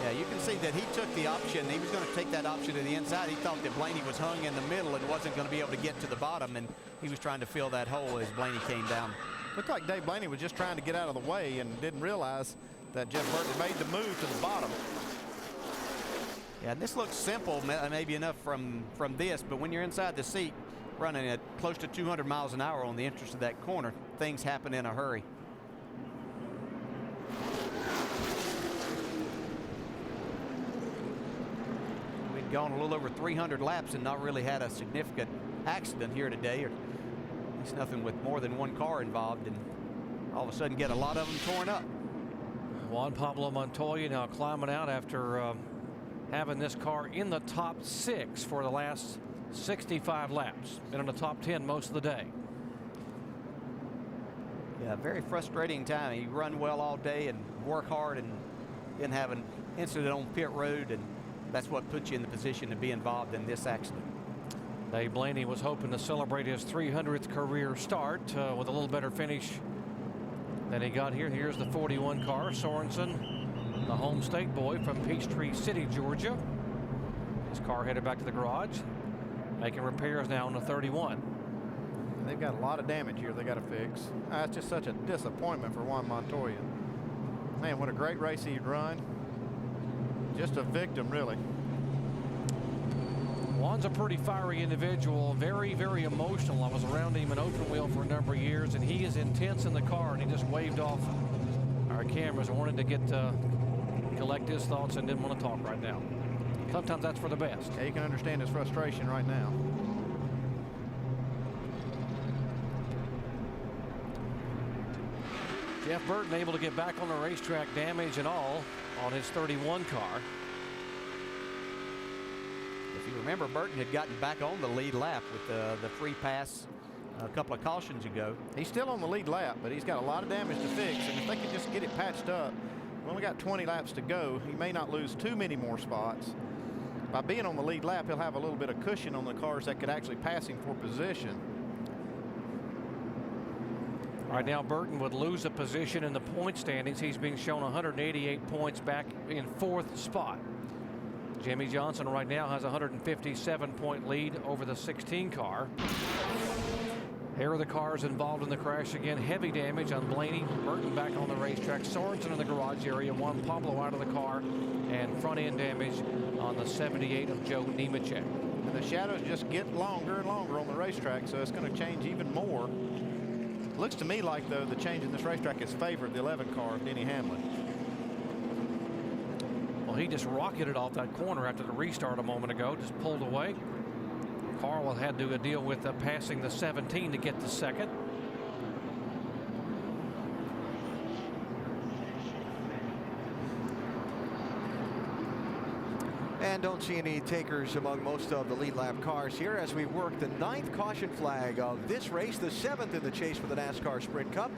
Yeah, you can see that he took the option. He was going to take that option to the inside. He thought that Blaney was hung in the middle and wasn't going to be able to get to the bottom, and he was trying to fill that hole as Blaney came down. Looked like Dave Blaney was just trying to get out of the way and didn't realize that Jeff Burton made the move to the bottom. Yeah, and this looks simple, maybe enough from this, but when you're inside the seat running at close to 200 miles an hour on the entrance of that corner, things happen in a hurry. We'd gone a little over 300 laps and not really had a significant accident here today, or at least nothing with more than one car involved, and all of a sudden get a lot of them torn up. Juan Pablo Montoya now climbing out after having this car in the top 6 for the last 65 laps. Been in the top 10 most of the day. Yeah, very frustrating time. You run well all day and work hard and then have an incident on pit road, and that's what puts you in the position to be involved in this accident. Dave Blaney was hoping to celebrate his 300th career start with a little better finish than he got here. Here's the 41 car, Sorensen, the home state boy from Peachtree City, Georgia. His car headed back to the garage, making repairs now on the 31. They've got a lot of damage here they got to fix. It's just such a disappointment for Juan Montoya. Man, what a great race he'd run. Just a victim, really. Juan's a pretty fiery individual, very, very emotional. I was around him in open wheel for a number of years, and he is intense in the car, and he just waved off our cameras and wanted to get collect his thoughts and didn't want to talk right now. Sometimes that's for the best. Yeah, you can understand his frustration right now. Jeff Burton able to get back on the racetrack, damage and all, on his 31 car. If you remember, Burton had gotten back on the lead lap with the free pass a couple of cautions ago. He's still on the lead lap, but he's got a lot of damage to fix, and if they could just get it patched up, we only got 20 laps to go. He may not lose too many more spots. By being on the lead lap, he'll have a little bit of cushion on the cars that could actually pass him for position. Right now, Burton would lose a position in the point standings. He's being shown 188 points, back in 4th spot. Jimmie Johnson right now has a 157-point lead over the 16 car. Here are the cars involved in the crash again. Heavy damage on Blaney. Burton back on the racetrack. Sorensen in the garage area. Juan Pablo out of the car. And front end damage on the 78 of Joe Nemechek. And the shadows just get longer and longer on the racetrack, so it's going to change even more. Looks to me like, though, the change in this racetrack has favored the 11 car of Denny Hamlin. Well, he just rocketed off that corner after the restart a moment ago. Just pulled away. Carl had to deal with passing the 17 to get the second. And don't see any takers among most of the lead lap cars here as we work the 9th caution flag of this race, the 7th in the chase for the NASCAR Sprint Cup.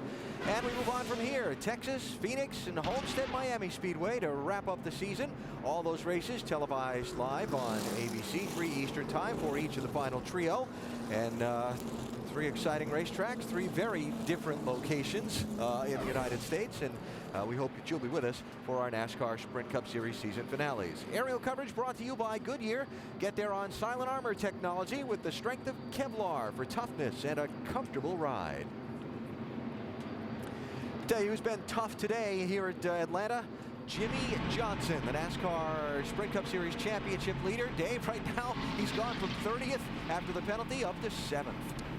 And we move on from here. Texas, Phoenix, and Homestead Miami Speedway to wrap up the season. All those races televised live on ABC, 3 Eastern time for each of the final trio. And 3 exciting racetracks, 3 very different locations in the United States. And we hope that you'll be with us for our NASCAR Sprint Cup Series season finales. Aerial coverage brought to you by Goodyear. Get there on silent armor technology with the strength of Kevlar for toughness and a comfortable ride. Tell you who's been tough today here at Atlanta. Jimmy Johnson, the NASCAR Sprint Cup Series championship leader. Dave, right now, he's gone from 30th after the penalty up to 7th.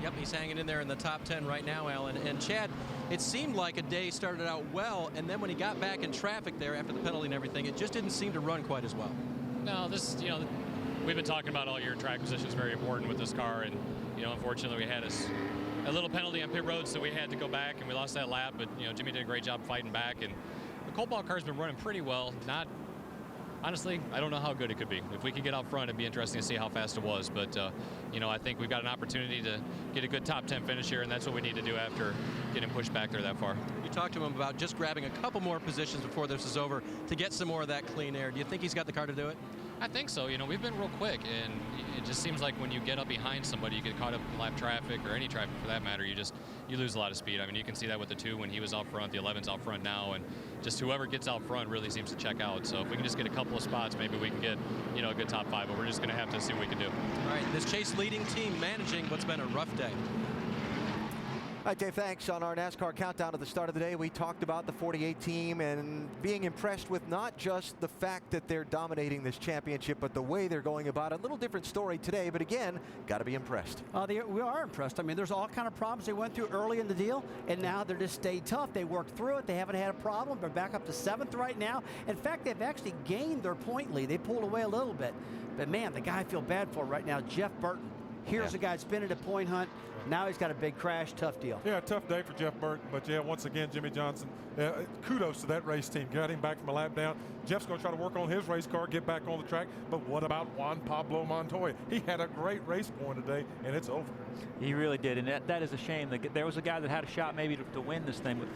Yep, he's hanging in there in the top 10 right now, Alan. And Chad, it seemed like a day started out well, and then when he got back in traffic there after the penalty and everything, it just didn't seem to run quite as well. No, this, we've been talking about all year, track position is very important with this car, and, unfortunately we had a little penalty on pit road, so we had to go back, and we lost that lap, but, Jimmy did a great job fighting back, and the Cobalt car's been running pretty well. Honestly, I don't know how good it could be. If we could get out front, it'd be interesting to see how fast it was. But, I think we've got an opportunity to get a good top 10 finish here, and that's what we need to do after getting pushed back there that far. You talked to him about just grabbing a couple more positions before this is over to get some more of that clean air. Do you think he's got the car to do it? I think so. We've been real quick, and it just seems like when you get up behind somebody, you get caught up in lap traffic or any traffic for that matter, you lose a lot of speed. I mean, you can see that with the 2 when he was out front, the 11's out front now, and just whoever gets out front really seems to check out. So if we can just get a couple of spots, maybe we can get, a good top 5, but we're just going to have to see what we can do. All right, this Chase leading team managing what's been a rough day. All right, Dave, thanks. On our NASCAR countdown at the start of the day, we talked about the 48 team and being impressed with not just the fact that they're dominating this championship, but the way they're going about it. A little different story today, but again, got to be impressed. We are impressed. I mean, there's all kind of problems they went through early in the deal, and now they're just stayed tough. They worked through it. They haven't had a problem. They're back up to 7th right now. In fact, they've actually gained their point lead. They pulled away a little bit. But, man, the guy I feel bad for right now, Jeff Burton. Here's a guy that's been at a point hunt. Now he's got a big crash. Tough deal. Yeah, tough day for Jeff Burton. But, yeah, once again, Jimmy Johnson, kudos to that race team. Got him back from a lap down. Jeff's going to try to work on his race car, get back on the track. But what about Juan Pablo Montoya? He had a great race going today, and it's over. He really did, and that is a shame. There was a guy that had a shot maybe to win this thing. But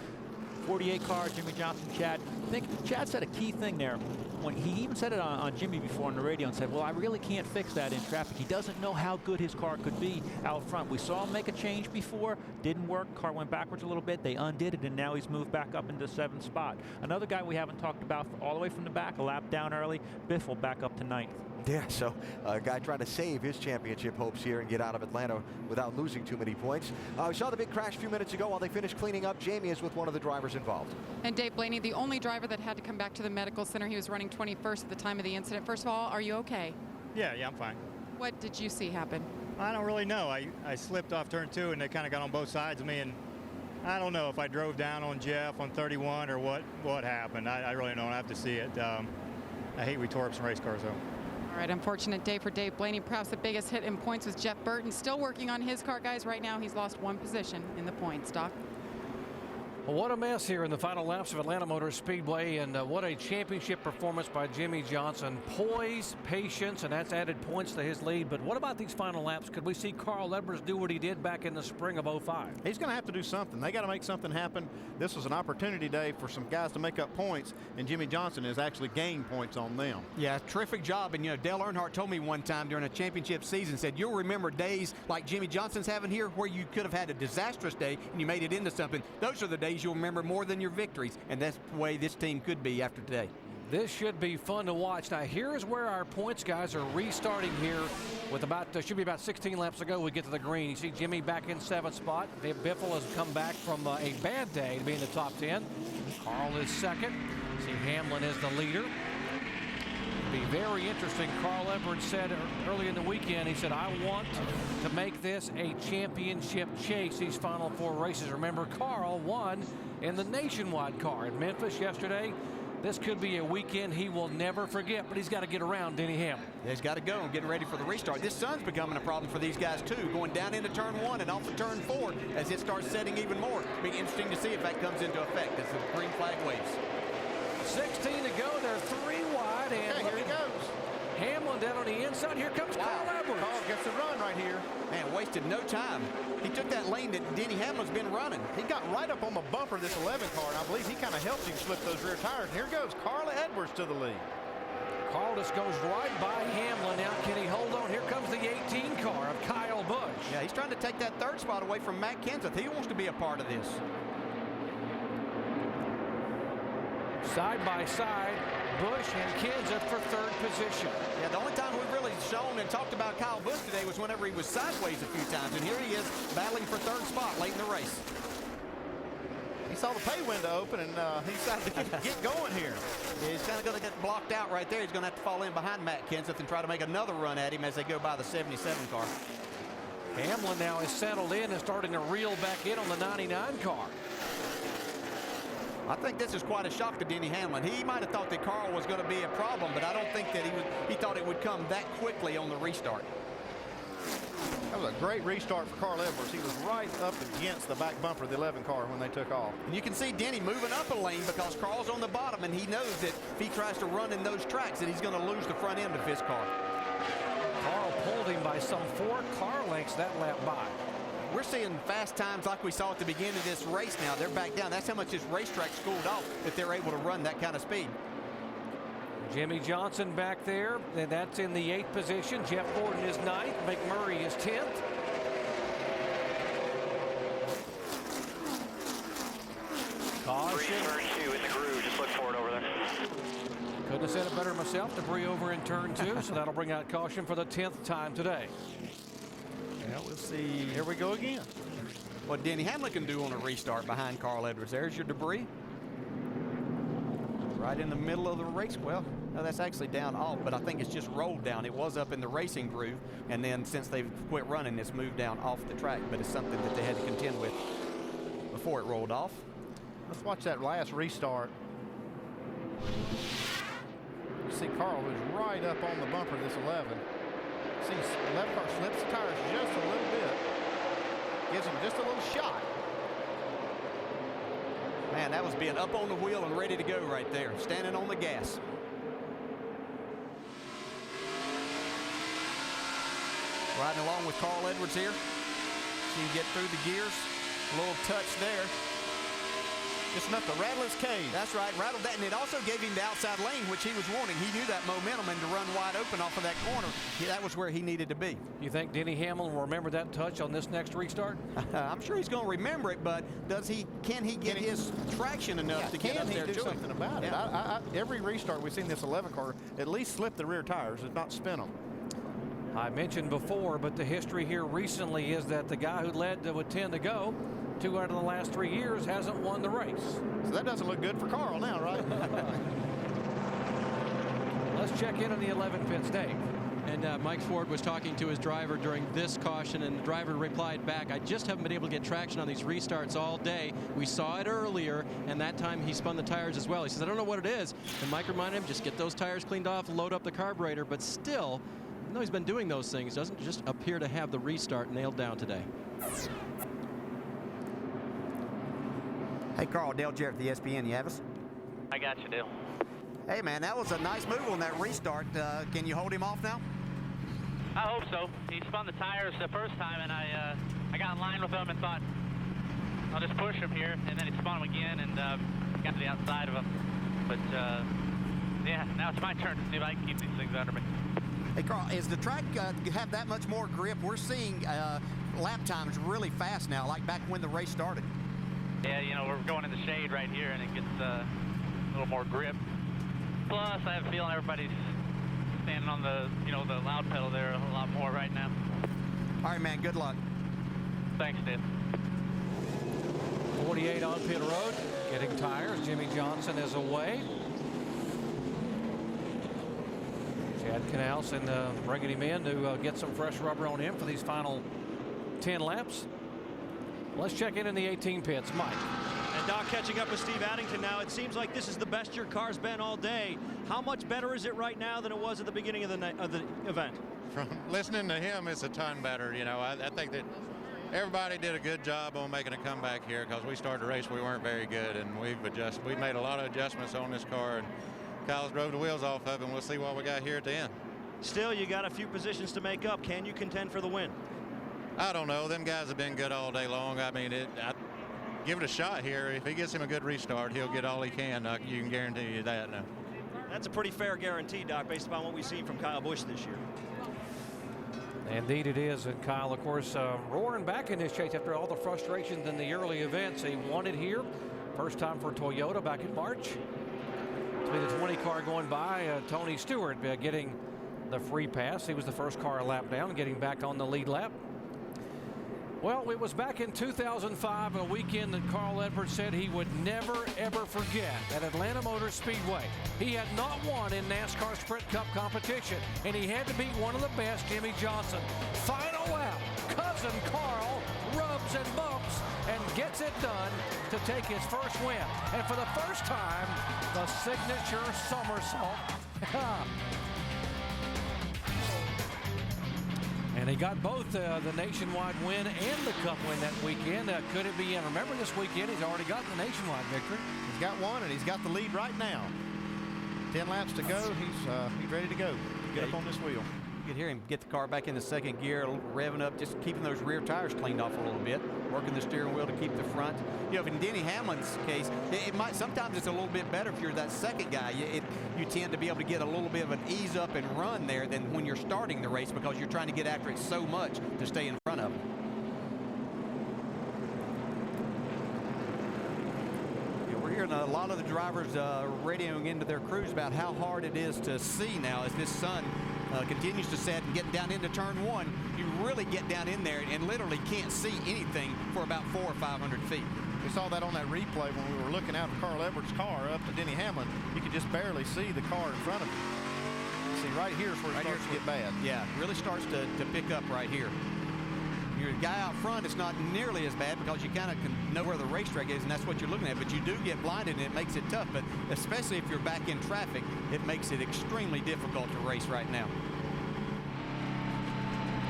48 car, Jimmy Johnson, Chad. I think Chad said a key thing there. When he even said it on Jimmy before on the radio and said, well, I really can't fix that in traffic. He doesn't know how good his car could be out front. We saw him make a change before, didn't work, car went backwards a little bit, they undid it, and now he's moved back up into 7th spot. Another guy we haven't talked about all the way from the back, a lap down early, Biffle back up to 9th. Yeah, so a guy trying to save his championship hopes here and get out of Atlanta without losing too many points. We saw the big crash a few minutes ago while they finished cleaning up. Jamie is with one of the drivers involved. And Dave Blaney, the only driver that had to come back to the medical center. He was running 21st at the time of the incident. First of all, are you okay? Yeah, I'm fine. What did you see happen? I don't really know. I slipped off turn 2, and they kind of got on both sides of me, and I don't know if I drove down on Jeff on 31 or what happened. I really don't have to see it. I hate we tore up some race cars, though. All right, unfortunate day for Dave Blaney. Perhaps the biggest hit in points was Jeff Burton. Still working on his car, guys. Right now, he's lost 1 position in the points. Doc? Well, what a mess here in the final laps of Atlanta Motor Speedway, and what a championship performance by Jimmy Johnson. Poise, patience, and that's added points to his lead. But what about these final laps? Could we see Carl Edwards do what he did back in the spring of '05? He's going to have to do something. They got to make something happen. This was an opportunity day for some guys to make up points, and Jimmy Johnson has actually gained points on them. Yeah, terrific job. And, Dale Earnhardt told me one time during a championship season, said, you'll remember days like Jimmy Johnson's having here where you could have had a disastrous day and you made it into something. Those are the days you'll remember more than your victories, and that's the way this team could be after today. This should be fun to watch. Now, here's where our points guys are restarting here with should be about 16 laps to go. We get to the green. You see Jimmy back in 7th spot. Biffle has come back from a bad day to be in the top 10. Carl is 2nd. You see Hamlin is the leader. Be very interesting. Carl Edwards said early in the weekend, he said, I want to make this a championship chase, these final 4 races. Remember, Carl won in the Nationwide car in Memphis yesterday. This could be a weekend he will never forget, but he's got to get around Denny Hamlin. Yeah, he's got to go and getting ready for the restart. This sun's becoming a problem for these guys, too, going down into turn 1 and off of turn 4 as it starts setting even more. It'll be interesting to see if that comes into effect as the green flag waves. 16 to go. They're 3 wide. And here he goes. Hamlin down on the inside. Here comes Carl Edwards. Carl gets the run right here. Man, wasted no time. He took that lane that Denny Hamlin's been running. He got right up on the bumper of this 11 car, and I believe he kind of helped him slip those rear tires. And here goes Carl Edwards to the lead. Carl just goes right by Hamlin. Now can he hold on? Here comes the 18 car of Kyle Busch. Yeah, he's trying to take that third spot away from Matt Kenseth. He wants to be a part of this. Side by side, Busch and Kenseth for third position. Yeah, the only time we've really shown and talked about Kyle Busch today was whenever he was sideways a few times. And here he is battling for third spot late in the race. He saw the pay window open, and he decided to get going here. Yeah, he's kind of going to get blocked out right there. He's going to have to fall in behind Matt Kenseth and try to make another run at him as they go by the 77 car. Hamlin now is settled in and starting to reel back in on the 99 car. I think this is quite a shock to Denny Hamlin. He might have thought that Carl was going to be a problem, but I don't think that he thought it would come that quickly on the restart. That was a great restart for Carl Edwards. He was right up against the back bumper of the 11 car when they took off. And you can see Denny moving up a lane because Carl's on the bottom, and he knows that if he tries to run in those tracks, that he's going to lose the front end of his car. Carl pulled him by some 4 car lengths that lap by. We're seeing fast times like we saw at the beginning of this race now. They're back down. That's how much this racetrack's cooled off, that they're able to run that kind of speed. Jimmy Johnson back there, and that's in the 8th position. Jeff Gordon is 9th. McMurray is 10th. Caution. Turn 2 in the groove. Just look for it over there. Couldn't have said it better myself. Debris over in turn 2, so that'll bring out caution for the 10th time today. Yeah, we'll see. Here we go again. What Denny Hamlin can do on a restart behind Carl Edwards. There's your debris. Right in the middle of the race. Well, no, that's actually down off, but I think it's just rolled down. It was up in the racing groove, and then since they've quit running, it's moved down off the track, but it's something that they had to contend with before it rolled off. Let's watch that last restart. You see Carl was right up on the bumper of this 11. See, 11 car slips the tires just a little bit. Gives him just a little shot. Man, that was being up on the wheel and ready to go right there, standing on the gas. Riding along with Carl Edwards here. See him get through the gears. A little touch there. Just enough to rattle his cage. That's right, rattled that, and it also gave him the outside lane, which he was wanting. He knew that momentum, and to run wide open off of that corner, that was where he needed to be. You think Denny Hamlin will remember that touch on this next restart? I'm sure he's going to remember it, but can he get his traction enough to get up there to do something about it? Every restart we've seen this 11 car at least slip the rear tires, if not spin them. I mentioned before, but the history here recently is that the guy who led with 10 to go 2 out of the last 3 years hasn't won the race. So that doesn't look good for Carl now, right? Let's check in on the 11 pits, Dave. And Mike Ford was talking to his driver during this caution, and the driver replied back, I just haven't been able to get traction on these restarts all day. We saw it earlier, and that time he spun the tires as well. He says, I don't know what it is. And Mike reminded him, just get those tires cleaned off, load up the carburetor, but still, even though he's been doing those things, doesn't just appear to have the restart nailed down today. Hey, Carl, Dale Jarrett, the ESPN. You have us? I got you, Dale. Hey, man, that was a nice move on that restart. Can you hold him off now? I hope so. He spun the tires the first time, and I got in line with him and thought, I'll just push him here. And then he spun him again and got to the outside of him. But, yeah, now it's my turn to see if I can keep these things under me. Hey, Carl, is the track have that much more grip? We're seeing lap times really fast now, like back when the race started. Yeah, you know, we're going in the shade right here, and it gets a little more grip. Plus, I have a feeling everybody's standing on the, you know, the loud pedal there a lot more right now. All right, man, good luck. Thanks, Dave. 48 on pit road, getting tires. Jimmy Johnson is away. Chad Canals and bringing him in to get some fresh rubber on him for these final 10 laps. Let's check in the 18 pits. Mike. And Doc catching up with Steve Addington now. It seems like this is the best your car's been all day. How much better is it right now than it was at the beginning of the event? From listening to him, it's a ton better. You know, I think that everybody did a good job on making a comeback here because we started the race, we weren't very good, and we've made a lot of adjustments on this car, and Kyle's drove the wheels off of it, and we'll see what we got here at the end. Still, you got a few positions to make up. Can you contend for the win? I don't know. Them guys have been good all day long. I mean, give it a shot here. If he gets him a good restart, he'll get all he can. You can guarantee you that now. That's a pretty fair guarantee, Doc, based upon what we've seen from Kyle Busch this year. Indeed it is, and Kyle, of course, roaring back in this chase after all the frustrations in the early events. He won it here. First time for Toyota back in March. To be the 20 car going by, Tony Stewart getting the free pass. He was the first car a lap down, getting back on the lead lap. Well, it was back in 2005, a weekend that Carl Edwards said he would never, ever forget at Atlanta Motor Speedway. He had not won in NASCAR Sprint Cup competition, and he had to beat one of the best, Jimmie Johnson. Final lap, cousin Carl rubs and bumps and gets it done to take his first win. And for the first time, the signature somersault. And he got both the nationwide win and the Cup win that weekend. Could it be? And remember, this weekend he's already got the nationwide victory. He's got one, and he's got the lead right now. 10 laps to go. He's ready to go. Get up on this wheel. You could hear him get the car back into second gear, revving up, just keeping those rear tires cleaned off a little bit, working the steering wheel to keep the front. You know, in Denny Hamlin's case, it might sometimes it's a little bit better if you're that second guy. You tend to be able to get a little bit of an ease up and run there than when you're starting the race, because you're trying to get after it so much to stay in front of them. We're hearing a lot of the drivers radioing into their crews about how hard it is to see now as this sun continues to set and getting down into turn one. You really get down in there and literally can't see anything for about 400 or 500 feet. We saw that on that replay when we were looking out of Carl Edwards' car up to Denny Hamlin. You could just barely see the car in front of you. See, right here is where it starts to get bad. Yeah, it really starts to pick up right here. Your guy out front, it's not nearly as bad because you kind of can know where the racetrack is, and that's what you're looking at. But you do get blinded, and it makes it tough. But especially if you're back in traffic, it makes it extremely difficult to race right now.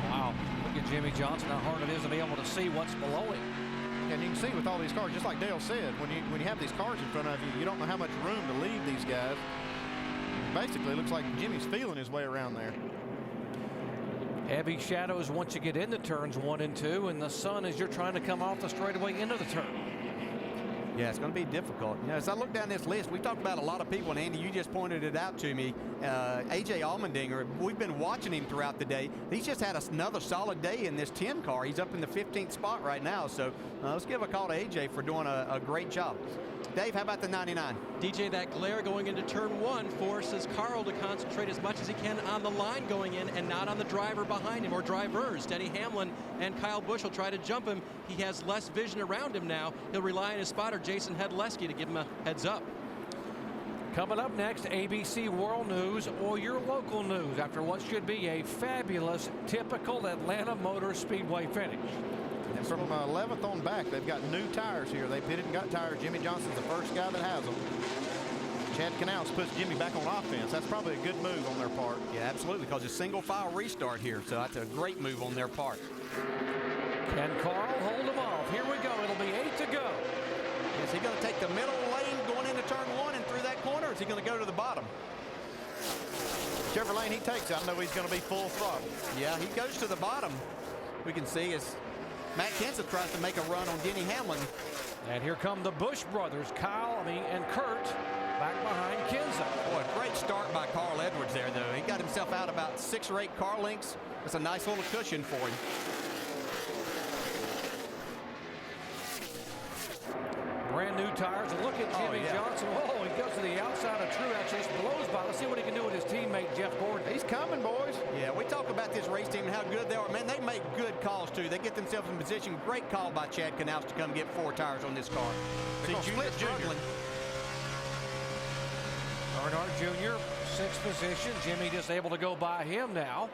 Wow, look at Jimmie Johnson, how hard it is to be able to see what's below him. And you can see with all these cars, just like Dale said, when you have these cars in front of you, you don't know how much room to leave these guys. Basically, it looks like Jimmy's feeling his way around there. Heavy shadows once you get into turns 1 and 2, and the sun as you're trying to come off the straightaway into the turn. Yeah, it's going to be difficult. You know, as I look down this list, we talked about a lot of people, and Andy, you just pointed it out to me. A.J. Allmendinger, we've been watching him throughout the day. He's just had another solid day in this 10 car. He's up in the 15th spot right now, so let's give a call to A.J. for doing a great job. Dave, how about the 99? DJ, that glare going into turn 1 forces Carl to concentrate as much as he can on the line going in and not on the driver behind him or drivers. Denny Hamlin and Kyle Busch will try to jump him. He has less vision around him now. He'll rely on his spotter, Jason Hedleski, to give him a heads up. Coming up next, ABC World News or your local news after what should be a fabulous, typical Atlanta Motor Speedway finish. And from 11th on back, they've got new tires here. They pitted and got tires. Jimmie Johnson's the first guy that has them. Chad Canals puts Jimmy back on offense. That's probably a good move on their part. Yeah, absolutely, because it's single file restart here, so that's a great move on their part. Can Carl hold them off? Here we go. It'll be 8 to go. Is he going to take the middle lane going into turn 1 and through that corner, or is he going to go to the bottom? Whichever lane he takes, I know he's going to be full throttle. Yeah, he goes to the bottom. We can see as Matt Kenseth tries to make a run on Denny Hamlin. And here come the Busch brothers, and Kurt, back behind Kenseth. Boy, great start by Carl Edwards there, though. He got himself out about 6 or 8 car lengths. That's a nice little cushion for him. Brand new tires. Look at Jimmie Johnson. Oh, he goes to the outside of Truex. Just blows by. Let's see what he can do with his teammate, Jeff Gordon. He's coming, boys. Yeah, we talk about this race team and how good they are. Man, they make good calls, too. They get themselves in position. Great call by Chad Canals to come get 4 tires on this car. See, Split struggling. Earnhardt Jr., 6th position. Jimmy just able to go by him now.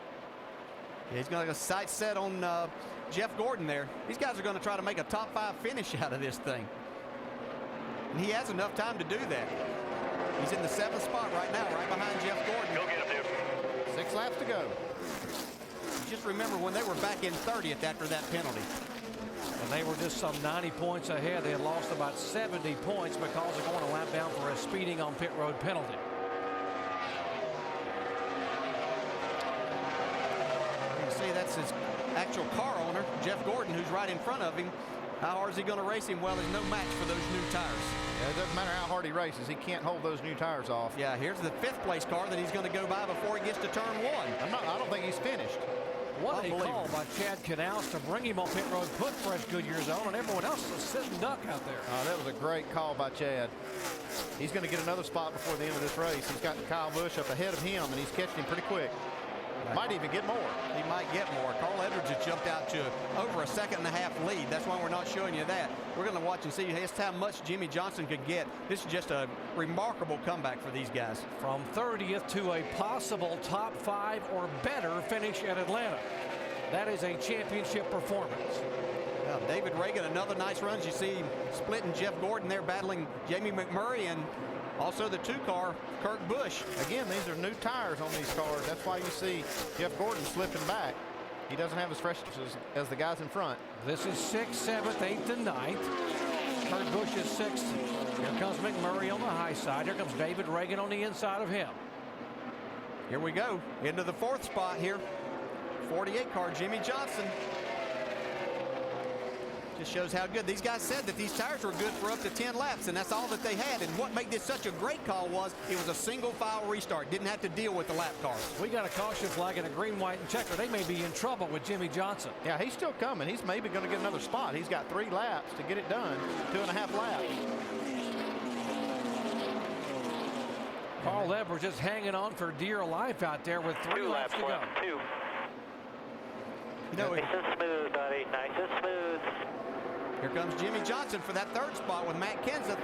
Yeah, he's got a sight set on Jeff Gordon there. These guys are going to try to make a top 5 finish out of this thing. And he has enough time to do that. He's in the 7th spot right now, right behind Jeff Gordon. Go get him, dude. 6 laps to go. Just remember when they were back in 30th after that penalty. And they were just some 90 points ahead. They had lost about 70 points because of going a lap down for a speeding on pit road penalty. That's his actual car owner, Jeff Gordon, who's right in front of him. How hard is he going to race him? Well, there's no match for those new tires. Yeah, it doesn't matter how hard he races. He can't hold those new tires off. Yeah, here's the 5th place car that he's going to go by before he gets to turn 1. I don't think he's finished. What a call by Chad Knaus to bring him on pit road, put fresh Goodyears on, and everyone else is sitting duck out there. That was a great call by Chad. He's going to get another spot before the end of this race. He's got Kyle Busch up ahead of him, and he's catching him pretty quick. Might even get more. He might get more. Carl Edwards has jumped out to over a 1.5-second lead. That's why we're not showing you that. We're going to watch and see just how much Jimmy Johnson could get. This is just a remarkable comeback for these guys. From 30th to a possible top 5 or better finish at Atlanta. That is a championship performance. Well, David Reagan, another nice run. As you see him splitting Jeff Gordon there, battling Jamie McMurray and also the 2-car, Kurt Busch. Again, these are new tires on these cars. That's why you see Jeff Gordon slipping back. He doesn't have as fresh as the guys in front. This is 6th, 7th, 8th, and 9th. Kurt Busch is 6th. Here comes McMurray on the high side. Here comes David Reagan on the inside of him. Here we go, into the 4th spot here. 48 car, Jimmy Johnson. Just shows how good. These guys said that these tires were good for up to 10 laps, and that's all that they had. And what made this such a great call was it was a single file restart. Didn't have to deal with the lap cars. We got a caution flag and a green, white, and checker. They may be in trouble with Jimmy Johnson. Yeah, he's still coming. He's maybe going to get another spot. He's got 3 laps to get it done. 2.5 laps. Carl Edwards just hanging on for dear life out there with 3 laps to go. 2. You know, nice and smooth, buddy. Nice and smooth. Here comes Jimmy Johnson for that 3rd spot with Matt Kenseth.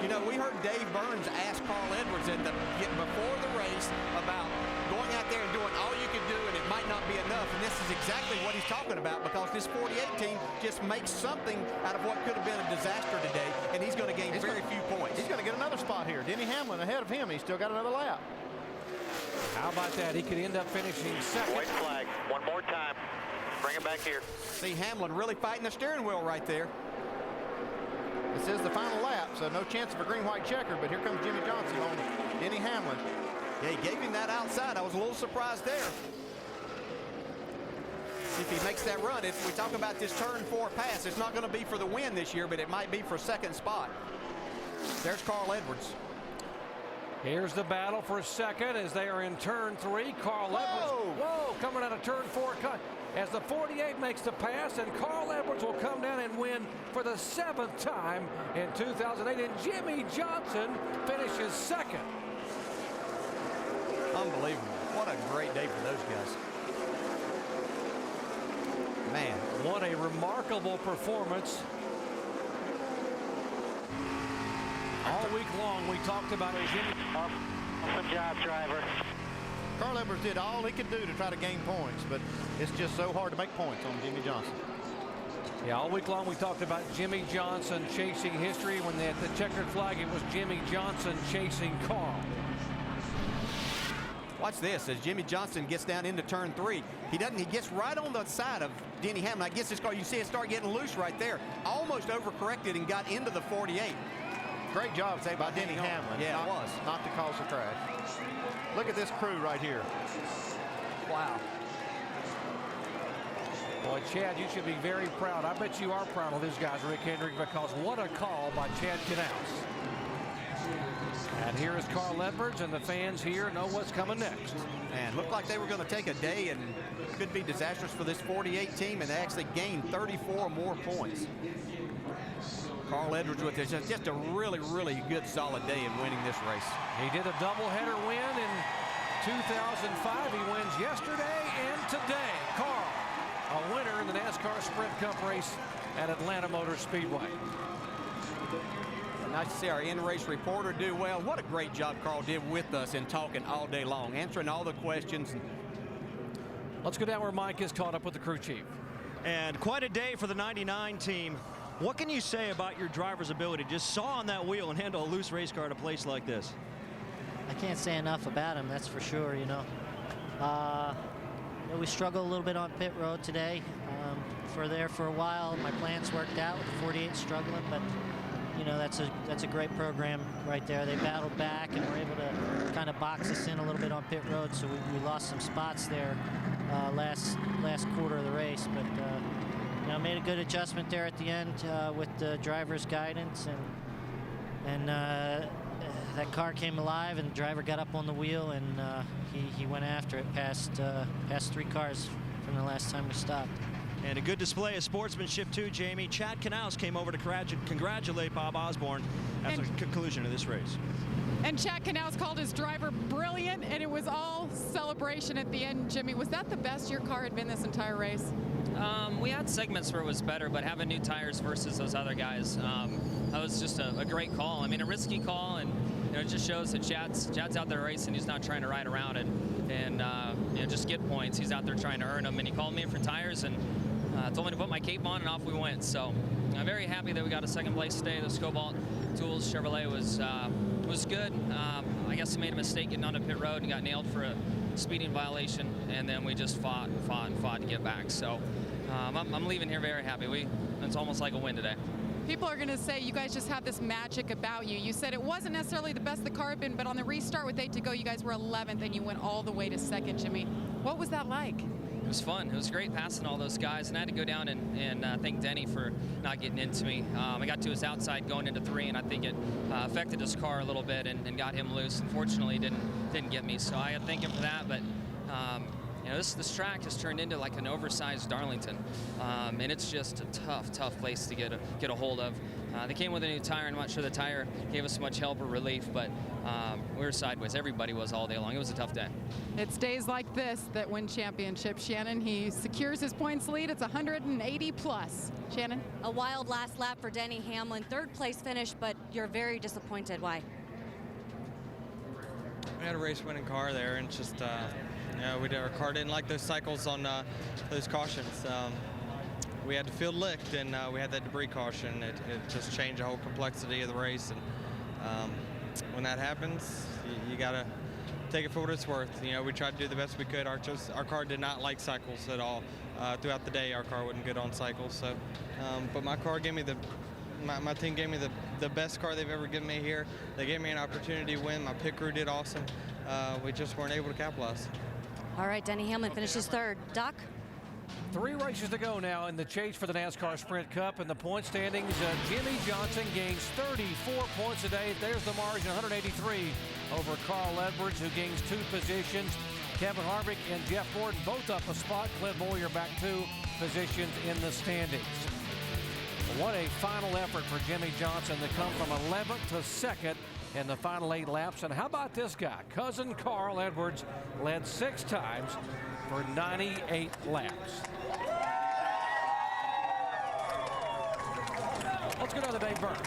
You know, we heard Dave Burns ask Carl Edwards before the race about going out there and doing all you can do, and it might not be enough. And this is exactly what he's talking about, because this 48 team just makes something out of what could have been a disaster today, and he's going to gain very few points. He's going to get another spot here. Denny Hamlin ahead of him. He's still got another lap. How about that? He could end up finishing 2nd. White flag. One more time. Bring him back here. See Hamlin really fighting the steering wheel right there. This is the final lap, so no chance of a green, white checker, but here comes Jimmy Johnson on Denny Hamlin. Yeah, he gave him that outside. I was a little surprised there. See if he makes that run. If we talk about this turn 4 pass, it's not going to be for the win this year, but it might be for 2nd spot. There's Carl Edwards. Here's the battle for 2nd as they are in turn 3. Carl Edwards, whoa, coming out of turn 4 cut. As the 48 makes the pass, and Carl Edwards will come down and win for the 7th time in 2008, and Jimmy Johnson finishes 2nd. Unbelievable. What a great day for those guys. Man. What a remarkable performance. All week long, we talked about Jimmy. Awesome job, driver. Carl Edwards did all he could do to try to gain points, but it's just so hard to make points on Jimmy Johnson. Yeah, all week long we talked about Jimmy Johnson chasing history. When they had the checkered flag, it was Jimmy Johnson chasing Carl. Watch this as Jimmy Johnson gets down into turn 3. He gets right on the side of Denny Hamlin. I guess this car, you see it start getting loose right there. Almost overcorrected and got into the 48. Great job by Denny Hamlin. Yeah, it was. Not to cause a crash. Look at this crew right here. Wow. Boy, Chad, you should be very proud. I bet you are proud of these guys, Rick Hendrick, because what a call by Chad Knaus. And here is Carl Edwards, and the fans here know what's coming next. And looked like they were going to take a day and could be disastrous for this 48 team, and they actually gained 34 more points. Carl Edwards with this, just a really, really good, solid day in winning this race. He did a doubleheader win in 2005. He wins yesterday and today. Carl, a winner in the NASCAR Sprint Cup race at Atlanta Motor Speedway. Nice to see our in-race reporter do well. What a great job Carl did with us in talking all day long, answering all the questions. Let's go down where Mike is caught up with the crew chief. And quite a day for the 99 team. What can you say about your driver's ability? Just saw on that wheel and handle a loose race car at a place like this. I can't say enough about him, that's for sure, you know. We struggled a little bit on pit road today. For a while, my plans worked out with the 48 struggling, but you know, that's a great program right there. They battled back and were able to kind of box us in a little bit on pit road, so we lost some spots there last quarter of the race, but you know, made a good adjustment there at the end with the driver's guidance, and that car came alive, and the driver got up on the wheel, and he went after it past 3 cars from the last time we stopped. And a good display of sportsmanship too, Jamie. Chad Knaus came over to congratulate Bob Osborne at the conclusion of this race. And Chad Knaus called his driver brilliant, and it was all celebration at the end. Jimmy, was that the best your car had been this entire race? We had segments where it was better, but having new tires versus those other guys, that was just a great call. I mean, a risky call, and you know, it just shows that Chad's out there racing. He's not trying to ride around and you know, just get points. He's out there trying to earn them. And he called me for tires and told me to put my cape on, and off we went. So I'm very happy that we got a second place today. The Scobalt Tools Chevrolet was good. I guess he made a mistake getting onto pit road and got nailed for a speeding violation, and then we just fought to get back. So I'm leaving here very happy. It's almost like a win today. People are going to say you guys just have this magic about you. You said it wasn't necessarily the best the car had been, but on the restart with 8 to go, you guys were 11th, and you went all the way to 2nd, Jimmy. What was that like? It was fun. It was great passing all those guys, and I had to go down and thank Denny for not getting into me. I got to his outside going into 3, and I think it affected his car a little bit and got him loose. Unfortunately, didn't get me, so I had to thank him for that. But you know, this track has turned into like an oversized Darlington, and it's just a tough place to get a hold of. They came with a new tire, and I'm not sure the tire gave us much help or relief, but we were sideways. Everybody was all day long. It was a tough day. It's days like this that win championships. Shannon, he secures his points lead. It's 180 plus. Shannon? A wild last lap for Denny Hamlin. 3rd place finish, but you're very disappointed. Why? We had a race-winning car there, and just you know, our car didn't like those cycles on those cautions. We had the field licked, and we had that debris caution. It just changed the whole complexity of the race, and when that happens, you gotta take it for what it's worth. You know, we tried to do the best we could. Our car did not like cycles at all. Throughout the day, our car wasn't good on cycles. So, but my car gave me my team gave me the best car they've ever given me here. They gave me an opportunity to win. My pit crew did awesome. We just weren't able to capitalize. All right, Denny Hamlin finishes 3rd. Doc? 3 races to go now in the chase for the NASCAR Sprint Cup. And the point standings, Jimmy Johnson gains 34 points today. There's the margin, 183 over Carl Edwards, who gains 2 positions. Kevin Harvick and Jeff Gordon both up a spot. Clint Bowyer back 2 positions in the standings. What a final effort for Jimmy Johnson to come from 11th to 2nd in the final 8 laps. And how about this guy? Cousin Carl Edwards led 6 times for 98 laps. Let's go down to Dave Burns.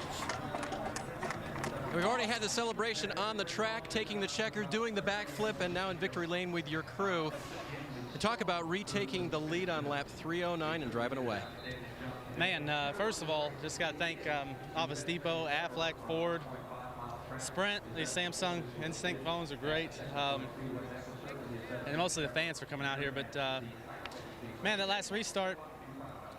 We've already had the celebration on the track, taking the checker, doing the backflip, and now in victory lane with your crew. To talk about retaking the lead on lap 309 and driving away. Man, first of all, just got to thank Office Depot, Aflac, Ford, Sprint. These Samsung Instinct phones are great. And mostly the fans for coming out here. But, man, that last restart,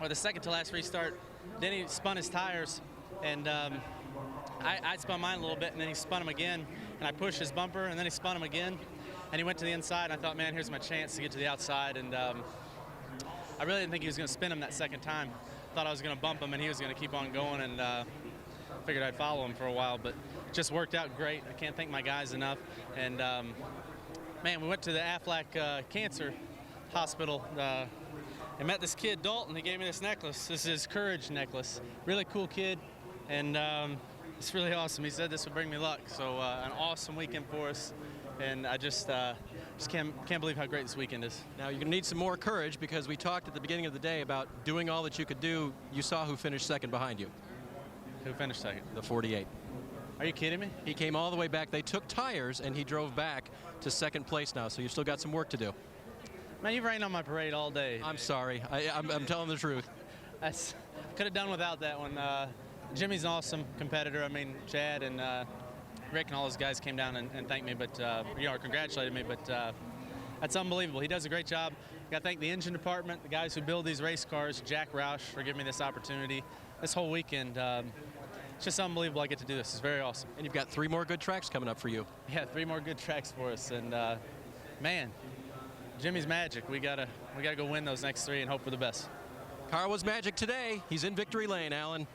or the second to last restart, Denny spun his tires, and I spun mine a little bit, and then he spun them again, and I pushed his bumper, and then he spun them again, and he went to the inside, and I thought, man, here's my chance to get to the outside, and I really didn't think he was going to spin him that second time. Thought I was going to bump him, and he was going to keep on going, and figured I'd follow him for a while, but it just worked out great. I can't thank my guys enough, and man, we went to the Aflac Cancer Hospital and met this kid, Dalton. He gave me this necklace. This is his Courage necklace. Really cool kid, and it's really awesome. He said this would bring me luck, so an awesome weekend for us, and I just can't believe how great this weekend is. Now, you're going to need some more courage, because we talked at the beginning of the day about doing all that you could do. You saw who finished 2nd behind you. Who finished 2nd? The 48. Are you kidding me? He came all the way back. They took tires, and he drove back to 2nd place now, so you've still got some work to do. Man, you've rained on my parade all day. I'm sorry. I'm telling the truth. Could have done without that one. Jimmy's an awesome competitor. I mean, Chad and Rick and all those guys came down and thanked me, but congratulated me. But that's unbelievable. He does a great job. Got to thank the engine department, the guys who build these race cars, Jack Roush, for giving me this opportunity. This whole weekend, just unbelievable I get to do this. It's very awesome. And you've got 3 more good tracks coming up for you. Yeah, 3 more good tracks for us. And man, Jimmy's magic. We gotta go win those next 3 and hope for the best. Carl was magic today. He's in victory lane, Alan.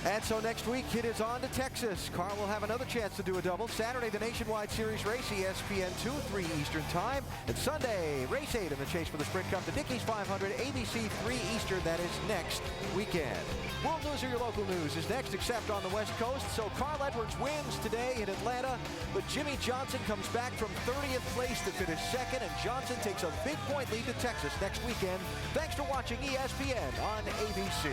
And so next week, it is on to Texas. Carl will have another chance to do a double. Saturday, the Nationwide Series race, ESPN 2, 3 Eastern time. And Sunday, race 8 in the chase for the Sprint Cup, the Dickies 500, ABC 3 Eastern. That is next weekend. World News or your local news is next, except on the West Coast. So Carl Edwards wins today in Atlanta, but Jimmy Johnson comes back from 30th place to finish second, and Johnson takes a big point lead to Texas next weekend. Thanks for watching ESPN on ABC.